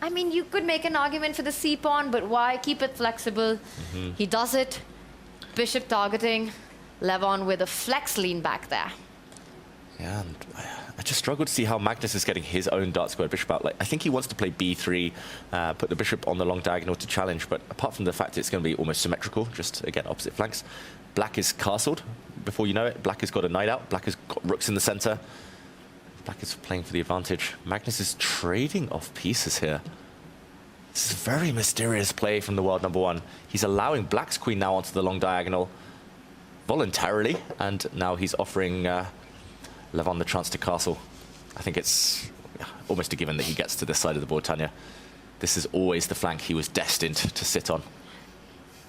I mean, you could make an argument for the c-pawn, but why? Keep it flexible. He does it. Bishop targeting. Levon with a flex lean back there.
Yeah, and I just struggle to see how Magnus is getting his own dark squared bishop out. Like, I think he wants to play b3, put the bishop on the long diagonal to challenge, but apart from the fact it's going to be almost symmetrical, just, again, opposite flanks. Black is castled. Before you know it, Black has got a knight out. Black has got rooks in the center. Black is playing for the advantage. Magnus is trading off pieces here. This is a very mysterious play from the world number 1. He's allowing Black's queen now onto the long diagonal voluntarily, and now he's offering Levon the chance to castle. I think it's almost a given that he gets to this side of the board, Tanya. This is always the flank he was destined to sit on.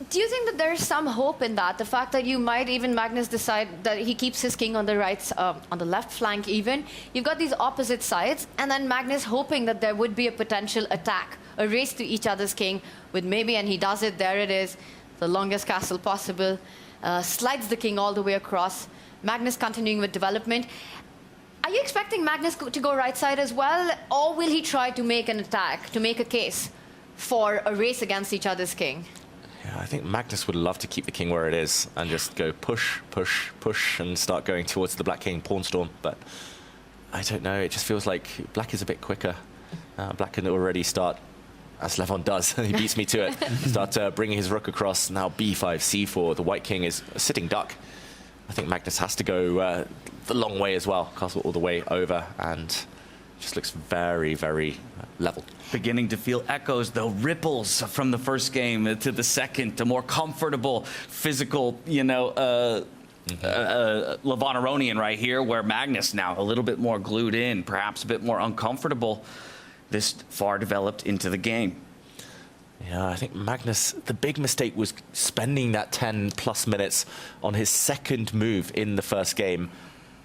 Do you think that there's some hope in that? The fact that you might even Magnus decide that he keeps his king on the right, on the left flank even. You've got these opposite sides, and then Magnus hoping that there would be a potential attack, a race to each other's king with maybe, and he does it, there it is, the longest castle possible, slides the king all the way across. Magnus continuing with development. Are you expecting Magnus to go right side as well, or will he try to make an attack, to make a case for a race against each other's king?
Yeah, I think Magnus would love to keep the king where it is and just go push, push, push, and start going towards the black king pawn storm. But I don't know, it just feels like Black is a bit quicker. Black can already start, as Levon does, he beats me to it, start bringing his rook across. Now b5, c4, the white king is a sitting duck. I think Magnus has to go the long way as well, castle all the way over, and just looks very, very level.
Beginning to feel echoes, though, ripples from the first game to the second, to more comfortable, physical, Levon Aronian right here, where Magnus now a little bit more glued in, perhaps a bit more uncomfortable, this far developed into the game.
Yeah, I think Magnus, the big mistake was spending that 10+ minutes on his second move in the first game,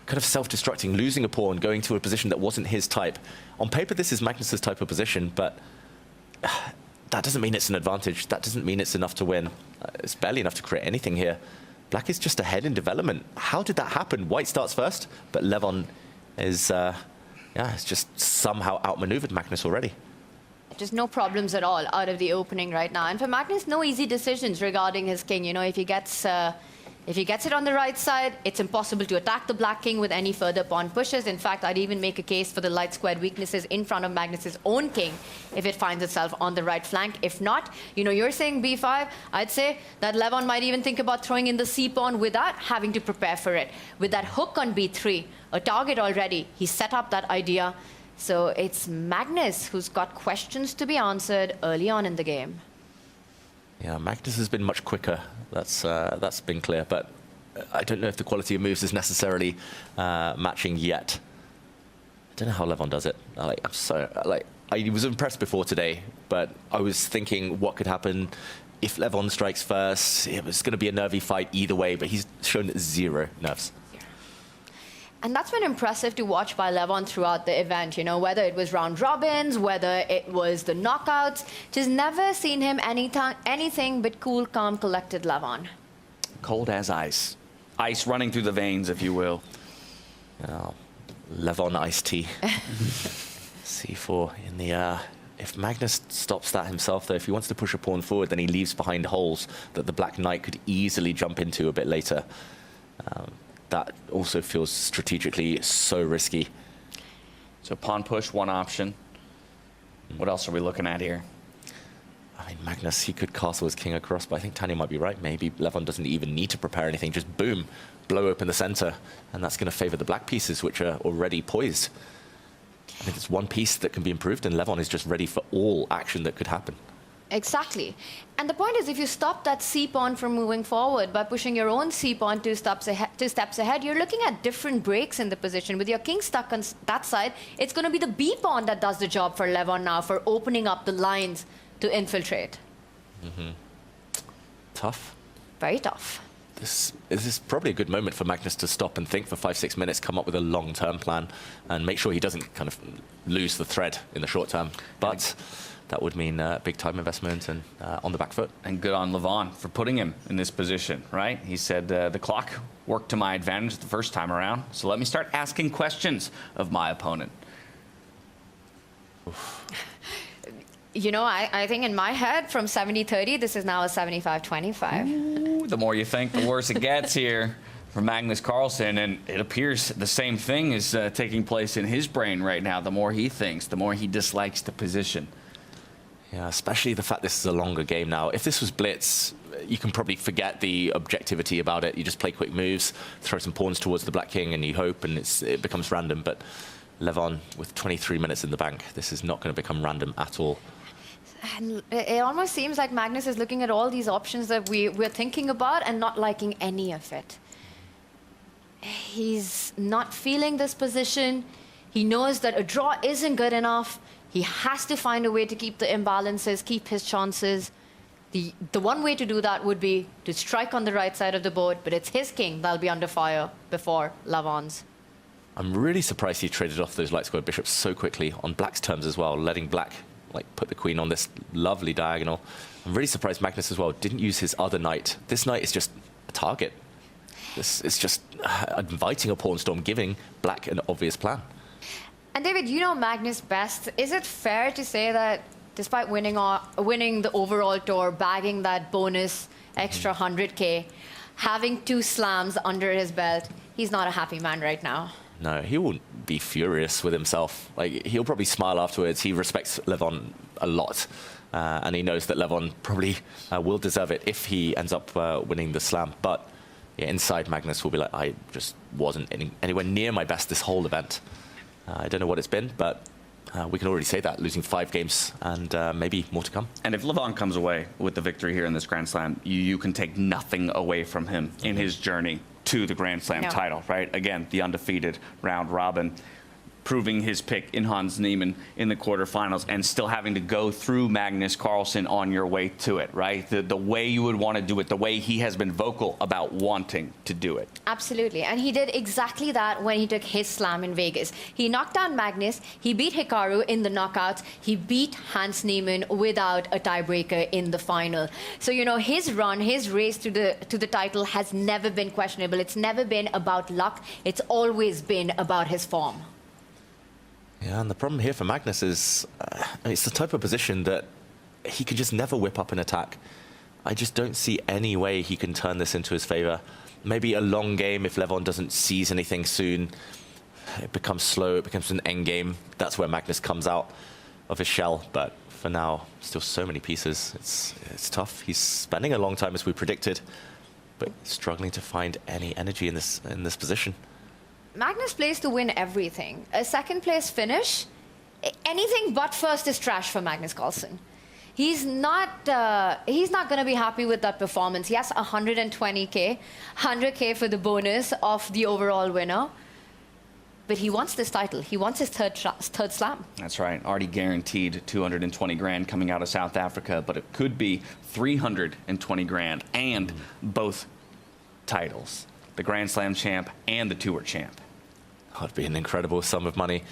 kind of self-destructing, losing a pawn, going to a position that wasn't his type. On paper, this is Magnus's type of position, but that doesn't mean it's an advantage. That doesn't mean it's enough to win. It's barely enough to create anything here. Black is just ahead in development. How did that happen? White starts first, but Levon is, has just somehow outmaneuvered Magnus already.
Just no problems at all out of the opening right now. And for Magnus, no easy decisions regarding his king. You know, if he gets it on the right side, it's impossible to attack the black king with any further pawn pushes. In fact, I'd even make a case for the light squared weaknesses in front of Magnus's own king if it finds itself on the right flank. If not, you know, you're saying b5. I'd say that Levon might even think about throwing in the c pawn without having to prepare for it. With that hook on b3, a target already, he set up that idea. So it's Magnus who's got questions to be answered early on in the game.
Yeah, Magnus has been much quicker. That's been clear, but I don't know if the quality of moves is necessarily matching yet. I don't know how Levon does it. I was impressed before today, but I was thinking what could happen if Levon strikes first. It was going to be a nervy fight either way, but he's shown zero nerves.
And that's been impressive to watch by Levon throughout the event, you know, whether it was round robins, whether it was the knockouts. Just never seen him anything but cool, calm, collected Levon.
Cold as ice. Ice running through the veins, if you will.
Oh, Levon iced tea. C4 in the air. If Magnus stops that himself, though, if he wants to push a pawn forward, then he leaves behind holes that the black knight could easily jump into a bit later. That also feels strategically so risky.
So pawn push, one option. What else are we looking at here?
I mean, Magnus, he could castle his king across, but I think Tanya might be right. Maybe Levon doesn't even need to prepare anything. Just boom, blow open the center. And that's going to favor the black pieces, which are already poised. I think it's one piece that can be improved, and Levon is just ready for all action that could happen.
Exactly. And the point is, if you stop that c-pawn from moving forward by pushing your own c-pawn 2 steps ahead, you're looking at different breaks in the position. With your king stuck on that side, it's going to be the b-pawn that does the job for Levon now, for opening up the lines to infiltrate.
Tough.
Very tough.
This is probably a good moment for Magnus to stop and think for 5-6 minutes, come up with a long-term plan, and make sure he doesn't kind of lose the thread in the short term. But that would mean big time investment and on the back foot.
And good on Levon for putting him in this position, right? He said, the clock worked to my advantage the first time around, so let me start asking questions of my opponent.
Oof.
You know, I think in my head, from 70-30, this is now a 75-25.
The more you think, the worse it gets here for Magnus Carlsen, and it appears the same thing is taking place in his brain right now. The more he thinks, the more he dislikes the position.
Yeah, especially the fact this is a longer game now. If this was Blitz, you can probably forget the objectivity about it. You just play quick moves, throw some pawns towards the black king, and you hope, and it becomes random. But Levon, with 23 minutes in the bank, this is not going to become random at all.
And it almost seems like Magnus is looking at all these options that we're thinking about and not liking any of it. He's not feeling this position. He knows that a draw isn't good enough. He has to find a way to keep the imbalances, keep his chances. The one way to do that would be to strike on the right side of the board, but it's his king that'll be under fire before Levon's.
I'm really surprised he traded off those light square bishops so quickly on black's terms as well, letting black put the queen on this lovely diagonal. I'm really surprised Magnus as well didn't use his other knight. This knight is just a target. This is just inviting a pawn storm, giving black an obvious plan.
And David, you know Magnus best. Is it fair to say that despite winning the overall tour, bagging that bonus extra 100K, having 2 slams under his belt, he's not a happy man right now?
No, he will be furious with himself. He'll probably smile afterwards. He respects Levon a lot. And he knows that Levon probably will deserve it if he ends up winning the slam. But inside Magnus will be like, I just wasn't anywhere near my best this whole event. I don't know what it's been, but we can already say that, losing 5 games and maybe more to come.
And if Levon comes away with the victory here in this Grand Slam, you can take nothing away from him in his journey to the Grand Slam title, right? Again, the undefeated round robin, proving his pick in Hans Niemann in the quarterfinals and still having to go through Magnus Carlsen on your way to it, right? The way you would want to do it, the way he has been vocal about wanting to do it.
Absolutely. And he did exactly that when he took his slam in Vegas. He knocked down Magnus, he beat Hikaru in the knockouts, he beat Hans Niemann without a tiebreaker in the final. So, you know, his run, his race to the title has never been questionable. It's never been about luck. It's always been about his form.
Yeah, and the problem here for Magnus is it's the type of position that he could just never whip up an attack. I just don't see any way he can turn this into his favor. Maybe a long game if Levon doesn't seize anything soon. It becomes slow, it becomes an end game. That's where Magnus comes out of his shell. But for now, still so many pieces. It's tough. He's spending a long time as we predicted, but struggling to find any energy in this position.
Magnus plays to win everything. A second place finish, anything but first is trash for Magnus Carlsen. He's not going to be happy with that performance. Yes, 120K, 100K for the bonus of the overall winner. But he wants this title. He wants his third slam.
That's right. Already guaranteed 220 grand coming out of South Africa, but it could be 320 grand and both titles. The Grand Slam champ and the Tour champ.
That would be an incredible sum of money.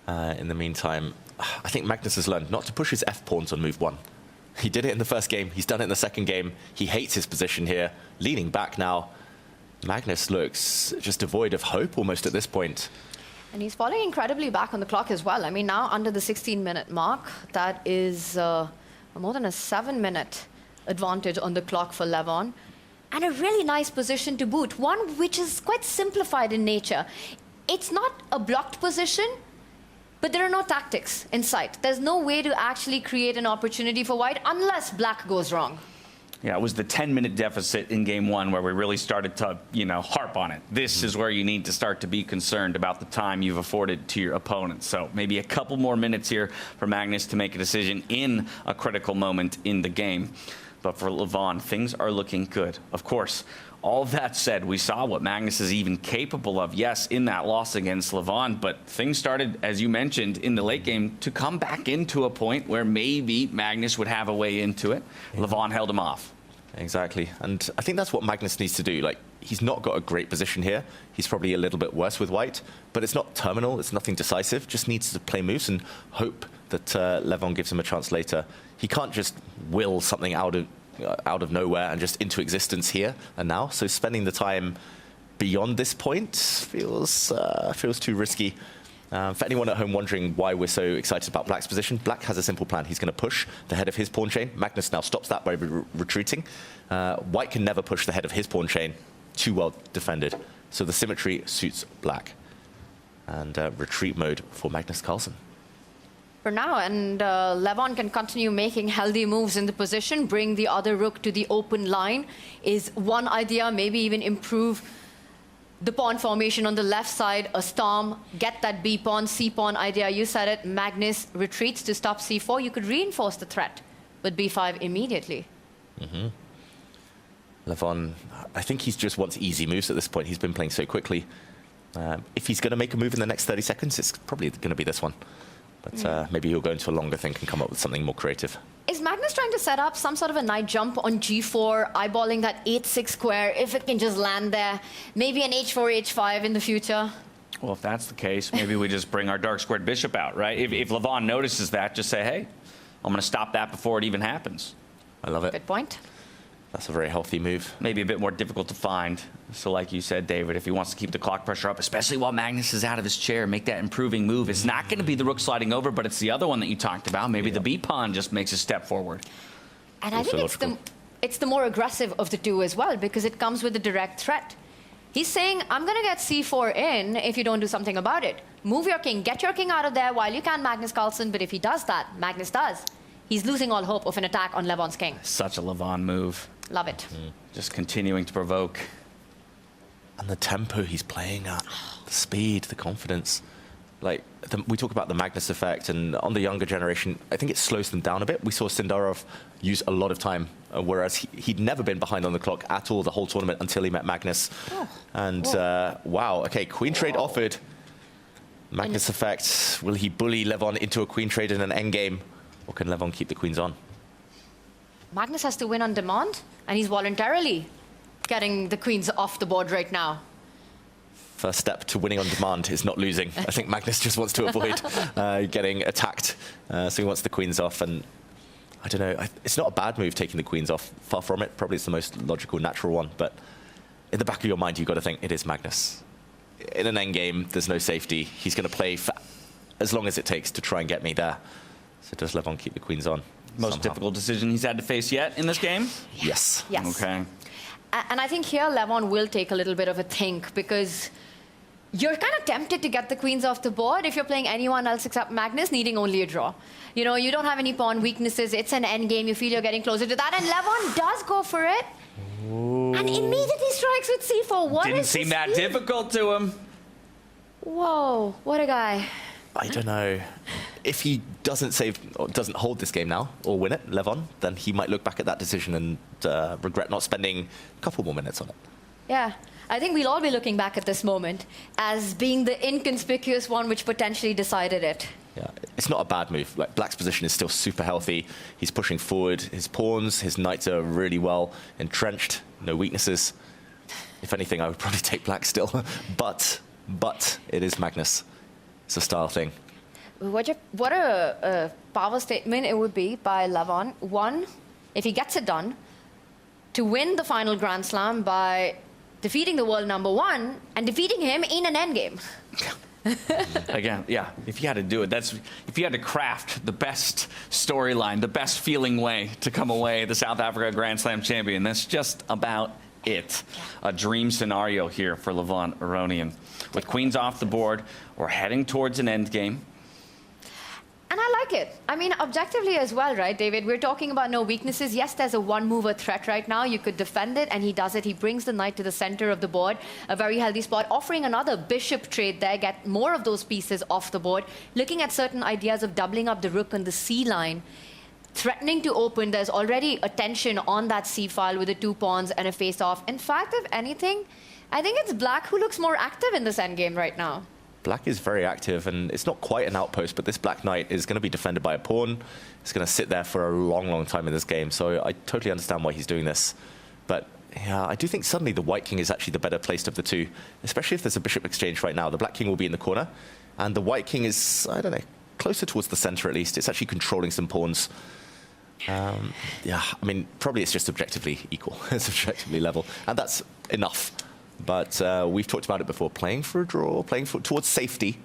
In the meantime, I think Magnus has learned not to push his F-pawns on move 1. He did it in the first game. He's done it in the second game. He hates his position here. Leaning back now. Magnus looks just devoid of hope almost at this point.
And he's falling incredibly back on the clock as well. I mean, now under the 16-minute mark, that is more than a 7-minute advantage on the clock for Levon. And a really nice position to boot, one which is quite simplified in nature. It's not a blocked position, but there are no tactics in sight. There's no way to actually create an opportunity for white unless black goes wrong.
Yeah, it was the 10-minute deficit in game 1 where we really started to, harp on it. This is where you need to start to be concerned about the time you've afforded to your opponent. So maybe a couple more minutes here for Magnus to make a decision in a critical moment in the game. But for Levon, things are looking good. Of course, all of that said, we saw what Magnus is even capable of, yes, in that loss against Levon, but things started, as you mentioned, in the late game to come back into a point where maybe Magnus would have a way into it. Yeah. Levon held him off.
Exactly. And I think that's what Magnus needs to do. Like, he's not got a great position here. He's probably a little bit worse with white, but it's not terminal. It's nothing decisive. Just needs to play moves and hope that Levon gives him a chance later. He can't just will something out of nowhere and just into existence here and now. So spending the time beyond this point feels too risky. For anyone at home wondering why we're so excited about Black's position, Black has a simple plan. He's going to push the head of his pawn chain. Magnus now stops that by retreating. White can never push the head of his pawn chain. Too well defended. So the symmetry suits Black. And retreat mode for Magnus Carlsen.
For now, and Levon can continue making healthy moves in the position, bring the other rook to the open line is one idea, maybe even improve the pawn formation on the left side, a storm, get that B pawn, C pawn idea. You said it, Magnus retreats to stop C4. You could reinforce the threat with B5 immediately.
Mm-hmm. Levon, I think he just wants easy moves at this point. He's been playing so quickly. If he's going to make a move in the next 30 seconds, it's probably going to be this one. But maybe he'll go into a longer think and come up with something more creative.
Is Magnus trying to set up some sort of a knight jump on G4, eyeballing that 8-6 square, if it can just land there? Maybe an H4, H5 in the future?
Well, if that's the case, maybe we just bring our dark squared bishop out, right? If Levon notices that, just say, hey, I'm going to stop that before it even happens.
I love it.
Good point.
That's a very healthy move.
Maybe a bit more difficult to find. So like you said, David, if he wants to keep the clock pressure up, especially while Magnus is out of his chair, make that improving move. It's not going to be the rook sliding over, but it's the other one that you talked about. Maybe the B pawn just makes a step forward.
And I think it's the more aggressive of the two as well, because it comes with a direct threat. He's saying, I'm going to get C4 in if you don't do something about it. Move your king, get your king out of there while you can, Magnus Carlsen. But if he does that, Magnus does. He's losing all hope of an attack on Levon's king.
Such a Levon move.
Love it.
Just continuing to provoke.
And the tempo he's playing at, the speed, the confidence. Like, we talk about the Magnus effect, and on the younger generation, I think it slows them down a bit. We saw Sindarov use a lot of time, whereas he'd never been behind on the clock at all the whole tournament until he met Magnus. And wow, okay, queen trade offered. Magnus effect, will he bully Levon into a queen trade in an endgame, or can Levon keep the queens on?
Magnus has to win on demand, and he's voluntarily getting the queens off the board right now.
First step to winning on demand is not losing. I think Magnus just wants to avoid getting attacked, so he wants the queens off. And I don't know, it's not a bad move taking the queens off. Far from it. Probably it's the most logical, natural one. But in the back of your mind, you've got to think it is Magnus. In an endgame, there's no safety. He's going to play for as long as it takes to try and get me there. So does Levon keep the queens on?
Most difficult decision he's had to face yet in this game?
Yes.
Yes.
Okay.
And I think here Levon will take a little bit of a think, because you're kind of tempted to get the queens off the board if you're playing anyone else except Magnus, needing only a draw. You know, you don't have any pawn weaknesses. It's an end game. You feel you're getting closer to that. And Levon does go for it.
Ooh.
And immediately strikes with c4. What
Didn't
is
seem
this
that
speed?
difficult to him.
Whoa, what a guy.
I don't know. If he doesn't save or doesn't hold this game now or win it, Levon, then he might look back at that decision and regret not spending a couple more minutes on it.
Yeah, I think we'll all be looking back at this moment as being the inconspicuous one which potentially decided it.
Yeah, it's not a bad move. Like, Black's position is still super healthy. He's pushing forward. His pawns, his knights are really well entrenched. No weaknesses. If anything, I would probably take Black still. but it is Magnus. It's a style thing.
What a power statement it would be by Levon. One, if he gets it done, to win the final Grand Slam by defeating the world #1 and defeating him in an endgame.
Again, yeah, if you had to do it, if you had to craft the best storyline, the best feeling way to come away the South Africa Grand Slam champion, that's just about it. A dream scenario here for Levon Aronian. With queens off the board, we're heading towards an endgame.
And I like it. I mean, objectively as well, right, David? We're talking about no weaknesses. Yes, there's a one-mover threat right now. You could defend it, and he does it. He brings the knight to the center of the board, a very healthy spot, offering another bishop trade there, get more of those pieces off the board, looking at certain ideas of doubling up the rook on the c line, threatening to open. There's already a tension on that c file with the 2 pawns and a face-off. In fact, if anything, I think it's Black who looks more active in this endgame right now.
Black is very active, and it's not quite an outpost, but this Black Knight is going to be defended by a pawn. It's going to sit there for a long, long time in this game, so I totally understand why he's doing this. But yeah, I do think suddenly the White King is actually the better placed of the two, especially if there's a bishop exchange right now. The Black King will be in the corner, and the White King is, I don't know, closer towards the center at least. It's actually controlling some pawns. Yeah, I mean, probably it's just objectively equal. It's objectively level, and that's enough. But we've talked about it before, playing for a draw, playing towards safety,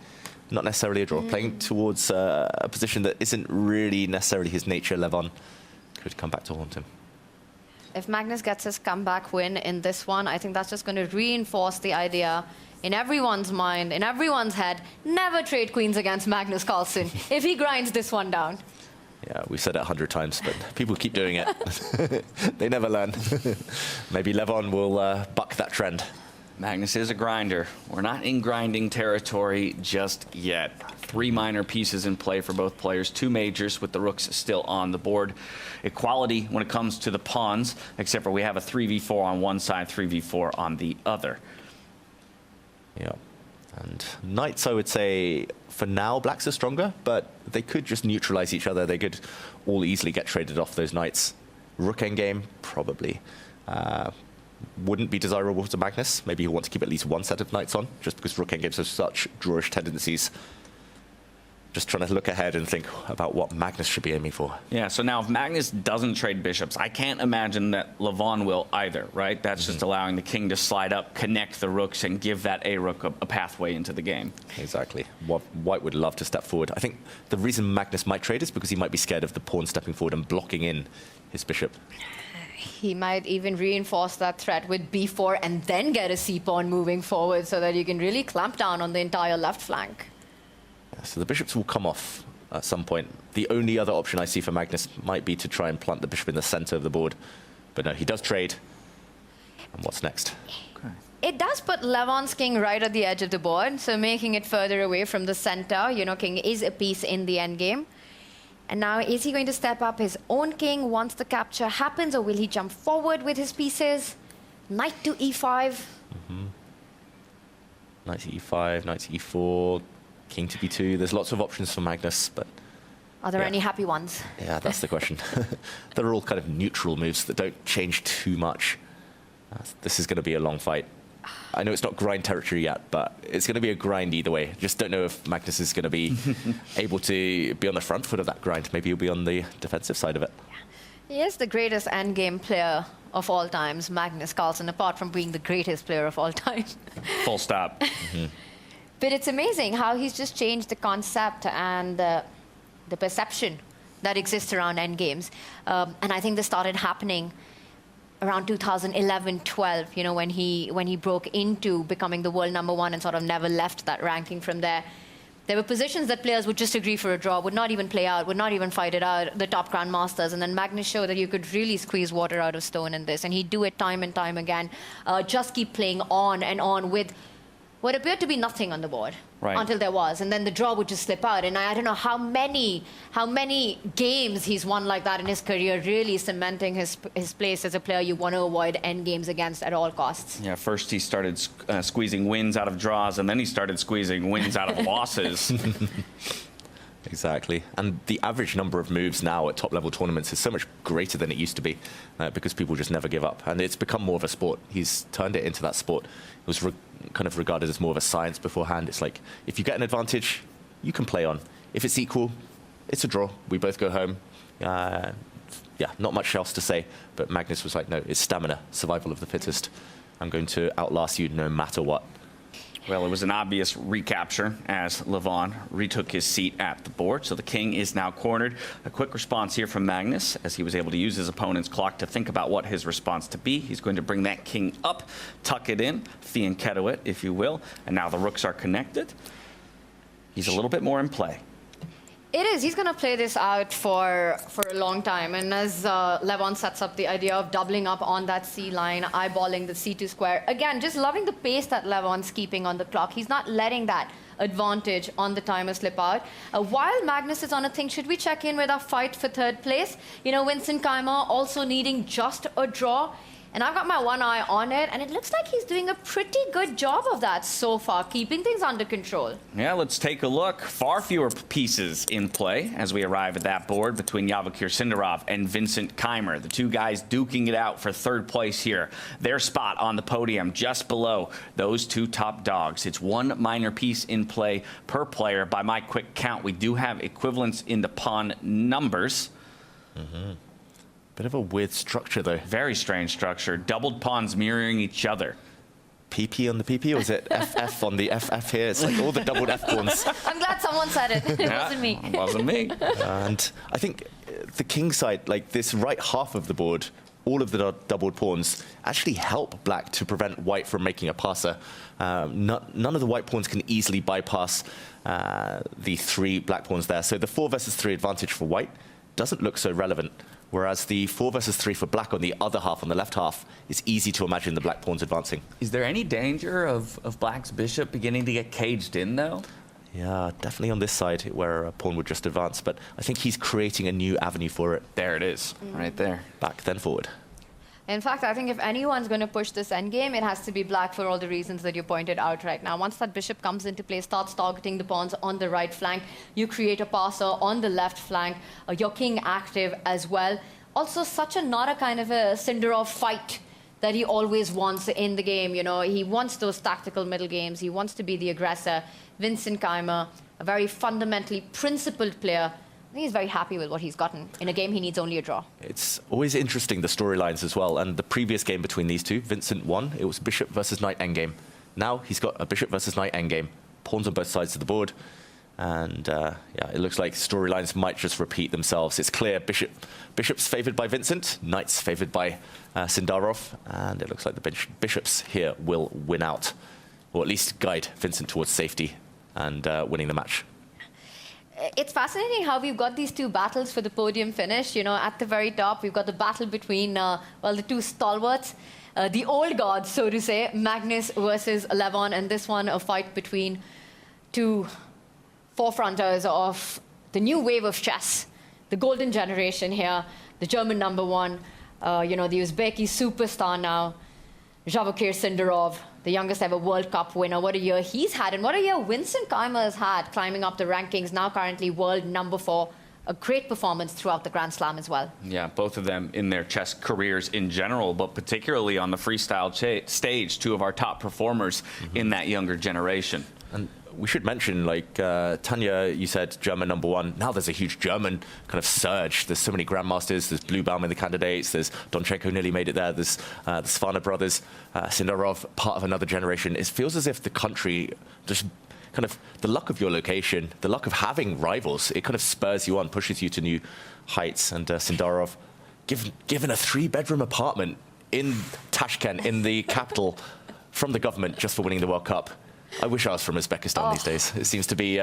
not necessarily a draw, playing towards a position that isn't really necessarily his nature. Levon could come back to haunt him.
If Magnus gets his comeback win in this one, I think that's just going to reinforce the idea in everyone's mind, in everyone's head, never trade queens against Magnus Carlsen if he grinds this one down.
Yeah, we've said it 100 times, but people keep doing it. They never learn. Maybe Levon will buck that trend.
Magnus is a grinder. We're not in grinding territory just yet. 3 minor pieces in play for both players, 2 majors with the rooks still on the board. Equality when it comes to the pawns, except for we have a 3v4 on one side, 3v4 on the other.
Yeah. And knights, I would say, for now, Blacks are stronger, but they could just neutralize each other. They could all easily get traded off those knights. Rook endgame, probably. Wouldn't be desirable to Magnus. Maybe he'll want to keep at least one set of knights on, just because rook endgames have such drawish tendencies. Just trying to look ahead and think about what Magnus should be aiming for.
Yeah, so now if Magnus doesn't trade bishops, I can't imagine that Levon will either, right? That's just allowing the king to slide up, connect the rooks, and give that a-rook a pathway into the game.
Exactly. White would love to step forward. I think the reason Magnus might trade is because he might be scared of the pawn stepping forward and blocking in his bishop.
He might even reinforce that threat with b4 and then get a c-pawn moving forward so that you can really clamp down on the entire left flank.
So the bishops will come off at some point. The only other option I see for Magnus might be to try and plant the bishop in the center of the board. But no, he does trade. And what's next?
It does put Levon's king right at the edge of the board, so making it further away from the center. You know, king is a piece in the endgame. And now, is he going to step up his own king once the capture happens, or will he jump forward with his pieces? Knight to e5.
Knight to e5, knight to e4, king to b2. There's lots of options for Magnus, but...
Are there any happy ones?
Yeah, that's the question. They're all kind of neutral moves that don't change too much. This is going to be a long fight. I know it's not grind territory yet, but it's going to be a grind either way. Just don't know if Magnus is going to be able to be on the front foot of that grind. Maybe he'll be on the defensive side of it.
He is the greatest endgame player of all times, Magnus Carlsen, apart from being the greatest player of all time.
Full stop.
But it's amazing how he's just changed the concept and the perception that exists around endgames. And I think this started happening around 2011-12, you know, when he broke into becoming the world #1 and sort of never left that ranking from there. There were positions that players would just agree for a draw, would not even play out, would not even fight it out, the top grandmasters. And then Magnus showed that you could really squeeze water out of stone in this. And he'd do it time and time again. Just keep playing on and on with what appeared to be nothing on the board.
Right.
Until there was. And then the draw would just slip out. And I don't know how many games he's won like that in his career, really cementing his place as a player you want to avoid end games against at all costs.
Yeah, first he started squeezing wins out of draws, and then he started squeezing wins out of losses.
Exactly. And the average number of moves now at top-level tournaments is so much greater than it used to be because people just never give up. And it's become more of a sport. He's turned it into that sport. It was kind of regarded as more of a science beforehand. It's like, if you get an advantage, you can play on. If it's equal, it's a draw. We both go home. Yeah, not much else to say. But Magnus was like, no, it's stamina, survival of the fittest. I'm going to outlast you no matter what.
Well, it was an obvious recapture as Levon retook his seat at the board. So the king is now cornered. A quick response here from Magnus as he was able to use his opponent's clock to think about what his response to be. He's going to bring that king up, tuck it in, fianchetto it, if you will. And now the rooks are connected. He's a little bit more in play.
It is. He's going to play this out for a long time. And as Levon sets up the idea of doubling up on that C line, eyeballing the C2 square. Again, just loving the pace that Levon's keeping on the clock. He's not letting that advantage on the timer slip out. While Magnus is on a thing, should we check in with our fight for third place? You know, Vincent Keimer also needing just a draw. And I've got my one eye on it, and it looks like he's doing a pretty good job of that so far, keeping things under control.
Yeah, let's take a look. Far fewer pieces in play as we arrive at that board between Yavakir Sindarov and Vincent Keimer. The two guys duking it out for third place here. Their spot on the podium just below those two top dogs. It's one minor piece in play per player. By my quick count, we do have equivalents in the pawn numbers.
Bit of a weird structure, though.
Very strange structure. Doubled pawns mirroring each other.
PP on the PP, or is it FF on the FF here? It's like all the doubled F pawns.
I'm glad someone said it. It wasn't me.
It wasn't me.
And I think the king side, like this right half of the board, all of the doubled pawns actually help black to prevent white from making a passer. None of the white pawns can easily bypass the three black pawns there. So the 4 versus 3 advantage for white doesn't look so relevant. Whereas the 4 versus 3 for black on the other half, on the left half, it's easy to imagine the black pawns advancing.
Is there any danger of black's bishop beginning to get caged in, though?
Yeah, definitely on this side where a pawn would just advance. But I think he's creating a new avenue for it.
There it is, right there.
Back, then forward.
In fact, I think if anyone's going to push this endgame, it has to be black for all the reasons that you pointed out right now. Once that bishop comes into play, starts targeting the pawns on the right flank, you create a passer on the left flank, your king active as well. Also, not a kind of a Sindarov fight that he always wants in the game. You know, he wants those tactical middle games. He wants to be the aggressor. Vincent Keimer, a very fundamentally principled player. I think he's very happy with what he's gotten. In a game, he needs only a draw.
It's always interesting, the storylines as well. And the previous game between these two, Vincent won. It was bishop versus knight endgame. Now he's got a bishop versus knight endgame. Pawns on both sides of the board. And yeah, it looks like storylines might just repeat themselves. It's clear bishop's favored by Vincent, knight's favored by Sindarov. And it looks like the bishops here will win out, or at least guide Vincent towards safety and winning the match.
It's fascinating how we've got these two battles for the podium finish. You know, at the very top, we've got the battle between, well, the two stalwarts. the old gods, so to say, Magnus versus Levon, and this one a fight between two forefronters of the new wave of chess, the golden generation here, the German #1, the Uzbeki superstar now, Javokir Sindarov, the youngest ever World Cup winner. What a year he's had, and what a year Vincent Keimer has had, climbing up the rankings, now currently world #4. A great performance throughout the Grand Slam as well.
Yeah, both of them in their chess careers in general, but particularly on the freestyle stage, two of our top performers in that younger generation.
And we should mention, like, Tanya, you said German #1. Now there's a huge German kind of surge. There's so many grandmasters. There's Bluebaum in the candidates. There's Donchenko nearly made it there. There's the Svana brothers. Sindarov, part of another generation. It feels as if the country just kind of, the luck of your location, the luck of having rivals, it kind of spurs you on, pushes you to new heights. And Sindarov, given a 3-bedroom apartment in Tashkent, in the capital, from the government just for winning the World Cup. I wish I was from Uzbekistan these days. It seems to be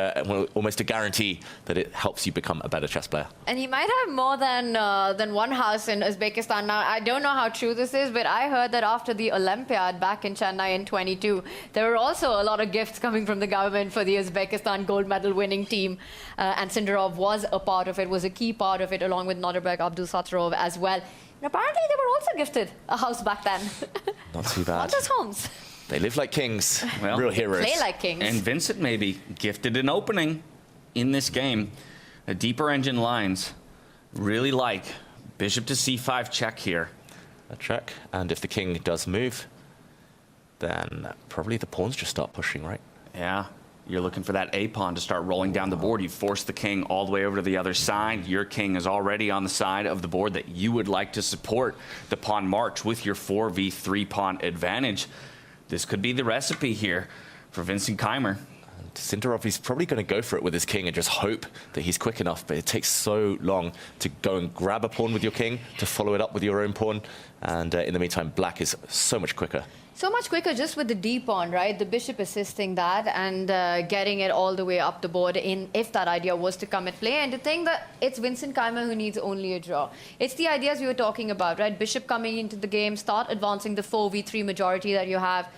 almost a guarantee that it helps you become a better chess player.
And he might have more than one house in Uzbekistan. Now, I don't know how true this is, but I heard that after the Olympiad back in Chennai in 22, there were also a lot of gifts coming from the government for the Uzbekistan gold medal winning team. And Sindarov was a part of it, was a key part of it, along with Norderberg Abdulsattorov as well. And apparently they were also gifted a house back then.
Not too bad.
Not just homes.
They live like kings,
well,
real heroes.
Play like kings.
And Vincent may be gifted an opening in this game. The deeper engine lines really like bishop to c5 check here.
A check, and if the king does move, then probably the pawns just start pushing, right?
Yeah, you're looking for that A pawn to start rolling down the board. You force the king all the way over to the other side. Your king is already on the side of the board that you would like to support the pawn march with your 4v3 pawn advantage. This could be the recipe here for Vincent Keimer.
And Sindarov, he's probably going to go for it with his king and just hope that he's quick enough, but it takes so long to go and grab a pawn with your king, to follow it up with your own pawn, and in the meantime, black is so much quicker.
So much quicker just with the D pawn, right? The bishop assisting that and getting it all the way up the board if that idea was to come at play. And to think that it's Vincent Keimer who needs only a draw. It's the ideas we were talking about, right? Bishop coming into the game, start advancing the 4v3 majority that you have.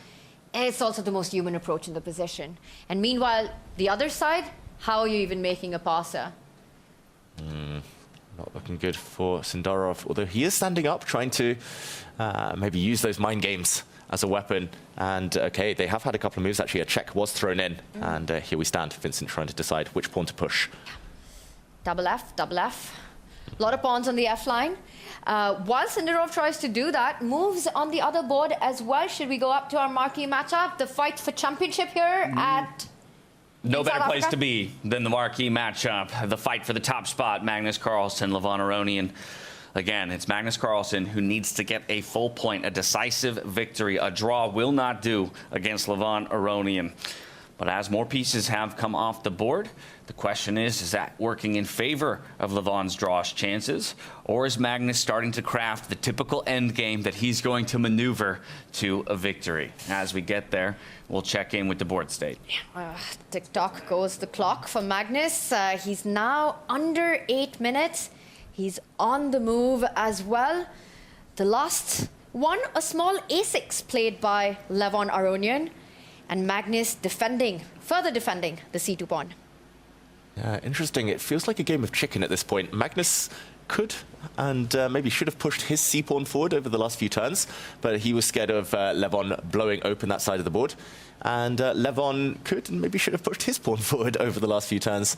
And it's also the most human approach in the position. And meanwhile, the other side, how are you even making a passer?
Not looking good for Sindarov, although he is standing up, trying to maybe use those mind games as a weapon. And okay, they have had a couple of moves. Actually, a check was thrown in. And here we stand, Vincent trying to decide which pawn to push.
Double F, double F. A lot of pawns on the F line. While Sindarov tries to do that, moves on the other board as well. Should we go up to our marquee matchup? The fight for championship here at...
No better place
Africa?
to be than the marquee matchup. The fight for the top spot, Magnus Carlsen, Levon Aronian. Again, it's Magnus Carlsen who needs to get a full point, a decisive victory. A draw will not do against Levon Aronian. But as more pieces have come off the board, the question is that working in favor of Levon's draw's chances? Or is Magnus starting to craft the typical end game that he's going to maneuver to a victory? As we get there, we'll check in with the board state.
Tick-tock goes the clock for Magnus. He's now under 8 minutes. He's on the move as well. The last one, a small a6 played by Levon Aronian. And Magnus further defending the c2 pawn.
Interesting. It feels like a game of chicken at this point. Magnus could and maybe should have pushed his c-pawn forward over the last few turns, but he was scared of Levon blowing open that side of the board. And Levon could and maybe should have pushed his pawn forward over the last few turns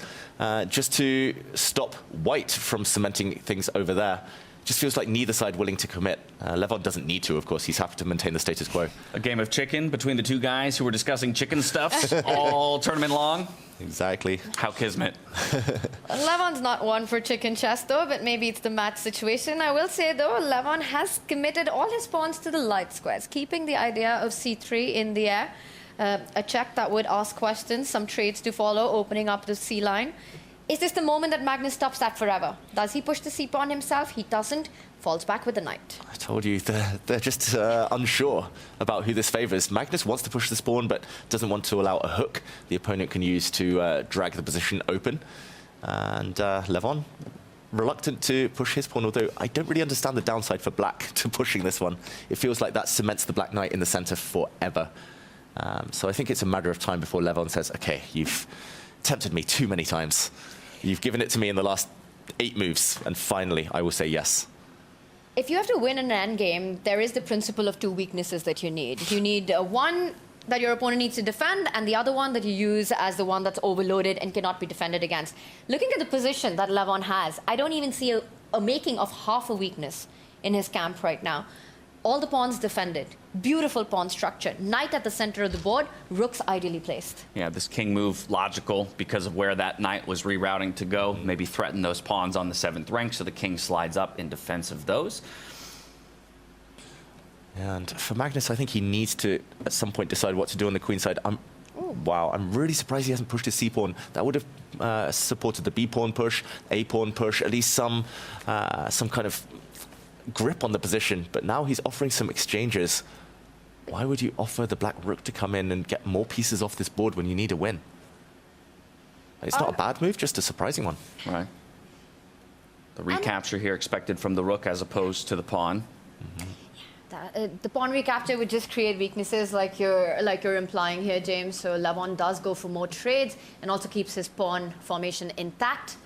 just to stop white from cementing things over there. Just feels like neither side willing to commit. Levon doesn't need to, of course. He's happy to maintain the status quo.
A game of chicken between the two guys who were discussing chicken stuff all tournament long.
Exactly.
How kismet.
Levon's not one for chicken chess, though, but maybe it's the match situation. I will say, though, Levon has committed all his pawns to the light squares, keeping the idea of c3 in the air. A check that would ask questions, some trades to follow, opening up the c line. Is this the moment that Magnus stops that forever? Does he push the c-pawn himself? He doesn't. Falls back with the knight.
I told you, they're just unsure about who this favors. Magnus wants to push this pawn, but doesn't want to allow a hook the opponent can use to drag the position open. And Levon reluctant to push his pawn, although I don't really understand the downside for black to pushing this one. It feels like that cements the black knight in the center forever. So I think it's a matter of time before Levon says, okay, you've tempted me too many times. You've given it to me in the last 8 moves, and finally I will say yes.
If you have to win an endgame, there is the principle of 2 weaknesses that you need. You need one that your opponent needs to defend, and the other one that you use as the one that's overloaded and cannot be defended against. Looking at the position that Levon has, I don't even see a making of half a weakness in his camp right now. All the pawns defended. Beautiful pawn structure. Knight at the center of the board, rooks ideally placed.
Yeah, this king move logical because of where that knight was rerouting to go. Maybe threaten those pawns on the 7th rank so the king slides up in defense of those.
And for Magnus, I think he needs to, at some point, decide what to do on the queen side. Wow, I'm really surprised he hasn't pushed his c-pawn. That would have supported the b-pawn push, a-pawn push, at least some kind of grip on the position. But now he's offering some exchanges. Why would you offer the black rook to come in and get more pieces off this board when you need a win? It's not a bad move, just a surprising one.
Right. The recapture here expected from the rook as opposed to the pawn.
The pawn recapture would just create weaknesses like you're implying here, James. So Levon does go for more trades and also keeps his pawn formation intact.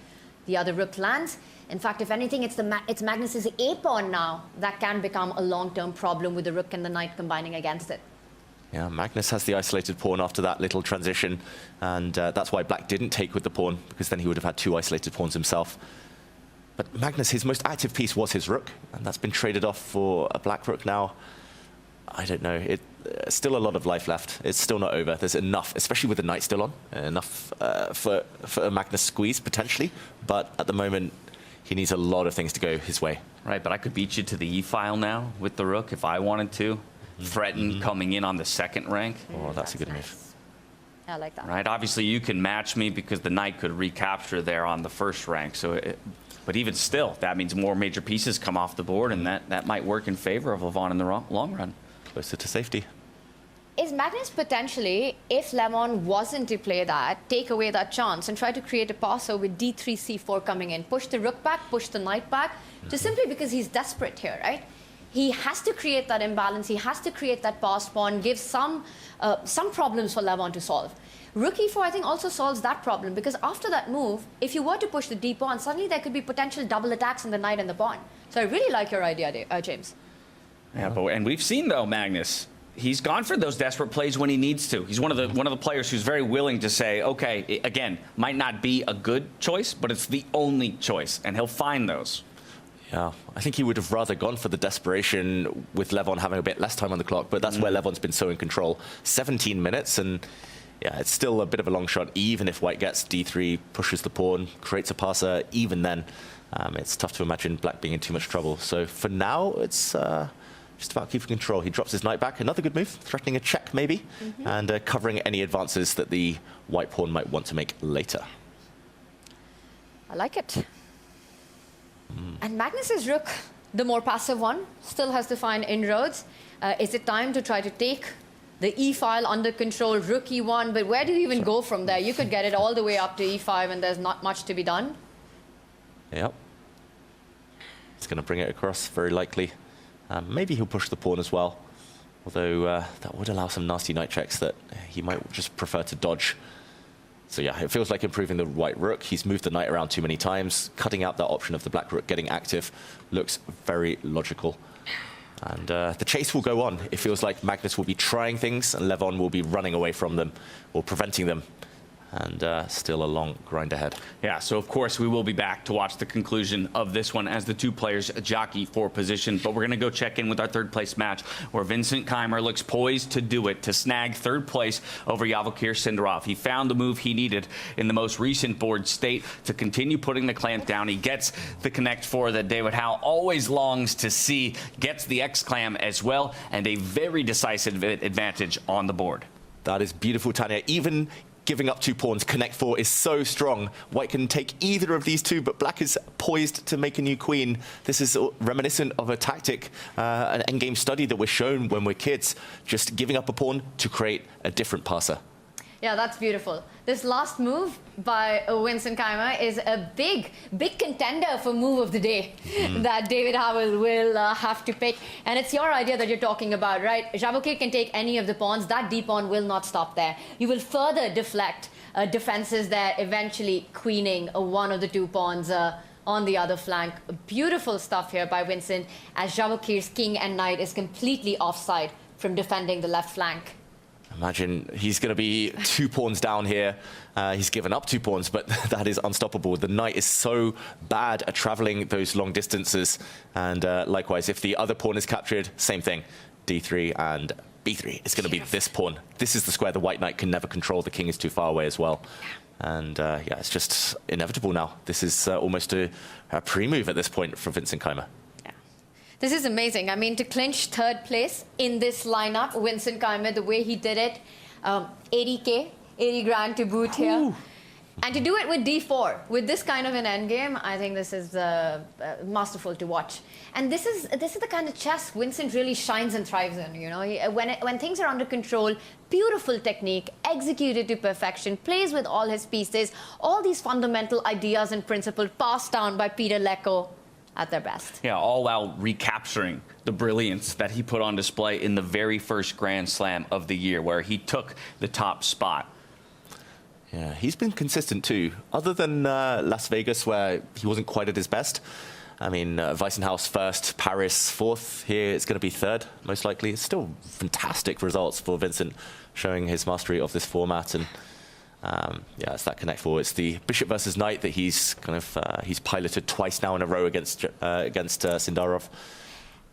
The other rook lands. In fact, if anything, it's Magnus's a-pawn now that can become a long-term problem with the rook and the knight combining against it.
Yeah, Magnus has the isolated pawn after that little transition, and that's why black didn't take with the pawn, because then he would have had 2 isolated pawns himself. But Magnus, his most active piece was his rook, and that's been traded off for a black rook now. I don't know. Still a lot of life left. It's still not over. There's enough, especially with the knight still on, enough for a Magnus squeeze, potentially. But at the moment, he needs a lot of things to go his way.
Right, but I could beat you to the e-file now with the rook if I wanted to. Threaten coming in on the 2nd rank.
Oh, that's a good move.
I like that.
Right, obviously you can match me because the knight could recapture there on the 1st rank. So, but even still, that means more major pieces come off the board, and that might work in favor of Levon in the long run.
Closer to safety.
Is Magnus potentially, if Levon wasn't to play that, take away that chance and try to create a passer with d3, c4 coming in, push the rook back, push the knight back, just simply because he's desperate here, right? He has to create that imbalance. He has to create that passed pawn, give some problems for Levon to solve. Rook e4, I think, also solves that problem, because after that move, if you were to push the d pawn, suddenly there could be potential double attacks on the knight and the pawn. So I really like your idea, James.
Yeah, and we've seen, though, Magnus, he's gone for those desperate plays when he needs to. He's one of the players who's very willing to say, okay, again, might not be a good choice, but it's the only choice, and he'll find those.
Yeah, I think he would have rather gone for the desperation with Levon having a bit less time on the clock, but that's where Levon's been so in control. 17 minutes, and yeah, it's still a bit of a long shot, even if white gets d3, pushes the pawn, creates a passer. Even then, it's tough to imagine black being in too much trouble. So for now, it's just about keeping control. He drops his knight back. Another good move, threatening a check maybe, and covering any advances that the white pawn might want to make later.
I like it. And Magnus's rook, the more passive one, still has to find inroads. Is it time to try to take the e-file under control, rook e1? But where do you even go from there? You could get it all the way up to e5, and there's not much to be done.
Yep. He's going to bring it across, very likely. Maybe he'll push the pawn as well, although that would allow some nasty knight checks that he might just prefer to dodge. So yeah, it feels like improving the white rook. He's moved the knight around too many times. Cutting out that option of the black rook getting active looks very logical. And the chase will go on. It feels like Magnus will be trying things and Levon will be running away from them or preventing them. And still a long grind ahead.
Yeah, so of course we will be back to watch the conclusion of this one as the 2 players jockey for position. But we're going to go check in with our 3rd place match, where Vincent Keimer looks poised to do it, to snag 3rd place over Yavokir Sindarov. He found the move he needed in the most recent board state to continue putting the clamp down. He gets the connect 4 that David Howe always longs to see, gets the X-clam as well, and a very decisive advantage on the board.
That is beautiful, Tanya. Even giving up 2 pawns, connect 4 is so strong. White can take either of these 2, but black is poised to make a new queen. This is reminiscent of a tactic, an endgame study that we're shown when we're kids, just giving up a pawn to create a different passer.
Yeah, that's beautiful. This last move by Vincent Keimer is a big contender for move of the day that David Howell will have to pick. And it's your idea that you're talking about, right? Jabouquet can take any of the pawns. That D pawn will not stop there. You will further deflect defenses there, eventually queening one of the two pawns on the other flank. Beautiful stuff here by Vincent, as Jabouquet's king and knight is completely offside from defending the left flank.
Imagine he's going to be 2 pawns down here. He's given up 2 pawns, but that is unstoppable. The knight is so bad at traveling those long distances. And likewise, if the other pawn is captured, same thing. D3 and B3 is going to be this pawn. This is the square the white knight can never control. The king is too far away as well. And yeah, it's just inevitable now. This is almost a pre-move at this point for Vincent Keimer.
This is amazing. I mean, to clinch 3rd place in this lineup, Vincent Keimer, the way he did it, 80K, 80 grand to boot here. And to do it with D4, with this kind of an endgame, I think this is masterful to watch. And this is the kind of chess Vincent really shines and thrives in. You know, when things are under control, beautiful technique, executed to perfection, plays with all his pieces, all these fundamental ideas and principles passed down by Peter Lecco at their best.
Yeah, all while recapturing the brilliance that he put on display in the very first Grand Slam of the year, where he took the top spot.
Yeah, he's been consistent too. Other than Las Vegas, where he wasn't quite at his best. I mean, Weissenhaus 1st, Paris 4th. Here it's going to be 3rd, most likely. It's still fantastic results for Vincent, showing his mastery of this format. And yeah, it's that connect four. It's the bishop versus knight that he's kind of he's piloted twice now in a row against Sindarov.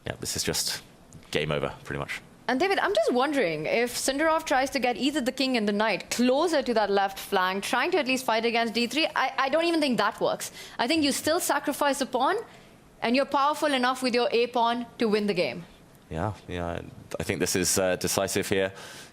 Yeah, this is just game over, pretty much.
And David, I'm just wondering if Sindarov tries to get either the king and the knight closer to that left flank, trying to at least fight against d3, I don't even think that works. I think you still sacrifice a pawn, and you're powerful enough with your a pawn to win the game.
Yeah, I think this is decisive here.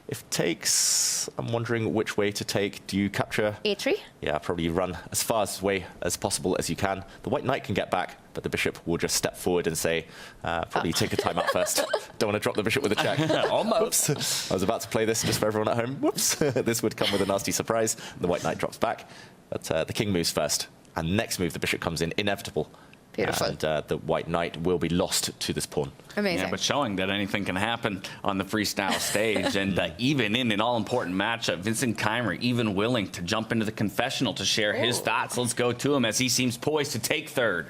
If takes, I'm wondering which way to take. Do you capture?
A3?
Yeah, probably run as far away as possible as you can. The white knight can get back, but the bishop will just step forward and say, probably take a timeout first. Don't want to drop the bishop with a check.
Almost.
Whoops. I was about to play this just for everyone at home. Whoops. This would come with a nasty surprise. The white knight drops back, but the king moves first. And next move, the bishop comes in, inevitable.
Beautiful.
And the white knight will be lost to this pawn.
Amazing.
Yeah, but showing that anything can happen on the freestyle stage. And even in an all-important matchup, Vincent Keimer even willing to jump into the confessional to share his thoughts. Let's go to him as he seems poised to take third.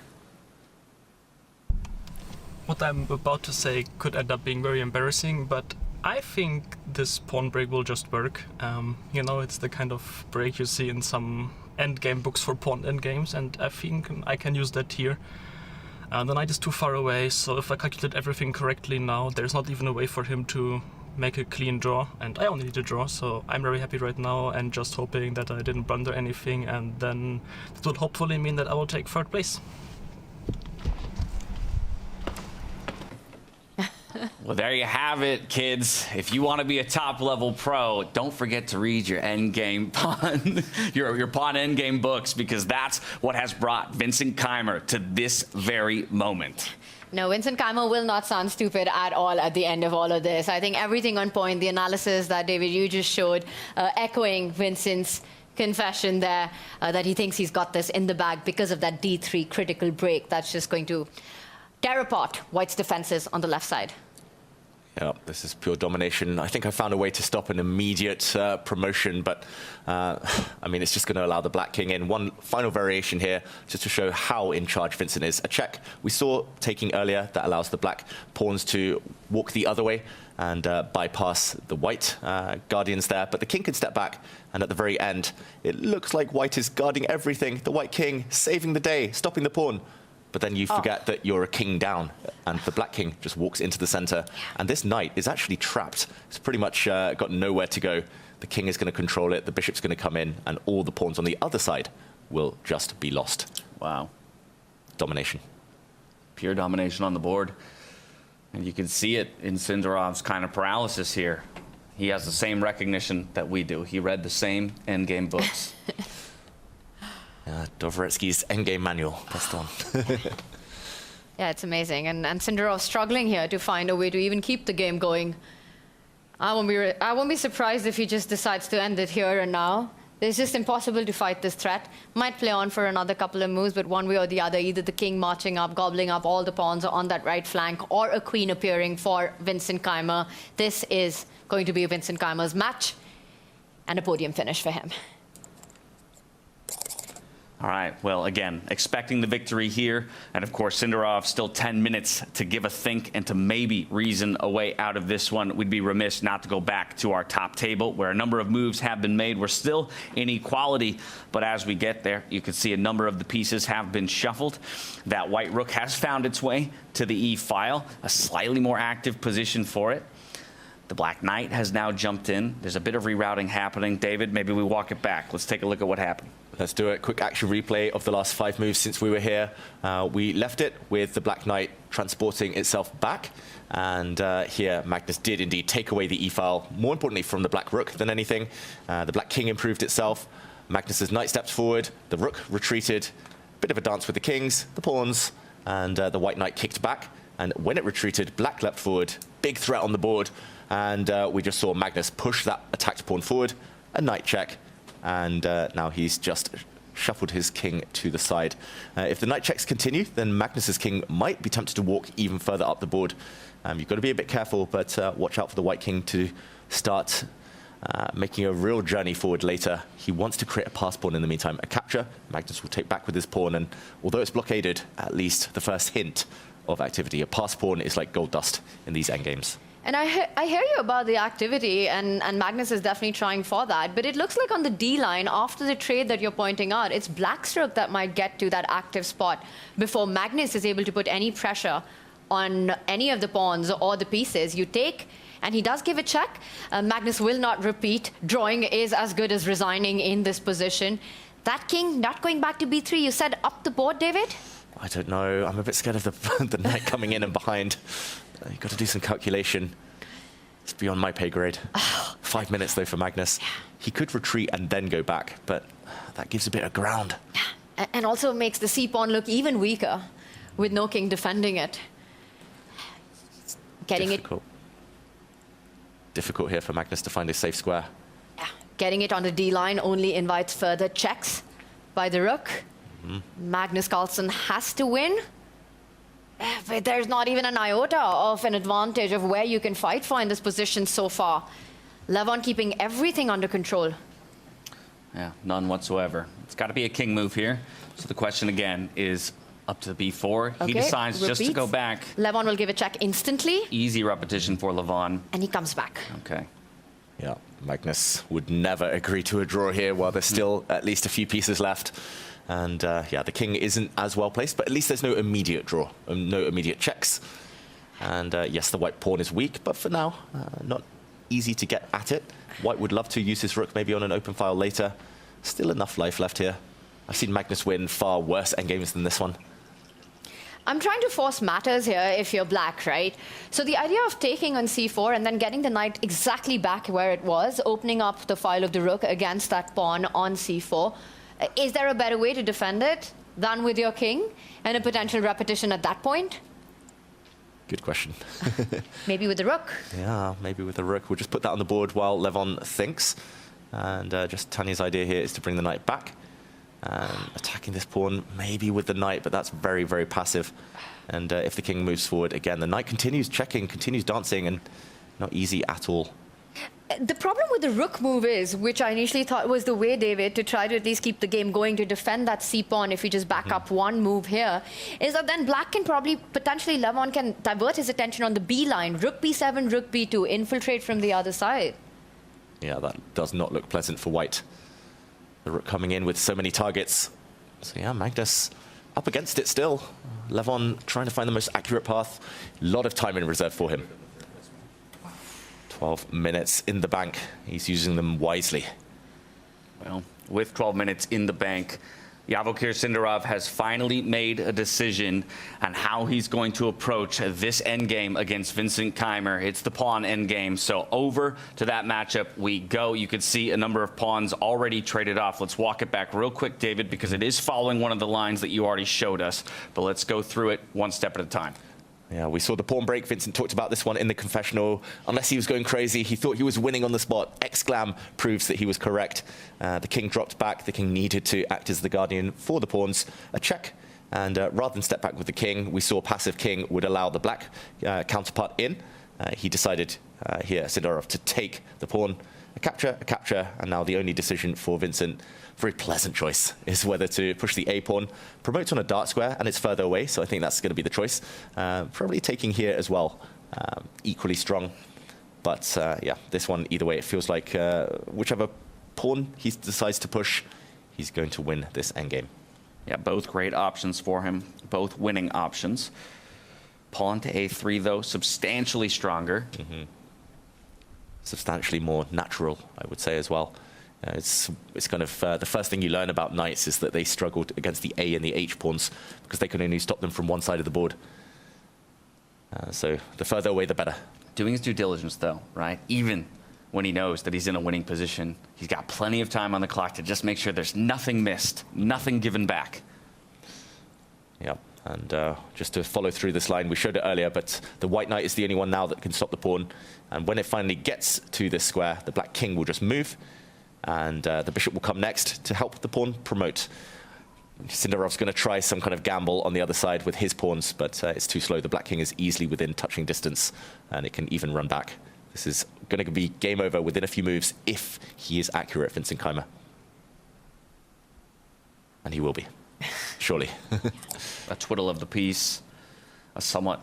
What I'm about to say could end up being very embarrassing, but I think this pawn break will just work. You know, it's the kind of break you see in some endgame books for pawn endgames, and I think I can use that here. The knight is too far away, so if I calculate everything correctly now, there's not even a way for him to make a clean draw, and I only need a draw, so I'm very happy right now and just hoping that I didn't blunder anything, and then that would hopefully mean that I will take third place.
Well, there you have it, kids. If you want to be a top-level pro, don't forget to read your endgame pawn, your pawn endgame books, because that's what has brought Vincent Keimer to this very moment.
No, Vincent Keimer will not sound stupid at all at the end of all of this. I think everything on point, the analysis that, David, you just showed, echoing Vincent's confession there, that he thinks he's got this in the bag because of that d3 critical break that's just going to tear apart White's defenses on the left side.
Yeah, this is pure domination. I think I found a way to stop an immediate promotion, but I mean, it's just going to allow the black king in. One final variation here, just to show how in charge Vincent is. A check we saw taking earlier that allows the black pawns to walk the other way and bypass the white guardians there. But the king can step back, and at the very end, it looks like white is guarding everything. The white king saving the day, stopping the pawn. But then you forget that you're a king down, and the black king just walks into the center. And this knight is actually trapped. It's pretty much got nowhere to go. The king is going to control it, the bishop's going to come in, and all the pawns on the other side will just be lost.
Wow.
Domination.
Pure domination on the board. And you can see it in Sindarov's kind of paralysis here. He has the same recognition that we do. He read the same endgame books.
Dvoretsky's endgame manual. That's the one.
Yeah, it's amazing. And Sindarov struggling here to find a way to even keep the game going. I won't be surprised if he just decides to end it here and now. It's just impossible to fight this threat. Might play on for another couple of moves, but one way or the other, either the king marching up, gobbling up all the pawns on that right flank, or a queen appearing for Vincent Keimer. This is going to be Vincent Keimer's match, and a podium finish for him.
All right, well, again, expecting the victory here. And of course, Sindarov still 10 minutes to give a think and to maybe reason a way out of this one. We'd be remiss not to go back to our top table where a number of moves have been made. We're still in equality, but as we get there, you can see a number of the pieces have been shuffled. That white rook has found its way to the E file, a slightly more active position for it. The black knight has now jumped in. There's a bit of rerouting happening. David, maybe we walk it back. Let's take a look at what happened.
Let's do it. Quick action replay of the last 5 moves since we were here. We left it with the black knight transporting itself back. And here, Magnus did indeed take away the e-file, more importantly from the black rook than anything. The black king improved itself. Magnus's knight stepped forward. The rook retreated. Bit of a dance with the kings, the pawns, and the white knight kicked back. And when it retreated, black leapt forward. Big threat on the board. And we just saw Magnus push that attacked pawn forward. A knight check. And now he's just shuffled his king to the side. If the knight checks continue, then Magnus's king might be tempted to walk even further up the board. You've got to be a bit careful, but watch out for the white king to start making a real journey forward later. He wants to create a pass pawn in the meantime. A capture, Magnus will take back with his pawn, and although it's blockaded, at least the first hint of activity. A pass pawn is like gold dust in these endgames.
And I hear you about the activity, and Magnus is definitely trying for that. But it looks like on the D line, after the trade that you're pointing out, it's Blackstroke that might get to that active spot before Magnus is able to put any pressure on any of the pawns or the pieces. You take, and he does give a check. Magnus will not repeat. Drawing is as good as resigning in this position. That king not going back to B3, you said up the board, David?
I don't know. I'm a bit scared of the knight coming in and behind. You've got to do some calculation. It's beyond my pay grade. 5 minutes, though, for Magnus. He could retreat and then go back, but that gives a bit of ground.
And also makes the C-pawn look even weaker with no king defending it.
Difficult here for Magnus to find a safe square.
Yeah. Getting it on the D-line only invites further checks by the rook. Magnus Carlsen has to win. But there's not even an iota of an advantage of where you can fight for in this position so far. Levon keeping everything under control.
Yeah, none whatsoever. It's got to be a king move here. So the question again is up to B4.
Okay,
he decides just to go back.
Levon will give a check instantly.
Easy repetition for Levon.
And he comes back.
Okay.
Yeah, Magnus would never agree to a draw here while there's still at least a few pieces left. And yeah, the king isn't as well placed, but at least there's no immediate draw, no immediate checks. And yes, the white pawn is weak, but for now, not easy to get at it. White would love to use his rook maybe on an open file later. Still enough life left here. I've seen Magnus win far worse endgames than this one.
I'm trying to force matters here if you're black, right? So the idea of taking on c4 and then getting the knight exactly back where it was, opening up the file of the rook against that pawn on c4, is there a better way to defend it than with your king and a potential repetition at that point?
Good question.
Maybe with the rook.
Yeah, maybe with the rook. We'll just put that on the board while Levon thinks. And just Tanya's idea here is to bring the knight back. Attacking this pawn, maybe with the knight, but that's very, very passive. And if the king moves forward, again, the knight continues checking, continues dancing, and not easy at all.
The problem with the rook move is, which I initially thought was the way, David, to try to at least keep the game going, to defend that c-pawn if you just back up one move here, is that then black can probably, potentially Levon can divert his attention on the b line, rook b7, rook b2, infiltrate from the other side.
Yeah, that does not look pleasant for white. The rook coming in with so many targets. So yeah, Magnus up against it still. Levon trying to find the most accurate path. A lot of time in reserve for him. 12 minutes in the bank. He's using them wisely.
Well, with 12 minutes in the bank, Yavokir Sindarov has finally made a decision on how he's going to approach this endgame against Vincent Keimer. It's the pawn endgame, so over to that matchup we go. You can see a number of pawns already traded off. Let's walk it back real quick, David, because it is following one of the lines that you already showed us, but let's go through it one step at a time.
Yeah, we saw the pawn break. Vincent talked about this one in the confessional. Unless he was going crazy, he thought he was winning on the spot. Exclam proves that he was correct. The king dropped back. The king needed to act as the guardian for the pawns. A check. And rather than step back with the king, we saw passive king would allow the black counterpart in. He decided here, Sidorov, to take the pawn. A capture, and now the only decision for Vincent, very pleasant choice, is whether to push the A pawn, promote on a dark square, and it's further away, so I think that's going to be the choice. Probably taking here as well, equally strong. But yeah, this one, either way, it feels like whichever pawn he decides to push, he's going to win this endgame.
Yeah, both great options for him, both winning options. Pawn to A3, though, substantially stronger.
Substantially more natural, I would say, as well. It's kind of the first thing you learn about knights is that they struggled against the A and the H pawns because they could only stop them from one side of the board. So the further away, the better.
Doing his due diligence, though, right? Even when he knows that he's in a winning position, he's got plenty of time on the clock to just make sure there's nothing missed, nothing given back.
Yeah, and just to follow through this line, we showed it earlier, but the white knight is the only one now that can stop the pawn. And when it finally gets to this square, the black king will just move, and the bishop will come next to help the pawn promote. Sindarov's going to try some kind of gamble on the other side with his pawns, but it's too slow. The black king is easily within touching distance, and it can even run back. This is going to be game over within a few moves if he is accurate, Vincent Keimer. And he will be, surely.
A twiddle of the piece, a somewhat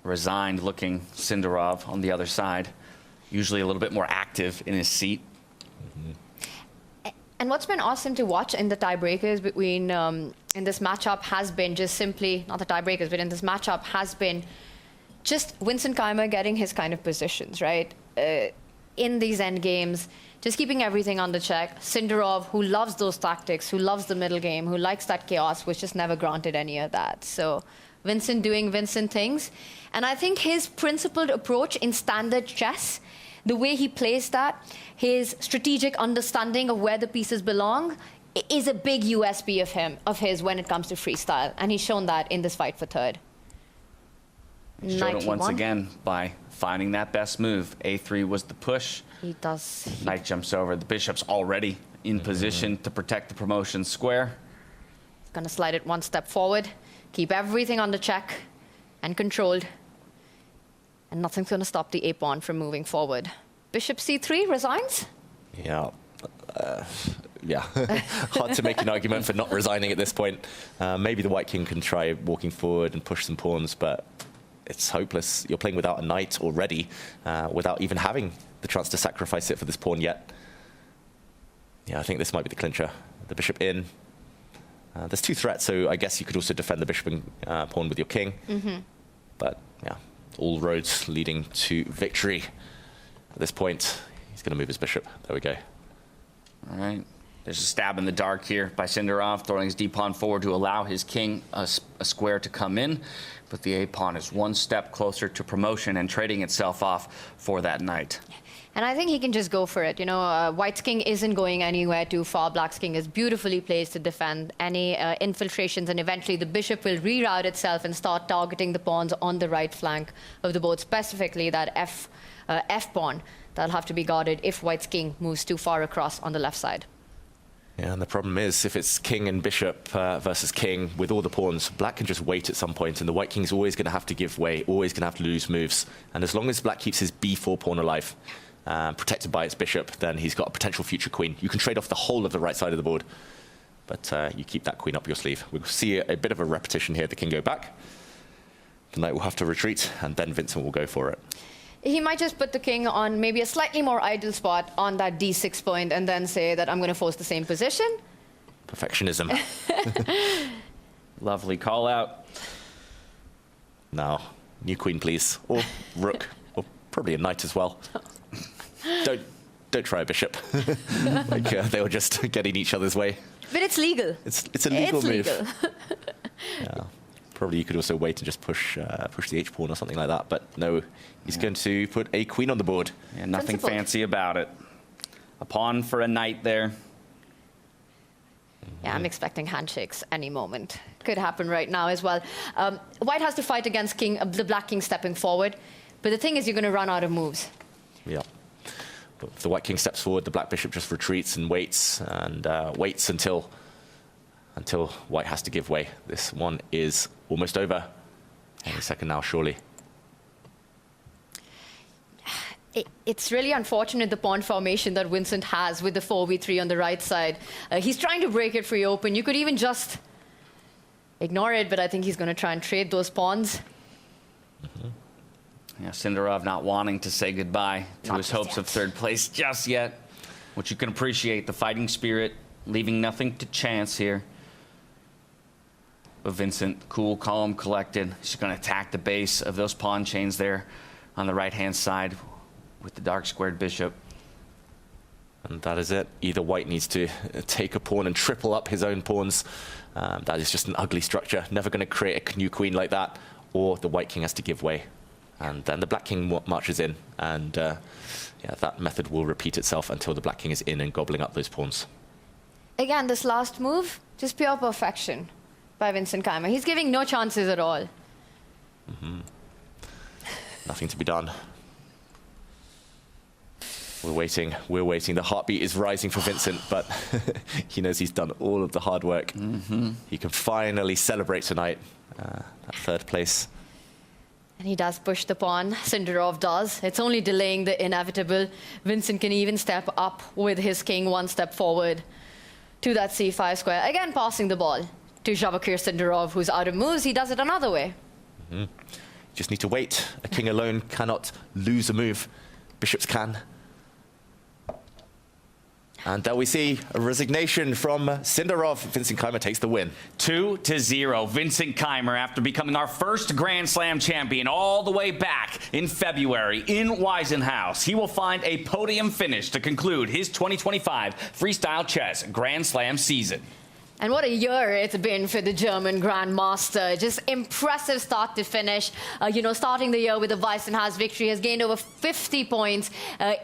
resigned-looking Sindarov on the other side, usually a little bit more active in his seat.
And what's been awesome to watch in the tiebreakers between, in this matchup has been just simply, not the tiebreakers, but in this matchup has been just Vincent Keimer getting his kind of positions, right? In these end games, just keeping everything on the check. Sindarov, who loves those tactics, who loves the middle game, who likes that chaos, was just never granted any of that. So Vincent doing Vincent things. And I think his principled approach in standard chess, the way he plays that, his strategic understanding of where the pieces belong, is a big USP of his when it comes to freestyle. And he's shown that in this fight for third.
He showed it once again by finding that best move. A3 was the push.
He does.
Knight jumps over. The bishop's already in position to protect the promotion square.
Gonna slide it one step forward, keep everything under check and controlled. And nothing's gonna stop the A-pawn from moving forward. Bishop C3 resigns?
Yeah. Yeah, hard to make an argument for not resigning at this point. Maybe the white king can try walking forward and push some pawns, but it's hopeless. You're playing without a knight already, without even having the chance to sacrifice it for this pawn yet. Yeah, I think this might be the clincher. The bishop in. There's two threats, so I guess you could also defend the bishop and pawn with your king. But yeah, all roads leading to victory. At this point, he's going to move his bishop. There we go.
All right. There's a stab in the dark here by Sindarov, throwing his d-pawn forward to allow his king a square to come in. But the a-pawn is one step closer to promotion and trading itself off for that knight.
And I think he can just go for it. You know, White's king isn't going anywhere too far. Black's king is beautifully placed to defend any infiltrations, and eventually the bishop will reroute itself and start targeting the pawns on the right flank of the board, specifically that F-pawn. That'll have to be guarded if White's king moves too far across on the left side.
Yeah, and the problem is, if it's king and bishop versus king with all the pawns, black can just wait at some point, and the white king's always going to have to give way, always going to have to lose moves. And as long as black keeps his b4 pawn alive, protected by its bishop, then he's got a potential future queen. You can trade off the whole of the right side of the board, but you keep that queen up your sleeve. We'll see a bit of a repetition here. The king go back. The knight will have to retreat, and then Vincent will go for it.
He might just put the king on maybe a slightly more ideal spot on that d6 point and then say that I'm going to force the same position.
Perfectionism.
Lovely call out.
Now, new queen, please. Or rook. Or probably a knight as well. Don't try a bishop. Like they were just getting each other's way.
But it's legal.
It's a legal move.
Legal.
Yeah. Probably you could also wait and just push the h-pawn or something like that. But no, he's going to put a queen on the board.
Yeah, nothing fancy about it. A pawn for a knight there.
Yeah, I'm expecting handshakes any moment. could happen right now as well. White has to fight against the black king stepping forward. But the thing is, you're going to run out of moves.
Yeah. But if the white king steps forward, the black bishop just retreats and waits until white has to give way. This one is almost over. Any second now, surely.
It's really unfortunate, the pawn formation that Vincent has with the 4v3 on the right side. He's trying to break it free open. You could even just ignore it, but I think he's going to try and trade those pawns.
Yeah, Sindarov not wanting to say goodbye to his hopes of third place just yet, which you can appreciate, the fighting spirit, leaving nothing to chance here. But Vincent, cool, calm, collected. He's going to attack the base of those pawn chains there on the right-hand side with the dark squared bishop.
And that is it. Either white needs to take a pawn and triple up his own pawns. That is just an ugly structure. Never going to create a new queen like that. Or the white king has to give way. And then the black king marches in. And yeah, that method will repeat itself until the black king is in and gobbling up those pawns.
Again, this last move, just pure perfection by Vincent Keimer. He's giving no chances at all.
Nothing to be done. We're waiting. The heartbeat is rising for Vincent, but he knows he's done all of the hard work. He can finally celebrate tonight, that third place.
And he does push the pawn. Sindarov does. It's only delaying the inevitable. Vincent can even step up with his king one step forward to that c5 square. Again, passing the ball to Javakir Sindarov, who's out of moves. He does it another way.
Just need to wait. A king alone cannot lose a move. Bishops can. And there we see a resignation from Sindarov. Vincent Keimer takes the win.
2-0. Vincent Keimer, after becoming our first Grand Slam champion all the way back in February in Waisenhaus. He will find a podium finish to conclude his 2025 Freestyle Chess Grand Slam season.
And what a year it's been for the German Grandmaster. Just impressive start to finish. You know, starting the year with a Waisenhaus victory, has gained over 50 points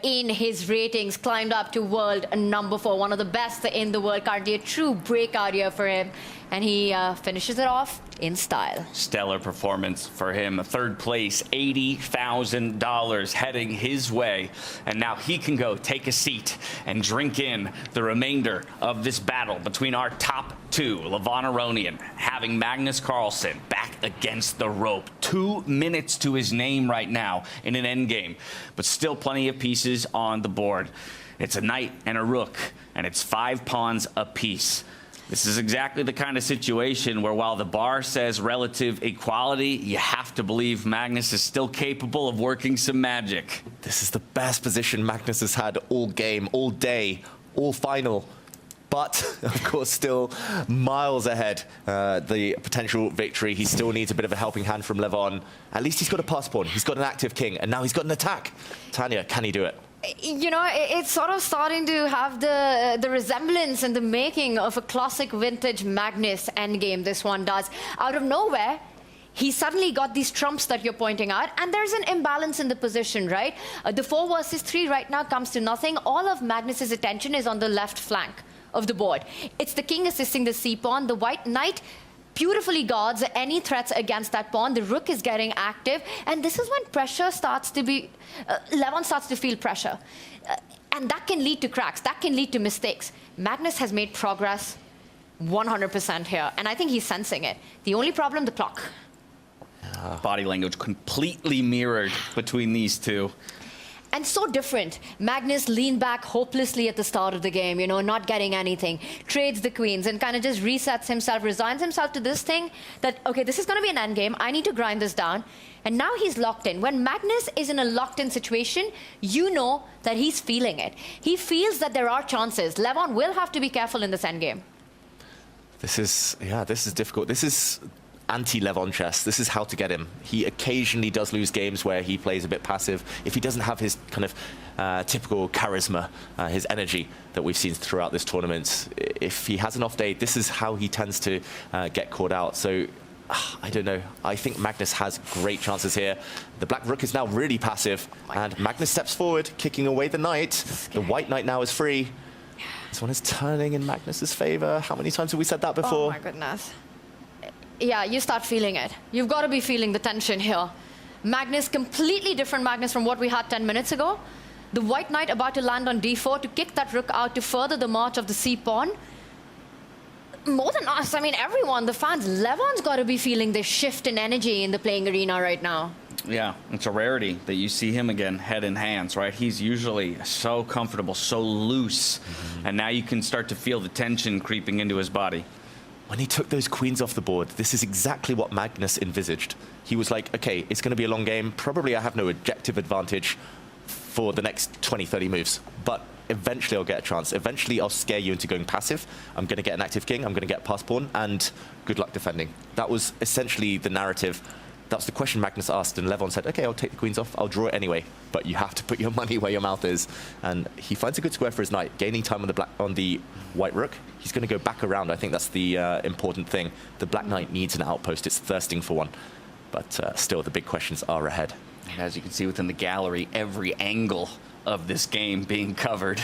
in his ratings, climbed up to world number 4, one of the best in the world currently. A true breakout year for him. And he finishes it off in style.
Stellar performance for him. Third place, $80,000 heading his way. And now he can go take a seat and drink in the remainder of this battle between our top two. Levon Aronian having Magnus Carlsen back against the rope. 2 minutes to his name right now in an endgame. But still plenty of pieces on the board. It's a knight and a rook, and it's 5 pawns apiece. This is exactly the kind of situation where, while the bar says relative equality, you have to believe Magnus is still capable of working some magic.
This is the best position Magnus has had all game, all day, all final. But, of course, still miles ahead. The potential victory, he still needs a bit of a helping hand from Levon. At least he's got a pass pawn, he's got an active king, and now he's got an attack. Tanya, can he do it?
You know, it's sort of starting to have the resemblance and the making of a classic vintage Magnus endgame, this one does. Out of nowhere, he suddenly got these trumps that you're pointing out, and there's an imbalance in the position, right? The 4 versus 3 right now comes to nothing. All of Magnus's attention is on the left flank of the board. It's the king assisting the c-pawn. The white knight beautifully guards any threats against that pawn. The rook is getting active, and this is when pressure starts to be... Levon starts to feel pressure. And that can lead to cracks. That can lead to mistakes. Magnus has made progress 100% here, and I think he's sensing it. The only problem, the clock.
Body language completely mirrored between these two.
And so different. Magnus leaned back hopelessly at the start of the game, you know, not getting anything. Trades the queens and kind of just resets himself, resigns himself to this thing that, okay, this is going to be an endgame. I need to grind this down. And now he's locked in. When Magnus is in a locked-in situation, you know that he's feeling it. He feels that there are chances. Levon will have to be careful in this endgame.
This is difficult. This is anti-Levon chess. This is how to get him. He occasionally does lose games where he plays a bit passive. If he doesn't have his kind of typical charisma, his energy that we've seen throughout this tournament, if he has an off day, this is how he tends to get caught out. So I don't know. I think Magnus has great chances here. The black rook is now really passive, and Magnus steps forward, kicking away the knight. The white knight now is free. This one is turning in Magnus's favor. How many times have we said that before?
Oh my goodness. yeah, you start feeling it. You've got to be feeling the tension here. Magnus, completely different Magnus from what we had 10 minutes ago. The white knight about to land on d4 to kick that rook out to further the march of the c-pawn. More than us, I mean, everyone, the fans, Levon's got to be feeling this shift in energy in the playing arena right now.
Yeah, it's a rarity that you see him again head in hands, right? He's usually so comfortable, so loose, and now you can start to feel the tension creeping into his body.
When he took those queens off the board, this is exactly what Magnus envisaged. He was like, okay, it's going to be a long game. Probably I have no objective advantage for the next 20, 30 moves, but eventually I'll get a chance. Eventually I'll scare you into going passive. I'm going to get an active king, I'm going to get pass pawn, and good luck defending. That was essentially the narrative. That's the question Magnus asked, and Levon said, okay, I'll take the queens off, I'll draw it anyway, but you have to put your money where your mouth is. And he finds a good square for his knight, gaining time on the white rook. He's going to go back around. I think that's the important thing. The black knight needs an outpost. It's thirsting for one. But still, the big questions are ahead.
And as you can see within the gallery, every angle of this game being covered.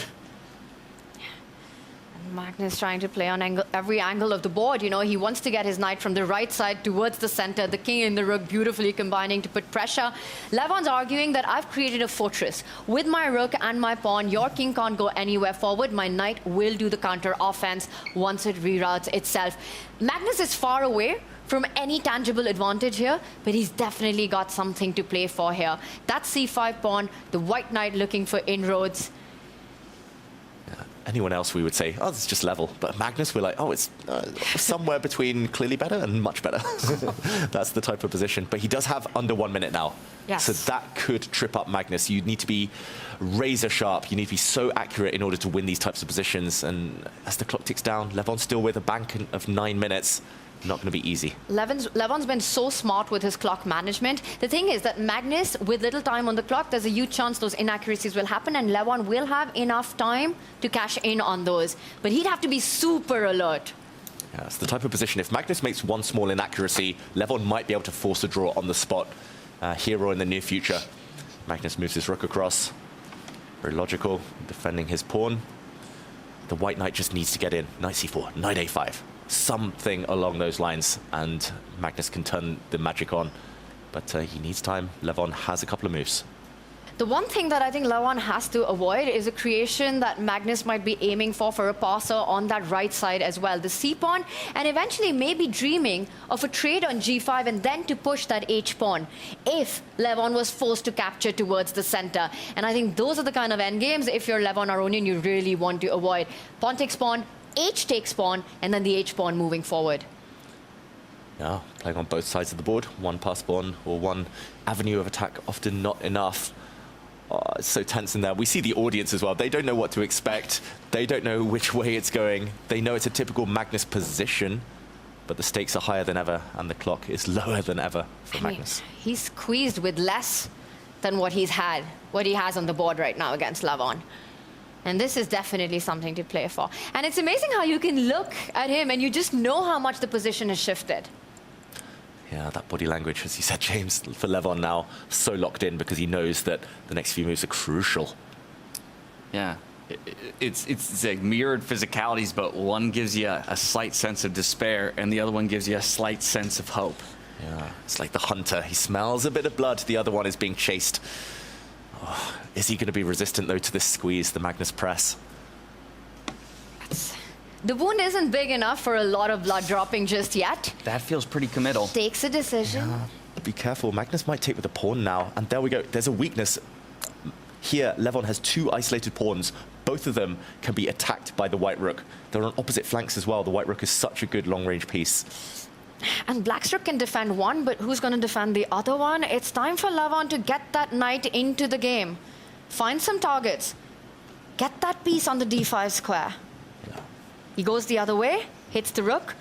Magnus trying to play on every angle of the board. You know, he wants to get his knight from the right side towards the center, the king and the rook beautifully combining to put pressure. Levon's arguing that I've created a fortress. With my rook and my pawn, your king can't go anywhere forward. My knight will do the counter offense once it reroutes itself. Magnus is far away from any tangible advantage here, but he's definitely got something to play for here. That c5 pawn, the white knight looking for inroads.
Anyone else we would say, oh, it's just level. But Magnus, we're like, oh, it's somewhere between clearly better and much better. That's the type of position. But he does have under 1 minute now.
Yes.
So that could trip up Magnus. You need to be razor sharp. You need to be so accurate in order to win these types of positions. And as the clock ticks down, Levon's still with a bank of 9 minutes. Not going to be easy.
Levon's been so smart with his clock management. The thing is that Magnus, with little time on the clock, there's a huge chance those inaccuracies will happen, and Levon will have enough time to cash in on those. But he'd have to be super alert.
Yeah, it's the type of position. If Magnus makes one small inaccuracy, Levon might be able to force a draw on the spot here or in the near future. Magnus moves his rook across. Very logical, defending his pawn. The white knight just needs to get in. Knight c4, knight a5. Something along those lines, and Magnus can turn the magic on. But he needs time. Levon has a couple of moves.
The one thing that I think Levon has to avoid is a creation that Magnus might be aiming for a passer on that right side as well. The c-pawn, and eventually maybe dreaming of a trade on g5 and then to push that h-pawn if Levon was forced to capture towards the center. And I think those are the kind of endgames, if you're Levon Aronian, you really want to avoid. Pawn takes pawn, h takes pawn, and then the h-pawn moving forward.
Yeah, playing on both sides of the board. One pass pawn or one avenue of attack, often not enough. Oh, it's so tense in there. We see the audience as well. They don't know what to expect. They don't know which way it's going. They know it's a typical Magnus position, but the stakes are higher than ever, and the clock is lower than ever for Magnus.
He's squeezed with less than what he has on the board right now against Levon. And this is definitely something to play for. And it's amazing how you can look at him and you just know how much the position has shifted.
Yeah, that body language, as you said, James, for Levon now, so locked in because he knows that the next few moves are crucial.
Yeah, it's like mirrored physicalities, but one gives you a slight sense of despair and the other one gives you a slight sense of hope.
Yeah, it's like the hunter. He smells a bit of blood. The other one is being chased. Oh, is he going to be resistant, though, to this squeeze, the Magnus press?
The wound isn't big enough for a lot of blood dropping just yet.
That feels pretty committal.
Takes a decision.
Yeah, be careful. Magnus might take with a pawn now. And there we go. There's a weakness. Here, Levon has two isolated pawns. Both of them can be attacked by the white rook. They're on opposite flanks as well. The white rook is such a good long-range piece.
And Black's rook can defend one, but who's going to defend the other one? It's time for Levon to get that knight into the game. Find some targets. Get that piece on the d5 square.
Yeah.
He goes the other way, hits the rook,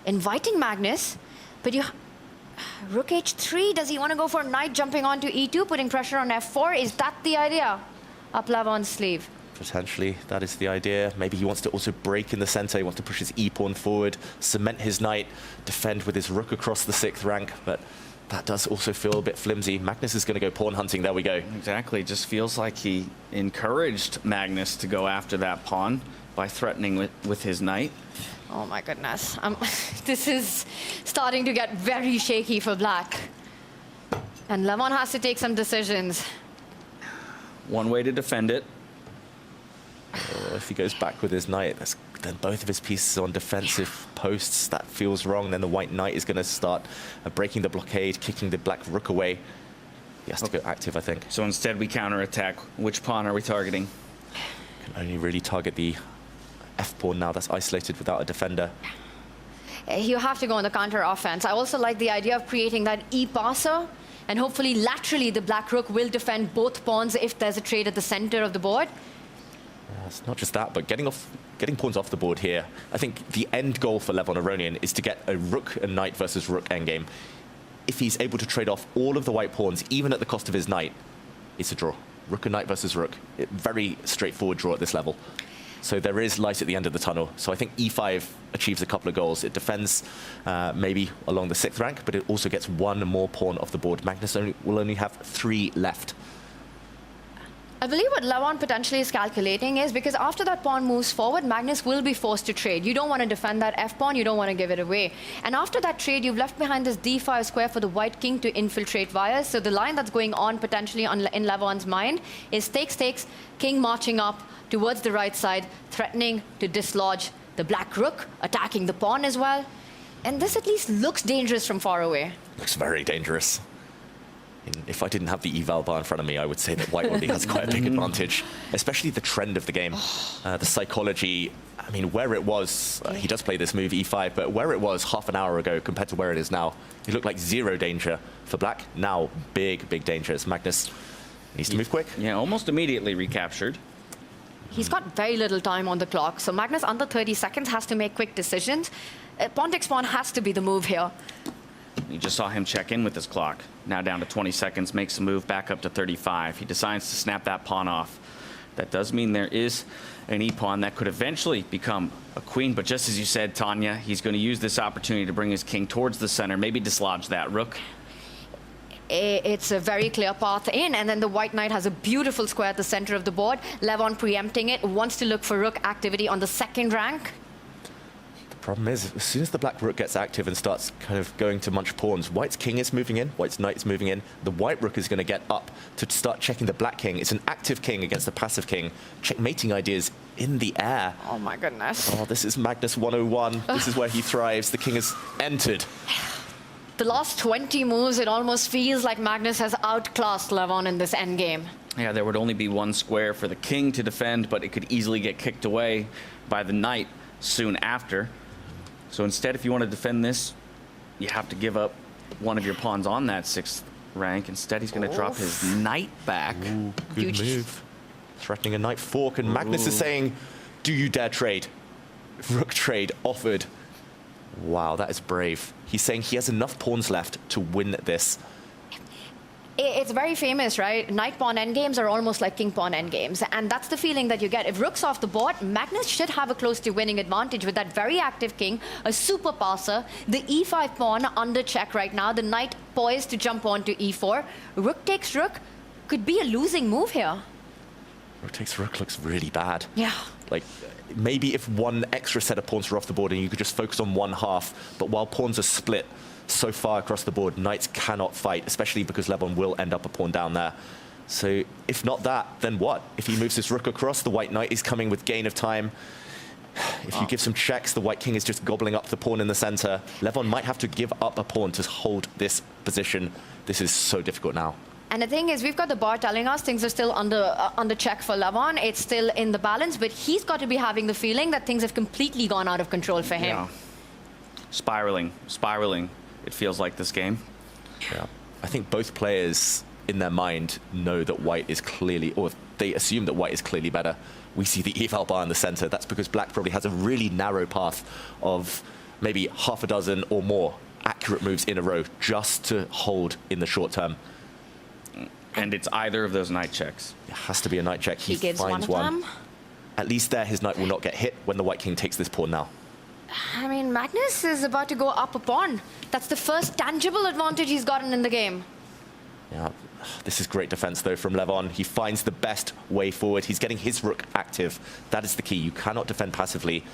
inviting Magnus, but rook h3, does he want to go for knight jumping onto e2, putting pressure on f4? Is that the idea? Up Levon's sleeve.
Potentially, that is the idea. Maybe he wants to also break in the center. He wants to push his e-pawn forward, cement his knight, defend with his rook across the 6th rank. But that does also feel a bit flimsy. Magnus is going to go pawn hunting. There we go.
Exactly. It just feels like he encouraged Magnus to go after that pawn by threatening with his knight.
Oh my goodness. This is starting to get very shaky for black. And Levon has to take some decisions.
One way to defend it.
If he goes back with his knight, then both of his pieces on defensive posts. That feels wrong. Then the white knight is going to start breaking the blockade, kicking the black rook away. He has to go active, I think.
So instead we counterattack. Which pawn are we targeting?
Can only really target the f-pawn now. That's isolated without a defender.
You have to go on the counter offense. I also like the idea of creating that e-passer, and hopefully laterally the black rook will defend both pawns if there's a trade at the center of the board.
It's not just that, but getting pawns off the board here. I think the end goal for Levon Aronian is to get a rook and knight versus rook endgame. If he's able to trade off all of the white pawns, even at the cost of his knight, it's a draw. Rook and knight versus rook. Very straightforward draw at this level. So there is light at the end of the tunnel. So I think e5 achieves a couple of goals. It defends maybe along the 6th rank, but it also gets one more pawn off the board. Magnus will only have 3 left.
I believe what Levon potentially is calculating is because after that pawn moves forward, Magnus will be forced to trade. You don't want to defend that f-pawn, you don't want to give it away. And after that trade, you've left behind this d5 square for the white king to infiltrate via. So the line that's going on potentially in Levon's mind is takes, king marching up towards the right side, threatening to dislodge the black rook, attacking the pawn as well. And this at least looks dangerous from far away.
Looks very dangerous. If I didn't have the eval bar in front of me, I would say that white already has quite a big advantage, especially the trend of the game. The psychology, I mean, where it was, he does play this move e5, but where it was half an hour ago compared to where it is now, it looked like 0 danger for black. Now, big danger as Magnus needs to move quick.
Yeah, almost immediately recaptured.
He's got very little time on the clock, so Magnus under 30 seconds has to make quick decisions. Pawn takes pawn has to be the move here.
You just saw him check in with his clock. Now down to 20 seconds, makes a move back up to 35. He decides to snap that pawn off. That does mean there is an e-pawn that could eventually become a queen, but just as you said, Tanya, he's going to use this opportunity to bring his king towards the center, maybe dislodge that rook.
It's a very clear path in, and then the white knight has a beautiful square at the center of the board. Levon preempting it, wants to look for rook activity on the 2nd rank.
Problem is, as soon as the black rook gets active and starts kind of going to munch pawns, white's king is moving in, white's knight is moving in, the white rook is going to get up to start checking the black king. It's an active king against the passive king. Checkmating ideas in the air.
Oh my goodness.
Oh, this is Magnus 101. This is where he thrives. The king has entered.
The last 20 moves, it almost feels like Magnus has outclassed Levon in this endgame.
Yeah, there would only be one square for the king to defend, but it could easily get kicked away by the knight soon after. So instead, if you want to defend this, you have to give up one of your pawns on that 6th rank. Instead, he's going to drop his knight back.
Ooh, good move. Threatening a knight fork, and Magnus is saying, do you dare trade? Rook trade offered. Wow, that is brave. He's saying he has enough pawns left to win this.
It's very famous, right? Knight pawn endgames are almost like king pawn endgames, and that's the feeling that you get. If rook's off the board, Magnus should have a close to winning advantage with that very active king, a super passer, the e5 pawn under check right now, the knight poised to jump on to e4. Rook takes rook could be a losing move here.
Rook takes rook looks really bad.
Yeah.
Like, maybe if one extra set of pawns were off the board and you could just focus on one half, but while pawns are split so far across the board, knights cannot fight, especially because Levon will end up a pawn down there. So if not that, then what? If he moves his rook across, the white knight is coming with gain of time. If you give some checks, the white king is just gobbling up the pawn in the center. Levon might have to give up a pawn to hold this position. This is so difficult now.
And the thing is, we've got the bar telling us things are still under check for Levon. It's still in the balance, but he's got to be having the feeling that things have completely gone out of control for him.
Yeah. Spiraling. It feels like this game.
Yeah. I think both players in their mind know that white is clearly, or they assume that white is clearly better. We see the eval bar in the center. That's because black probably has a really narrow path of maybe half a dozen or more accurate moves in a row just to hold in the short term.
And it's either of those knight checks.
It has to be a knight check.
He gives
finds
one of them.
At least there, his knight will not get hit when the white king takes this pawn now.
I mean, Magnus is about to go up a pawn. That's the first tangible advantage he's gotten in the game.
Yeah, this is great defense, though, from Levon. He finds the best way forward. He's getting his rook active. That is the key. You cannot defend passively.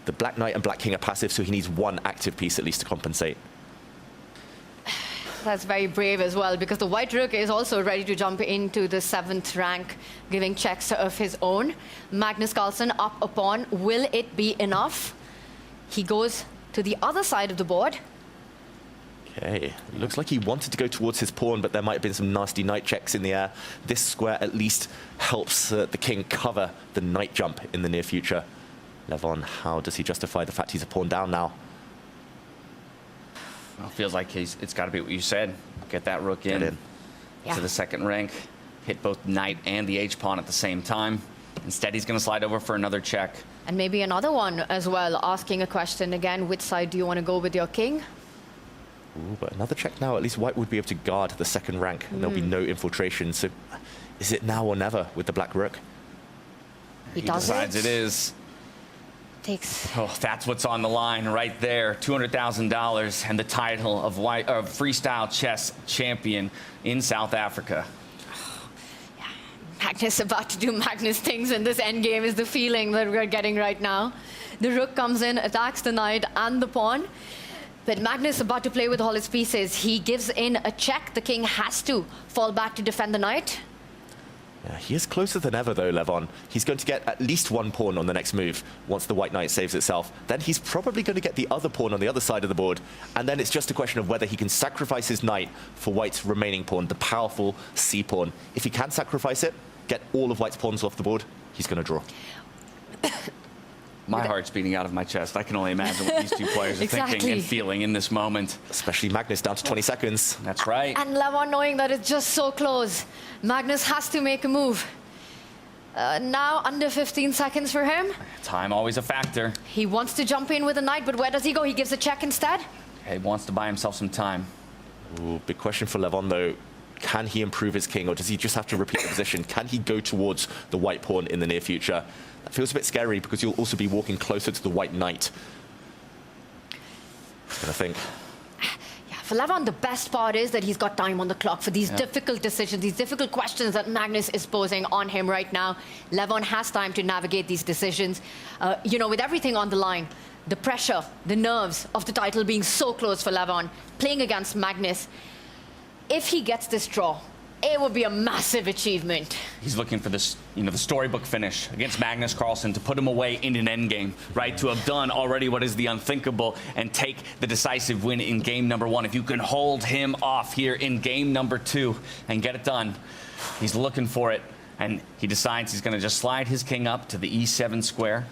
The Black Knight and Black King are passive, so he needs one active piece at least to compensate.
That's very brave as well, because the white rook is also ready to jump into the 7th rank, giving checks of his own. Magnus Carlsen up a pawn. Will it be enough? He goes to the other side of the board.
Okay, looks like he wanted to go towards his pawn, but there might have been some nasty knight checks in the air. This square at least helps the king cover the knight jump in the near future. Levon, how does he justify the fact he's a pawn down now?
Well, it feels like it's got to be what you said. Get that rook in to the 2nd rank, hit both knight and the h-pawn at the same time. Instead, he's going to slide over for another check.
And maybe another one as well, asking a question again, which side do you want to go with your king?
Ooh, but another check now, at least white would be able to guard the 2nd rank, and there'll be no infiltration. So is it now or never with the black rook?
He decides
it is.
Takes.
Oh, that's what's on the line right there. $200,000 and the title of freestyle chess champion in South Africa.
Magnus about to do Magnus things in this endgame is the feeling that we're getting right now. The rook comes in, attacks the knight and the pawn. But Magnus about to play with all his pieces. He gives in a check. The king has to fall back to defend the knight.
Yeah, he is closer than ever, though, Levon. He's going to get at least one pawn on the next move once the white knight saves itself. Then he's probably going to get the other pawn on the other side of the board. And then it's just a question of whether he can sacrifice his knight for white's remaining pawn, the powerful c-pawn. If he can sacrifice it, get all of white's pawns off the board, he's going to draw.
My heart's beating out of my chest. I can only imagine what these two players are thinking and feeling in this moment.
Especially Magnus down to 20 seconds.
That's right.
And Levon knowing that it's just so close. Magnus has to make a move. Now under 15 seconds for him.
Time always a factor.
He wants to jump in with a knight, but where does he go? He gives a check instead.
He wants to buy himself some time.
Ooh, big question for Levon, though. Can he improve his king, or does he just have to repeat the position? Can he go towards the white pawn in the near future? That feels a bit scary because you'll also be walking closer to the white knight. I think.
Yeah, for Levon, the best part is that he's got time on the clock for these difficult decisions, these difficult questions that Magnus is posing on him right now. Levon has time to navigate these decisions. You know, with everything on the line, the pressure, the nerves of the title being so close for Levon, playing against Magnus. If he gets this draw, it would be a massive achievement.
He's looking for this, you know, the storybook finish against Magnus Carlsen to put him away in an endgame, right? To have done already what is the unthinkable and take the decisive win in game number 1. If you can hold him off here in game number 2 and get it done, he's looking for it. And he decides he's going to just slide his king up to the e7 square.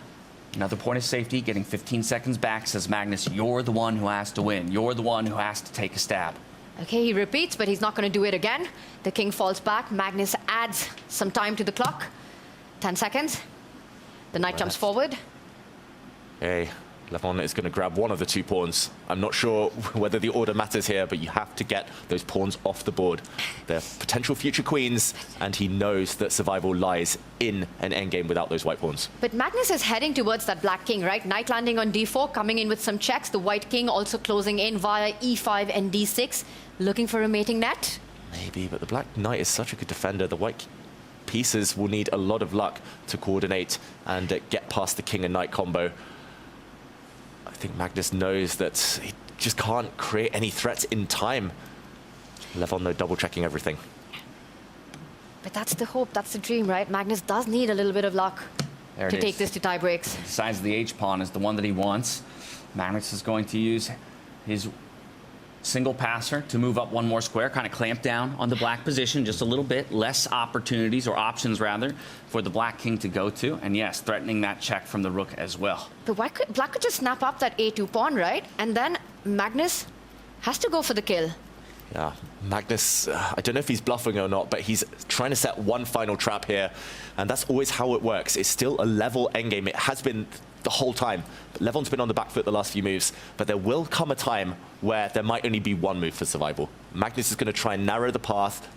Another point of safety, getting 15 seconds back, says Magnus, you're the one who has to win. You're the one who has to take a stab.
Okay, he repeats, but he's not going to do it again. The king falls back. Magnus adds some time to the clock. 10 seconds. The knight jumps forward.
Hey, Levon is going to grab one of the 2 pawns. I'm not sure whether the order matters here, but you have to get those pawns off the board. They're potential future queens, and he knows that survival lies in an endgame without those white pawns.
But Magnus is heading towards that black king, right? Knight landing on d4, coming in with some checks. The white king also closing in via e5 and d6, looking for a mating net.
Maybe, but the black knight is such a good defender. The white pieces will need a lot of luck to coordinate and get past the king and knight combo. I think Magnus knows that he just can't create any threats in time. Levon, though, double-checking everything.
But that's the hope, that's the dream, right? Magnus does need a little bit of luck to take this to tie breaks.
He decides the h-pawn is the one that he wants. Magnus is going to use his single passer to move up one more square, kind of clamp down on the black position just a little bit, less opportunities, or options rather, for the black king to go to. And yes, threatening that check from the rook as well.
The black could just snap up that a2 pawn, right? And then Magnus has to go for the kill.
Yeah, Magnus, I don't know if he's bluffing or not, but he's trying to set one final trap here. And that's always how it works. It's still a level endgame. It has been the whole time. But Levon's been on the back foot the last few moves, but there will come a time where there might only be one move for survival. Magnus is going to try and narrow the path.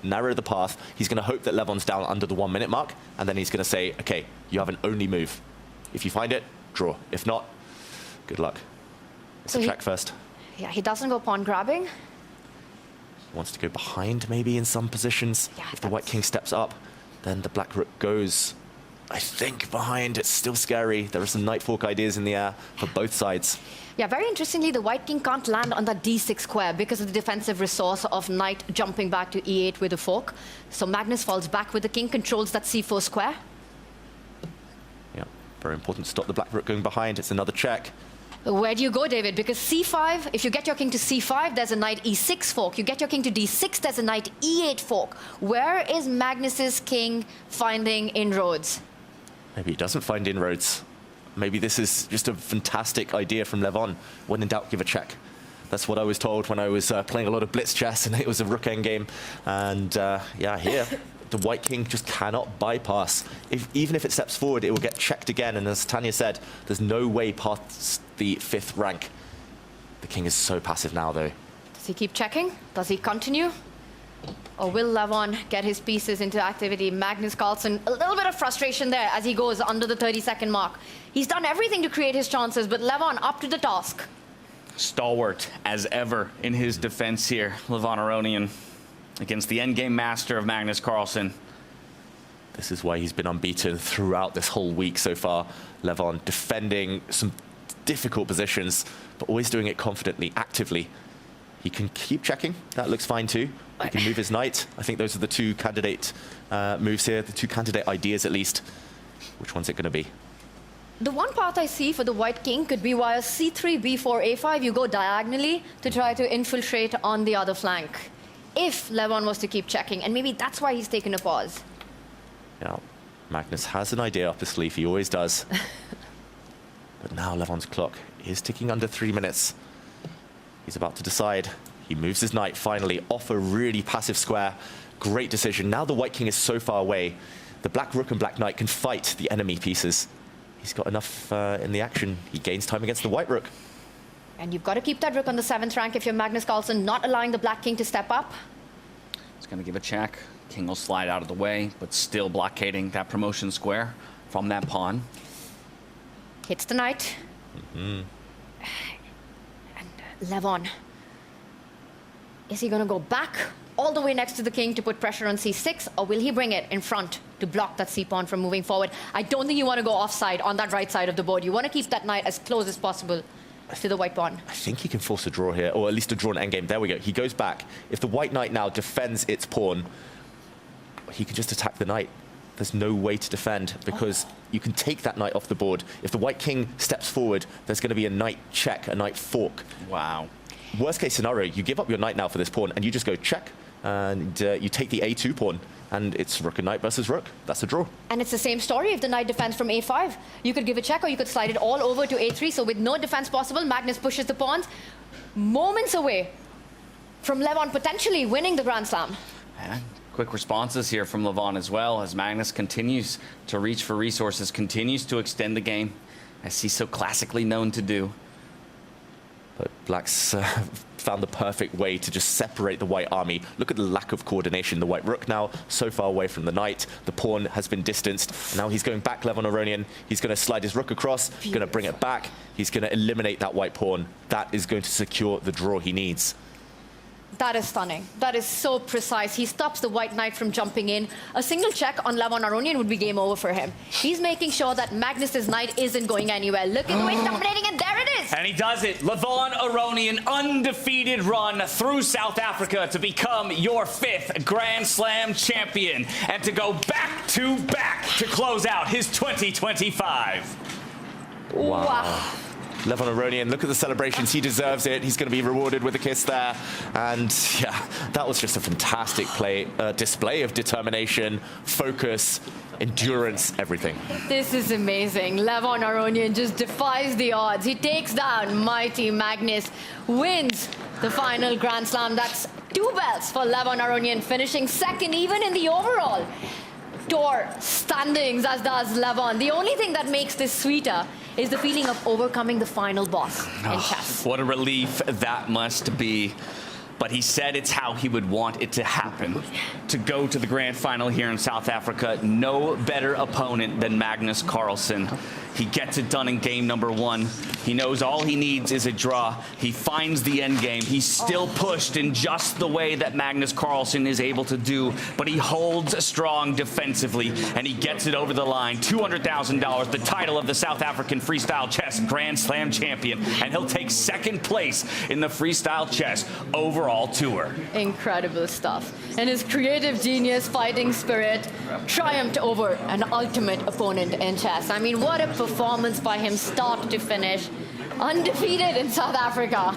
He's going to hope that Levon's down under the 1 minute mark, and then he's going to say, okay, you have an only move. If you find it, draw. If not, Good luck. It's
So
a
he-
check first.
Yeah, he doesn't go pawn grabbing.
Wants to go behind maybe in some positions. If the white king steps up, then the black rook goes, I think, behind. It's still scary. There are some knight fork ideas in the air for both sides.
Yeah, very interestingly, the white king can't land on that d6 square because of the defensive resource of knight jumping back to e8 with a fork. So Magnus falls back with the king, controls that c4 square.
Yeah, very important to stop the black rook going behind. It's another check.
Where do you go, David? Because c5, if you get your king to c5, there's a knight e6 fork. You get your king to d6, there's a knight e8 fork. Where is Magnus's king finding inroads?
Maybe he doesn't find inroads. Maybe this is just a fantastic idea from Levon. When in doubt, give a check. That's what I was told when I was playing a lot of blitz chess, and it was a rook endgame. And yeah, here, the white king just cannot bypass. Even if it steps forward, it will get checked again. And as Tanya said, there's no way past the 5th rank. The king is so passive now, though.
Does he keep checking? Does he continue? Or will Levon get his pieces into activity? Magnus Carlsen, a little bit of frustration there as he goes under the 30-second mark. He's done everything to create his chances, but Levon up to the task.
Stalwart as ever in his defense here, Levon Aronian, against the endgame master of Magnus Carlsen.
This is why he's been unbeaten throughout this whole week so far. Levon defending some difficult positions, but always doing it confidently, actively. He can keep checking. That looks fine too. He can move his knight. I think those are the two candidate moves here, the two candidate ideas at least. Which one's it going to be?
The one path I see for the white king could be via c3, b4, a5. You go diagonally to try to infiltrate on the other flank. If Levon was to keep checking, and maybe that's why he's taken a pause.
Yeah, Magnus has an idea up his sleeve. He always does. But now Levon's clock is ticking under 3 minutes. He's about to decide. He moves his knight finally off a really passive square. Great decision. Now the white king is so far away. The black rook and black knight can fight the enemy pieces. He's got enough in the action. He gains time against the white rook.
And you've got to keep that rook on the 7th rank if you're Magnus Carlsen, not allowing the black king to step up.
He's going to give a check. King will slide out of the way, but still blockading that promotion square from that pawn.
Hits the knight. And Levon. Is he going to go back all the way next to the king to put pressure on c6, or will he bring it in front to block that c-pawn from moving forward? I don't think you want to go offside on that right side of the board. You want to keep that knight as close as possible to the white pawn.
I think he can force a draw here, or at least a drawn endgame. There we go. He goes back. If the white knight now defends its pawn, he can just attack the knight. There's no way to defend because you can take that knight off the board. If the white king steps forward, there's going to be a knight check, a knight fork.
Wow.
Worst case scenario, you give up your knight now for this pawn and you just go check and you take the a2 pawn and it's rook and knight versus rook. That's a draw.
And it's the same story if the knight defends from a5. You could give a check or you could slide it all over to a3. So with no defense possible, Magnus pushes the pawns moments away from Levon potentially winning the Grand Slam.
And quick responses here from Levon as well as Magnus continues to reach for resources, continues to extend the game as he's so classically known to do.
But Black's found the perfect way to just separate the white army. Look at the lack of coordination. The white rook now so far away from the knight. The pawn has been distanced. Now he's going back Levon Aronian. He's going to slide his rook across, going to bring it back. He's going to eliminate that white pawn. That is going to secure the draw he needs.
That is stunning. That is so precise. He stops the white knight from jumping in. A single check on Levon Aronian would be game over for him. He's making sure that Magnus's knight isn't going anywhere. Look at the way he's dominating, and there it is!
And he does it. Levon Aronian, undefeated run through South Africa to become your 5th Grand Slam champion and to go back-to-back to close out his 2025.
Wow. Levon Aronian, look at the celebrations. He deserves it. He's going to be rewarded with a kiss there. And yeah, that was just a fantastic display of determination, focus, endurance, everything.
This is amazing. Levon Aronian just defies the odds. He takes down mighty Magnus, wins the final Grand Slam. That's 2 belts for Levon Aronian, finishing 2nd even in the overall tour standings, as does Levon. The only thing that makes this sweeter is the feeling of overcoming the final boss in chess.
What a relief that must be. But he said it's how he would want it to happen. To go to the grand final here in South Africa, no better opponent than Magnus Carlsen. He gets it done in game number 1. He knows all he needs is a draw. He finds the end game. He's still pushed in just the way that Magnus Carlsen is able to do, but he holds strong defensively, and he gets it over the line. $200,000, the title of the South African Freestyle Chess Grand Slam champion, and he'll take second place in the Freestyle Chess overall tour.
Incredible stuff. And his creative genius, fighting spirit, triumphed over an ultimate opponent in chess. I mean, what a performance by him, start to finish. Undefeated in South Africa.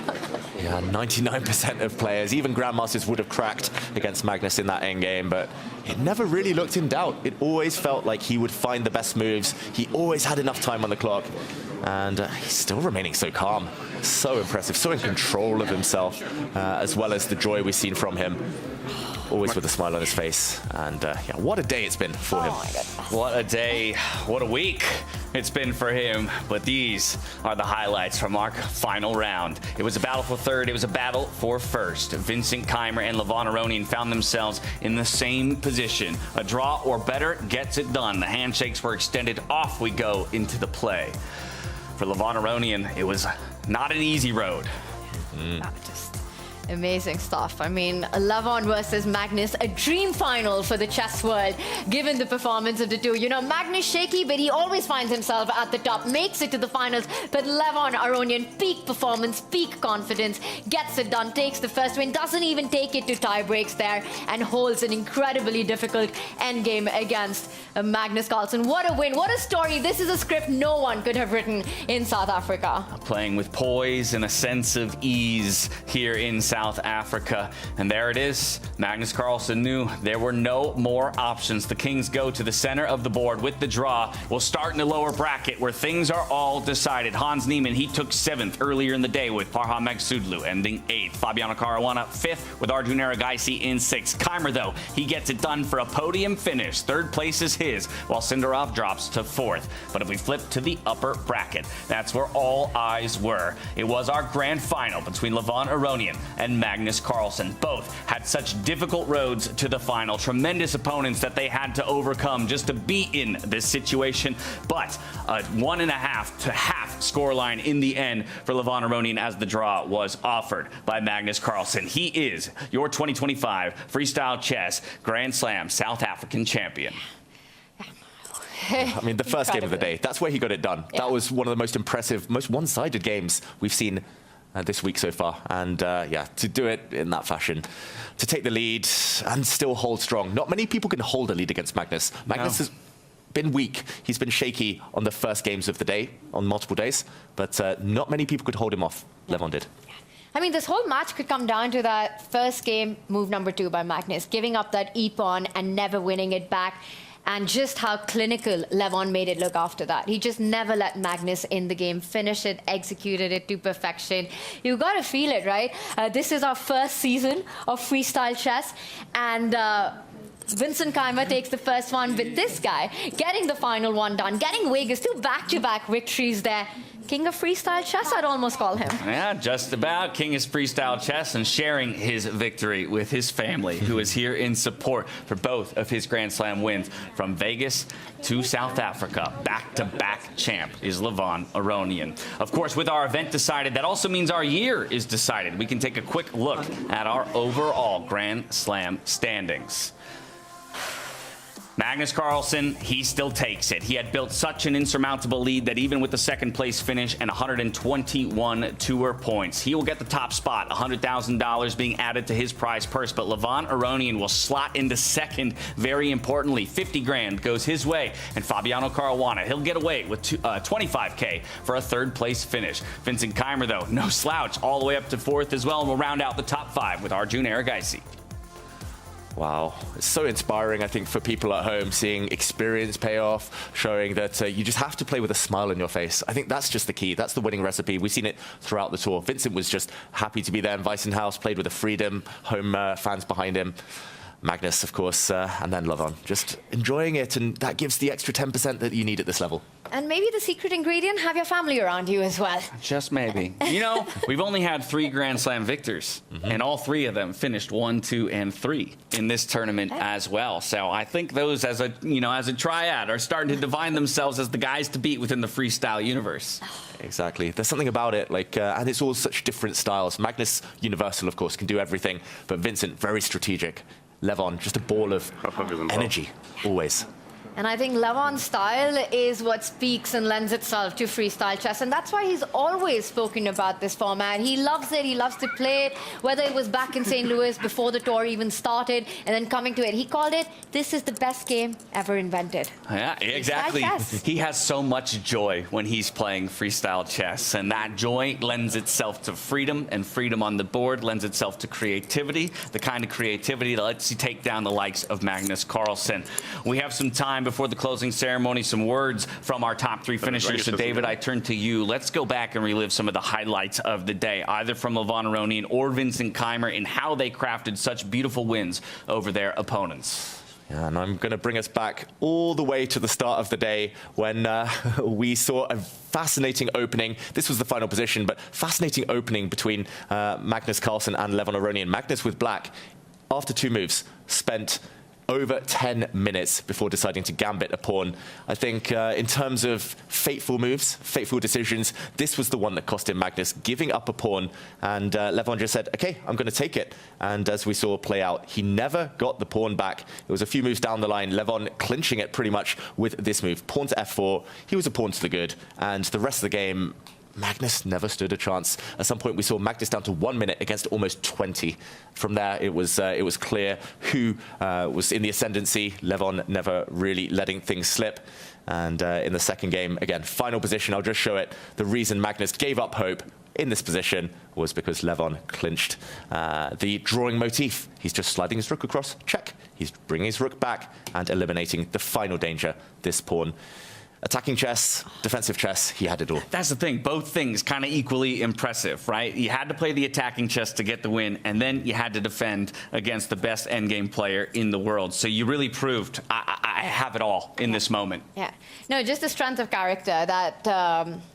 Yeah, 99% of players, even grandmasters, would have cracked against Magnus in that endgame, but it never really looked in doubt. It always felt like he would find the best moves. He always had enough time on the clock, and he's still remaining so calm. So impressive, so in control of himself, as well as the joy we've seen from him. Always with a smile on his face, and yeah, what a day it's been for him.
What a day, what a week it's been for him. But these are the highlights from our final round. It was a battle for third, it was a battle for first. Vincent Keimer and Levon Aronian found themselves in the same position. A draw or better gets it done. The handshakes were extended, off we go into the play. For Levon Aronian, it was not an easy road.
Amazing stuff. I mean, Levon versus Magnus, a dream final for the chess world, given the performance of the two. You know, Magnus shaky, but he always finds himself at the top, makes it to the finals. But Levon Aronian, peak performance, peak confidence, gets it done, takes the first win, doesn't even take it to tie breaks there, and holds an incredibly difficult endgame against Magnus Carlsen. What a win, what a story. This is a script no one could have written in South Africa.
Playing with poise and a sense of ease here in South Africa. And there it is. Magnus Carlsen knew there were no more options. The Kings go to the center of the board with the draw. We'll start in the lower bracket where things are all decided. Hans Niemann, he took 7th earlier in the day with Farhad Magsudlu ending 8th. Fabiano Caruana 5th with Arjun Erigaisi in 6th. Keimer, though, he gets it done for a podium finish. 3rd place is his, while Sindarov drops to 4th. But if we flip to the upper bracket, that's where all eyes were. It was our grand final between Levon Aronian and Magnus Carlsen. Both had such difficult roads to the final, tremendous opponents that they had to overcome just to be in this situation. But a 1.5 to half scoreline in the end for Levon Aronian as the draw was offered by Magnus Carlsen. He is your 2025 Freestyle Chess Grand Slam South African champion.
I mean, the first game of the day, that's where he got it done.
Yeah.
That was one of the most impressive, most one-sided games we've seen this week so far. And yeah, to do it in that fashion, to take the lead and still hold strong. Not many people can hold a lead against Magnus. Magnus has been weak. He's been shaky on the first games of the day, on multiple days. But not many people could hold him off. Levon did.
I mean, this whole match could come down to that first game, move number 2 by Magnus, giving up that e-pawn and never winning it back. And just how clinical Levon made it look after that. He just never let Magnus in the game, finish it, executed it to perfection. You got to feel it, right? This is our first season of Freestyle Chess, and Vincent Keimer takes the first one with this guy, getting the final one done, getting Vegas, 2 back-to-back victories there. King of Freestyle Chess, I'd almost call him.
Yeah, just about. King of Freestyle Chess, and sharing his victory with his family, who is here in support for both of his Grand Slam wins. From Vegas to South Africa, back-to-back champ is Levon Aronian. Of course, with our event decided, that also means our year is decided. We can take a quick look at our overall Grand Slam standings. Magnus Carlsen, he still takes it. He had built such an insurmountable lead that even with the second place finish and 121 tour points, he will get the top spot, $100,000 being added to his prize purse. But Levon Aronian will slot into second, very importantly. 50 grand goes his way. And Fabiano Caruana, he'll get away with 25K for a 3rd place finish. Vincent Keimer, though, no slouch, all the way up to 4th as well, and will round out the top 5 with Arjun Erigaisi.
Wow, it's so inspiring, I think, for people at home, seeing experience pay off, showing that you just have to play with a smile on your face. I think that's just the key. That's the winning recipe. We've seen it throughout the tour. Vincent was just happy to be there in Weissenhaus, played with a freedom, home fans behind him. Magnus, of course, and then Levon, just enjoying it, and that gives the extra 10% that you need at this level.
And maybe the secret ingredient, have your family around you as well.
Just maybe. You know, we've only had 3 Grand Slam victors, and all 3 of them finished 1, 2, and 3 in this tournament as well. So I think those, as a triad, are starting to define themselves as the guys to beat within the freestyle universe.
Exactly. There's something about it, like, and it's all such different styles. Magnus, universal, of course, can do everything, but Vincent, very strategic. Levon, just a ball of energy, always.
And I think Levon's style is what speaks and lends itself to freestyle chess. And that's why he's always spoken about this format. He loves it. He loves to play it. Whether it was back in St. Louis before the tour even started and then coming to it, he called it, this is the best game ever invented.
Yeah, exactly. He has so much joy when he's playing freestyle chess. And that joy lends itself to freedom. And freedom on the board lends itself to creativity. The kind of creativity that lets you take down the likes of Magnus Carlsen. We have some time before the closing ceremony, some words from our top 3 finishers. So David, I turn to you. Let's go back and relive some of the highlights of the day, either from Levon Aronian or Vincent Keimer, in how they crafted such beautiful wins over their opponents.
Yeah, and I'm going to bring us back all the way to the start of the day when we saw a fascinating opening. This was the final position, but fascinating opening between Magnus Carlsen and Levon Aronian. Magnus with black, after 2 moves, spent over 10 minutes before deciding to gambit a pawn. I think in terms of fateful moves, fateful decisions, this was the one that cost him Magnus, giving up a pawn. And Levon just said, okay, I'm going to take it. And as we saw play out, he never got the pawn back. It was a few moves down the line, Levon clinching it pretty much with this move. Pawn to f4, he was a pawn to the good. And the rest of the game, Magnus never stood a chance. At some point, we saw Magnus down to 1 minute against almost 20. From there, it was clear who was in the ascendancy. Levon never really letting things slip. And in the second game, again, final position, I'll just show it. The reason Magnus gave up hope in this position was because Levon clinched the drawing motif. He's just sliding his rook across, check. He's bringing his rook back and eliminating the final danger, this pawn. Attacking chess, defensive chess, he had it all.
That's the thing. Both things kind of equally impressive, right? You had to play the attacking chess to get the win, and then you had to defend against the best endgame player in the world. So you really proved, I have it all in this moment.
Yeah. No, just the strength of character that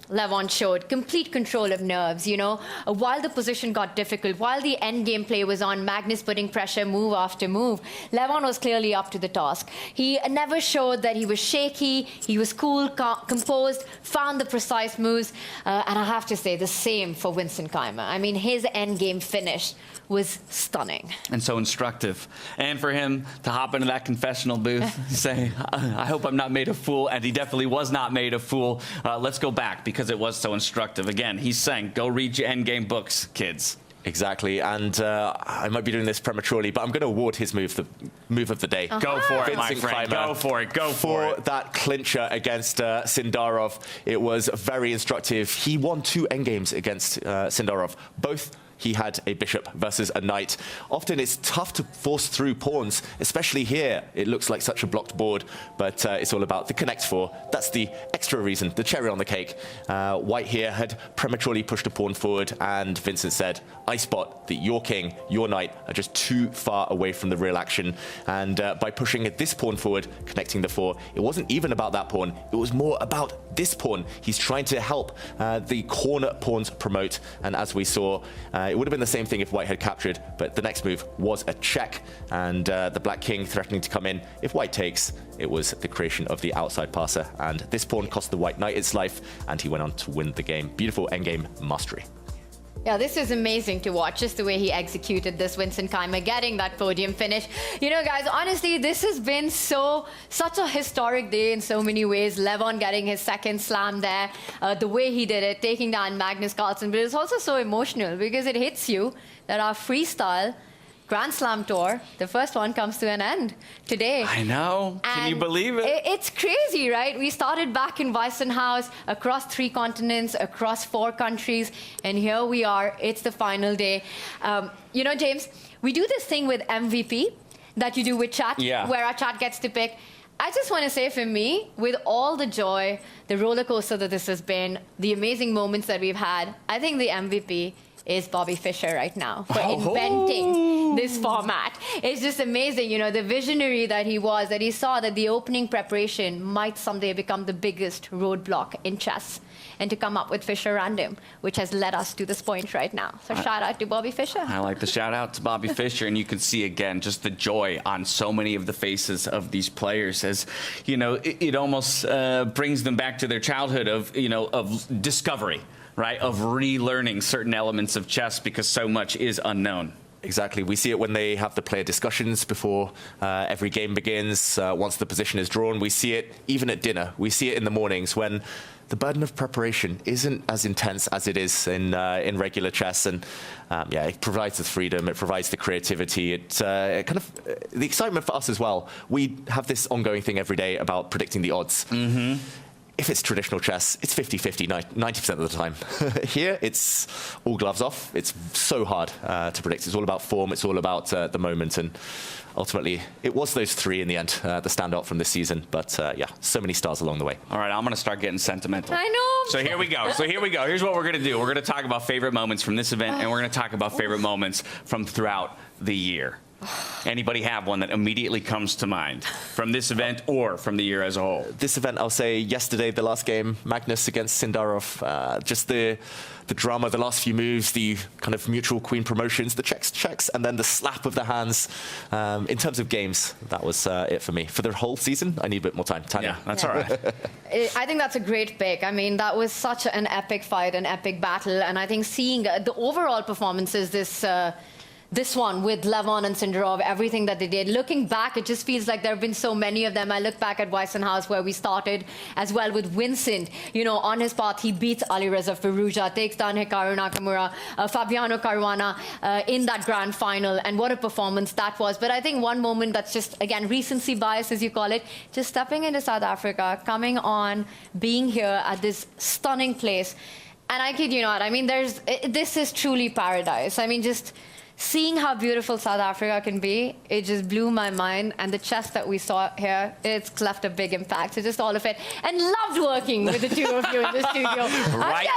Levon showed. Complete control of nerves, you know. While the position got difficult, while the endgame play was on, Magnus putting pressure move after move, Levon was clearly up to the task. He never showed that he was shaky. He was cool, composed, found the precise moves. And I have to say, the same for Vincent Keimer. I mean, his endgame finish was stunning.
And so instructive. And for him to hop into that confessional booth, say, I hope I'm not made a fool. And he definitely was not made a fool. Let's go back because it was so instructive. Again, he's saying, go read your endgame books, kids.
Exactly, and I might be doing this prematurely, but I'm going to award his move the move of the day.
Go for it, my friend. Go for it. Go for it.
That clincher against Sindarov, it was very instructive. He won 2 endgames against Sindarov. Both he had a bishop versus a knight. Often it's tough to force through pawns, especially here. It looks like such a blocked board, but it's all about the connect 4. That's the extra reason, the cherry on the cake. White here had prematurely pushed a pawn forward, and Vincent said, I spot that your king, your knight are just too far away from the real action. And by pushing this pawn forward, connecting the 4, it wasn't even about that pawn. It was more about this pawn. He's trying to help the corner pawns promote. And as we saw, it would have been the same thing if White had captured, but the next move was a check, and the black king threatening to come in. If White takes, it was the creation of the outside passer, and this pawn cost the White knight its life, and he went on to win the game. Beautiful endgame mastery.
Yeah, this was amazing to watch, just the way he executed this, Vincent Keimer, getting that podium finish. You know, guys, honestly, this has been such a historic day in so many ways. Levon getting his second slam there, the way he did it, taking down Magnus Carlsen. But it's also so emotional because it hits you that our freestyle Grand Slam tour, the first one, comes to an end today.
I know. Can you believe it?
It's crazy, right? We started back in Weissenhaus, across 3 continents, across 4 countries, and here we are. It's the final day. You know, James, we do this thing with MVP that you do with chat, where our chat gets to pick. I just want to say, for me, with all the joy, the roller coaster that this has been, the amazing moments that we've had, I think the MVP is Bobby Fischer right now for inventing this format. It's just amazing, you know, the visionary that he was, that he saw that the opening preparation might someday become the biggest roadblock in chess, and to come up with Fischer Random, which has led us to this point right now. So shout out to Bobby Fischer.
I like the shout out to Bobby Fischer, and you can see again just the joy on so many of the faces of these players, as you know, it almost brings them back to their childhood of, you know, of discovery, right, of relearning certain elements of chess because so much is unknown.
Exactly. We see it when they have the player discussions before every game begins, once the position is drawn. We see it even at dinner. We see it in the mornings when the burden of preparation isn't as intense as it is in regular chess. And yeah, it provides the freedom, it provides the creativity, it kind of the excitement for us as well. We have this ongoing thing every day about predicting the odds.
Mm-hmm.
If it's traditional chess, it's 50-50, 90% of the time. Here, it's all gloves off. It's so hard to predict. It's all about form. It's all about the moment. And ultimately, it was those three in the end, the standout from this season. But yeah, so many stars along the way.
All right, I'm going to start getting sentimental.
I know.
So here we go. Here's what we're going to do. We're going to talk about favorite moments from this event, and we're going to talk about favorite moments from throughout the year. Anybody have one that immediately comes to mind from this event or from the year as a whole?
This event, I'll say yesterday, the last game, Magnus against Sindarov, just the drama, the last few moves, the kind of mutual queen promotions, the checks, and then the slap of the hands. In terms of games, that was it for me. For the whole season, I need a bit more time. Tanya.
Yeah, that's all right.
I think that's a great pick. I mean, that was such an epic fight, an epic battle, and I think seeing the overall performances this one with Levon and Sindarov, everything that they did. Looking back, it just feels like there have been so many of them. I look back at Weissenhaus, where we started, as well with Vincent. You know, on his path, he beats Alireza Firouzja, takes down Hikaru Nakamura, Fabiano Caruana in that grand final. And what a performance that was. But I think one moment that's just, again, recency bias, as you call it, just stepping into South Africa, coming on, being here at this stunning place. And I kid you not, I mean, this is truly paradise. I mean, just seeing how beautiful South Africa can be, it just blew my mind. And the chess that we saw here, it's left a big impact. So just all of it. And loved working with the two of you in the studio.
Right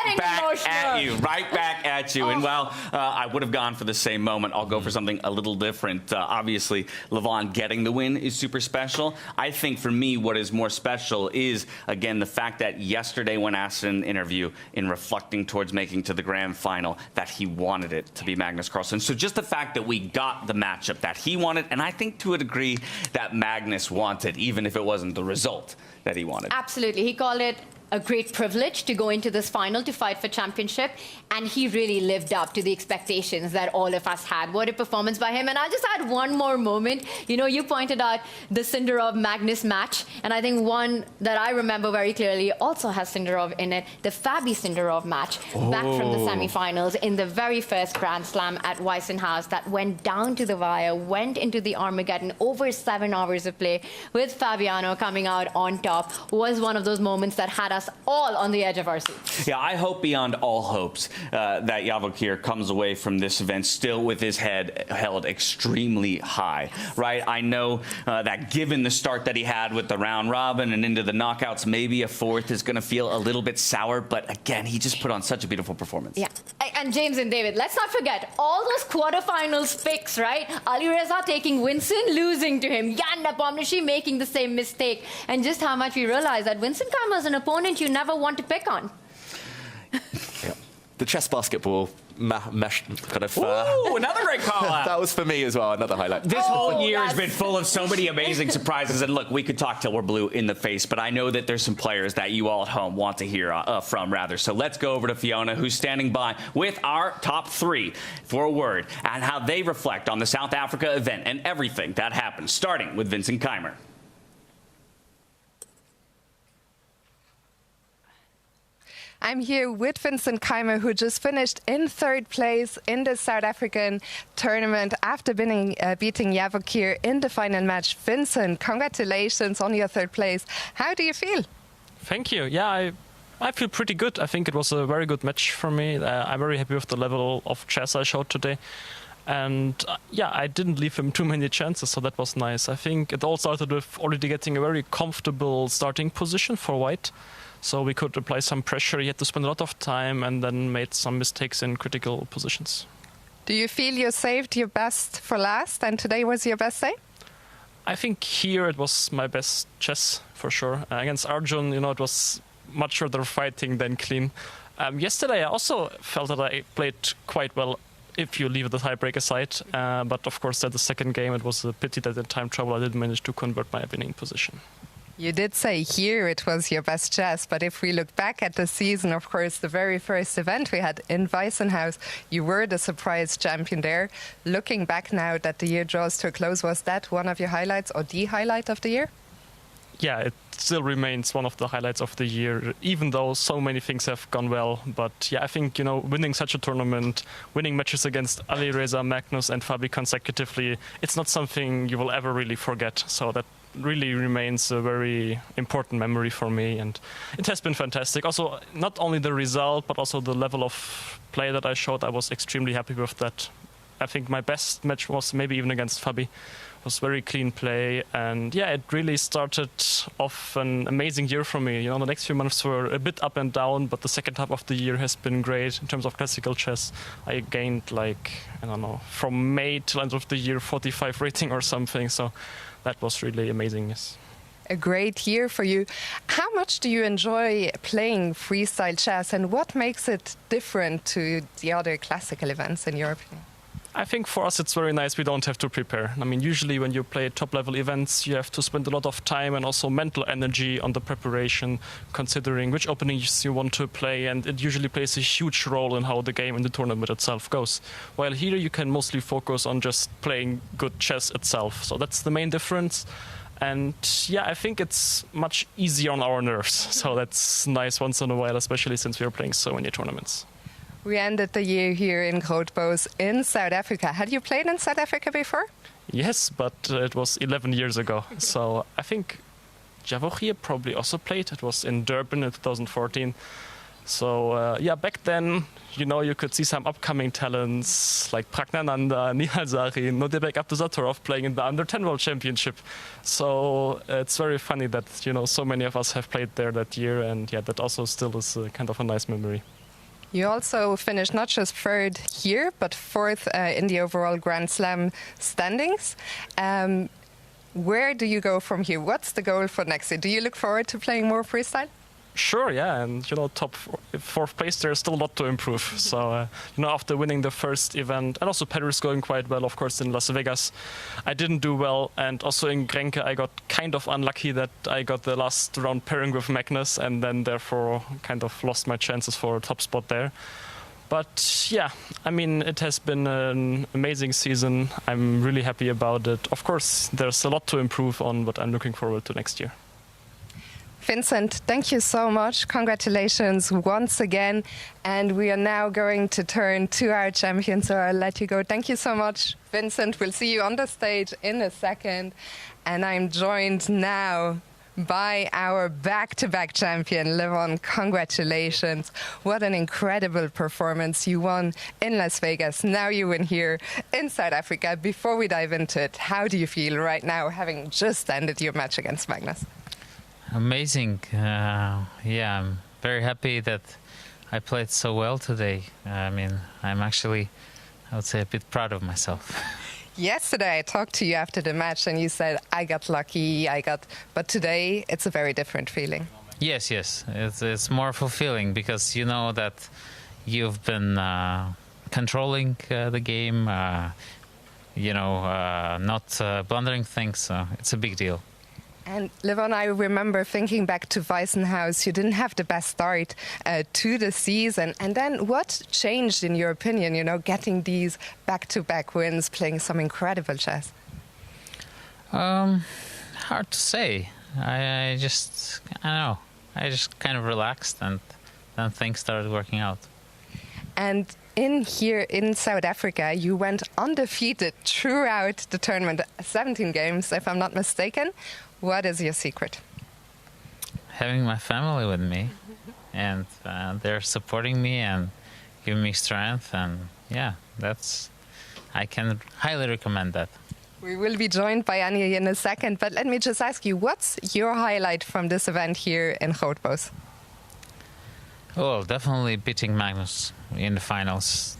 back at you. And while I would have gone for the same moment, I'll go for something a little different. Obviously, Levon getting the win is super special. I think for me, what is more special is, again, the fact that yesterday when asked in an interview, in reflecting towards making to the grand final, that he wanted it to be Magnus Carlsen. So just the fact that we got the matchup that he wanted, and I think to a degree that Magnus wanted, even if it wasn't the result that he wanted.
Absolutely. He called it a great privilege to go into this final to fight for championship, and he really lived up to the expectations that all of us had. What a performance by him. And I'll just add one more moment. You know, you pointed out the Sindarov-Magnus match, and I think one that I remember very clearly also has Sindarov in it, the Fabi-Sindarov match back from the semifinals in the very first Grand Slam at Weissenhaus that went down to the wire, went into the Armageddon, over 7 hours of play, with Fabiano coming out on top, was one of those moments that had us all on the edge of our seats.
Yeah, I hope beyond all hopes that Yavokir comes away from this event still with his head held extremely high, right? I know that given the start that he had with the round robin and into the knockouts, maybe a fourth is going to feel a little bit sour, but again, he just put on such a beautiful performance.
Yeah, and James and David, let's not forget all those quarterfinals picks, right? Alireza taking Vincent, losing to him, Jan Nepomniachtchi making the same mistake, and just how much we realize that Vincent Keimer is an opponent you never want to pick on.
Yeah. The chess basketball mesh kind of...
Ooh, another great call out.
That was for me as well, another highlight.
This whole year has been full of so many amazing surprises. And look, we could talk till we're blue in the face, but I know that there's some players that you all at home want to hear from, rather. So let's go over to Fiona, who's standing by with our top three for a word and how they reflect on the South Africa event and everything that happened, starting with Vincent Keimer.
I'm here with Vincent Keimer, who just finished in 3rd place in the South African tournament after beating Yavokir in the final match. Vincent, congratulations on your 3rd place. How do you feel?
Thank you. Yeah, I feel pretty good. I think it was a very good match for me. I'm very happy with the level of chess I showed today. And yeah, I didn't leave him too many chances, so that was nice. I think it all started with already getting a very comfortable starting position for White. So we could apply some pressure. He had to spend a lot of time and then made some mistakes in critical positions.
Do you feel you saved your best for last and today was your best day?
I think here it was my best chess, for sure. Against Arjun, it was much rather fighting than clean. Yesterday I also felt that I played quite well if you leave the tiebreak aside. But of course, at the second game, it was a pity that in time trouble I didn't manage to convert my winning position.
You did say here it was your best chess, but if we look back at the season, of course, the very first event we had in Weissenhaus, you were the surprise champion there. Looking back now that the year draws to a close, was that one of your highlights or the highlight of the year?
Yeah, it still remains one of the highlights of the year, even though so many things have gone well. But yeah, I think, winning such a tournament, winning matches against Ali Reza, Magnus and Fabi consecutively, it's not something you will ever really forget. So that really remains a very important memory for me, and it has been fantastic. Also, not only the result, but also the level of play that I showed. I was extremely happy with that. I think my best match was maybe even against Fabi. It was very clean play, and yeah, it really started off an amazing year for me. The next few months were a bit up and down, but the second half of the year has been great in terms of classical chess. I gained from May till end of the year 45 rating or something, so that was really amazing, yes.
A great year for you. How much do you enjoy playing freestyle chess, and what makes it different to the other classical events, in your opinion?
I think for us it's very nice we don't have to prepare. I mean, usually when you play top-level events, you have to spend a lot of time and also mental energy on the preparation, considering which openings you want to play, and it usually plays a huge role in how the game and the tournament itself goes. While here you can mostly focus on just playing good chess itself. So that's the main difference. And yeah, I think it's much easier on our nerves. So that's nice once in a while, especially since we are playing so many tournaments.
We ended the year here in Grootboos in South Africa. Had you played in South Africa before?
Yes, but it was 11 years ago. So I think Javogier probably also played. It was in Durban in 2014. So yeah, back then, you could see some upcoming talents like Pragnananda, Nihal Zari, Nodebek Abdusatorov playing in the Under-10 World Championship. So it's very funny that, so many of us have played there that year. And yeah, that also still is kind of a nice memory.
You also finished not just third here, but fourth in the overall Grand Slam standings. Where do you go from here? What's the goal for next year? Do you look forward to playing more freestyle?
Sure, yeah, and top fourth place, there's still a lot to improve. So, after winning the first event, and also Paris going quite well, of course, in Las Vegas, I didn't do well, and also in Grenke, I got kind of unlucky that I got the last round pairing with Magnus, and then therefore kind of lost my chances for a top spot there. But yeah, I mean, it has been an amazing season. I'm really happy about it. Of course, there's a lot to improve on, but I'm looking forward to next year.
Vincent, thank you so much. Congratulations once again. And we are now going to turn to our champion, so I'll let you go. Thank you so much, Vincent. We'll see you on the stage in a second. And I'm joined now by our back-to-back champion, Levon. Congratulations. What an incredible performance. You won in Las Vegas. Now you win here in South Africa. Before we dive into it, how do you feel right now, having just ended your match against Magnus?
Amazing. Yeah, I'm very happy that I played so well today. I mean, I'm actually, I would say, a bit proud of myself.
Yesterday I talked to you after the match and you said, I got lucky, but today it's a very different feeling.
Yes. It's more fulfilling because you know that you've been controlling the game, not blundering things, so it's a big deal.
And Levon, I remember thinking back to Weissenhaus, you didn't have the best start to the season. And then what changed, in your opinion, getting these back-to-back wins, playing some incredible chess?
Hard to say. I just kind of relaxed and then things started working out.
And here in South Africa, you went undefeated throughout the tournament, 17 games, if I'm not mistaken. What is your secret?
Having my family with me, and they're supporting me and giving me strength, and yeah, I can highly recommend that.
We will be joined by Anja in a second, but let me just ask you, what's your highlight from this event here in Grootboos?
Well, definitely beating Magnus in the finals.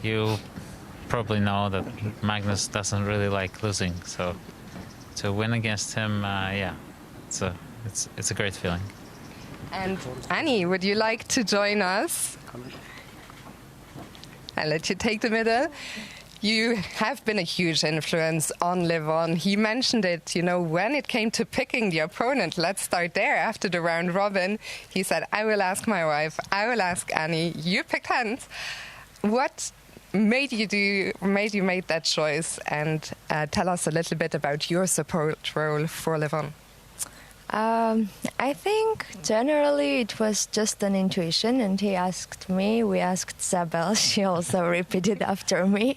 you probably know that Magnus doesn't really like losing, so to win against him, yeah, it's a great feeling.
And Annie, would you like to join us? I'll let you take the middle. You have been a huge influence on Levon. He mentioned it, you know, when it came to picking the opponent. Let's start there. After the round robin, he said, I will ask my wife, I will ask Annie. You picked Hans. What made you make that choice? And tell us a little bit about your support role for Levon.
I think generally it was just an intuition, and he asked me, we asked Isabel, she also repeated after me,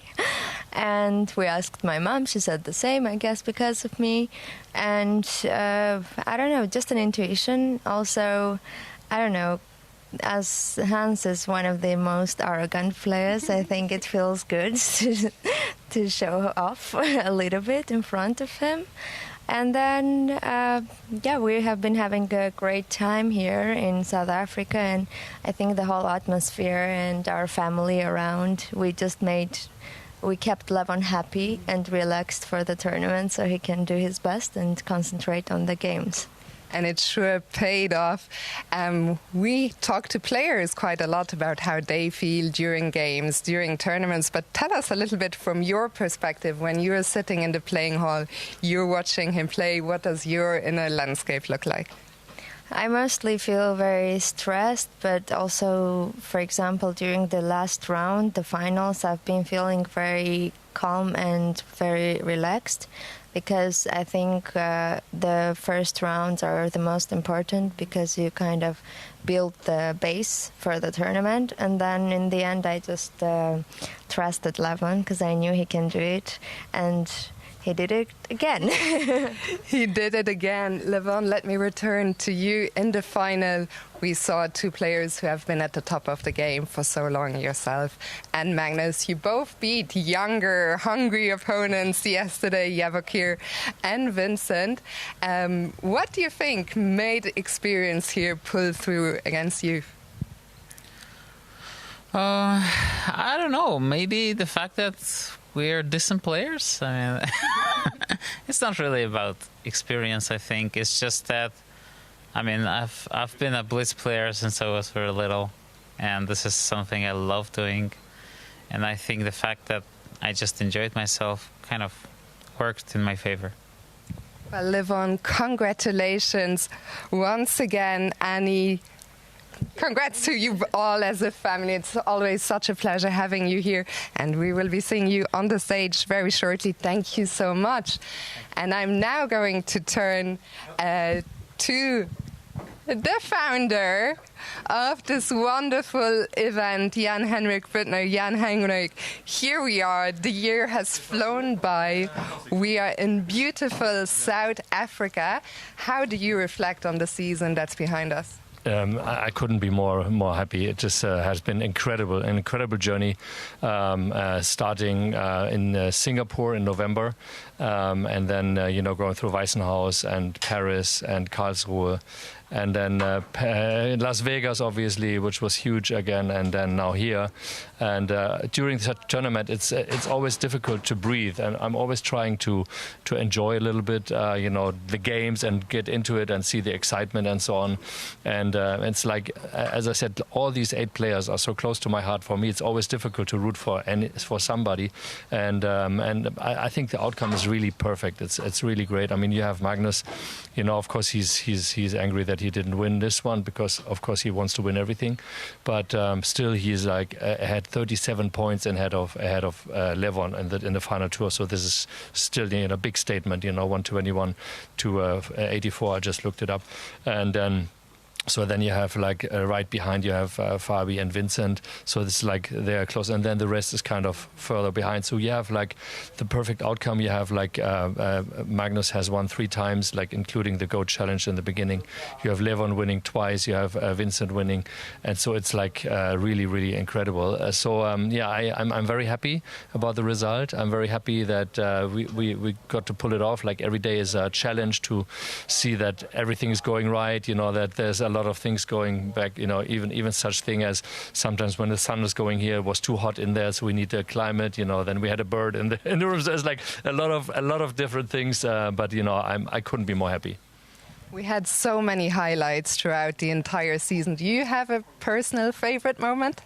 and we asked my mom, she said the same, I guess because of me, and I don't know, just an intuition. Also, I don't know, as Hans is one of the most arrogant players, I think it feels good to show off a little bit in front of him. And then, yeah, we have been having a great time here in South Africa, and I think the whole atmosphere and our family around, we kept Levon happy and relaxed for the tournament so he can do his best and concentrate on the games.
And it sure paid off. We talk to players quite a lot about how they feel during games, during tournaments, but tell us a little bit from your perspective. When you're sitting in the playing hall, you're watching him play, what does your inner landscape look like?
I mostly feel very stressed, but also, for example, during the last round, the finals, I've been feeling very calm and very relaxed, because I think the first rounds are the most important, because you kind of build the base for the tournament. And then in the end, I just trusted Levon because I knew he can do it. And he did it again.
He did it again. Levon, let me return to you. In the final, we saw two players who have been at the top of the game for so long, yourself and Magnus. You both beat younger, hungry opponents yesterday, Javokir and Vincent. What do you think made experience here pull through against you?
I don't know. Maybe the fact that we're decent players. I mean, it's not really about experience, I think. It's just that, I mean, I've been a blitz player since I was very little, and this is something I love doing. And I think the fact that I just enjoyed myself kind of worked in my favor.
Well, Levon, congratulations once again, Annie. Congrats to you all as a family. It's always such a pleasure having you here, and we will be seeing you on the stage very shortly. Thank you so much. And I'm now going to turn to the founder of this wonderful event, Jan-Henrik Büttner. Jan-Henrik, here we are. The year has flown by. We are in beautiful South Africa. How do you reflect on the season that's behind us?
I couldn't be more happy. It just has been an incredible journey, starting in Singapore in November, and then going through Weissenhaus and Paris and Karlsruhe, and then Las Vegas, obviously, which was huge again, and then now here. And during such tournament, it's always difficult to breathe, and I'm always trying to enjoy a little bit, the games and get into it and see the excitement and so on. And it's like, as I said, all these 8 players are so close to my heart. For me, it's always difficult to root for somebody, and I think the outcome is really perfect. It's really great. I mean, you have Magnus. Of course, he's angry that he didn't win this one, because of course he wants to win everything, but still he's like had 37 points ahead of Levon in the final tour. So this is still a big statement. 121 to 84. I just looked it up, and then. So then you have right behind you have Fabi and Vincent. So it's like they're close, and then the rest is kind of further behind. So you have the perfect outcome. You have Magnus has won 3 times, including the GOAT challenge in the beginning. You have Levon winning twice. You have Vincent winning, and so it's really, really incredible. I'm very happy about the result. I'm very happy that we got to pull it off. Every day is a challenge to see that everything is going right. That there's a lot of things going back. Even such thing as sometimes when the sun was going here, it was too hot in there, so we need to climate. Then we had a bird in the room. So it's like a lot of different things. But I couldn't be more happy.
We had so many highlights throughout the entire season. Do you have a personal favorite moment?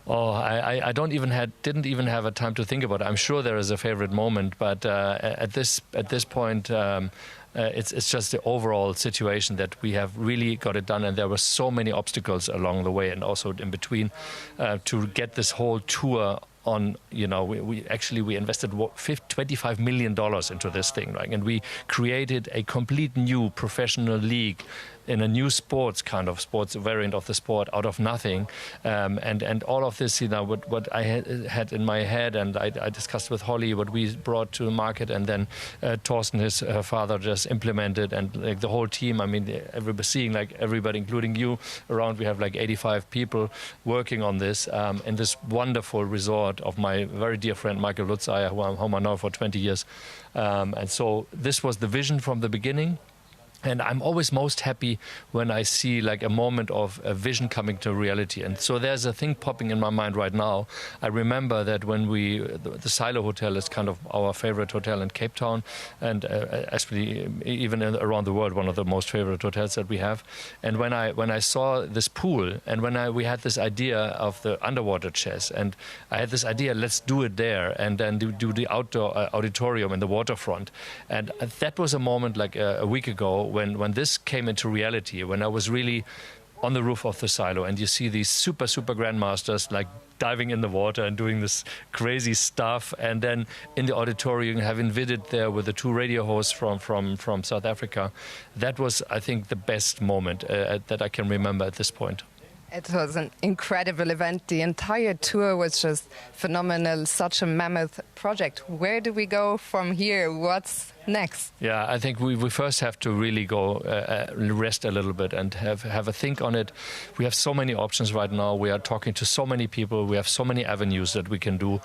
Oh, I didn't even have a time to think about it. I'm sure there is a favorite moment, but at this point, it's just the overall situation that we have really got it done, and there were so many obstacles along the way and also in between to get this whole tour on. We invested $25 million into this thing, right? And we created a complete new professional league in a new sports variant of the sport out of nothing, and all of this, what I had in my head, and I discussed with Holly what we brought to the market, and then Thorsten, her father, just implemented, and like the whole team. I mean, everybody, including you, around. We have like 85 people working on this in this wonderful resort of my very dear friend Michael Lutzeyer, who I'm home now for 20 years, and so this was the vision from the beginning. And I'm always most happy when I see like a moment of a vision coming to reality. And so there's a thing popping in my mind right now. I remember that when the Silo Hotel is kind of our favorite hotel in Cape Town, and actually even around the world, one of the most favorite hotels that we have. And when I saw this pool, and when we had this idea of the underwater chess, and I had this idea, let's do it there, and then do the outdoor auditorium in the waterfront. And that was a moment like a week ago when this came into reality, when I was really on the roof of the silo, and you see these super grandmasters like diving in the water and doing this crazy stuff, and then in the auditorium having Vidit there with the two radio hosts from South Africa. That was, I think, the best moment that I can remember at this point.
It was an incredible event. The entire tour was just phenomenal, such a mammoth project. Where do we go from here? What's next?
Yeah, I think we first have to really go rest a little bit and have a think on it. We have so many options right now. We are talking to so many people. We have so many avenues that we can do.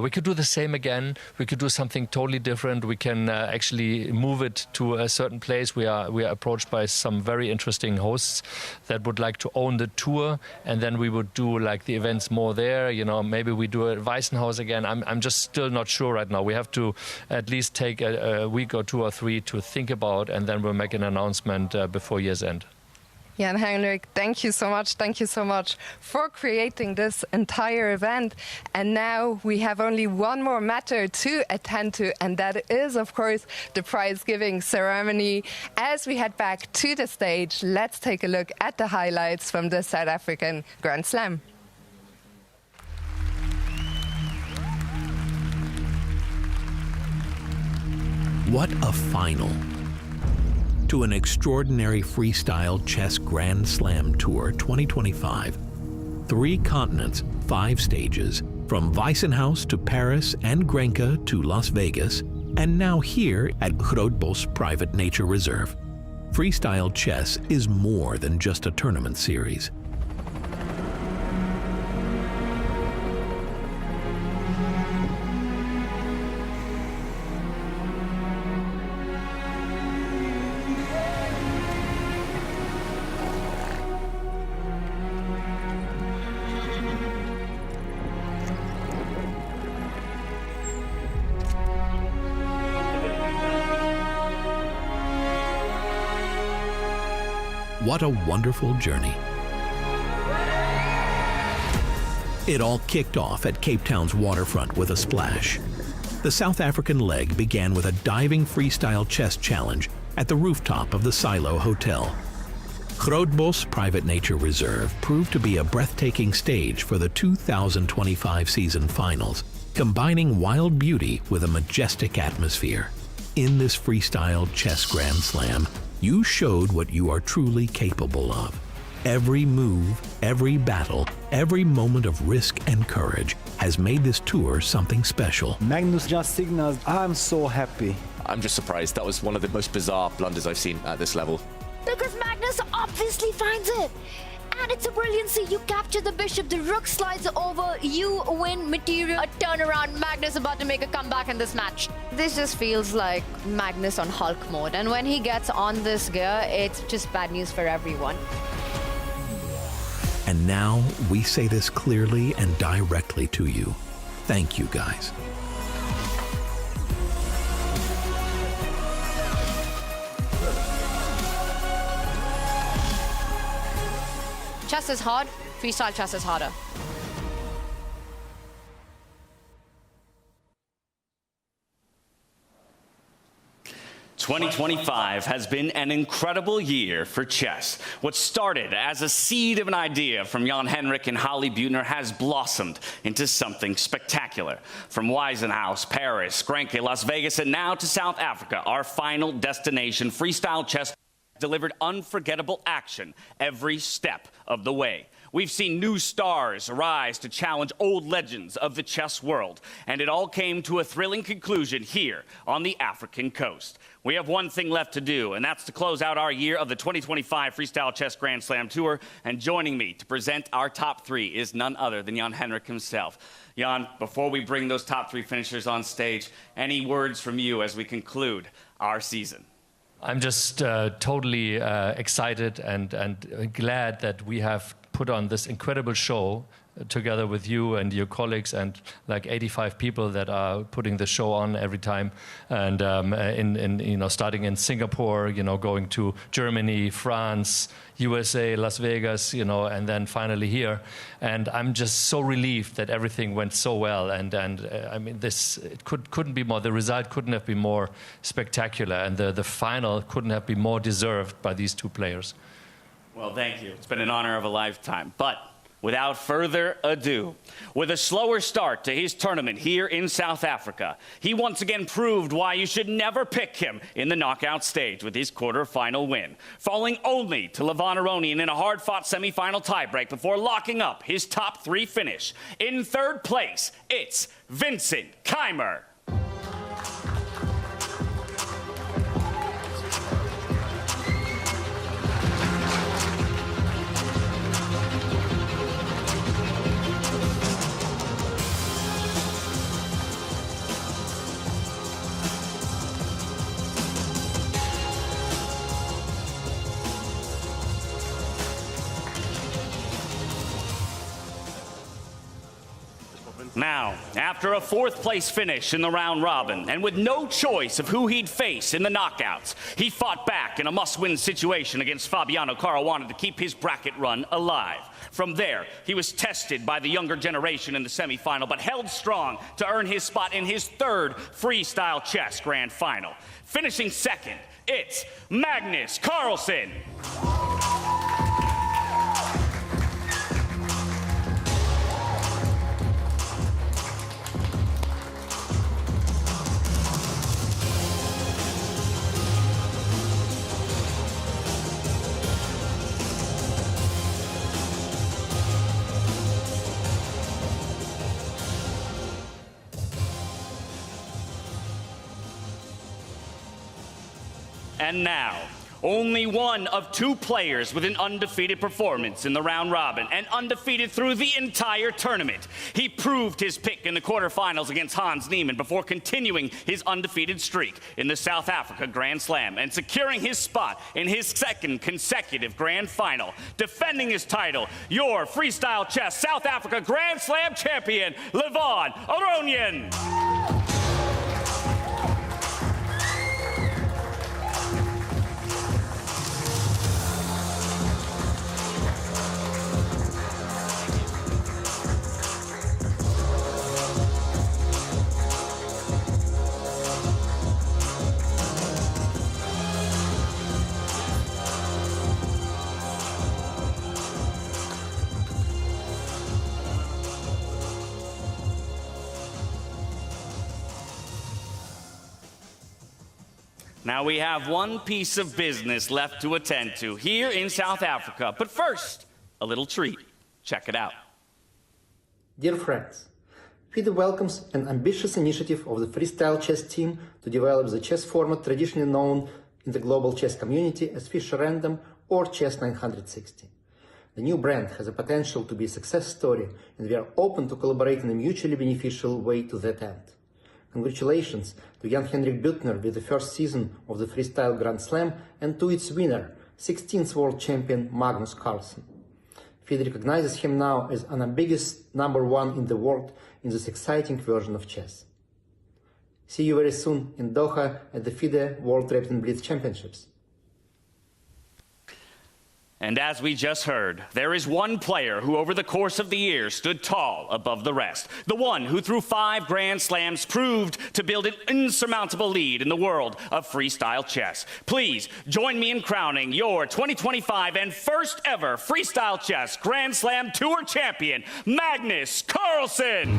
We could do the same again. We could do something totally different. We can actually move it to a certain place. We are approached by some very interesting hosts that would like to own the tour, and then we would do like the events more there. Maybe we do a Weissenhaus again. I'm just still not sure right now. We have to at least take a week or 2 or 3 to think about, and then we'll make an announcement before year's end.
Jan Heinrich, thank you so much. Thank you so much for creating this entire event. And now we have only one more matter to attend to, and that is, of course, the prize-giving ceremony. As we head back to the stage, let's take a look at the highlights from the South African Grand Slam.
What a final to an extraordinary Freestyle Chess Grand Slam Tour 2025. 3 continents, 5 stages, from Weissenhaus to Paris and Grenke to Las Vegas, and now here at Groot Bos Private Nature Reserve. Freestyle chess is more than just a tournament series. What a wonderful journey. It all kicked off at Cape Town's waterfront with a splash. The South African leg began with a diving freestyle chess challenge at the rooftop of the Silo Hotel. Groot Bos Private Nature Reserve proved to be a breathtaking stage for the 2025 season finals, combining wild beauty with a majestic atmosphere. In this freestyle chess Grand Slam, you showed what you are truly capable of. Every move, every battle, every moment of risk and courage has made this tour something special.
Magnus just signaled, I'm so happy.
I'm just surprised. That was one of the most bizarre blunders I've seen at this level.
Because Magnus obviously finds it. And it's a brilliancy. You capture the bishop, the rook slides over, you win material.
A turnaround. Magnus about to make a comeback in this match. This just feels like Magnus on Hulk mode. And when he gets on this gear, it's just bad news for everyone.
And now we say this clearly and directly to you. Thank you, guys.
Chess is hard, freestyle chess is harder.
"2025 has been an incredible year for chess. What started as a seed of an idea from Jan-Henrik and Holly Buettner has blossomed into something spectacular. From Wiesenhouse, Paris, Grenke, Las Vegas, and now to South Africa, our final destination, freestyle chess delivered unforgettable action every step of the way. We've seen new stars rise to challenge old legends of the chess world, and it all came to a thrilling conclusion here on the African coast. We have one thing left to do, and that's to close out our year of the 2025 Freestyle Chess Grand Slam Tour, and joining me to present our top three is none other than Jan-Henrik himself. Jan, before we bring those top three finishers on stage, any words from you as we conclude our season?
I'm just totally excited and glad that we have put on this incredible show together with you and your colleagues and like 85 people that are putting the show on every time, and starting in Singapore, going to Germany, France, USA, Las Vegas, and then finally here. And I'm just so relieved that everything went so well. And I mean, it couldn't be more. The result couldn't have been more spectacular, and the final couldn't have been more deserved by these two players.
Well, thank you. It's been an honor of a lifetime. But without further ado, with a slower start to his tournament here in South Africa, he once again proved why you should never pick him in the knockout stage with his quarterfinal win, falling only to Levon Aronian in a hard-fought semifinal tiebreak before locking up his top three finish. In third place, it's Vincent Keimer. Now, after a fourth-place finish in the round robin, and with no choice of who he'd face in the knockouts, he fought back in a must-win situation against Fabiano Caruana to keep his bracket run alive. From there, he was tested by the younger generation in the semifinal, but held strong to earn his spot in his third Freestyle Chess Grand Final. Finishing second, it's Magnus Carlsen. And now, only one of two players with an undefeated performance in the round robin and undefeated through the entire tournament. He proved his pick in the quarterfinals against Hans Niemann before continuing his undefeated streak in the South Africa Grand Slam and securing his spot in his second consecutive Grand Final. Defending his title, your Freestyle Chess South Africa Grand Slam champion, Levon Aronian. Now we have one piece of business left to attend to here in South Africa. But first, a little treat. Check it out.
Dear friends, FIDE welcomes an ambitious initiative of the Freestyle Chess team to develop the chess format traditionally known in the global chess community as Fischer Random or Chess 960. The new brand has a potential to be a success story, and we are open to collaborate in a mutually beneficial way to that end. Congratulations to Jan-Henrik Buettner with the first season of the Freestyle Grand Slam and to its winner, 16th world champion Magnus Carlsen. FIDE recognizes him now as unambiguous #1 in the world in this exciting version of chess. See you very soon in Doha at the FIDE World Repton Blitz Championships.
And as we just heard, there is one player who over the course of the years stood tall above the rest. The one who through 5 Grand Slams proved to build an insurmountable lead in the world of freestyle chess. Please join me in crowning your 2025 and first ever Freestyle Chess Grand Slam Tour champion, Magnus Carlsen.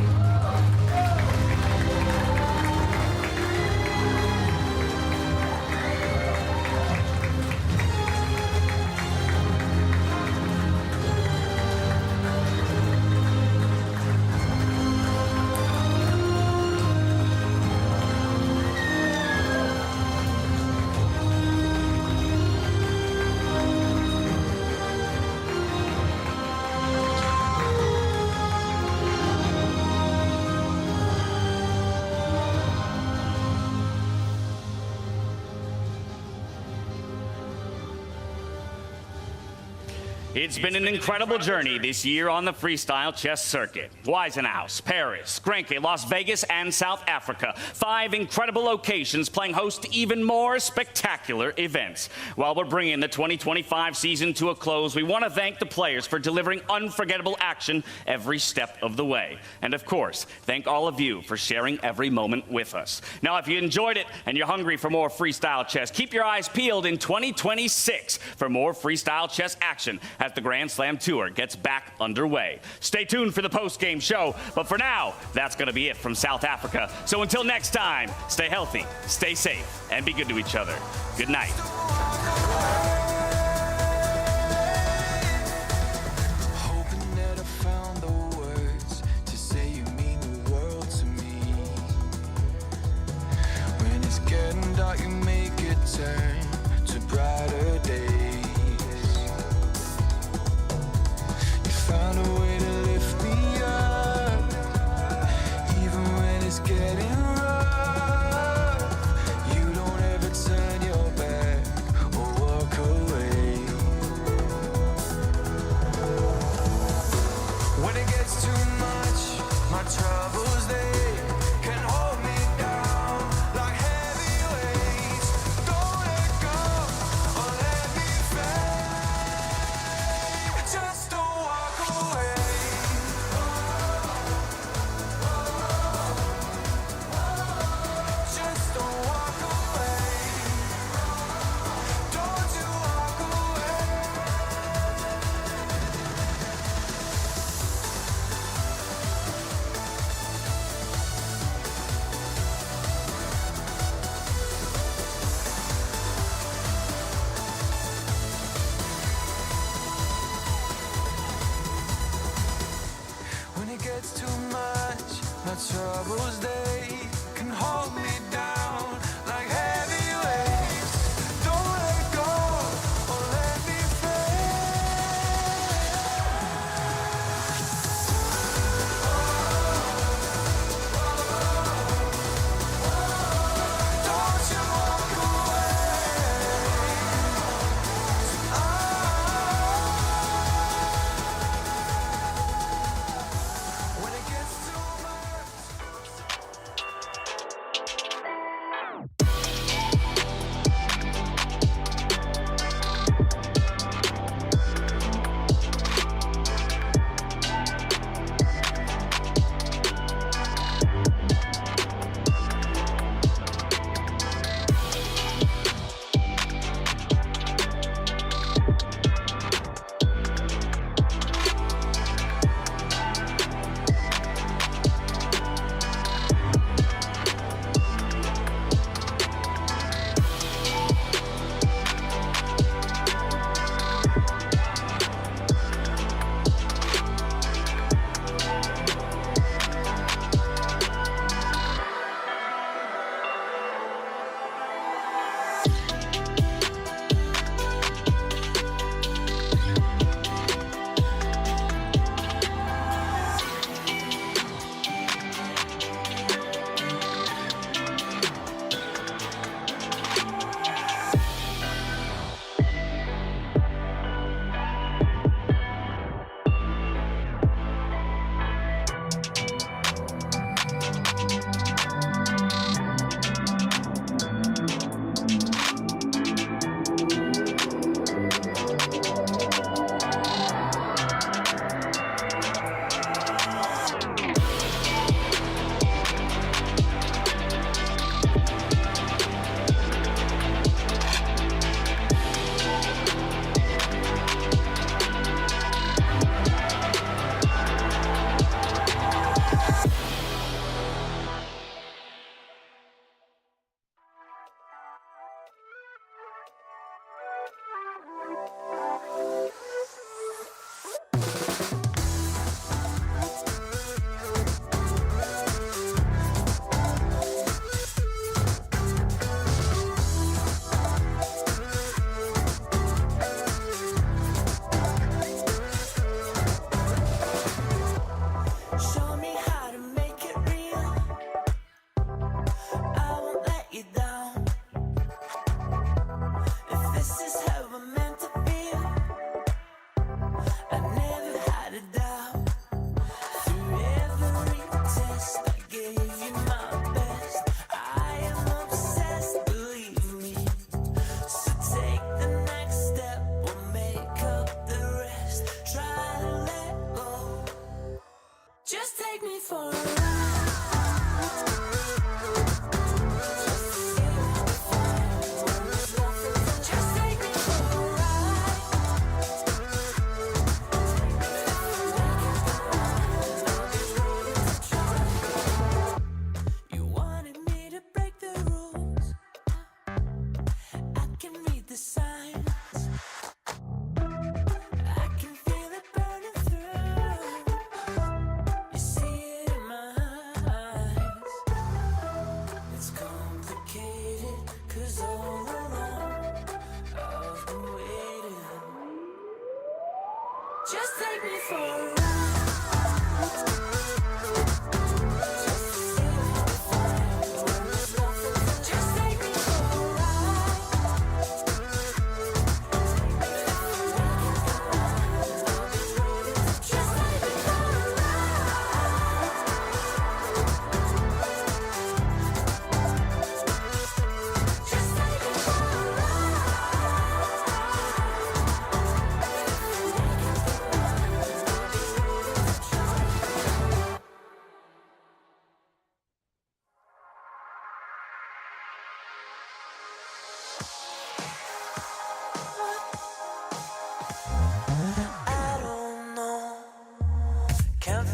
It's been an incredible journey this year on the freestyle chess circuit. Weisenhaus, Paris, Grenke, Las Vegas, and South Africa. 5 incredible locations playing host to even more spectacular events. While we're bringing the 2025 season to a close, we want to thank the players for delivering unforgettable action every step of the way. And of course, thank all of you for sharing every moment with us. Now, if you enjoyed it and you're hungry for more freestyle chess, keep your eyes peeled in 2026 for more freestyle chess action as the Grand Slam Tour gets back underway. Stay tuned for the post-game show, but for now, that's going to be it from South Africa. So until next time, stay healthy, stay safe, and be good to each other. Good night.
You make it turn to brighter days. You found a way to lift me up, even when it's getting rough. You don't ever turn your back or walk away. When it gets too much, my troubles they can hold me down like troubles they can hold me down like heavy weights. Don't let go or let me Don't you walk away. When it gets too much. Show me how to make it real. I won't let you down. If this is how we're meant to feel, I never had a doubt. Through every test, I gave you my best. I am obsessed, believe me. So take the next step, we'll make up the rest. Try to let go. Just take me for a ride. Just take me for a ride. You wanted me to break the rules. I can read the signs. I can feel it burning through. You see it in my eyes. It's complicated, 'cause all along I've been waiting. Just take me for a ride. Just take me for a ride. Just take me for a ride. Just take me for a I don't know, can't